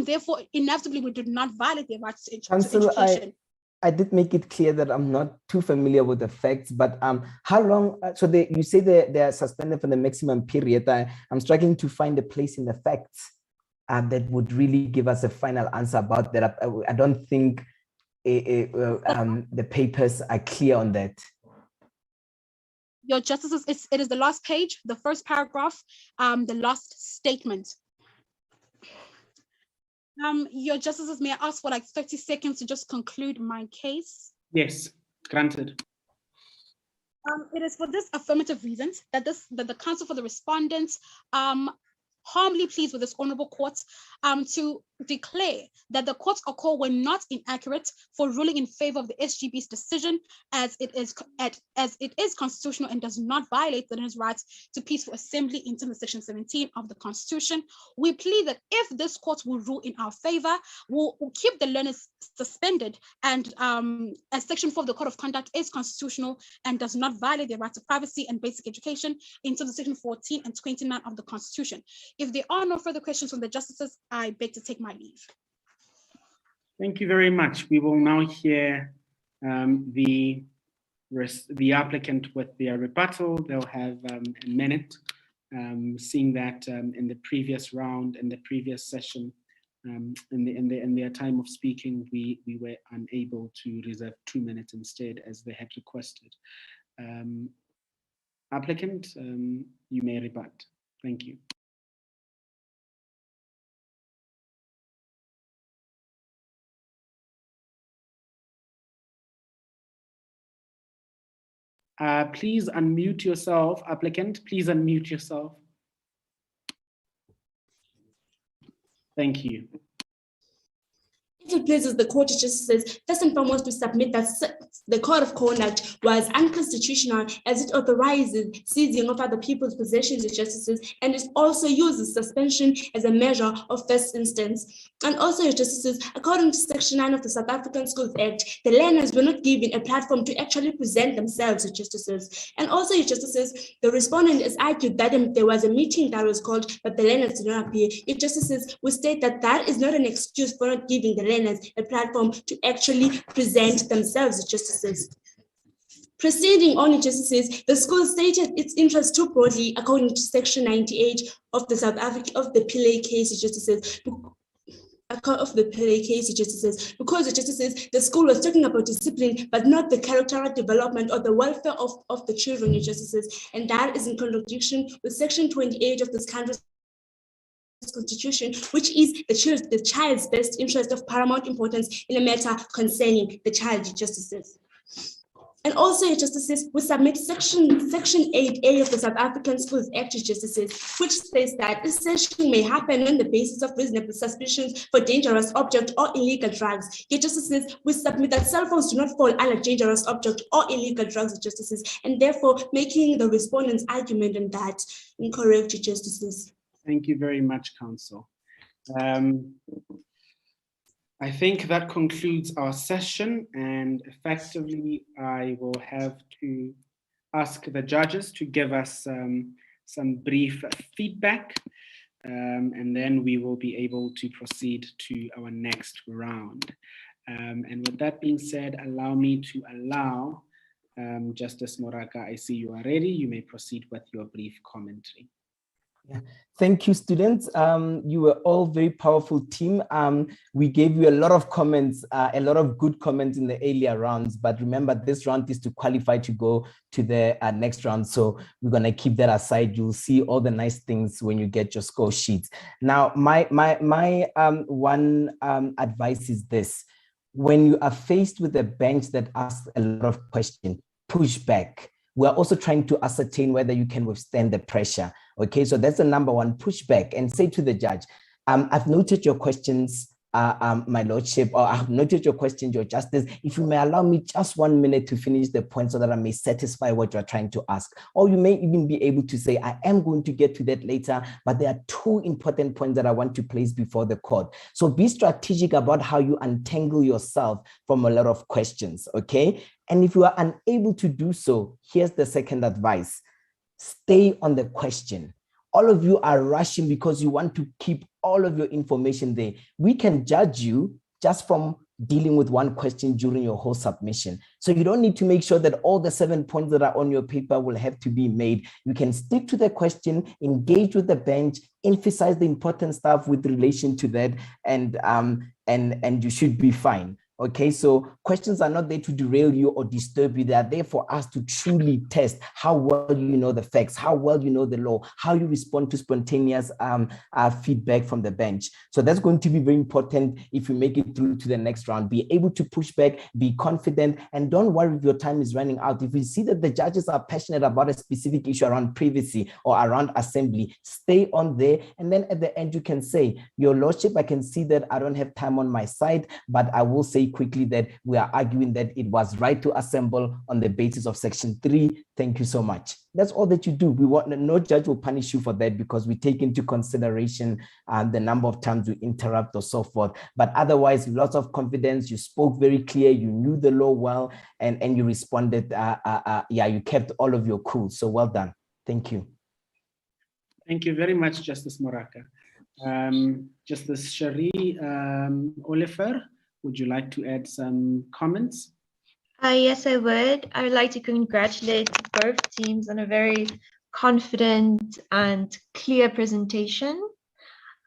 S12: Therefore, inevitably, we did not violate their rights to education.
S23: I did make it clear that I'm not too familiar with the facts, but how long, you say they are suspended for the maximum period. I'm struggling to find a place in the facts that would really give us a final answer about that. I don't think the papers are clear on that.
S12: Your Justices, it is the last page, the first paragraph, the last statement. Your Justices, may I ask for like 30 seconds to just conclude my case?
S21: Yes, granted.
S12: It is for this affirmative reasons that the counsel for the respondents humbly pleads with this honorable court to declare that the court's call were not inaccurate for ruling in favor of the SGB's decision, as it is constitutional and does not violate the learner's rights to peaceful assembly in terms of Section 17 of the Constitution. We plead that if this court will rule in our favor, we'll keep the learners suspended, and as Section 4 of the Code of Conduct is constitutional and does not violate their right to privacy and basic education in terms of Section 14 and 29 of the Constitution. If there are no further questions from the justices, I beg to take my leave.
S21: Thank you very much. We will now hear the applicant with their rebuttal. They'll have a minute, seeing that in the previous round, in the previous session, in their time of speaking, we were unable to reserve 2 minutes instead, as they had requested. Applicant, you may rebut. Thank you. Please unmute yourself, applicant. Please unmute yourself. Thank you.
S2: If it pleases the court, it just says, first and foremost, to submit that the Code of Conduct was unconstitutional as it authorizes seizing of other people's possessions of justices, and it also uses suspension as a measure of first instance. And also, your justices, according to Section 9 of the South African Schools Act, the learners were not given a platform to actually present themselves as justices. And also, your justices, the respondent has argued that there was a meeting that was called, but the learners did not appear. Your justices, we state that that is not an excuse for not giving the learners a platform to actually present themselves as justices. Proceeding on, justices, the school stated its interest too broadly according to Section 98 of the South African of the Pillay case, justices. Of the Pillay case, justices, because the justices, the school was talking about discipline, but not the character development or the welfare of the children, justices, and that is in contradiction with Section 28 of this country's Constitution, which is the child's best interest of paramount importance in a matter concerning the child, justices. And also, justices, we submit Section 8A of the South African Schools Act, justices, which says that this session may happen on the basis of reasonable suspicions for dangerous object or illegal drugs. Yet, justices, we submit that cell phones do not fall under dangerous object or illegal drugs, justices, and therefore making the respondent's argument on that incorrect, justices.
S21: Thank you very much, counsel. I think that concludes our session, and effectively I will have to ask the judges to give us some brief feedback, and then we will be able to proceed to our next round. And with that being said, allow me to allow Justice Moraka, I see you are ready. You may proceed with your brief commentary.
S23: Yeah. Thank you, students. You were all very powerful team. We gave you a lot of comments, a lot of good comments in the earlier rounds, but remember this round is to qualify to go to the next round. So we're gonna keep that aside. You'll see all the nice things when you get your score sheets. Now, my one advice is this. When you are faced with a bench that asks a lot of questions, push back. We're also trying to ascertain whether you can withstand the pressure. Okay, so that's the number one, push back and say to the judge, I've noted your questions, my lordship, or I've noted your questions, your justice. If you may allow me just 1 minute to finish the point so that I may satisfy what you're trying to ask. Or you may even be able to say, I am going to get to that later, but there are two important points that I want to place before the court. So be strategic about how you untangle yourself from a lot of questions, okay? And if you are unable to do so, here's the second advice. Stay on the question. All of you are rushing because you want to keep all of your information there. We can judge you just from dealing with one question during your whole submission. So you don't need to make sure that all the 7 points that are on your paper will have to be made. You can stick to the question, engage with the bench, emphasize the important stuff with relation to that, and you should be fine. Okay, so questions are not there to derail you or disturb you. They are there for us to truly test how well you know the facts, how well you know the law, how you respond to spontaneous feedback from the bench. So that's going to be very important if you make it through to the next round. Be able to push back, be confident, and don't worry if your time is running out. If you see that the judges are passionate about a specific issue around privacy or around assembly, stay on there. And then at the end, you can say, Your Lordship, I can see that I don't have time on my side, but I will say quickly that we are arguing that it was right to assemble on the basis of Section 3. Thank you so much. That's all that you do. No judge will punish you for that because we take into consideration the number of times we interrupt or so forth. But otherwise, lots of confidence. You spoke very clear. You knew the law well, and you responded. You kept all of your cool. So well done. Thank you.
S21: Thank you very much, Justice Moraka. Justice Cherie Oliver, would you like to add some comments?
S3: Yes, I would. I would like to congratulate both teams on a very confident and clear presentation.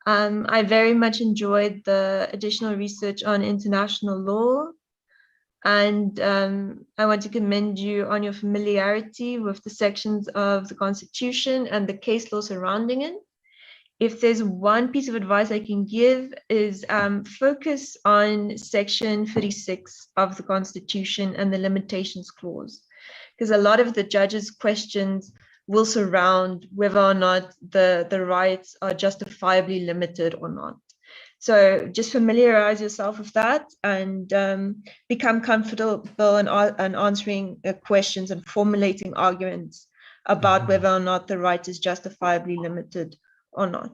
S3: I very much enjoyed the additional research on international law. And I want to commend you on your familiarity with the sections of the Constitution and the case law surrounding it. If there's one piece of advice I can give is focus on Section 36 of the Constitution and the limitations clause, because a lot of the judges' questions will surround whether or not the rights are justifiably limited or not. So just familiarize yourself with that and become comfortable in answering questions and formulating arguments about whether or not the right is justifiably limited or not.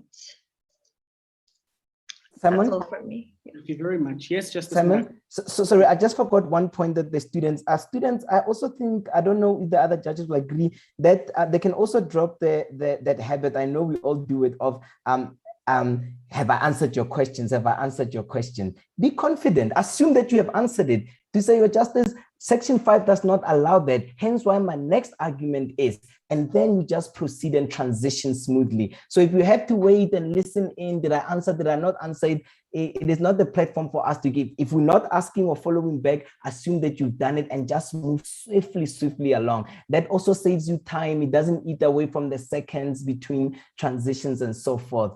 S23: Simon?
S3: That's all from me.
S21: Thank you very much. Yes, Justice
S23: Simon? So sorry, I just forgot one point that the students, I also think, I don't know if the other judges will agree, that they can also drop that habit. I know we all do it of, have I answered your questions? Have I answered your question? Be confident. Assume that you have answered it. To say, Your Justice, Section 5 does not allow that. Hence why my next argument is, and then you just proceed and transition smoothly. So if you have to wait and listen in, did I answer, did I not answer it? It is not the platform for us to give. If we're not asking or following back, assume that you've done it and just move swiftly along. That also saves you time. It doesn't eat away from the seconds between transitions and so forth.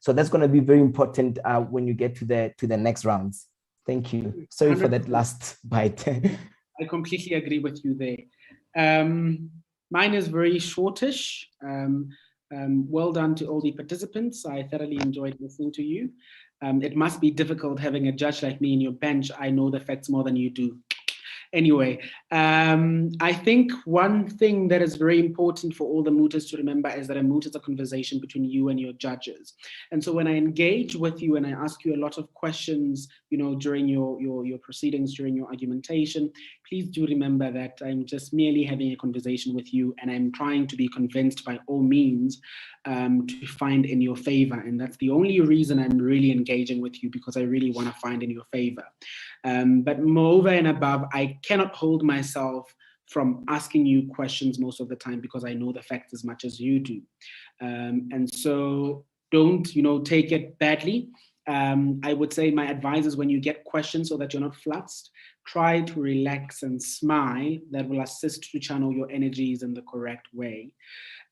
S23: So that's going to be very important when you get to the next rounds. Thank you. Sorry for that last bite.
S21: I completely agree with you there. Mine is very shortish. Well done to all the participants. I thoroughly enjoyed listening to you. It must be difficult having a judge like me in your bench. I know the facts more than you do. Anyway, I think one thing that is very important for all the mooters to remember is that a moot is a conversation between you and your judges. And so when I engage with you and I ask you a lot of questions, during your proceedings, during your argumentation, please do remember that I'm just merely having a conversation with you and I'm trying to be convinced by all means to find in your favor. And that's the only reason I'm really engaging with you, because I really want to find in your favor. But moreover and above, I cannot hold myself from asking you questions most of the time because I know the facts as much as you do. And so don't, take it badly. I would say my advice is when you get questions so that you're not flustered, try to relax and smile. That will assist to channel your energies in the correct way.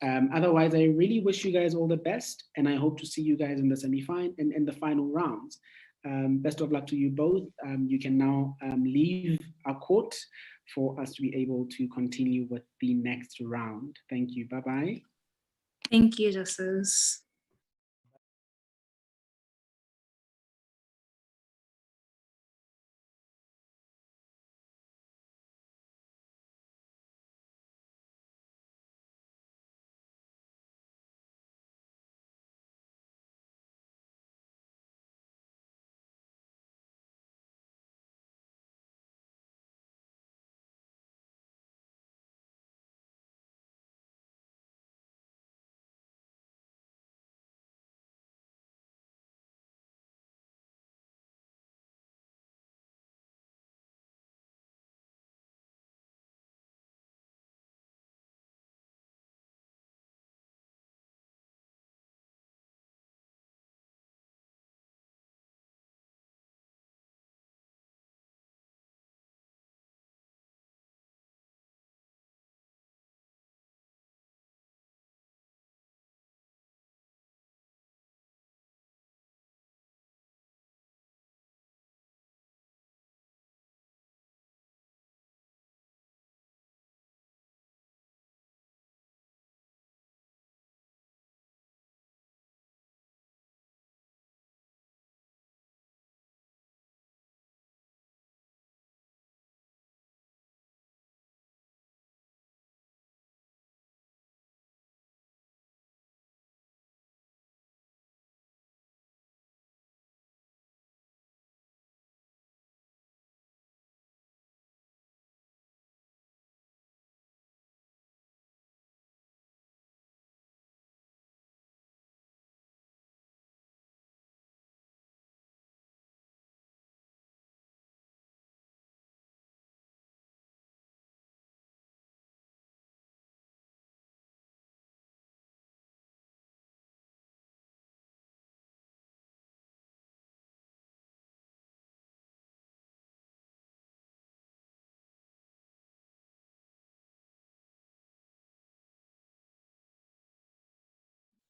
S21: Otherwise, I really wish you guys all the best, and I hope to see you guys in the semi-final and in the final rounds. Best of luck to you both. You can now leave our court for us to be able to continue with the next round. Thank you. Bye-bye.
S6: Thank you, Justice.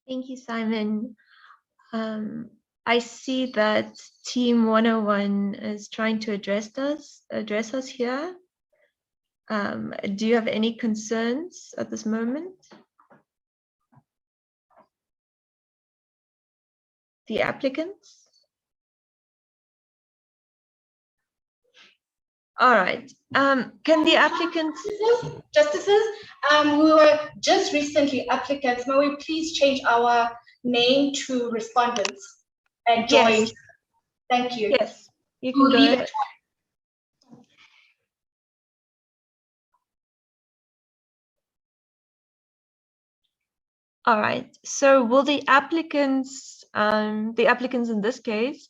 S3: Thank you, Simon. I see that Team 101 is trying to address us here. Do you have any concerns at this moment? The applicants? All right. Can the applicants?
S5: Justices, we were just recently applicants. May we please change our name to respondents and join?
S3: Yes.
S5: Thank you.
S3: Yes, you can go ahead. All right. So will the applicants in this case,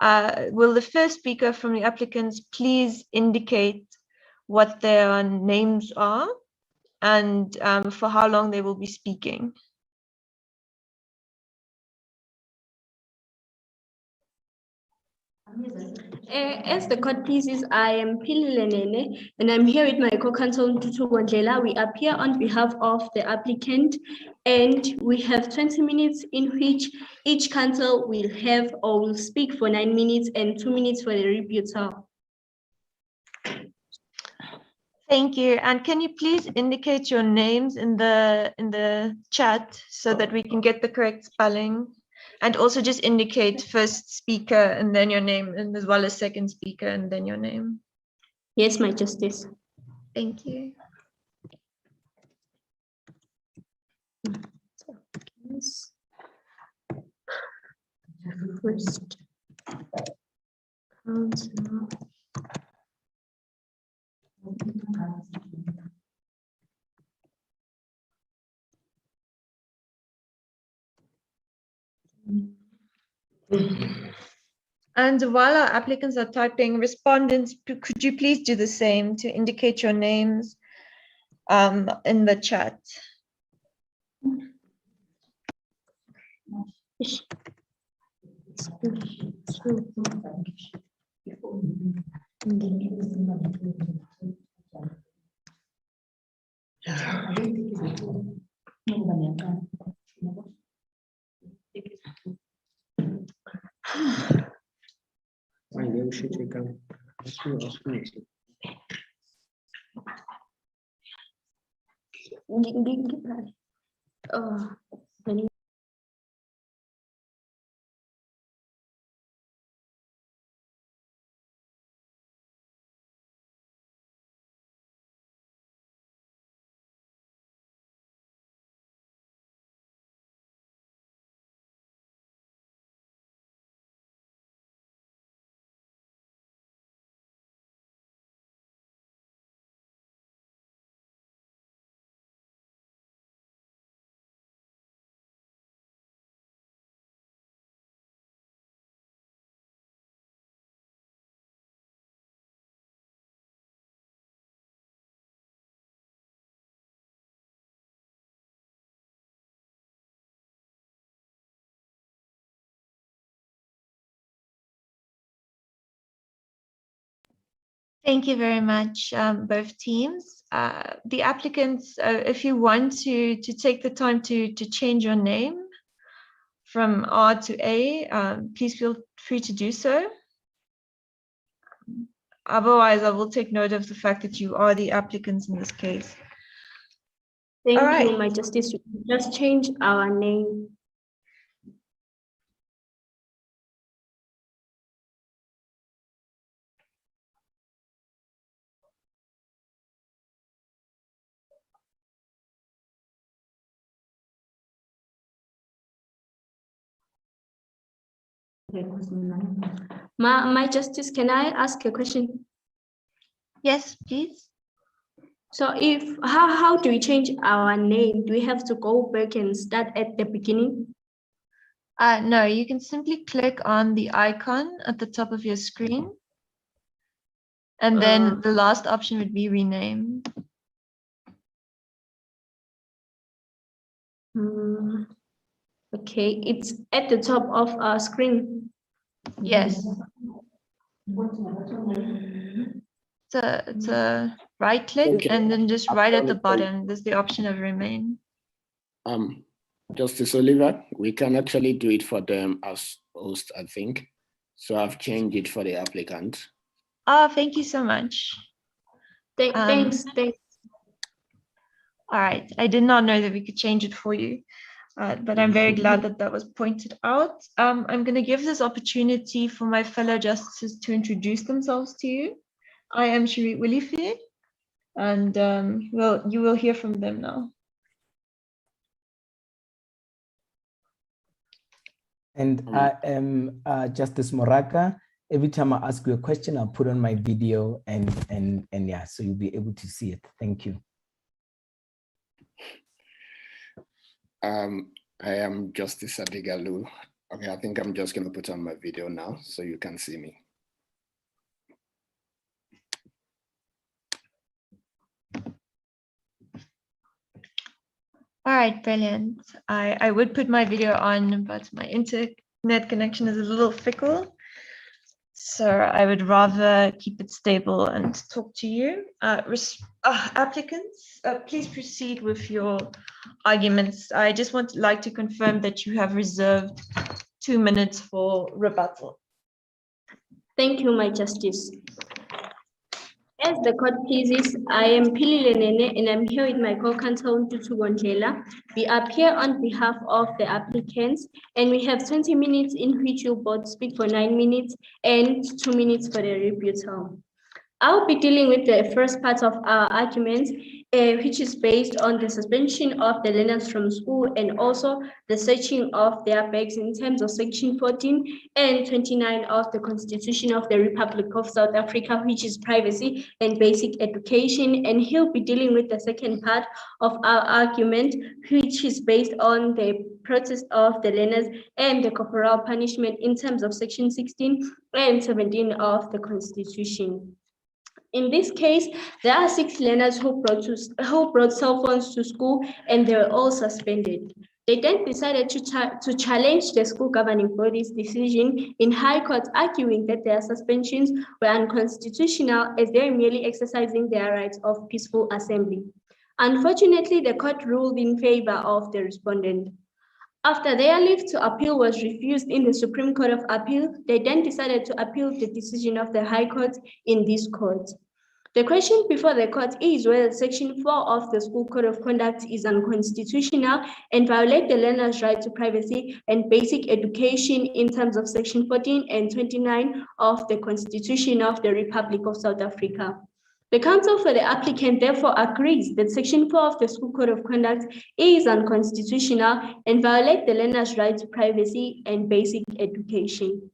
S3: will the first speaker from the applicants please indicate what their names are and for how long they will be speaking?
S20: As the court pleases, I am Pili Lenene, and I'm here with my co-counsel Ntutu Wandlela. We appear on behalf of the applicant, and we have 20 minutes in which each counsel will have or will speak for 9 minutes and 2 minutes for the rebuter.
S3: Thank you. And can you please indicate your names in the chat so that we can get the correct spelling? And also just indicate first speaker and then your name, and as well as second speaker and then your name.
S20: Yes, my justice.
S3: Thank you.
S20: First counsel.
S3: And while our applicants are typing, respondents, could you please do the same to indicate your names in the chat? Thank you very much, both teams. The applicants, if you want to take the time to change your name from R to A, please feel free to do so. Otherwise, I will take note of the fact that you are the applicants in this case.
S20: Thank you, my justice. Just change our name. My justice, can I ask a question?
S3: Yes, please.
S20: So how do we change our name? Do we have to go back and start at the beginning?
S3: No, you can simply click on the icon at the top of your screen. And then the last option would be rename.
S20: Okay, it's at the top of our screen.
S3: Yes. It's a right click, and then just right at the bottom, there's the option of remain.
S15: Justice Oliver, we can actually do it for them as host, I think. So I've changed it for the applicant.
S3: Oh, thank you so much.
S20: Thanks.
S3: All right, I did not know that we could change it for you, but I'm very glad that that was pointed out. I'm going to give this opportunity for my fellow justices to introduce themselves to you. I am Shiri Willife, and you will hear from them now.
S23: And I am Justice Moraka. Every time I ask you a question, I'll put on my video and yeah, so you'll be able to see it. Thank you.
S15: I am Justice Adigalu. Okay, I think I'm just going to put on my video now so you can see me.
S3: All right, brilliant. I would put my video on, but my internet connection is a little fickle. So I would rather keep it stable and talk to you. Applicants, please proceed with your arguments. I just like to confirm that you have reserved 2 minutes for rebuttal.
S20: Thank you, my justice. As the court pleases, I am Pili Lenene and I'm here with my co-counsel Ntutu Gondlela. We appear on behalf of the applicants and we have 20 minutes in which you both speak for 9 minutes and 2 minutes for the rebuttal. I'll be dealing with the first part of our argument, which is based on the suspension of the learners from school and also the searching of their bags in terms of Section 14 and 29 of the Constitution of the Republic of South Africa, which is privacy and basic education. And he'll be dealing with the second part of our argument, which is based on the protest of the learners and the corporal punishment in terms of Section 16 and 17 of the Constitution. In this case, there are 6 learners who brought cell phones to school and they were all suspended. They then decided to challenge the school governing body's decision in High Court, arguing that their suspensions were unconstitutional as they were merely exercising their rights of peaceful assembly. Unfortunately, the court ruled in favor of the respondent. After their leave to appeal was refused in the Supreme Court of Appeal, they then decided to appeal the decision of the High Court in this court. The question before the court is whether Section 4 of the School Code of Conduct is unconstitutional and violate the learner's right to privacy and basic education in terms of Section 14 and 29 of the Constitution of the Republic of South Africa. The counsel for the applicant therefore agrees that Section 4 of the School Code of Conduct is unconstitutional and violates the learner's right to privacy and basic education.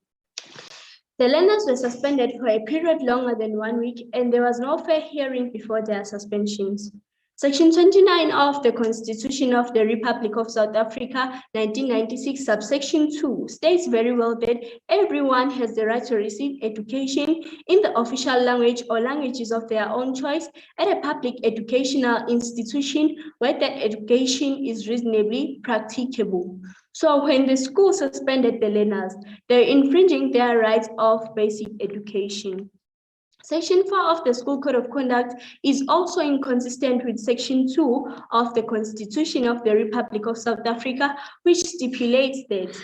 S20: The learners were suspended for a period longer than 1 week, and there was no fair hearing before their suspensions. Section 29 of the Constitution of the Republic of South Africa, 1996, subsection 2, states very well that everyone has the right to receive education in the official language or languages of their own choice at a public educational institution where that education is reasonably practicable. So when the school suspended the learners, they're infringing their rights of basic education. Section 4 of the School Code of Conduct is also inconsistent with Section 2 of the Constitution of the Republic of South Africa, which stipulates that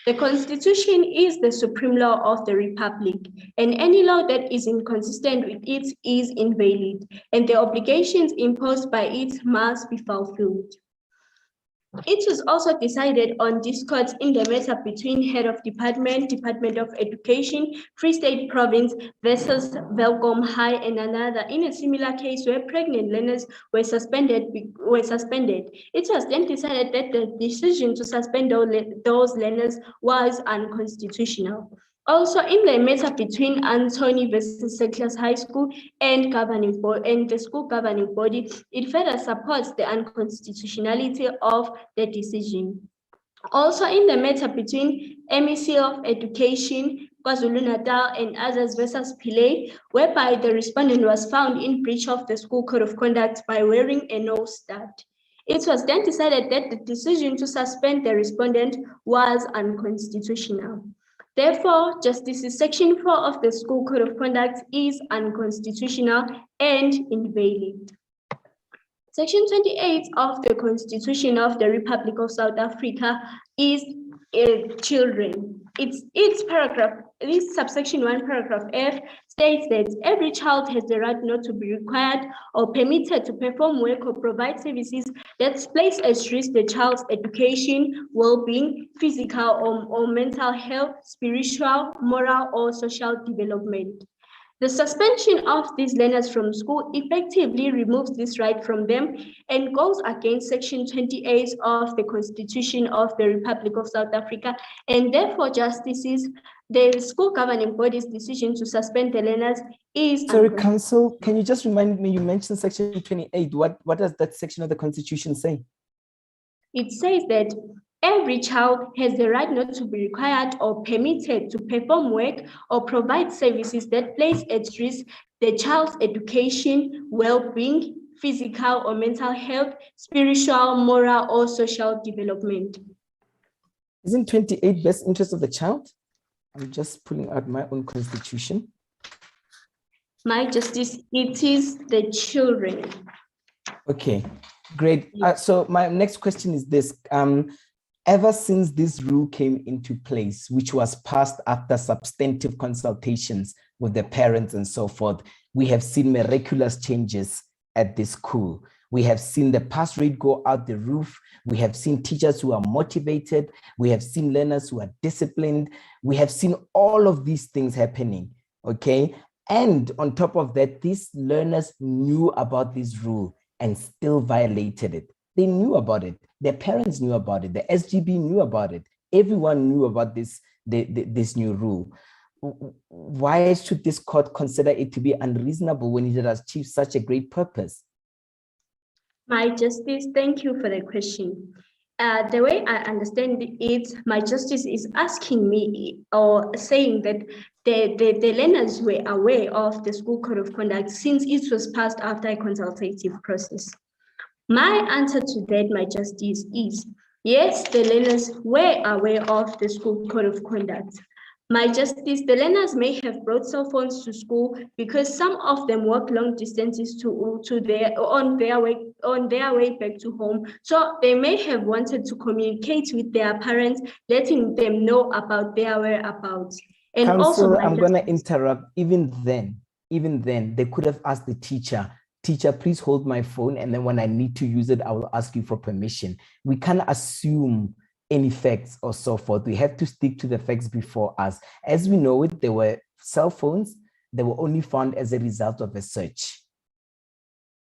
S20: the Constitution is the supreme law of the Republic, and any law that is inconsistent with it is invalid, and the obligations imposed by it must be fulfilled. It was also decided on discord in the matter between Head of Department, Department of Education, Free State Province versus Welcome High and another in a similar case where pregnant learners were suspended. It was then decided that the decision to suspend those learners was unconstitutional. Also, in the matter between Anthony versus Secklers High School and the school governing body, it further supports the unconstitutionality of the decision. Also, in the matter between MEC of Education, KwaZulu-Natal and others versus Pillay, whereby the respondent was found in breach of the School Code of Conduct by wearing a nose stud. It was then decided that the decision to suspend the respondent was unconstitutional. Therefore, Justice's Section 4 of the School Code of Conduct is unconstitutional and invalid. Section 28 of the Constitution of the Republic of South Africa is children. This subsection 1 paragraph F states that every child has the right not to be required or permitted to perform work or provide services that place at risk the child's education, well-being, physical or mental health, spiritual, moral, or social development. The suspension of these learners from school effectively removes this right from them and goes against Section 28 of the Constitution of the Republic of South Africa, and therefore, justices, the school governing body's decision to suspend the learners is—
S23: Sorry, Council, can you just remind me, you mentioned Section 28. What does that section of the Constitution say?
S20: It says that every child has the right not to be required or permitted to perform work or provide services that place at risk the child's education, well-being, physical or mental health, spiritual, moral, or social development.
S23: Isn't 28 best interest of the child? I'm just pulling out my own constitution.
S20: My Justice, it is the children.
S23: Okay, great. So my next question is this. Ever since this rule came into place, which was passed after substantive consultations with the parents and so forth, we have seen miraculous changes at this school. We have seen the pass rate go out the roof. We have seen teachers who are motivated. We have seen learners who are disciplined. We have seen all of these things happening, okay? And on top of that, these learners knew about this rule and still violated it. They knew about it. Their parents knew about it. The SGB knew about it. Everyone knew about this new rule. Why should this court consider it to be unreasonable when it has achieved such a great purpose?
S20: My Justice, thank you for the question. The way I understand it, my Justice is asking me or saying that the learners were aware of the school code of conduct since it was passed after a consultative process. My answer to that, my Justice, is yes, the learners were aware of the school code of conduct. My Justice, the learners may have brought cell phones to school because some of them walk long distances on their way back to home. So they may have wanted to communicate with their parents, letting them know about their whereabouts. And
S23: Council,
S20: also,
S23: I'm going to interrupt. Even then, they could have asked the teacher, please hold my phone, and then when I need to use it, I will ask you for permission. We can't assume any facts or so forth. We have to stick to the facts before us. As we know it, there were cell phones that were only found as a result of a search.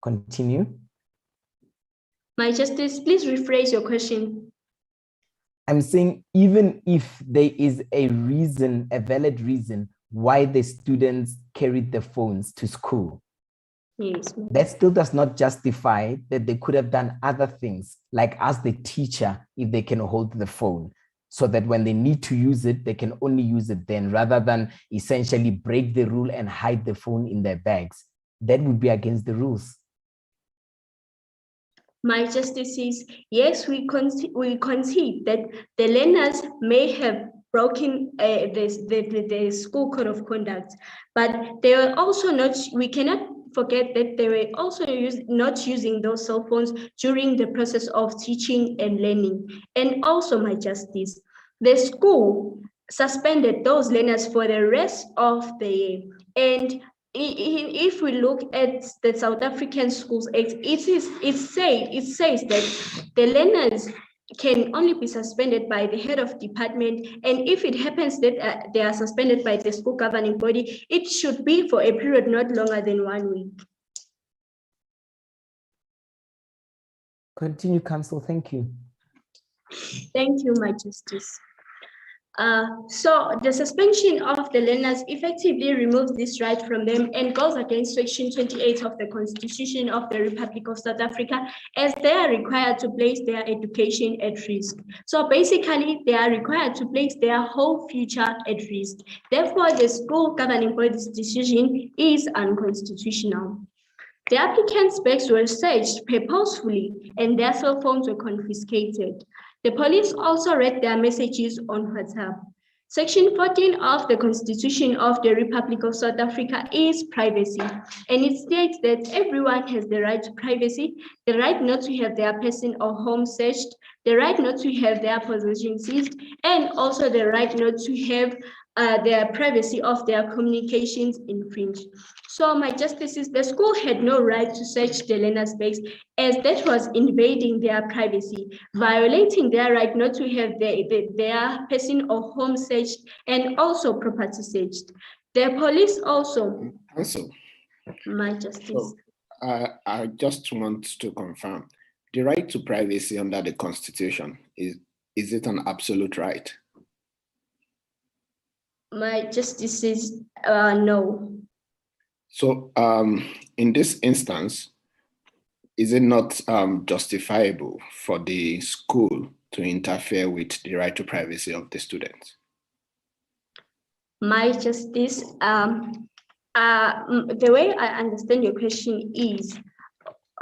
S23: Continue.
S20: My Justice, please rephrase your question.
S23: I'm saying even if there is a reason, a valid reason why the students carried the phones to school,
S20: yes,
S23: that still does not justify that they could have done other things, like ask the teacher if they can hold the phone, so that when they need to use it, they can only use it then, rather than essentially break the rule and hide the phone in their bags. That would be against the rules.
S20: My Justice is, yes, we concede that the learners may have broken the school code of conduct, but they were also not, we cannot forget that they were also not using those cell phones during the process of teaching and learning. And also, my Justice, the school suspended those learners for the rest of the year. And if we look at the South African Schools Act, it says that the learners can only be suspended by the head of department, and if it happens that they are suspended by the school governing body, it should be for a period not longer than 1 week.
S23: Continue, Council. Thank you.
S20: Thank you, my Justice. So the suspension of the learners effectively removes this right from them and goes against Section 28 of the Constitution of the Republic of South Africa, as they are required to place their education at risk. So basically, they are required to place their whole future at risk. Therefore, the school governing body's decision is unconstitutional. The applicants' bags were searched purposefully and their cell phones were confiscated. The police also read their messages on WhatsApp. Section 14 of the Constitution of the Republic of South Africa is privacy, and it states that everyone has the right to privacy, the right not to have their person or home searched, the right not to have their possessions seized, and also the right not to have their privacy of their communications infringed. So my justices, the school had no right to search the learner's bags, as that was invading their privacy, violating their right not to have their person or home searched and also property searched. The police also.
S15: Also,
S20: My justice.
S15: I just want to confirm, the right to privacy under the Constitution, is it an absolute right?
S20: My justice is no.
S15: So in this instance, is it not justifiable for the school to interfere with the right to privacy of the students?
S20: My justice, the way I understand your question is,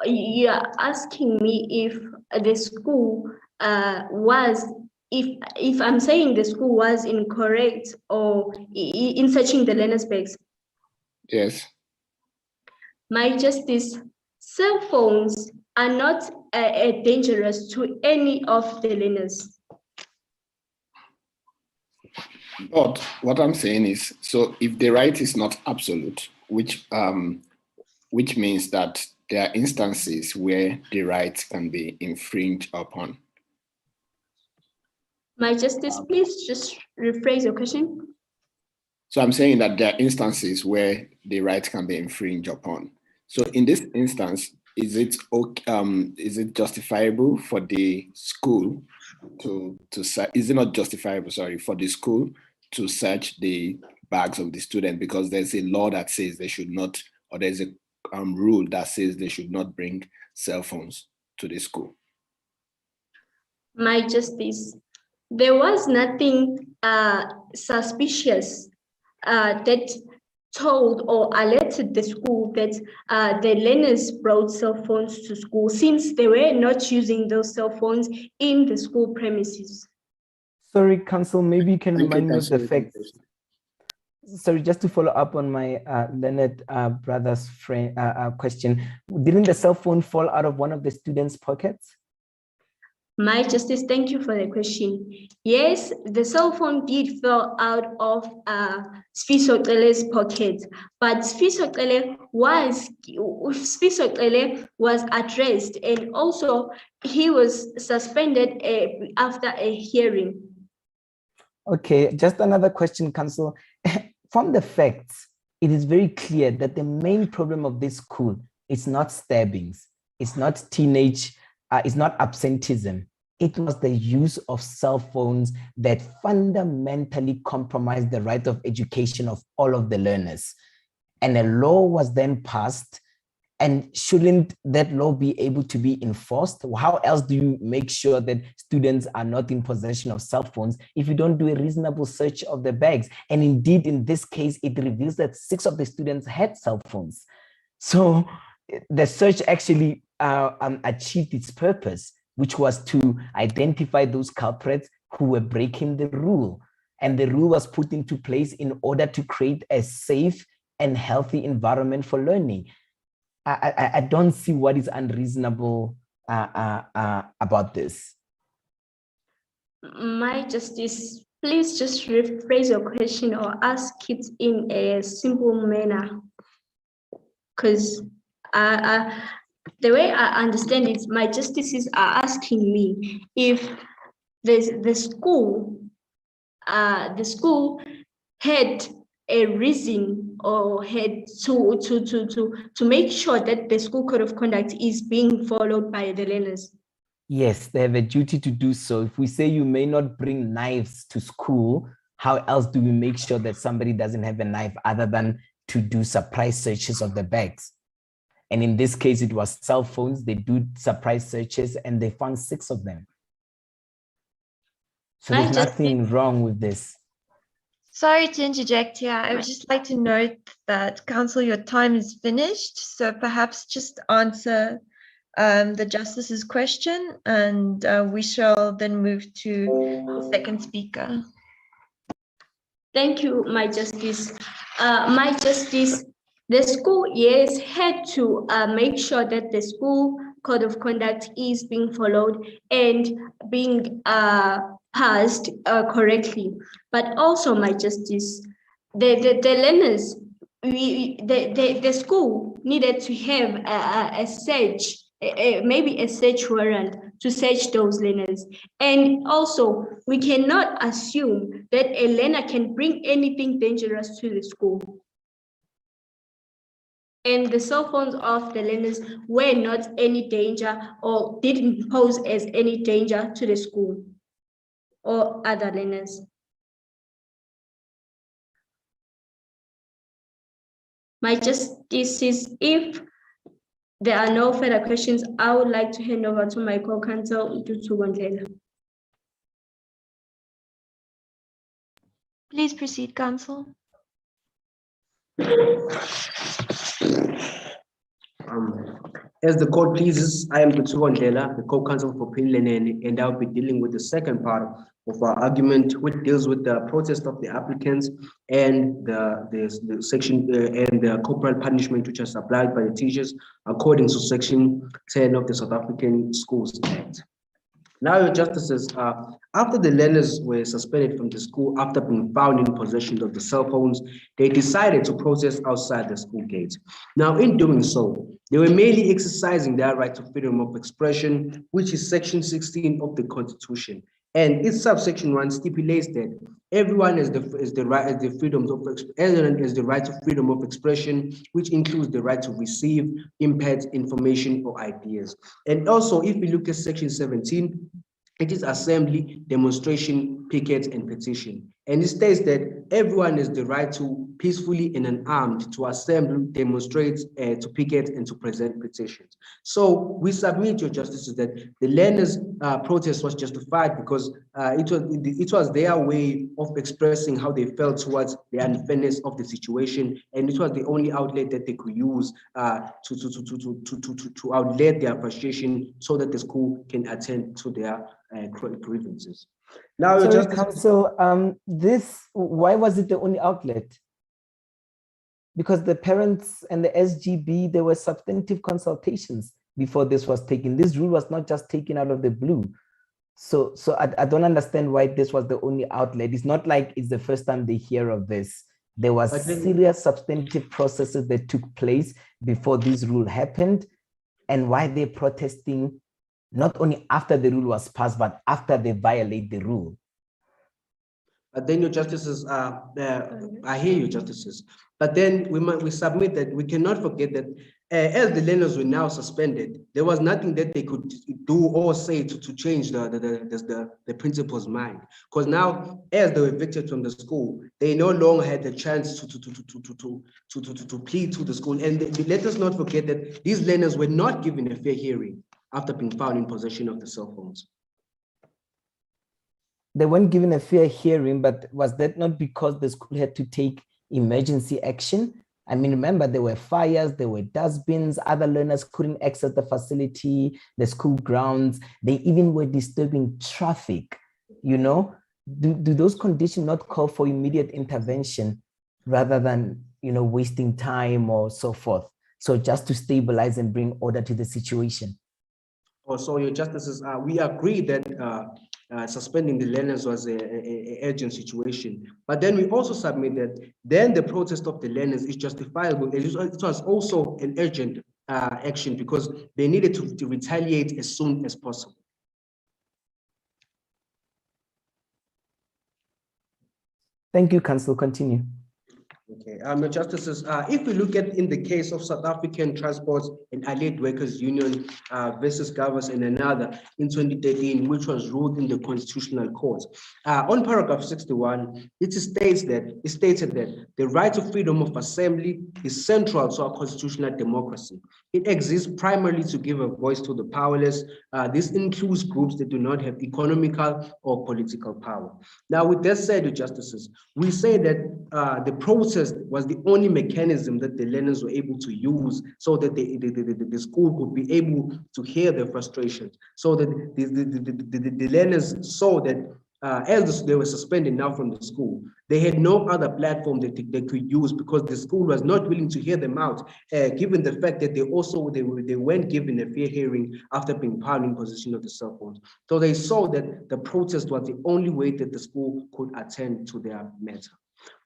S20: you are asking me if the school was, if I'm saying the school was incorrect or in searching the learner's bags.
S15: Yes.
S20: My justice, cell phones are not dangerous to any of the learners.
S15: But what I'm saying is, so if the right is not absolute, which means that there are instances where the right can be infringed upon.
S20: My justice, please just rephrase your question.
S15: So I'm saying that there are instances where the right can be infringed upon. So in this instance, is it justifiable for the school to is it not justifiable, sorry, for the school to search the bags of the student because there's a law that says they should not, or there's a rule that says they should not bring cell phones to the school?
S20: My justice, there was nothing suspicious that told or alerted the school that the learners brought cell phones to school, since they were not using those cell phones in the school premises.
S23: Sorry, Council, maybe you can remind me of the facts. Sorry, just to follow up on my Leonard brother's friend question, didn't the cell phone fall out of one of the students' pockets?
S20: My justice, thank you for the question. Yes, the cell phone did fall out of Sfisoqele's pocket, but Sfisoqele was addressed, and also he was suspended after a hearing.
S23: Okay, just another question, Council. From the facts, it is very clear that the main problem of this school is not stabbings, it's not it's not absenteeism. It was the use of cell phones that fundamentally compromised the right of education of all of the learners. And a law was then passed. And shouldn't that law be able to be enforced? How else do you make sure that students are not in possession of cell phones if you don't do a reasonable search of the bags? And indeed, in this case, it reveals that 6 of the students had cell phones. So the search actually achieved its purpose, which was to identify those culprits who were breaking the rule. And the rule was put into place in order to create a safe and healthy environment for learning. I don't see what is unreasonable about this.
S20: My justice, please just rephrase your question or ask it in a simple manner, because the way I understand it, my justices are asking me if the school had a reason or had to make sure that the school code of conduct is being followed by the learners.
S23: Yes, they have a duty to do so. If we say you may not bring knives to school, how else do we make sure that somebody doesn't have a knife other than to do surprise searches of the bags? And in this case, it was cell phones. They do surprise searches and they found 6 of them. So there's nothing wrong with this.
S3: Sorry to interject here. I would just like to note that, Council, your time is finished. So perhaps just answer the Justice's question, and we shall then move to the second speaker.
S20: Thank you, My Justice. My Justice, the school, yes, had to make sure that the school code of conduct is being followed and being passed correctly. But also, My Justice, the learners, the school needed to have a search, maybe a search warrant to search those learners. And also, we cannot assume that a learner can bring anything dangerous to the school. And the cell phones of the learners were not any danger or didn't pose as any danger to the school or other learners. My Justice is, if there are no further questions, I would like to hand over to my co-counsel, Dutu Wandlela.
S3: Please proceed, counsel.
S7: As the court pleases, I am Dutu Wandlela, the co-counsel for Pinlenene, and I'll be dealing with the second part of our argument, which deals with the protest of the applicants and the section and the corporal punishment which is applied by the teachers according to section 10 of the South African Schools Act. Now, Your Justices, after the learners were suspended from the school after being found in possession of the cell phones, they decided to protest outside the school gate. Now, in doing so, they were merely exercising their right to freedom of expression, which is section 16 of the Constitution. And its subsection 1 stipulates that everyone has the right to freedom of expression, which includes the right to receive, impart information or ideas. And also, if we look at section 17, it is assembly, demonstration, picket, and petition. And it states that everyone has the right to peacefully and unarmed to assemble, demonstrate, to picket, and to present petitions. So we submit, Your Justices, that the learners' protest was justified because it was their way of expressing how they felt towards the unfairness of the situation, and it was the only outlet that they could use to outlet their frustration so that the school can attend to their grievances. Now,
S23: sorry,
S7: Justice,
S23: counsel, why was it the only outlet? Because the parents and the SGB, there were substantive consultations before this was taken. This rule was not just taken out of the blue. So I don't understand why this was the only outlet. It's not like it's the first time they hear of this. There was serious substantive processes that took place before this rule happened, and why they're protesting not only after the rule was passed, but after they violate the rule.
S7: But then, Your Justices, I hear you, Justices. But then we submit that we cannot forget that as the learners were now suspended, there was nothing that they could do or say to change the principal's mind. Because now, as they were evicted from the school, they no longer had the chance to plead to the school. And let us not forget that these learners were not given a fair hearing after being found in possession of the cell phones.
S23: They weren't given a fair hearing, but was that not because the school had to take emergency action? I mean, remember, there were fires, there were dustbins, other learners couldn't access the facility, the school grounds. They even were disturbing traffic, you know? Do those conditions not call for immediate intervention rather than, you know, wasting time or so forth? So just to stabilize and bring order to the situation.
S7: Also, Your Justices, we agree that suspending the learners was an urgent situation. But then we also submit that then the protest of the learners is justifiable. It was also an urgent action because they needed to retaliate as soon as possible.
S23: Thank you, Counsel. Continue.
S7: Okay, Your Justices, if we look at in the case of South African Transport and Allied Workers Union versus Govers and another in 2013, which was ruled in the Constitutional Court, on paragraph 61, it stated that the right to freedom of assembly is central to our constitutional democracy. It exists primarily to give a voice to the powerless. This includes groups that do not have economical or political power. Now, with that said, Your Justices, we say that the protest was the only mechanism that the learners were able to use so that the school could be able to hear their frustrations, so that the learners saw that as they were suspended now from the school, they had no other platform that they could use because the school was not willing to hear them out, given the fact that they weren't given a fair hearing after being found in possession of the cell phones. So they saw that the protest was the only way that the school could attend to their matter.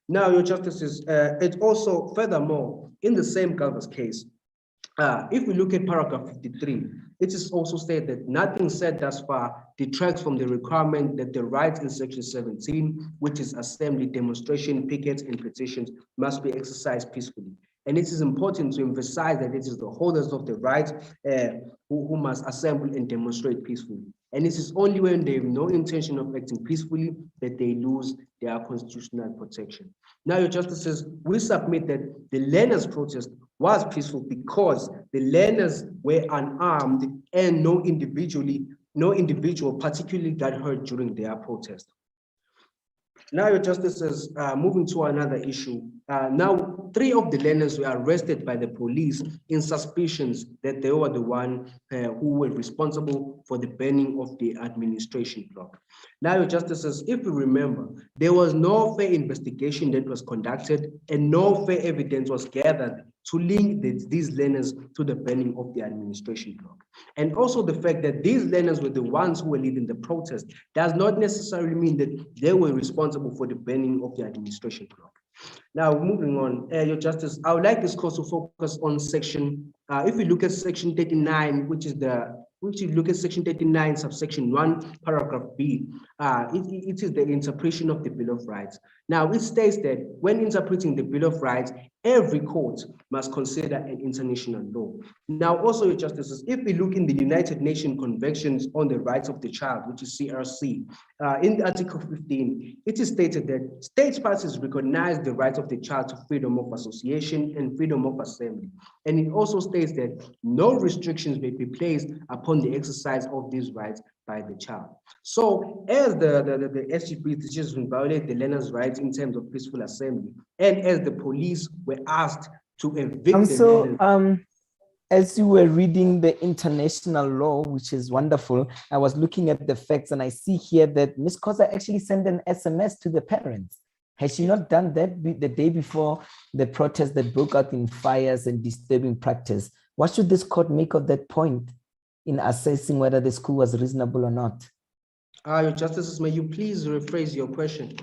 S7: Now, Your Justices, it's also furthermore in the same Galvez case. If we look at paragraph 53, it is also stated that nothing said thus far detracts from the requirement that the rights in section 17, which is assembly, demonstration, pickets, and petitions, must be exercised peacefully. And it is important to emphasize that it is the holders of the right who must assemble and demonstrate peacefully. And it is only when they have no intention of acting peacefully that they lose their constitutional protection. Now, Your Justices, we submit that the learners' protest was peaceful because the learners were unarmed and no individual particularly got hurt during their protest. Now, Your Justices, moving to another issue. Now, 3 of the learners were arrested by the police in suspicions that they were the one who were responsible for the burning of the administration block. Now, Your Justices, if you remember, there was no fair investigation that was conducted and no fair evidence was gathered to link these learners to the burning of the administration block. And also the fact that these learners were the ones who were leading the protest does not necessarily mean that they were responsible for the burning of the administration block. Now, moving on, Your Justice, I would like this course to focus on section, if we look at section 39, which you look at section 39, subsection 1, paragraph B, it is the interpretation of the Bill of Rights. Now, it states that when interpreting the Bill of Rights, every court must consider an international law. Now, also, Your Justices, if we look in the United Nations Conventions on the Rights of the Child, which is CRC, in Article 15, it is stated that states parties recognize the right of the child to freedom of association and freedom of assembly. And it also states that no restrictions may be placed upon the exercise of these rights by the child. So as the SGP decisions violate the learners' rights in terms of peaceful assembly, and as the police were asked to evict the learners.
S23: As you were reading the international law, which is wonderful, I was looking at the facts and I see here that Ms. Kosa actually sent an SMS to the parents. Has she not done that the day before the protest that broke out in fires and disturbing practice? What should this court make of that point in assessing whether the school was reasonable or not?
S7: Your Justices, may you please rephrase your question?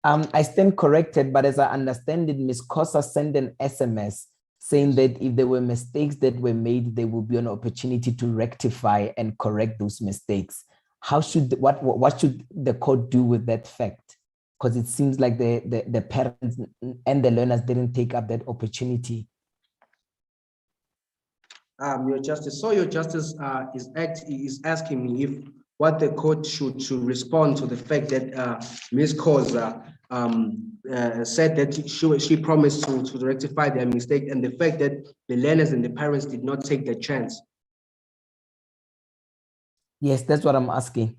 S23: I stand corrected, but as I understand it, Ms. Kosa sent an SMS saying that if there were mistakes that were made, there will be an opportunity to rectify and correct those mistakes. What should the court do with that fact? Because it seems like the parents and the learners didn't take up that opportunity.
S7: Your Justice, so Your Justice is asking me if what the court should respond to the fact that Ms. Kosa said that she promised to rectify their mistake, and the fact that the learners and the parents did not take the chance.
S23: Yes, that's what I'm asking.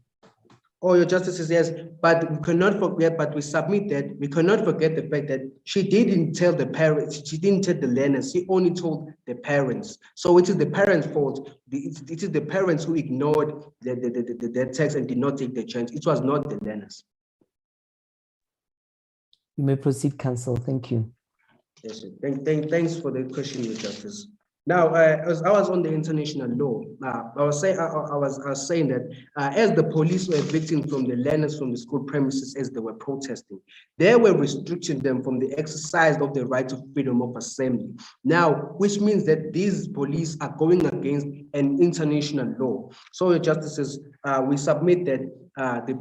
S7: Oh, Your Justice is yes, but we cannot forget, but we submit that we cannot forget the fact that she didn't tell the parents, she didn't tell the learners, she only told the parents. So it is the parents' fault. It is the parents who ignored the text and did not take the chance. It was not the learners.
S23: You may proceed, counsel. Thank you.
S7: Yes, sir. Thanks for the question, Your Justice. Now, as I was on the international law, I was saying that as the police were evicting from the learners from the school premises as they were protesting, they were restricting them from the exercise of the right to freedom of assembly. Now, which means that these police are going against an international law. So, Your Justices, we submit that the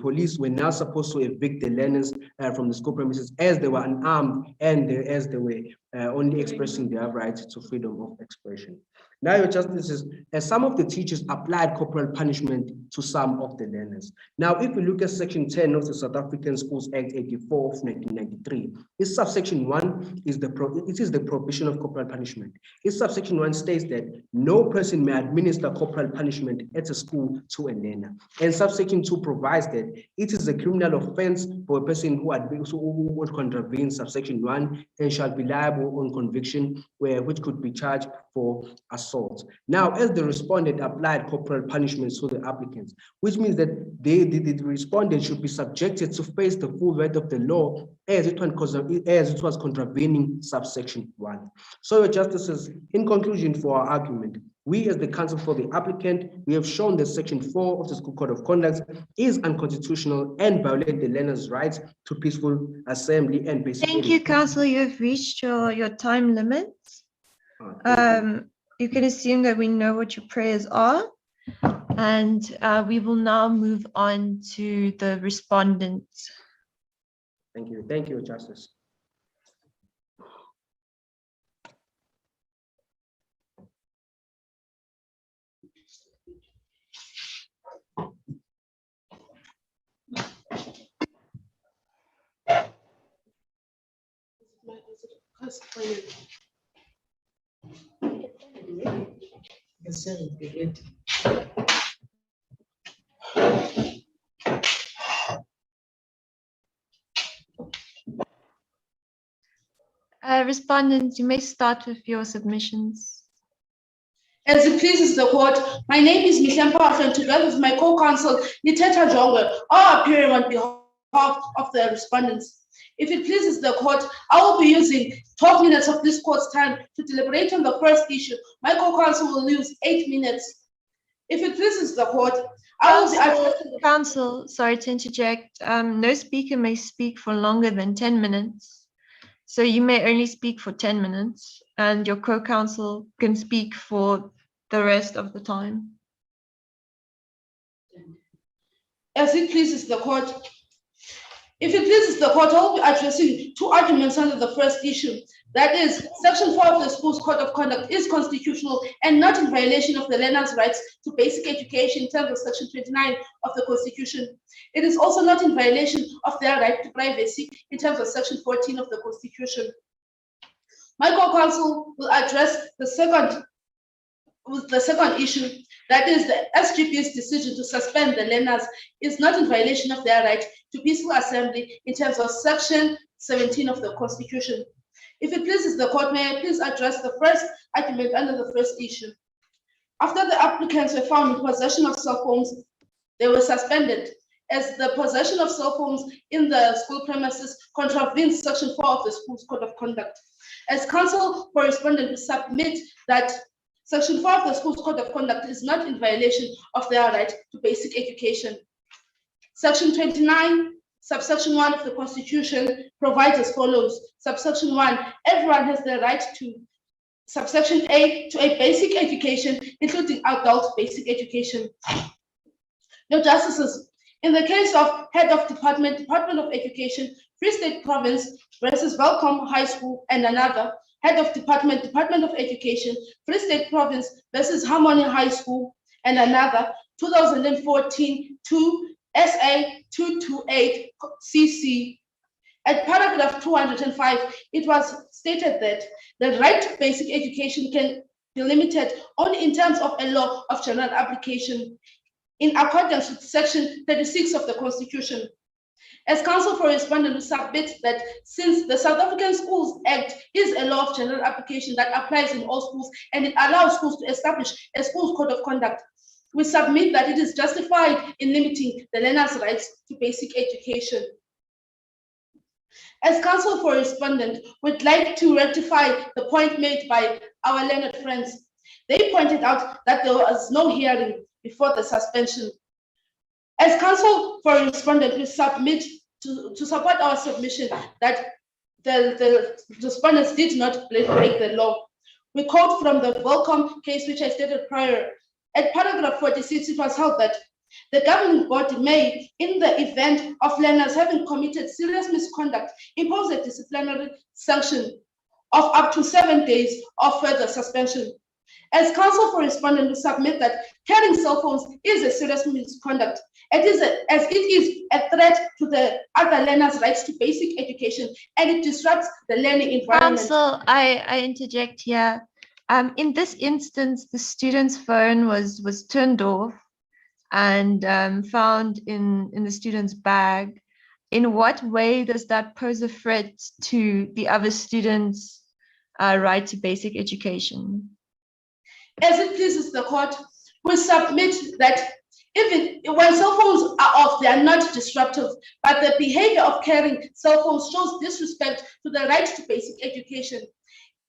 S7: police were now supposed to evict the learners from the school premises as they were unarmed and as they were only expressing their right to freedom of expression. Now, Your Justices, some of the teachers applied corporal punishment to some of the learners. Now, if we look at Section 10 of the South African Schools Act 84 of 1993, its subsection 1 is the prohibition of corporal punishment. Its subsection 1 states that no person may administer corporal punishment at a school to a learner. learner. And subsection 2 provides that it is a criminal offense for a person who would contravene subsection 1 and shall be liable on conviction, which could be charged for assault. Now, as the respondent applied corporal punishments to the applicants, which means that the respondent should be subjected to face the full weight of the law as it was contravening subsection 1. So, Your Justices, in conclusion for our argument, we as the counsel for the applicant, we have shown that section 4 of the School Code of Conduct is unconstitutional and violates the learner's rights to peaceful assembly and basic
S3: Thank you, counsel. You have reached your time limit. You can assume that we know what your prayers are, and we will now move on to the respondent.
S7: Thank you. Thank you, Justice.
S3: Respondents, you may start with your submissions.
S2: As it pleases the court, my name is Nsmcc, and together with my co-counsel, Niteta Jonga, are appearing on behalf of the respondents. If it pleases the court, I will be using 12 minutes of this court's time to deliberate on the first issue. My co-counsel will use 8 minutes. If it pleases the court, I will be addressing the
S3: counsel. Sorry to interject. No speaker may speak for longer than 10 minutes. So you may only speak for 10 minutes, and your co-counsel can speak for the rest of the time.
S2: As it pleases the court. If it pleases the court, I will be addressing 2 arguments under the first issue. That is, Section 4 of the School's Code of Conduct is constitutional and not in violation of the learner's rights to basic education in terms of Section 29 of the Constitution. It is also not in violation of their right to privacy in terms of Section 14 of the Constitution. My co-counsel will address the second issue, that is, the SGP's decision to suspend the learners is not in violation of their right to peaceful assembly in terms of Section 17 of the Constitution. If it pleases the court, may I please address the first argument under the first issue. After the applicants were found in possession of cell phones, they were suspended, as the possession of cell phones in the school premises contravenes Section 4 of the School's Code of Conduct. As counsel for respondent, we submit that Section 4 of the School's Code of Conduct is not in violation of their right to basic education. Section 29, subsection 1 of the Constitution provides as follows. Subsection 1, everyone has the right to, subsection A, to a basic education, including adult basic education. Your Justices, in the case of Head of Department of Education, Free State Province versus Welcome High School and another, Head of Department of Education, Free State Province versus Harmony High School and another, 2014 to SA 228 CC. At paragraph 205, it was stated that the right to basic education can be limited only in terms of a law of general application in accordance with Section 36 of the Constitution. As counsel for respondent, we submit that since the South African Schools Act is a law of general application that applies in all schools and it allows schools to establish a school's code of conduct, we submit that it is justified in limiting the learner's rights to basic education. As counsel for respondent, we'd like to rectify the point made by our learned friends. They pointed out that there was no hearing before the suspension. As counsel for respondent, we submit to support our submission that the respondents did not break the law. We quote from the Welcome case, which I stated prior. At paragraph 46, it was held that the governing body may, in the event of learners having committed serious misconduct, impose a disciplinary sanction of up to 7 days of further suspension. As counsel for respondent, we submit that carrying cell phones is a serious misconduct. As it is a threat to the other learners' rights to basic education, and it disrupts the learning environment.
S3: Counsel, I interject here. In this instance, the student's phone was turned off, and found in the student's bag, in what way does that pose a threat to the other students' right to basic education?
S9: As it pleases the court, we submit that even when cell phones are off, they are not disruptive, but the behavior of carrying cell phones shows disrespect to the right to basic education.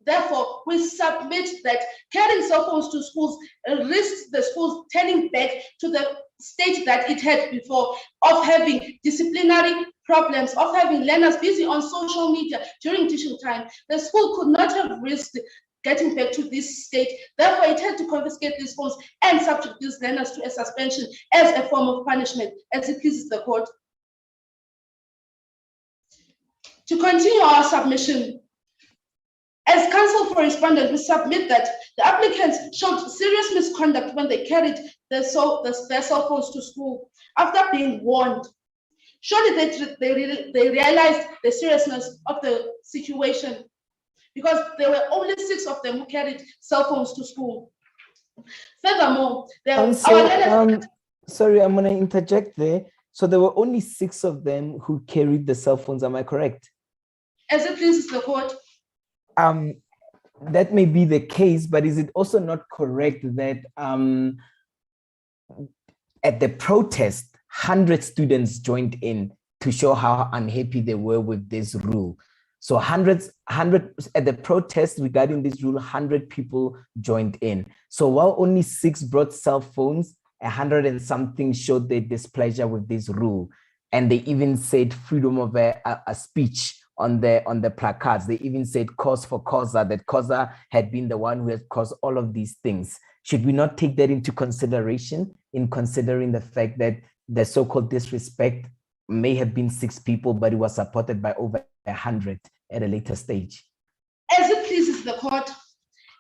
S9: Therefore, we submit that carrying cell phones to schools risks the schools turning back to the state that it had before, of having disciplinary problems, of having learners busy on social media during teaching time. The school could not have risked getting back to this state. Therefore, it had to confiscate these phones and subject these learners to a suspension as a form of punishment, as it pleases the court. To continue our submission, as counsel for respondent, we submit that the applicants showed serious misconduct when they carried their cell phones to school after being warned. Surely they realized the seriousness of the situation, because there were only 6 of them who carried cell phones to school. Furthermore,
S23: sorry, I'm going to interject there. So there were only 6 of them who carried the cell phones. Am I correct?
S9: As it pleases the court.
S23: That may be the case, but is it also not correct that at the protest, 100 students joined in to show how unhappy they were with this rule? So 100 at the protest regarding this rule, 100 people joined in. So while only 6 brought cell phones, 100 and something showed their displeasure with this rule. And they even said freedom of a speech on the placards. They even said cause for Khoza, that Khoza had been the one who had caused all of these things. Should we not take that into consideration in considering the fact that the so-called disrespect may have been 6 people, but it was supported by over 100 at a later stage?
S9: As it pleases the court,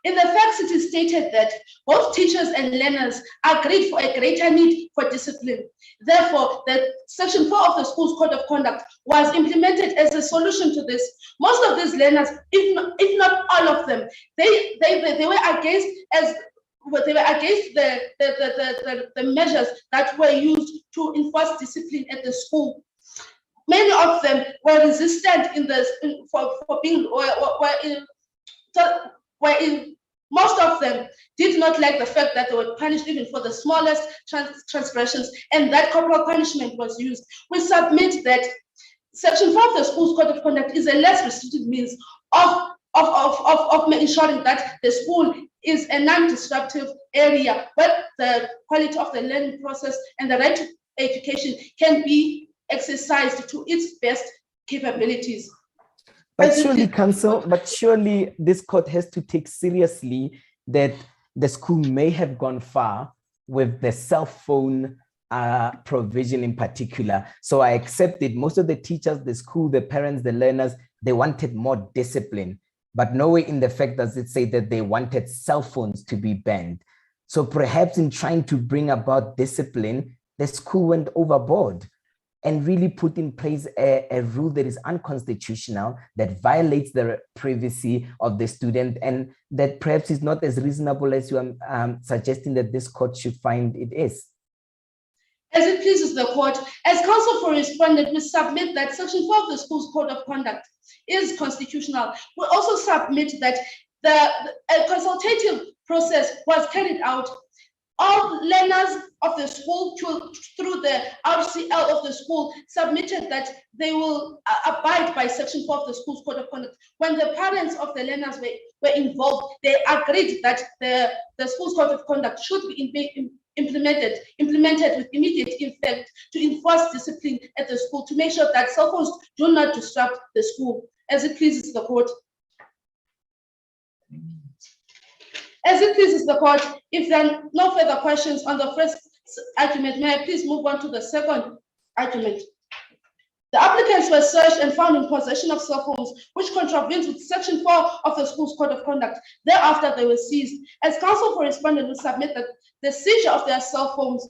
S9: in the facts it is stated that both teachers and learners agreed for a greater need for discipline. Therefore, the Section 4 of the School's Code of Conduct was implemented as a solution to this. Most of these learners, if not all of them, they were against the measures that were used to enforce discipline at the school. Many of them were resistant most of them did not like the fact that they were punished even for the smallest transgressions, and that corporal punishment was used. We submit that Section 4 of the School's Code of Conduct is a less restrictive means of ensuring that the school is a non-disruptive area where the quality of the learning process and the right to education can be exercised to its best capabilities.
S23: But surely, counsel, this court has to take seriously that the school may have gone far with the cell phone provision in particular. So I accept it. Most of the teachers, the school, the parents, the learners, they wanted more discipline, but nowhere in the fact does it say that they wanted cell phones to be banned. So perhaps in trying to bring about discipline, the school went overboard and really put in place a rule that is unconstitutional, that violates the privacy of the student, and that perhaps is not as reasonable as you are suggesting that this court should find it is.
S9: As it pleases the court, as counsel for respondent, we submit that Section 4 of the School's Code of Conduct is constitutional. We also submit that a consultative process was carried out. All learners of the school through the RCL of the school submitted that they will abide by Section 4 of the School's Code of Conduct. When the parents of the learners were involved, they agreed that the School's Code of Conduct should be implemented with immediate effect to enforce discipline at the school, to make sure that cell phones do not disrupt the school, as it pleases the court. As it pleases the court, if there are no further questions on the first argument, may I please move on to the second argument. The applicants were searched and found in possession of cell phones, which contravenes with Section 4 of the School's Code of Conduct. Thereafter, they were seized. As counsel for respondent, we submit that the seizure of their cell phones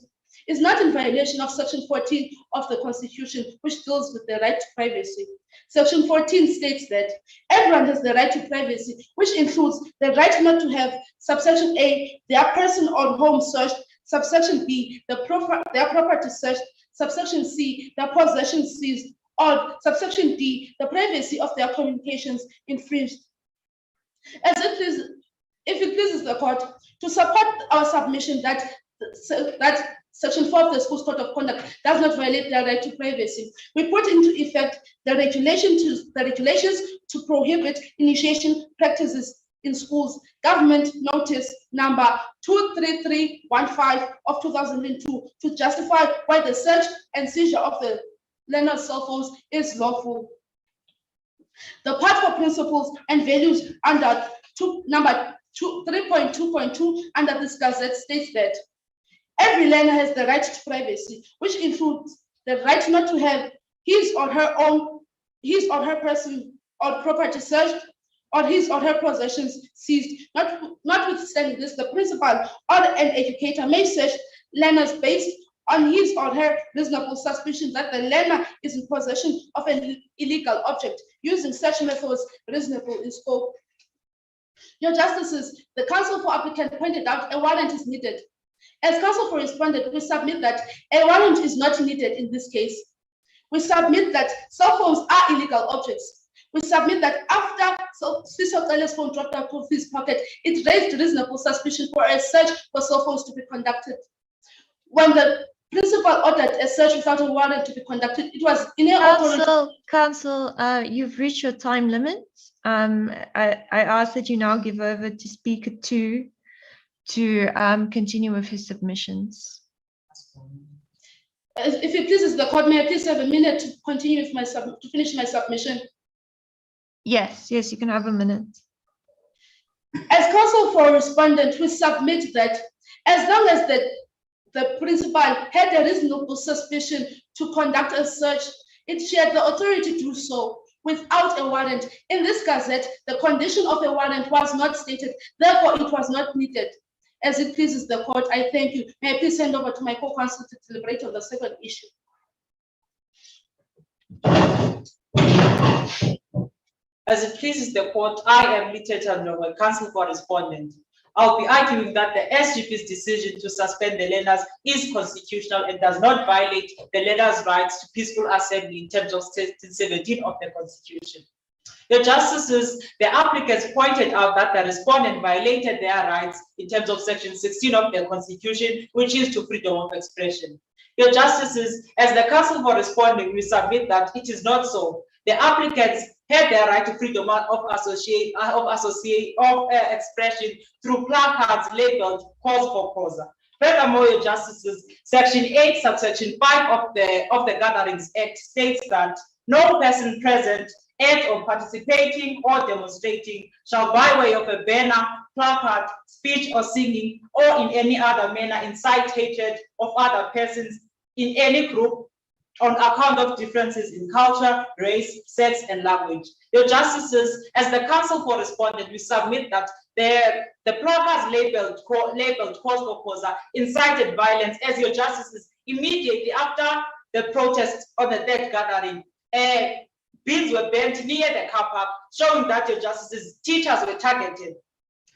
S9: is not in violation of Section 14 of the Constitution, which deals with the right to privacy. Section 14 states that everyone has the right to privacy, which includes the right not to have subsection A, their person or home searched, Subsection B, their property searched. Subsection C, their possession seized. Or subsection D, the privacy of their communications infringed. If it pleases the court, to support our submission that Section 4 of the Schools Code of Conduct does not violate their right to privacy, we put into effect the regulations to prohibit initiation practices in schools, Government Notice number 23315 of 2002, to justify why the search and seizure of the learners' cell phones is lawful. The part for principles and values under number 3.2.2 under this Gazette states that every learner has the right to privacy, which includes the right not to have his or her person or property searched or his or her possessions seized. Notwithstanding this, the principal or an educator may search learners based on his or her reasonable suspicion that the learner is in possession of an illegal object, using such methods reasonable in scope. Your Justices, the counsel for applicant pointed out a warrant is needed. As counsel for respondent, we submit that a warrant is not needed in this case. We submit that cell phones are illegal objects. We submit that after Sisoqele's phone dropped out of his pocket, it raised reasonable suspicion for a search for cell phones to be conducted. When the principal ordered a search without a warrant to be conducted, it was in a
S3: Counsel, you've reached your time limit. I ask that you now give over to Speaker 2 to continue with his submissions.
S9: If it pleases the court, may I please have a minute to continue with to finish my submission?
S3: Yes, you can have a minute.
S9: As counsel for respondent, we submit that as long as the principal had a reasonable suspicion to conduct a search, she had the authority to do so without a warrant. In this Gazette, the condition of a warrant was not stated, therefore it was not needed. As it pleases the court, I thank you. May I please hand over to my co-counsel to deliberate on the second issue.
S10: As it pleases the court, I am Liteta Ndongwe, counsel for respondent. I'll be arguing that the SGP's decision to suspend the learners is constitutional and does not violate the learners' rights to peaceful assembly in terms of Section 17 of the Constitution. Your Justices, the applicants pointed out that the respondent violated their rights in terms of Section 16 of the Constitution, which is to freedom of expression. Your Justices, as the counsel for responding, we submit that it is not so. The applicants had their right to freedom of expression through placards labeled cause for causa. Furthermore, your Justices, Section 8, subsection 5 of the Gatherings Act states that no person present at or participating or demonstrating shall by way of a banner, placard, speech or singing or in any other manner incite hatred of other persons in any group on account of differences in culture, race, sex, and language. Your Justices, as the counsel for respondent, we submit that the placards labeled cause for causa incited violence, as your Justices, immediately after the protest on the third gathering, beads were burnt near the car park, showing that your Justices, teachers were targeted.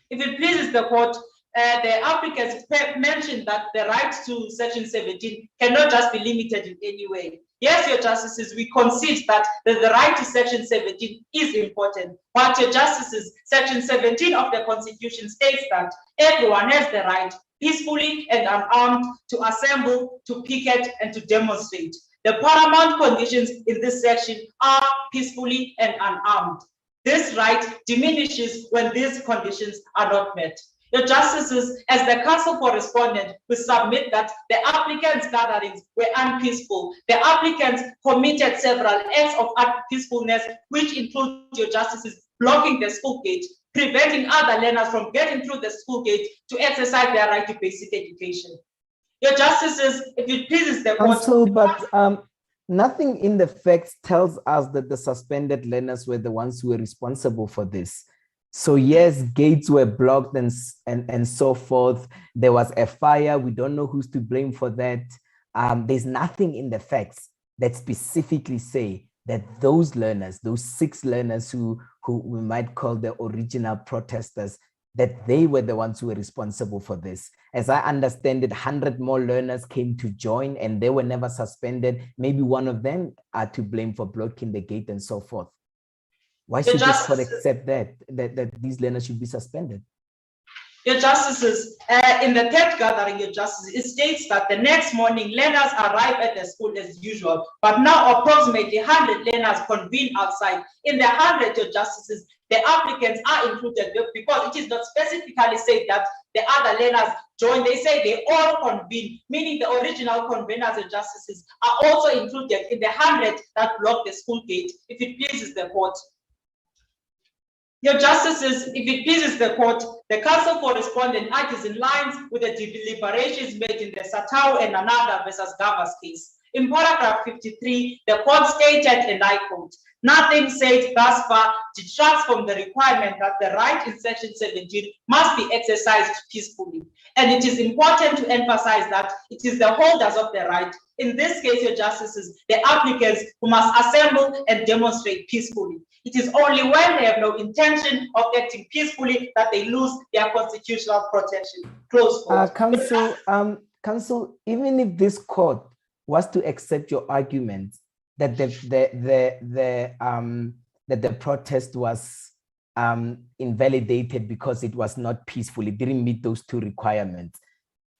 S10: If it pleases the court, the applicants mentioned that the right to Section 17 cannot just be limited in any way. Yes, your Justices, we concede that the right to Section 17 is important, but your Justices, Section 17 of the Constitution states that everyone has the right peacefully and unarmed to assemble, to picket, and to demonstrate. The paramount conditions in this section are peacefully and unarmed. This right diminishes when these conditions are not met. Your Justices, as the counsel for respondent, we submit that the applicants' gatherings were unpeaceful. The applicants committed several acts of unpeacefulness, which include, your Justices, blocking the school gate, preventing other learners from getting through the school gate to exercise their right to basic education. Your Justices, if it pleases the court.
S23: Also, but nothing in the facts tells us that the suspended learners were the ones who were responsible for this. So yes, gates were blocked and so forth. There was a fire. We don't know who's to blame for that. There's nothing in the facts that specifically say that those learners, those 6 learners who we might call the original protesters, that they were the ones who were responsible for this. As I understand it, 100 more learners came to join and they were never suspended. Maybe one of them are to blame for blocking the gate and so forth. Why should this court accept that these learners should be suspended?
S10: Your Justices, in the third gathering, Your Justices, it states that the next morning learners arrive at the school as usual, but now approximately 100 learners convene outside. In the 100, Your Justices, the applicants are included because it is not specifically said that the other learners join. They say they all convene, meaning the original conveners and justices are also included in the 100 that block the school gate, if it pleases the court. Your Justices, if it pleases the court, the counsel for respondent argues in lines with the deliberations made in the Satao and Ananda versus Gavas case. In paragraph 53, the court stated, and I quote, "Nothing said thus far detracts from the requirement that the right in section 17 must be exercised peacefully. And it is important to emphasize that it is the holders of the right, in this case, Your Justices, the applicants, who must assemble and demonstrate peacefully. It is only when they have no intention of acting peacefully that they lose their constitutional protection." Close quote.
S23: Counsel, even if this court was to accept your argument that the protest was invalidated because it was not peaceful, it didn't meet those two requirements,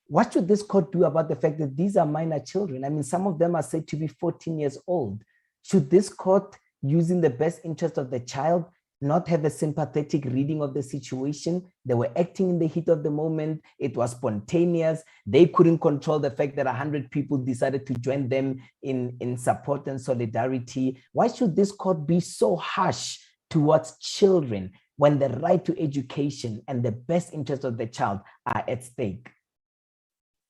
S23: what should this court do about the fact that these are minor children? I mean, some of them are said to be 14 years old. Should this court, using the best interest of the child, not have a sympathetic reading of the situation? They were acting in the heat of the moment. It was spontaneous. They couldn't control the fact that 100 people decided to join them in support and solidarity. Why should this court be so harsh towards children when the right to education and the best interest of the child are at stake?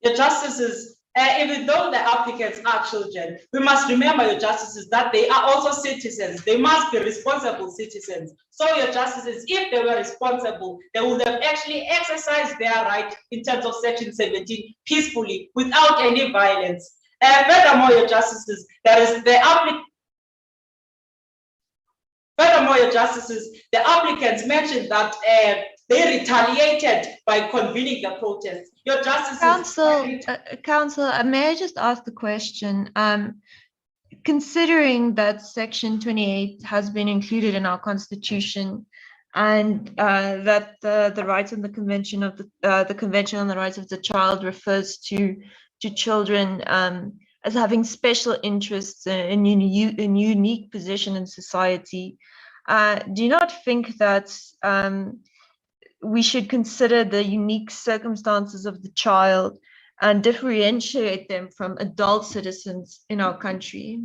S10: Your Justices, even though the applicants are children, we must remember, Your Justices, that they are also citizens. They must be responsible citizens. So, Your Justices, if they were responsible, they would have actually exercised their right in terms of section 17 peacefully, without any violence. Furthermore, Your Justices, Furthermore, Your Justices, the applicants mentioned that they retaliated by convening the protest. Your Justices,
S3: Counsel, may I just ask the question? Considering that Section 28 has been included in our Constitution, and that the rights in the Convention of the Convention on the Rights of the Child refers to children as having special interests in a unique position in society, do you not think that we should consider the unique circumstances of the child and differentiate them from adult citizens in our country?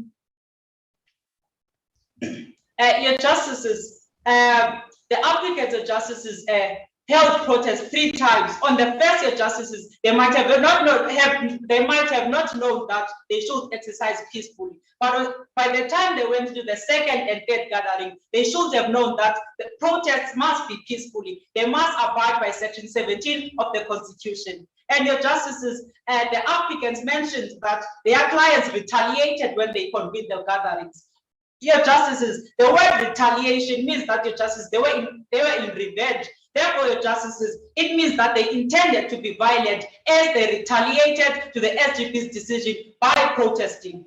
S10: Your Justices, the applicants of justices held protests 3 times. On the first, Your Justices, they might have not known that they should exercise peacefully. But by the time they went to the second and third gathering, they should have known that the protests must be peacefully. They must abide by Section 17 of the Constitution. And Your Justices, the applicants mentioned that their clients retaliated when they convened the gatherings. Your Justices, the word retaliation means that, Your Justices, they were in revenge. Therefore, Your Justices, it means that they intended to be violent as they retaliated to the SGP's decision by protesting.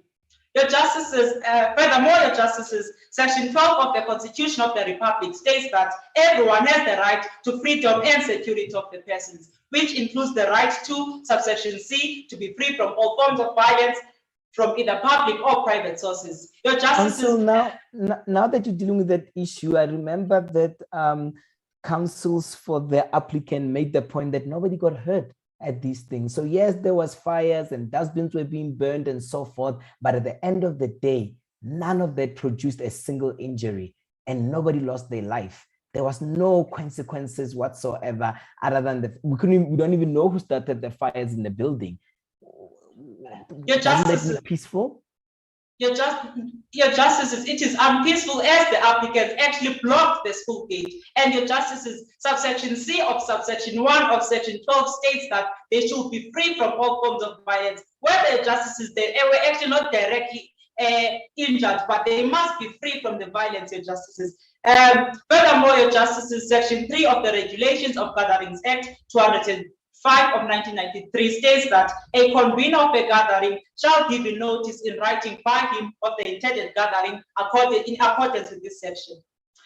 S10: Your Justices, furthermore, Your Justices, Section 12 of the Constitution of the Republic states that everyone has the right to freedom and security of the persons, which includes the right to, subsection C, to be free from all forms of violence from either public or private sources. Your Justices.
S23: So now that you're dealing with that issue, I remember that counsels for the applicant made the point that nobody got hurt at these things. So yes, there was fires and dustbins were being burned and so forth, but at the end of the day, none of that produced a single injury and nobody lost their life. There was no consequences whatsoever other than we don't even know who started the fires in the building.
S10: Your Justices,
S23: that peaceful?
S10: Your Justices, it is unpeaceful as the applicants actually blocked the school gate. And Your Justices, subsection C of subsection 1 of section 12 states that they should be free from all forms of violence. Whether Your Justices, they were actually not directly injured, but they must be free from the violence, Your Justices. Furthermore, Your Justices, Section 3 of the Regulations of Gatherings Act 205 of 1993 states that a convener of a gathering shall give a notice in writing by him of the intended gathering in accordance with this section.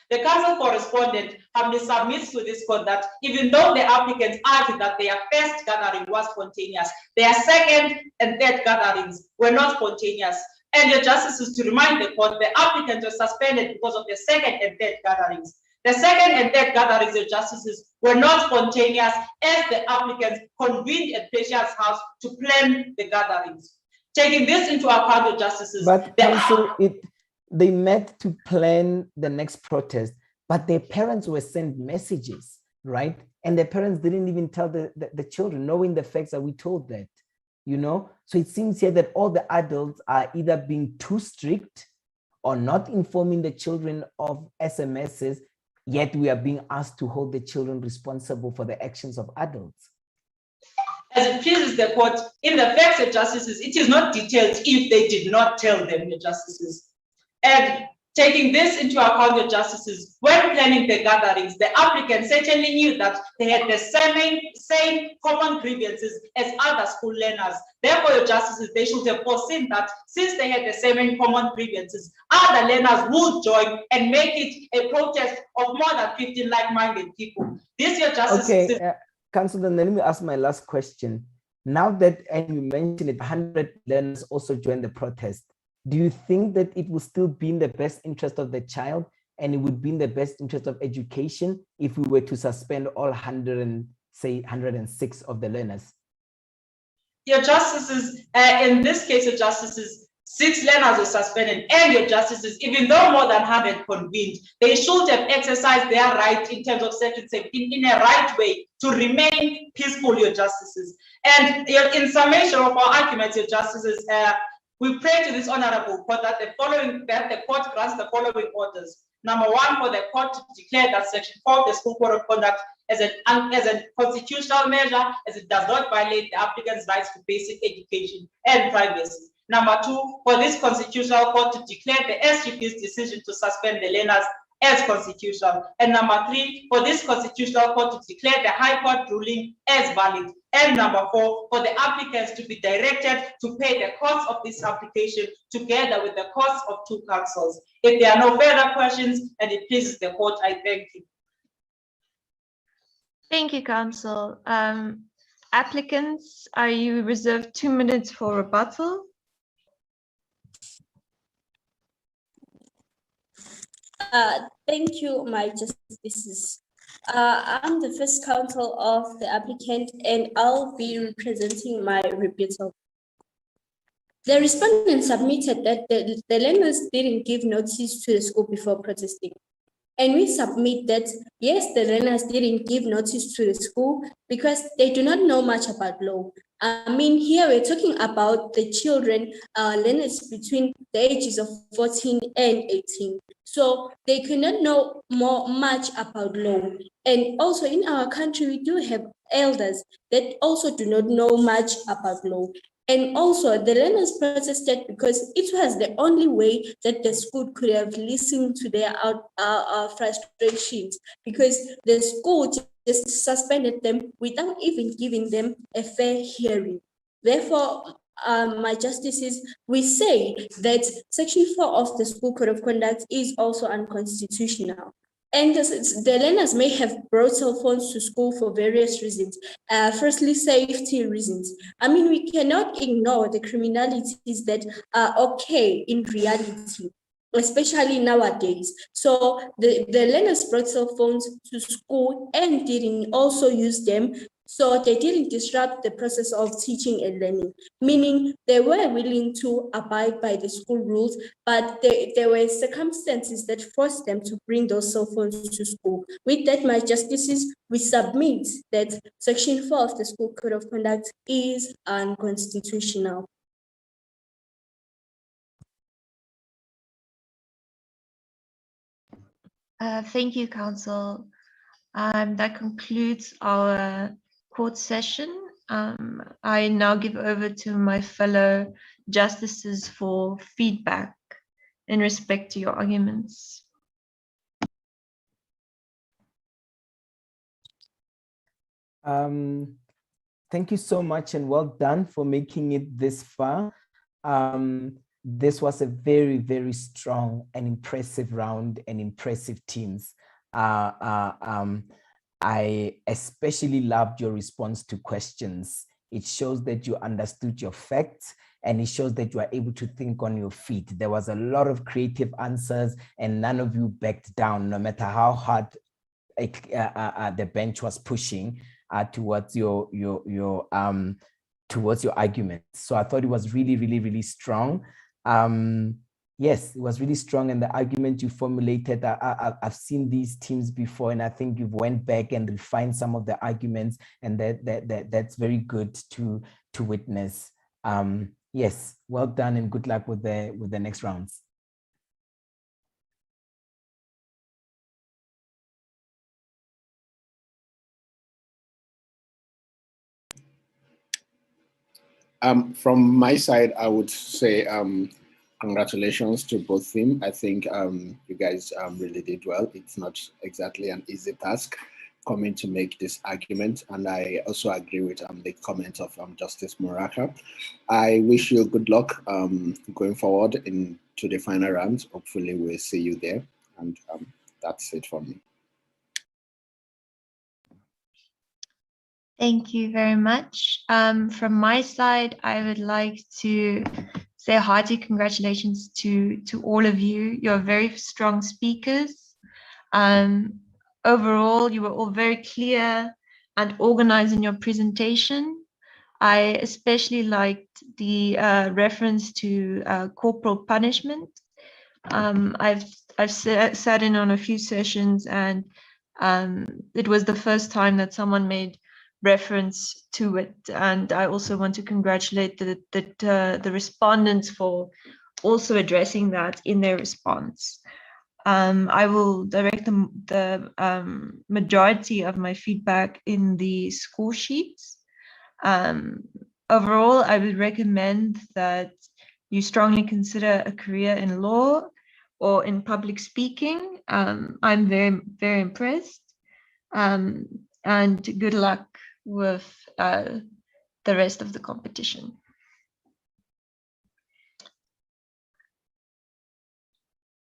S10: The council correspondent humbly submits to this court that even though the applicants argued that their first gathering was spontaneous, their second and third gatherings were not spontaneous. And Your Justices, to remind the court, the applicants were suspended because of the second and third gatherings. The second and third gatherings, Your Justices, were not spontaneous as the applicants convened at Pleasure's house to plan the gatherings. Taking this into account, Your Justices,
S23: but counsel, they met to plan the next protest, but their parents were sent messages, right? And their parents didn't even tell the children, knowing the facts that we told that, you know? So it seems here that all the adults are either being too strict or not informing the children of SMSs, yet we are being asked to hold the children responsible for the actions of adults.
S10: As it pleases the court, in the facts, Your Justices, it is not detailed if they did not tell them, Your Justices. And taking this into account, Your Justices, when planning the gatherings, the applicants certainly knew that they had the same common grievances as other school learners. Therefore, Your Justices, they should have foreseen that since they had the same common grievances, other learners would join and make it a protest of more than 15 like-minded people. This, Your Justices.
S23: Okay, Councillor, then let me ask my last question. Now that, and you mentioned it, 100 learners also joined the protest. Do you think that it will still be in the best interest of the child and it would be in the best interest of education if we were to suspend all 106 of the learners?
S10: Your Justices, in this case, Your Justices, 6 learners were suspended, and Your Justices, even though more than 100 convened, they should have exercised their right in terms of Section 17 in a right way to remain peaceful, Your Justices. And in summation of our arguments, Your Justices, we pray to this honorable court that the court grants the following orders. Number 1, for the court to declare that Section 4 of the School Code of Conduct as a constitutional measure, as it does not violate the applicant's rights to basic education and privacy. Number 2, for this constitutional court to declare the SGP's decision to suspend the learners as constitutional. And number 3, for this constitutional court to declare the High Court ruling as valid. And number 4, for the applicants to be directed to pay the cost of this application together with the cost of 2 councils. If there are no further questions and it pleases the court, I thank you.
S3: Thank you, Counsel. Applicants, are you reserved 2 minutes for rebuttal?
S2: Thank you, my justices. I'm the first counsel of the applicant and I'll be representing my rebuttal. The respondent submitted that the learners didn't give notice to the school before protesting. And we submit that, yes, the learners didn't give notice to the school because they do not know much about law. I mean, here we're talking about the children, learners between the ages of 14 and 18. So they cannot know much about law. And also in our country, we do have elders that also do not know much about law. And also the learners protested because it was the only way that the school could have listened to their frustrations, because the school just suspended them without even giving them a fair hearing. Therefore, my justices, we say that Section 4 of the School Code of Conduct is also unconstitutional. And the learners may have brought cell phones to school for various reasons. Firstly, safety reasons. I mean, we cannot ignore the criminalities that are okay in reality, especially nowadays. So the learners brought cell phones to school and didn't also use them. So they didn't disrupt the process of teaching and learning, meaning they were willing to abide by the school rules, but there were circumstances that forced them to bring those cell phones to school. With that, my justices, we submit that Section 4 of the School Code of Conduct is unconstitutional.
S3: Thank you, Counsel. That concludes our court session. I now give over to my fellow justices for feedback in respect to your arguments.
S23: Thank you so much and well done for making it this far. This was a very, very strong and impressive round and impressive teams. I especially loved your response to questions. It shows that you understood your facts and it shows that you are able to think on your feet. There was a lot of creative answers and none of you backed down, no matter how hard the bench was pushing towards your argument. So I thought it was really, really, really strong. Yes, it was really strong, and the argument you formulated, I've seen these teams before, and I think you've went back and refined some of the arguments, and that's very good to witness. Yes, well done, and good luck with the next rounds.
S15: From my side, I would say congratulations to both teams. I think you guys really did well. It's not exactly an easy task coming to make this argument, and I also agree with the comment of Justice Moraka. I wish you good luck going forward into the final round. Hopefully we'll see you there, and that's it for me.
S3: Thank you very much. From my side, I would like to say hearty congratulations to all of you. You're very strong speakers. Overall, you were all very clear and organized in your presentation. I especially liked the reference to corporal punishment. I've sat in on a few sessions, and it was the first time that someone made reference to it, and I also want to congratulate the respondents for also addressing that in their response. I will direct the majority of my feedback in the score sheets. Overall, I would recommend that you strongly consider a career in law or in public speaking. I'm very, very impressed. And good luck with the rest of the competition.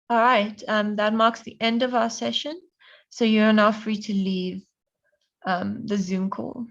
S3: All right, that marks the end of our session. So you are now free to leave the Zoom call.